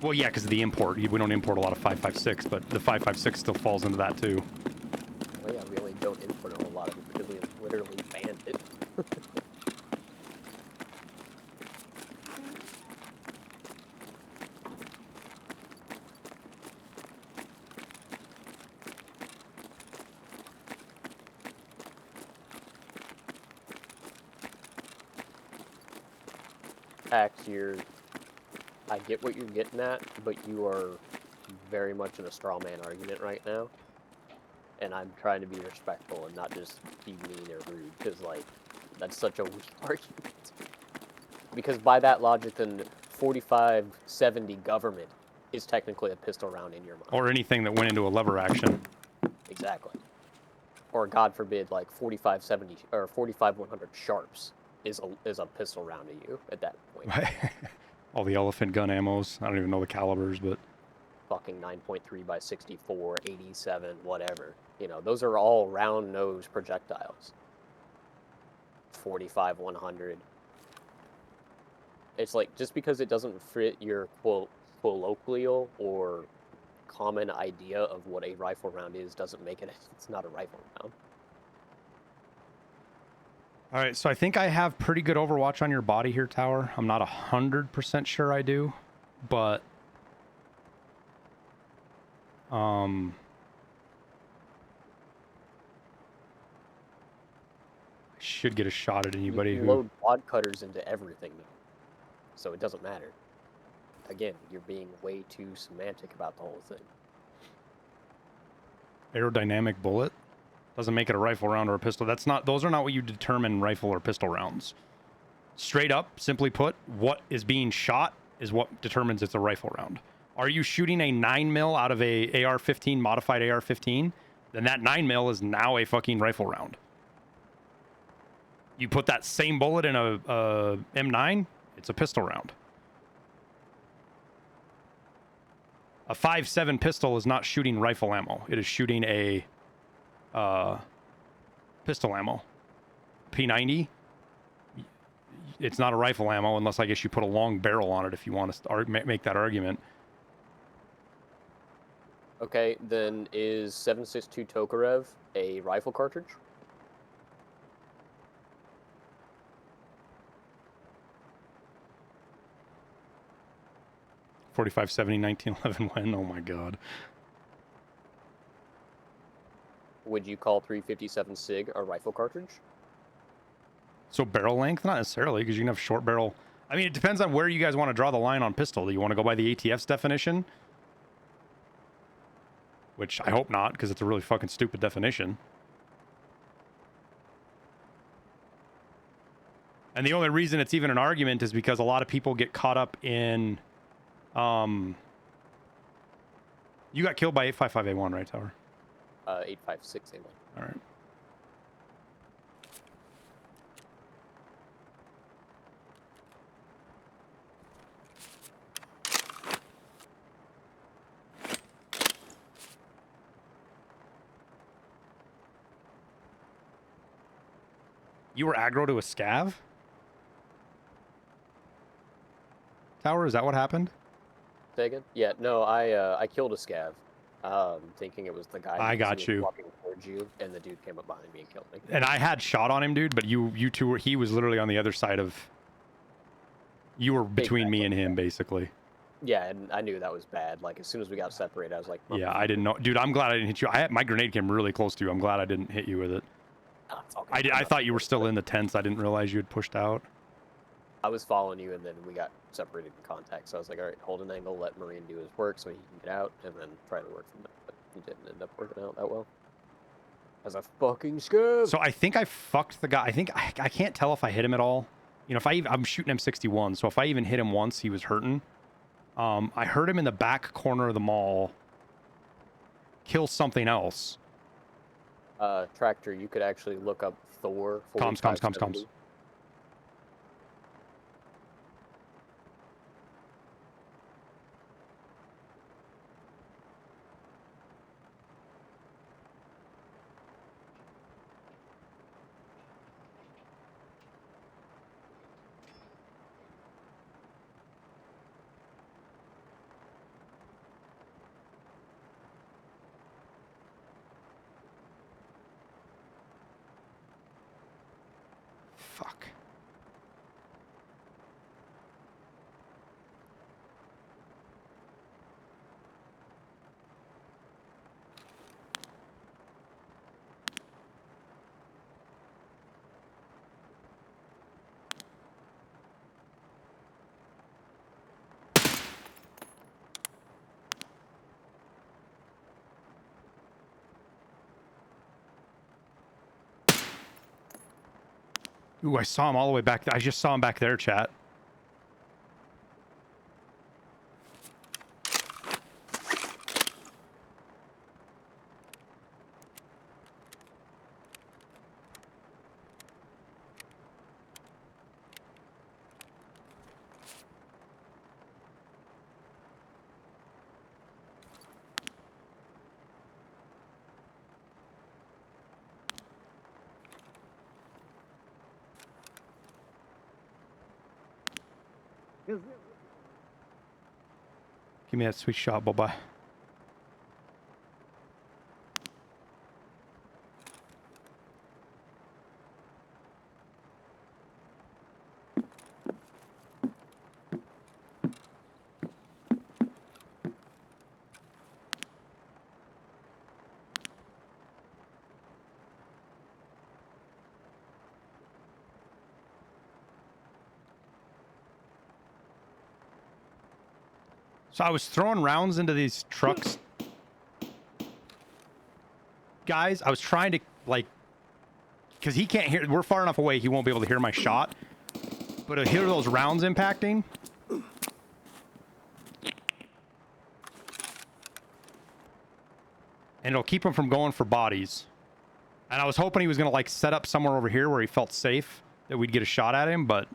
[SPEAKER 1] Well, yeah, because of the import. We don't import a lot of 5.56, but the 5.56 still falls into that too.
[SPEAKER 10] Well, yeah, we only don't import a whole lot of it because we have literally banned it. Axe, I get what you're getting at, but you are very much in a straw man argument right now. And I'm trying to be respectful and not just be mean or rude, because, like, that's such a weak argument. Because by that logic, then 4570 government is technically a pistol round in your mind.
[SPEAKER 1] Or anything that went into a lever action.
[SPEAKER 10] Exactly. Or, God forbid, like 4570 or 45100 sharps is a pistol round to you at that point.
[SPEAKER 1] All the elephant gun ammos. I don't even know the calibers, but
[SPEAKER 10] fucking 9.3 by 64, 87, whatever. You know, those are all round nose projectiles. 45 100. It's like, just because it doesn't fit your quote colloquial or common idea of what a rifle round is doesn't make it, it's not a rifle round.
[SPEAKER 1] all right, so I think I have pretty good overwatch on your body here, Tower. I'm not 100% sure I do, but I should get a shot at anybody
[SPEAKER 10] you
[SPEAKER 1] who
[SPEAKER 10] load quad cutters into everything, though, so it doesn't matter. Again, you're being way too semantic about the whole thing.
[SPEAKER 1] aerodynamic bullet doesn't make it a rifle round or a pistol. Those are not what you determine rifle or pistol rounds. Straight up, simply put, what is being shot is what determines it's a rifle round. Are you shooting a 9mm out of a AR-15, modified AR-15? Then that 9mm is now a fucking rifle round. You put that same bullet in a M9, it's a pistol round. A 5.7 pistol is not shooting rifle ammo. It is shooting a pistol ammo. P90, it's not a rifle ammo unless I guess you put a long barrel on it if you want to make that argument.
[SPEAKER 10] Okay, then is 7.62 Tokarev a rifle cartridge?
[SPEAKER 1] .45-70 1911 when? Oh my god.
[SPEAKER 10] Would you call 357 SIG a rifle cartridge?
[SPEAKER 1] So barrel length? Not necessarily, because you can have short barrel. I mean, it depends on where you guys want to draw the line on pistol. Do you want to go by the ATF's definition? Which I hope not, because it's a really fucking stupid definition. And the only reason it's even an argument is because a lot of people get caught up in... You got killed by 855A1, right, Tower?
[SPEAKER 10] 856 A1.
[SPEAKER 1] All right. You were aggro to a scav? Tower, is that what happened?
[SPEAKER 10] Say again? Yeah, no, I killed a scav, thinking it was the guy.
[SPEAKER 1] I got you.
[SPEAKER 10] Walking towards you, and the dude came up behind me and killed me.
[SPEAKER 1] And I had shot on him, dude, but you two were, he was literally on the other side of, you were between me and him, basically.
[SPEAKER 10] Yeah, and I knew that was bad. Like, as soon as we got separated, I was like,
[SPEAKER 1] yeah, I didn't know. Dude, I'm glad I didn't hit you. My grenade came really close to you. I'm glad I didn't hit you with it.
[SPEAKER 10] Oh, it's all good.
[SPEAKER 1] I thought you were still in the tents. I didn't realize you had pushed out.
[SPEAKER 10] I was following you, and then we got separated in contact. So I was like, all right, hold an angle, let Marine do his work so he can get out, and then try to work from there. But he didn't end up working out that well. As a fucking scab.
[SPEAKER 1] So I think I fucked the guy. I think I can't tell if I hit him at all. You know, I'm shooting M61, so if I even hit him once, he was hurting. I heard him in the back corner of the mall kill something else.
[SPEAKER 10] Tractor, you could actually look up Thor.
[SPEAKER 1] Comms.
[SPEAKER 10] 4570.
[SPEAKER 1] Fuck. Ooh, I saw him all the way back. I just saw him back there, chat. Give me that sweet shot, Bubba. So I was throwing rounds into these trucks. Guys, I was trying to, like, because he can't hear, we're far enough away, he won't be able to hear my shot. But he'll hear those rounds impacting. And it'll keep him from going for bodies. And I was hoping he was going to, like, set up somewhere over here where he felt safe, that we'd get a shot at him, but...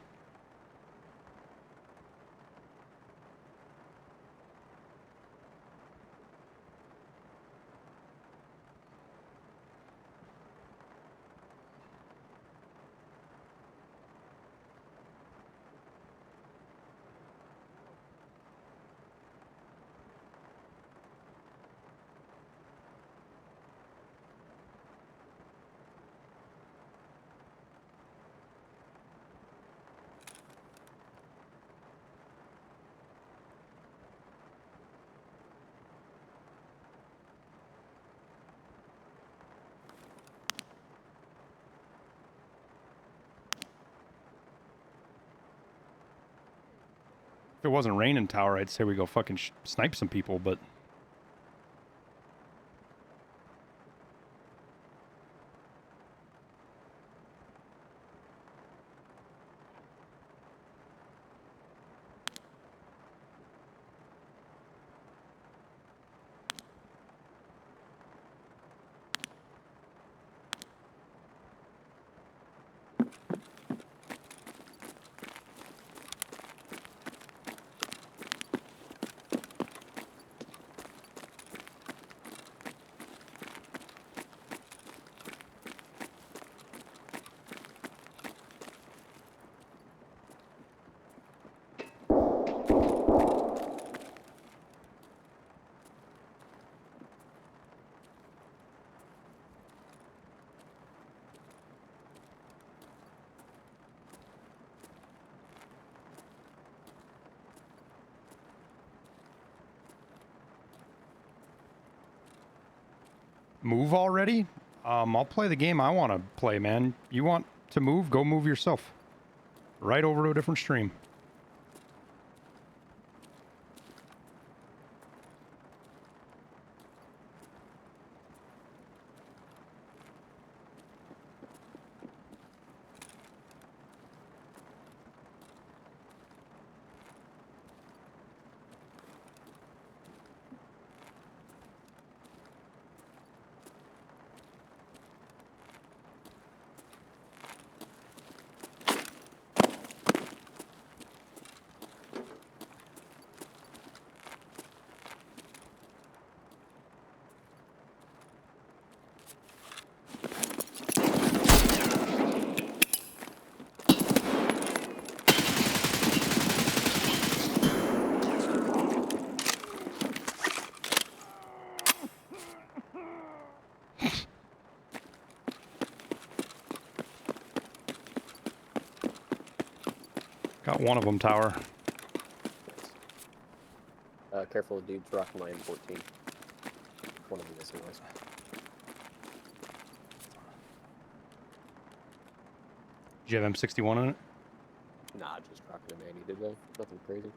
[SPEAKER 1] If it wasn't raining tower, I'd say we go fucking snipe some people, but... Move already? I'll play the game I want to play, man. You want to move? Go move yourself. right over to a different stream. Got one of them, tower.
[SPEAKER 10] Careful, dude's rocking my M14. One of them is anyways.
[SPEAKER 1] Did you have M61 on it?
[SPEAKER 10] Nah, just rocking a 90 today. Nothing crazy.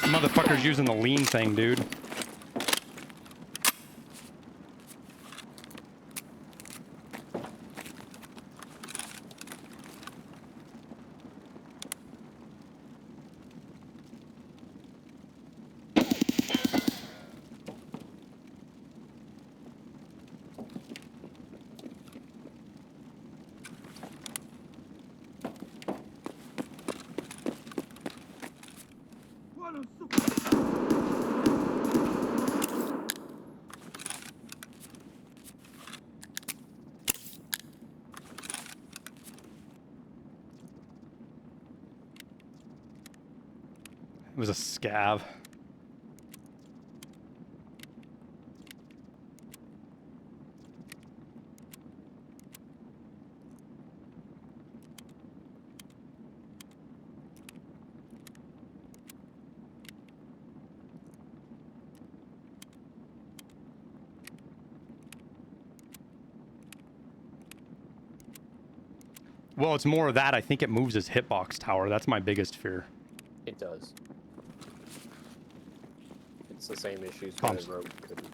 [SPEAKER 1] Motherfucker's using the lean thing, dude. It was a scav. Well, it's more of that. I think it moves his hitbox, tower. That's my biggest fear.
[SPEAKER 10] It does. It's the same issues
[SPEAKER 1] Comms.
[SPEAKER 10] that Rogue couldn't.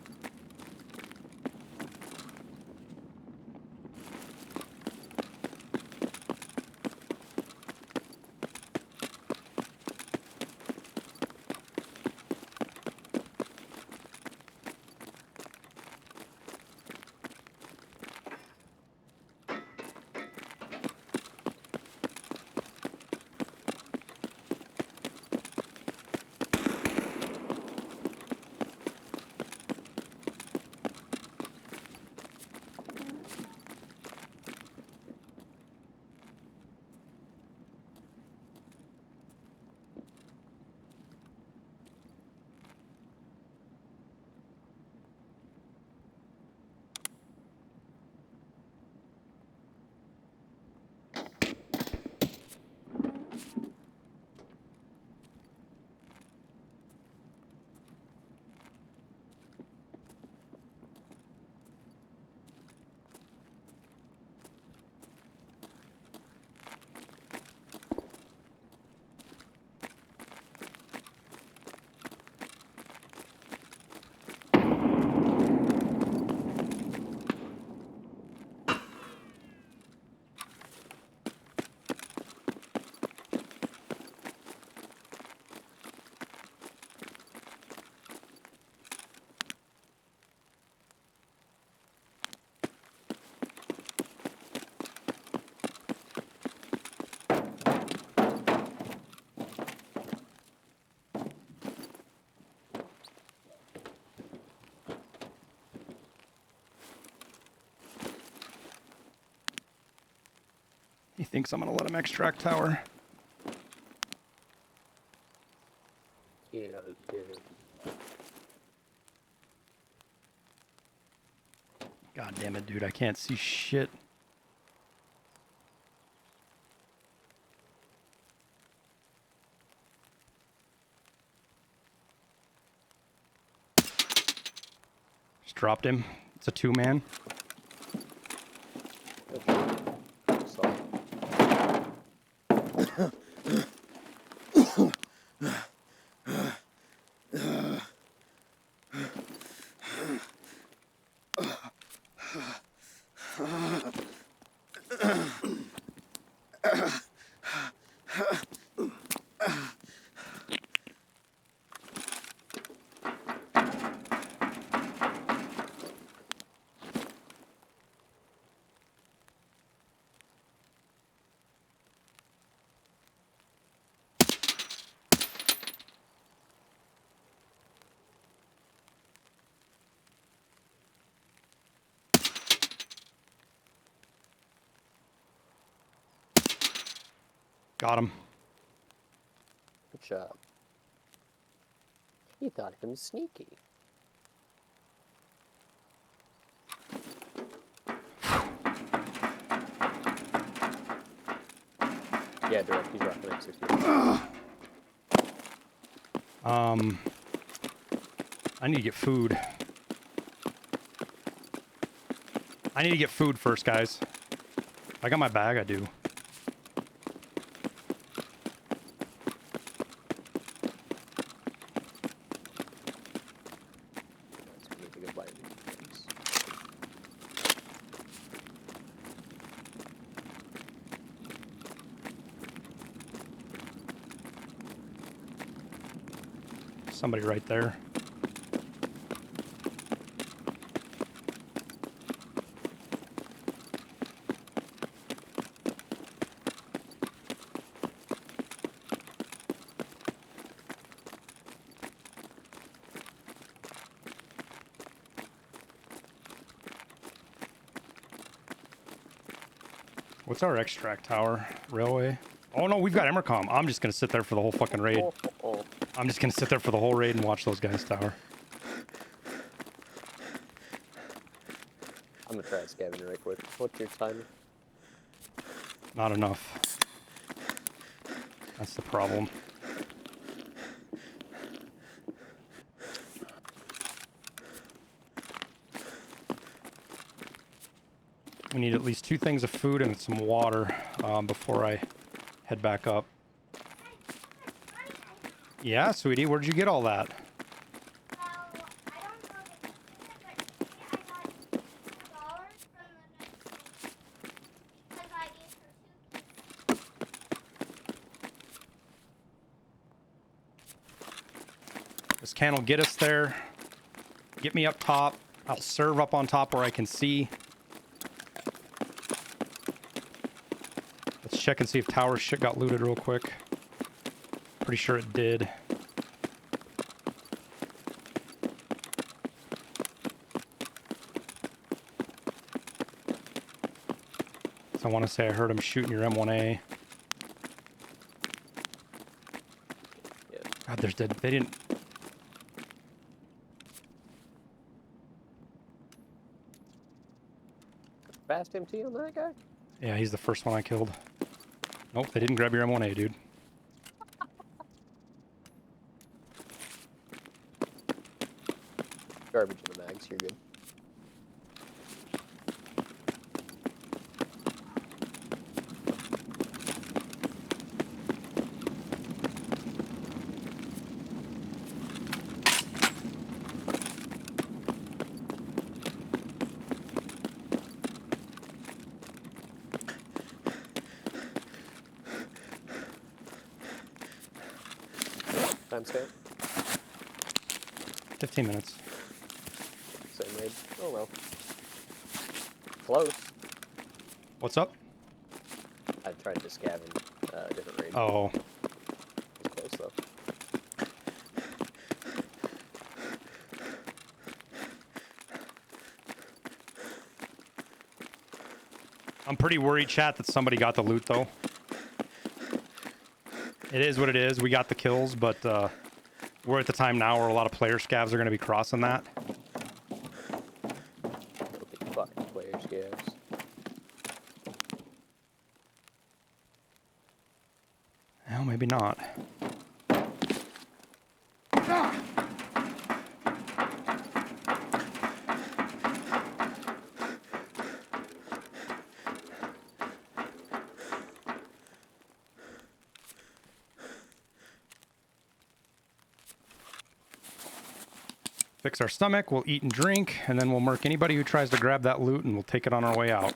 [SPEAKER 10] He thinks I'm gonna let him extract tower.
[SPEAKER 1] it, dude. I can't see shit. Just dropped him. It's a 2-man. Got him.
[SPEAKER 10] Good job. He thought him sneaky. Yeah, direct. He's rocking at 60.
[SPEAKER 1] I need to get food. I need to get food first, guys. I got my bag, I do. Somebody right there. What's our extract tower? Railway? Oh no, we've got Emercom. I'm just gonna sit there for the whole fucking raid. I'm just gonna sit there for the whole raid and watch those guys tower.
[SPEAKER 10] I'm gonna try scavenging right quick. What's your timer?
[SPEAKER 1] Not enough. That's the problem. We need at least 2 things of food and some water before I head back up. Yeah, sweetie, where'd you get all that? This can will get us there. Get me up top. I'll serve up on top where I can see. Let's check and see if tower shit got looted real quick. Pretty sure it did. So I want to say I heard him shooting your M1A.
[SPEAKER 10] Yeah.
[SPEAKER 1] God, there's dead. They didn't.
[SPEAKER 10] Fast MT on that guy?
[SPEAKER 1] Yeah, he's the first one I killed. Nope, they didn't grab your M1A, dude.
[SPEAKER 10] Garbage in the mags, you're good. Timestamp?
[SPEAKER 1] 15 minutes.
[SPEAKER 10] Same raid. Oh well. Close.
[SPEAKER 1] What's up?
[SPEAKER 10] I tried to scavenge a different raid.
[SPEAKER 1] Oh.
[SPEAKER 10] It's close though.
[SPEAKER 1] I'm pretty worried, chat, that somebody got the loot, though. It is what it is. We got the kills, but we're at the time now where a lot of player scavs are going to be crossing that.
[SPEAKER 10] Fucking player scavs.
[SPEAKER 1] Well, maybe not. Fix our stomach, we'll eat and drink, and then we'll murk anybody who tries to grab that loot, and we'll take it on our way out.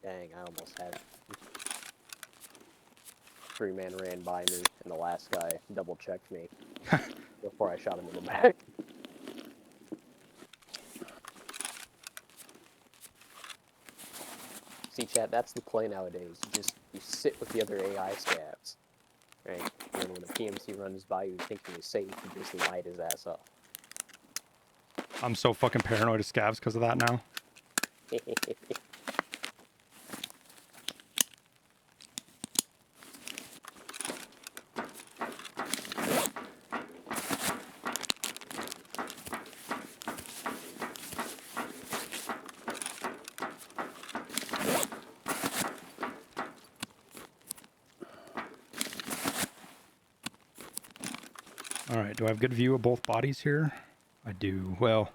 [SPEAKER 10] Dang, I almost had it. 3-man ran by me, and the last guy double-checked me before I shot him in the back. See, chat, that's the play nowadays. You sit with the other AI scavs, right? And then when the PMC runs by you thinking he's safe, you just light his ass up.
[SPEAKER 1] I'm so fucking paranoid of scavs because of that now. All right, do I have good view of both bodies here? I do. Well,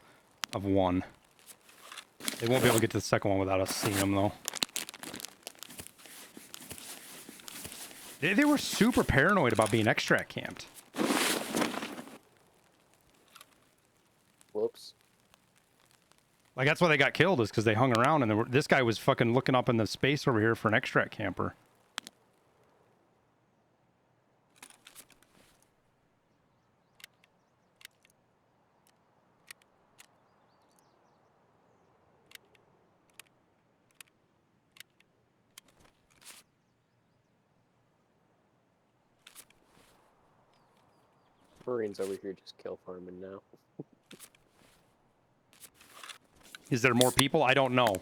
[SPEAKER 1] of one. They won't be able to get to the second one without us seeing them, though. They were super paranoid about being extract camped.
[SPEAKER 10] Whoops.
[SPEAKER 1] Like, that's why they got killed, is because they hung around, and this guy was fucking looking up in the space over here for an extract camper.
[SPEAKER 10] Marines over here just kill farming now.
[SPEAKER 1] Is there more people? I don't know.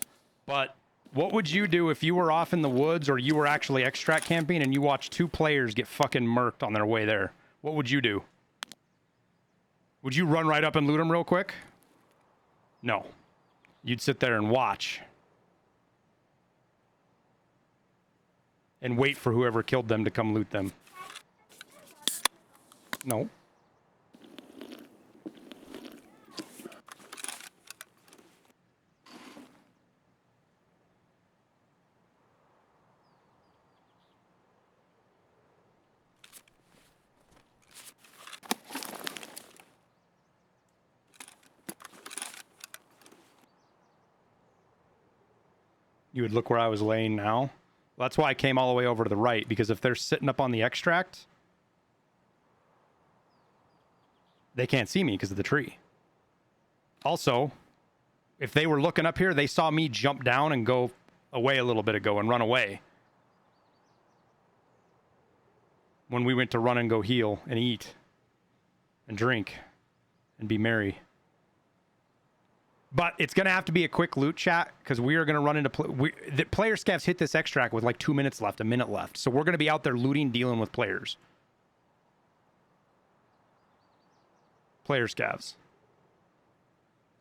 [SPEAKER 1] But what would you do if you were off in the woods or you were actually extract camping and you watched 2 players get fucking murked on their way there? What would you do? Would you run right up and loot them real quick? No. You'd sit there and watch. And wait for whoever killed them to come loot them. No. You would look where I was laying now. Well, that's why I came all the way over to the right, because if they're sitting up on the extract, they can't see me because of the tree. Also, if they were looking up here, they saw me jump down and go away a little bit ago and run away. When we went to run and go heal and eat and drink and be merry. But it's going to have to be a quick loot, chat, because we are going to run into... the player scavs hit this extract with like 2 minutes left, a minute left. So we're going to be out there looting, dealing with players. Player scavs.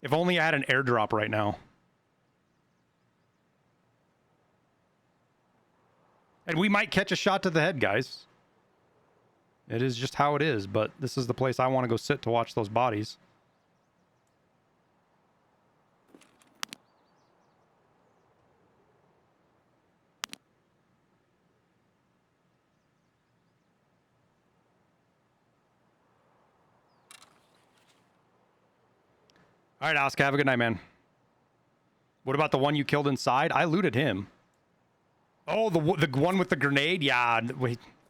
[SPEAKER 1] If only I had an airdrop right now. And we might catch a shot to the head, guys. It is just how it is, but this is the place I want to go sit to watch those bodies. All right, Oscar, have a good night, man. What about the one you killed inside? I looted him. Oh, the one with the grenade? Yeah,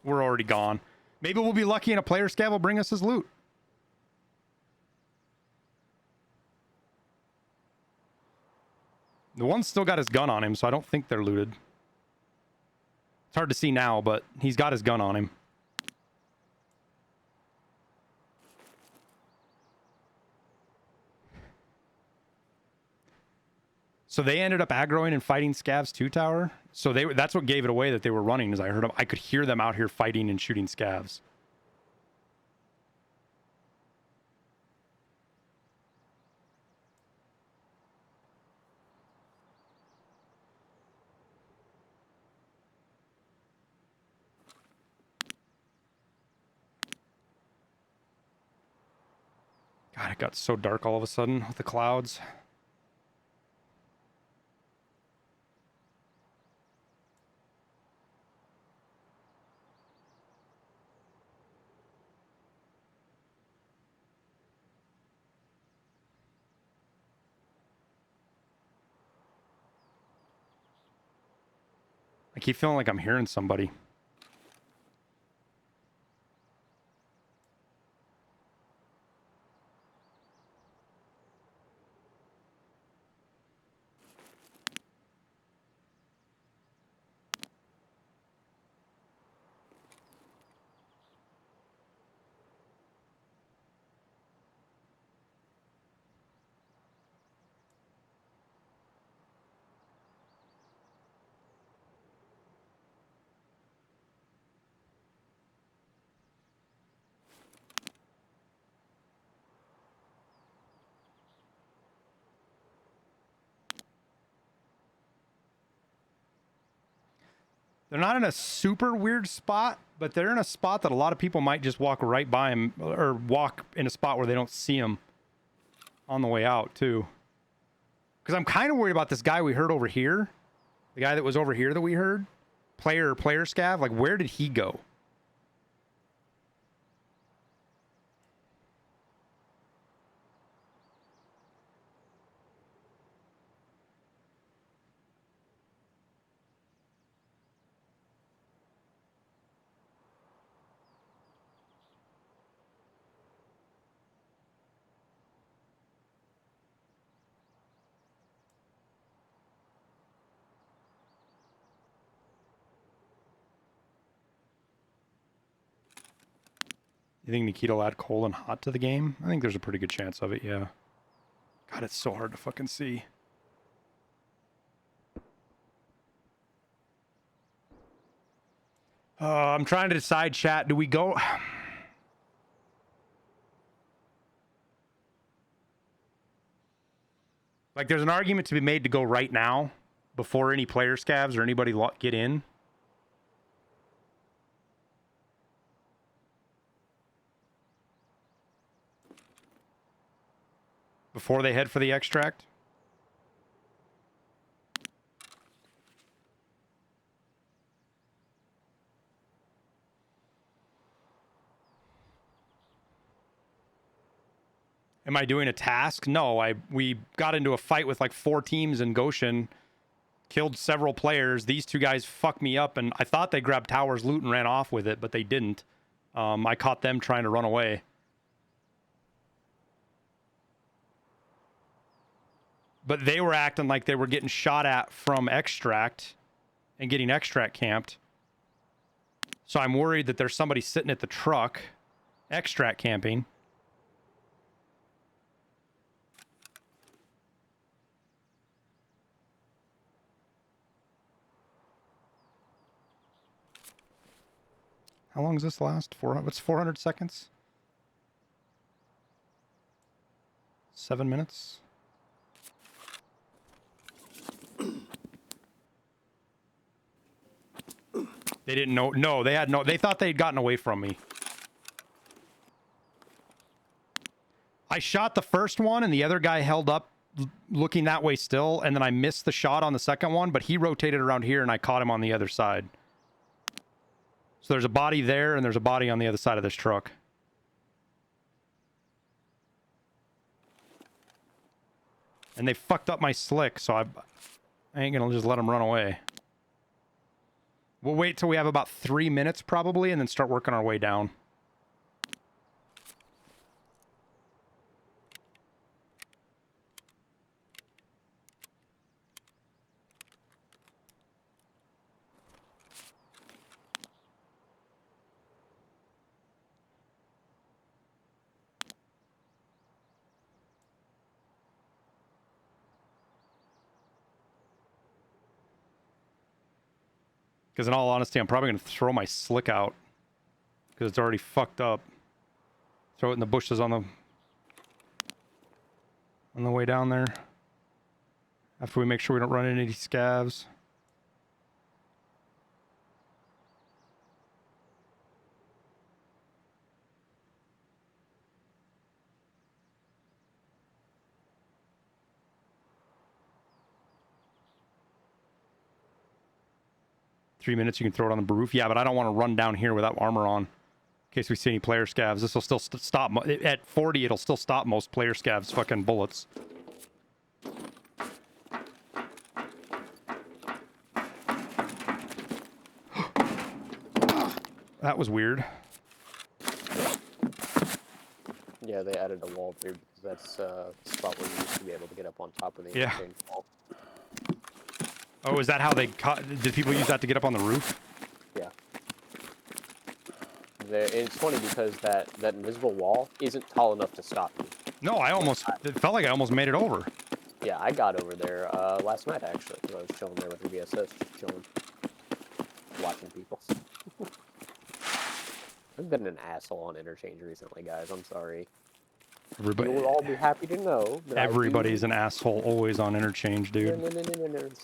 [SPEAKER 1] we're already gone. Maybe we'll be lucky and a player scav will bring us his loot. The one's still got his gun on him, so I don't think they're looted. It's hard to see now, but he's got his gun on him. So they ended up aggroing and fighting scavs 2 tower. So that's what gave it away that they were running. Is I heard them. I could hear them out here fighting and shooting scavs. God, it got so dark all of a sudden with the clouds. I keep feeling like I'm hearing somebody. They're not in a super weird spot, but they're in a spot that a lot of people might just walk right by them or walk in a spot where they don't see them on the way out, too. Because I'm kind of worried about this guy we heard over here. The guy that was over here that we heard. Player scav. Like, where did he go? You think Nikita will add cold and hot to the game? I think there's a pretty good chance of it, yeah. God, it's so hard to fucking see. I'm trying to decide, chat. Do we go... Like, there's an argument to be made to go right now before any player scavs or anybody get in. Before they head for the extract. Am I doing a task? No, we got into a fight with like 4 teams in Goshen, killed several players. These 2 guys fucked me up, and I thought they grabbed towers loot and ran off with it, but they didn't. I caught them trying to run away. But they were acting like they were getting shot at from extract and getting extract camped. So I'm worried that there's somebody sitting at the truck extract camping. How long does this last? What's 400 seconds? 7 minutes? They didn't know. No, they had no. They thought they'd gotten away from me. I shot the first one, and the other guy held up looking that way still, and then I missed the shot on the second one, but he rotated around here, and I caught him on the other side. So there's a body there, and there's a body on the other side of this truck. And they fucked up my slick, so I ain't gonna just let them run away. We'll wait till we have about 3 minutes, probably, and then start working our way down. Because in all honesty, I'm probably going to throw my slick out. Because it's already fucked up. Throw it in the bushes on the way down there. After we make sure we don't run into any scavs. Three minutes, you can throw it on the roof. Yeah, but I don't want to run down here without armor on. In case we see any player scavs. This will still stop. At 40, it'll still stop most player scavs' fucking bullets. That was weird.
[SPEAKER 10] Yeah, they added a wall there because that's a spot where you used to be able to get up on top of the
[SPEAKER 1] Yeah.
[SPEAKER 10] interchange wall.
[SPEAKER 1] Oh, is that how they caught? Did people use that to get up on the roof?
[SPEAKER 10] Yeah. It's funny because that invisible wall isn't tall enough to stop you.
[SPEAKER 1] No, it felt like I almost made it over.
[SPEAKER 10] Yeah, I got over there last night, actually, because I was chilling there with the VSS, just chilling, watching people. I've been an asshole on interchange recently, guys. I'm sorry.
[SPEAKER 1] Everybody,
[SPEAKER 10] You will all be happy to know that
[SPEAKER 1] everybody's an asshole always on interchange, dude.
[SPEAKER 10] No.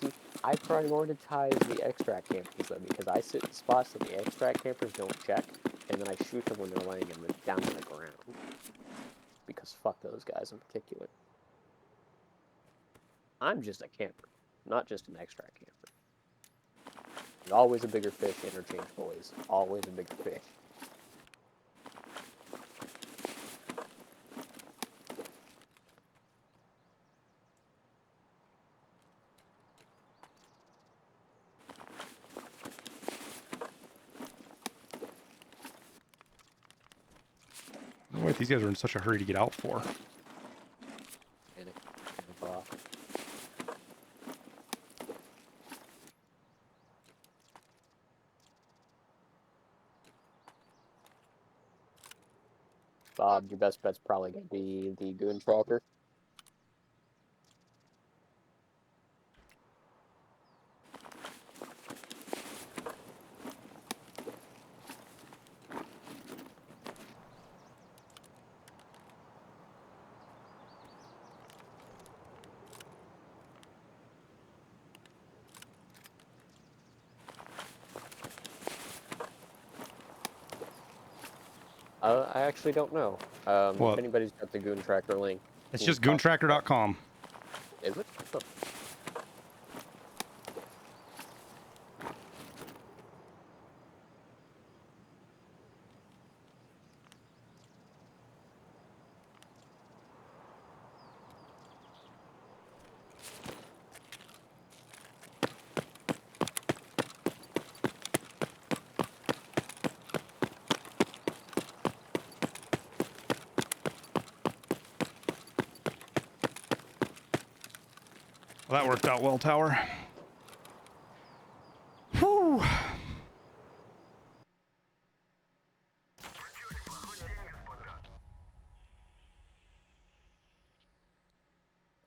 [SPEAKER 10] See, I prioritize the extract campers, though, because I sit in spots that the extract campers don't check, and then I shoot them when they're laying down on the ground. Because fuck those guys in particular. I'm just a camper, not just an extract camper. There's always a bigger fish, interchange boys. Always a bigger fish.
[SPEAKER 1] I don't know what these guys are in such a hurry to get out for.
[SPEAKER 10] Bob, your best bet's probably going to be the goon tracker. I actually don't know. If anybody's got the goon tracker link.
[SPEAKER 1] It's just goontracker.com.
[SPEAKER 10] Is it? Oh.
[SPEAKER 1] Well, that worked out well, Tower. Whew.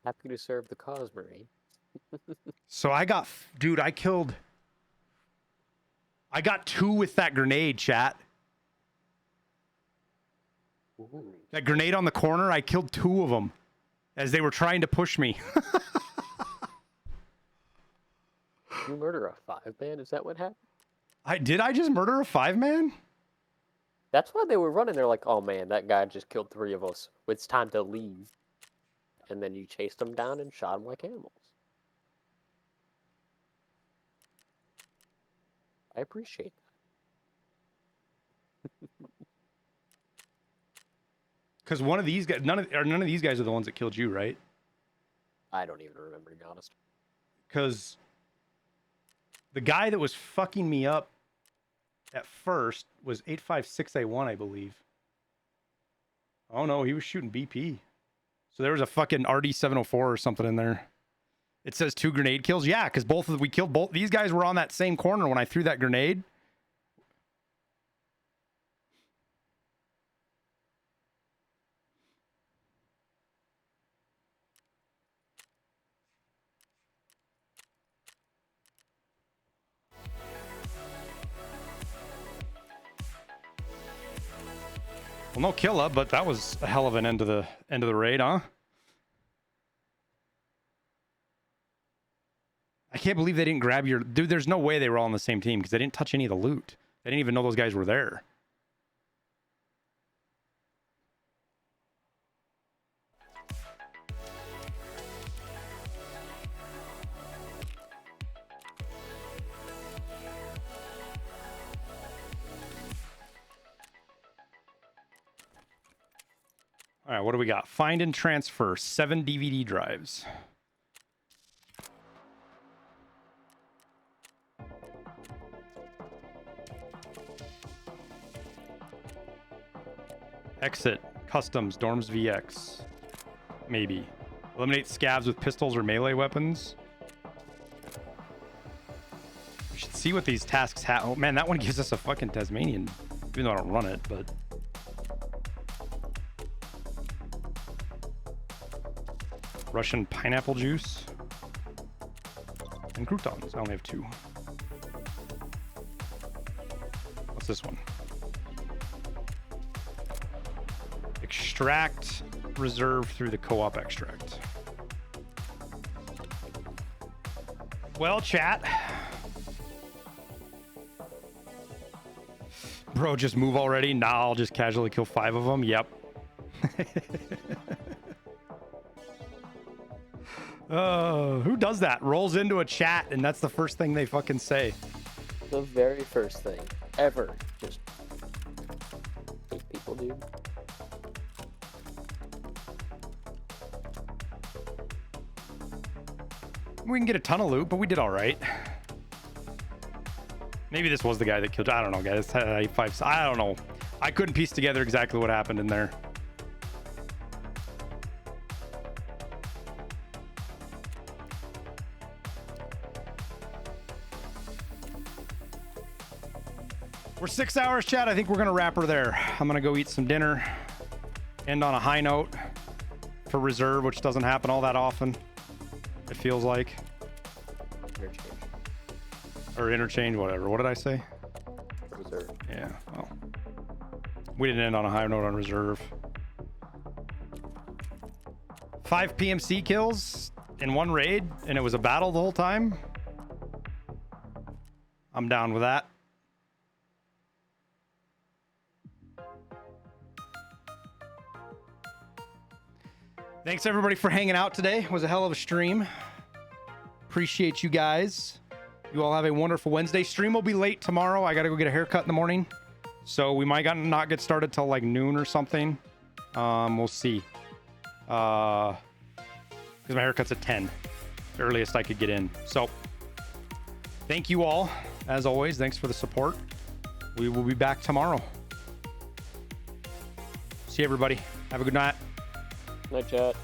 [SPEAKER 10] Happy to serve the cause, Marine.
[SPEAKER 1] So I got two with that grenade, chat.
[SPEAKER 10] Ooh.
[SPEAKER 1] That grenade on the corner, I killed two of them as they were trying to push me.
[SPEAKER 10] You murder a 5-man? Is that what happened?
[SPEAKER 1] Did I just murder a 5-man?
[SPEAKER 10] That's why they were running. They're like, oh man, that guy just killed 3 of us. It's time to leave. And then you chased them down and shot them like animals. I appreciate that.
[SPEAKER 1] Because one of these guys, none of these guys are the ones that killed you, right?
[SPEAKER 10] I don't even remember, to be honest.
[SPEAKER 1] Because the guy that was fucking me up at first was 856A1, I believe. Oh no, he was shooting BP. So there was a fucking RD704 or something in there. It says 2 grenade kills. Yeah, because we killed both. These guys were on that same corner when I threw that grenade. Well, no Killa, but that was a hell of an end of the raid, huh? I can't believe they didn't grab your dude. There's no way they were all on the same team because they didn't touch any of the loot. They didn't even know those guys were there. All right, what do we got? Find and transfer 7 DVD drives. Exit, customs, dorms VX. Maybe. Eliminate scavs with pistols or melee weapons. We should see what these tasks have. Oh man, that one gives us a fucking Tasmanian. Even though I don't run it, but. Russian pineapple juice. And croutons. I only have 2. What's this one? Extract reserve through the co-op extract. Well, chat. Bro, just move already? Nah, I'll just casually kill 5 of them. Yep. Who does that? Rolls into a chat and that's the first thing they fucking say.
[SPEAKER 10] The very first thing ever. Just hate people, dude.
[SPEAKER 1] We can get a ton of loot, but we did all right. Maybe this was the guy that killed. I don't know, guys. I don't know. I couldn't piece together exactly what happened in there. We're 6 hours, chat. I think we're going to wrap her there. I'm going to go eat some dinner. End on a high note for reserve, which doesn't happen all that often. It feels like.
[SPEAKER 10] Interchange.
[SPEAKER 1] Or interchange, whatever. What did I say?
[SPEAKER 10] Reserve.
[SPEAKER 1] Yeah, well. We didn't end on a high note on reserve. 5 PMC kills in one raid, and it was a battle the whole time. I'm down with that. Thanks everybody for hanging out today. It was a hell of a stream. Appreciate you guys. You all have a wonderful Wednesday. Stream will be late tomorrow. I gotta go get a haircut in the morning. So we might not get started till like noon or something. We'll see. Because my haircut's at 10. The earliest I could get in. So thank you all. As always, thanks for the support. We will be back tomorrow. See you everybody. Have a good night.
[SPEAKER 10] Night, chat.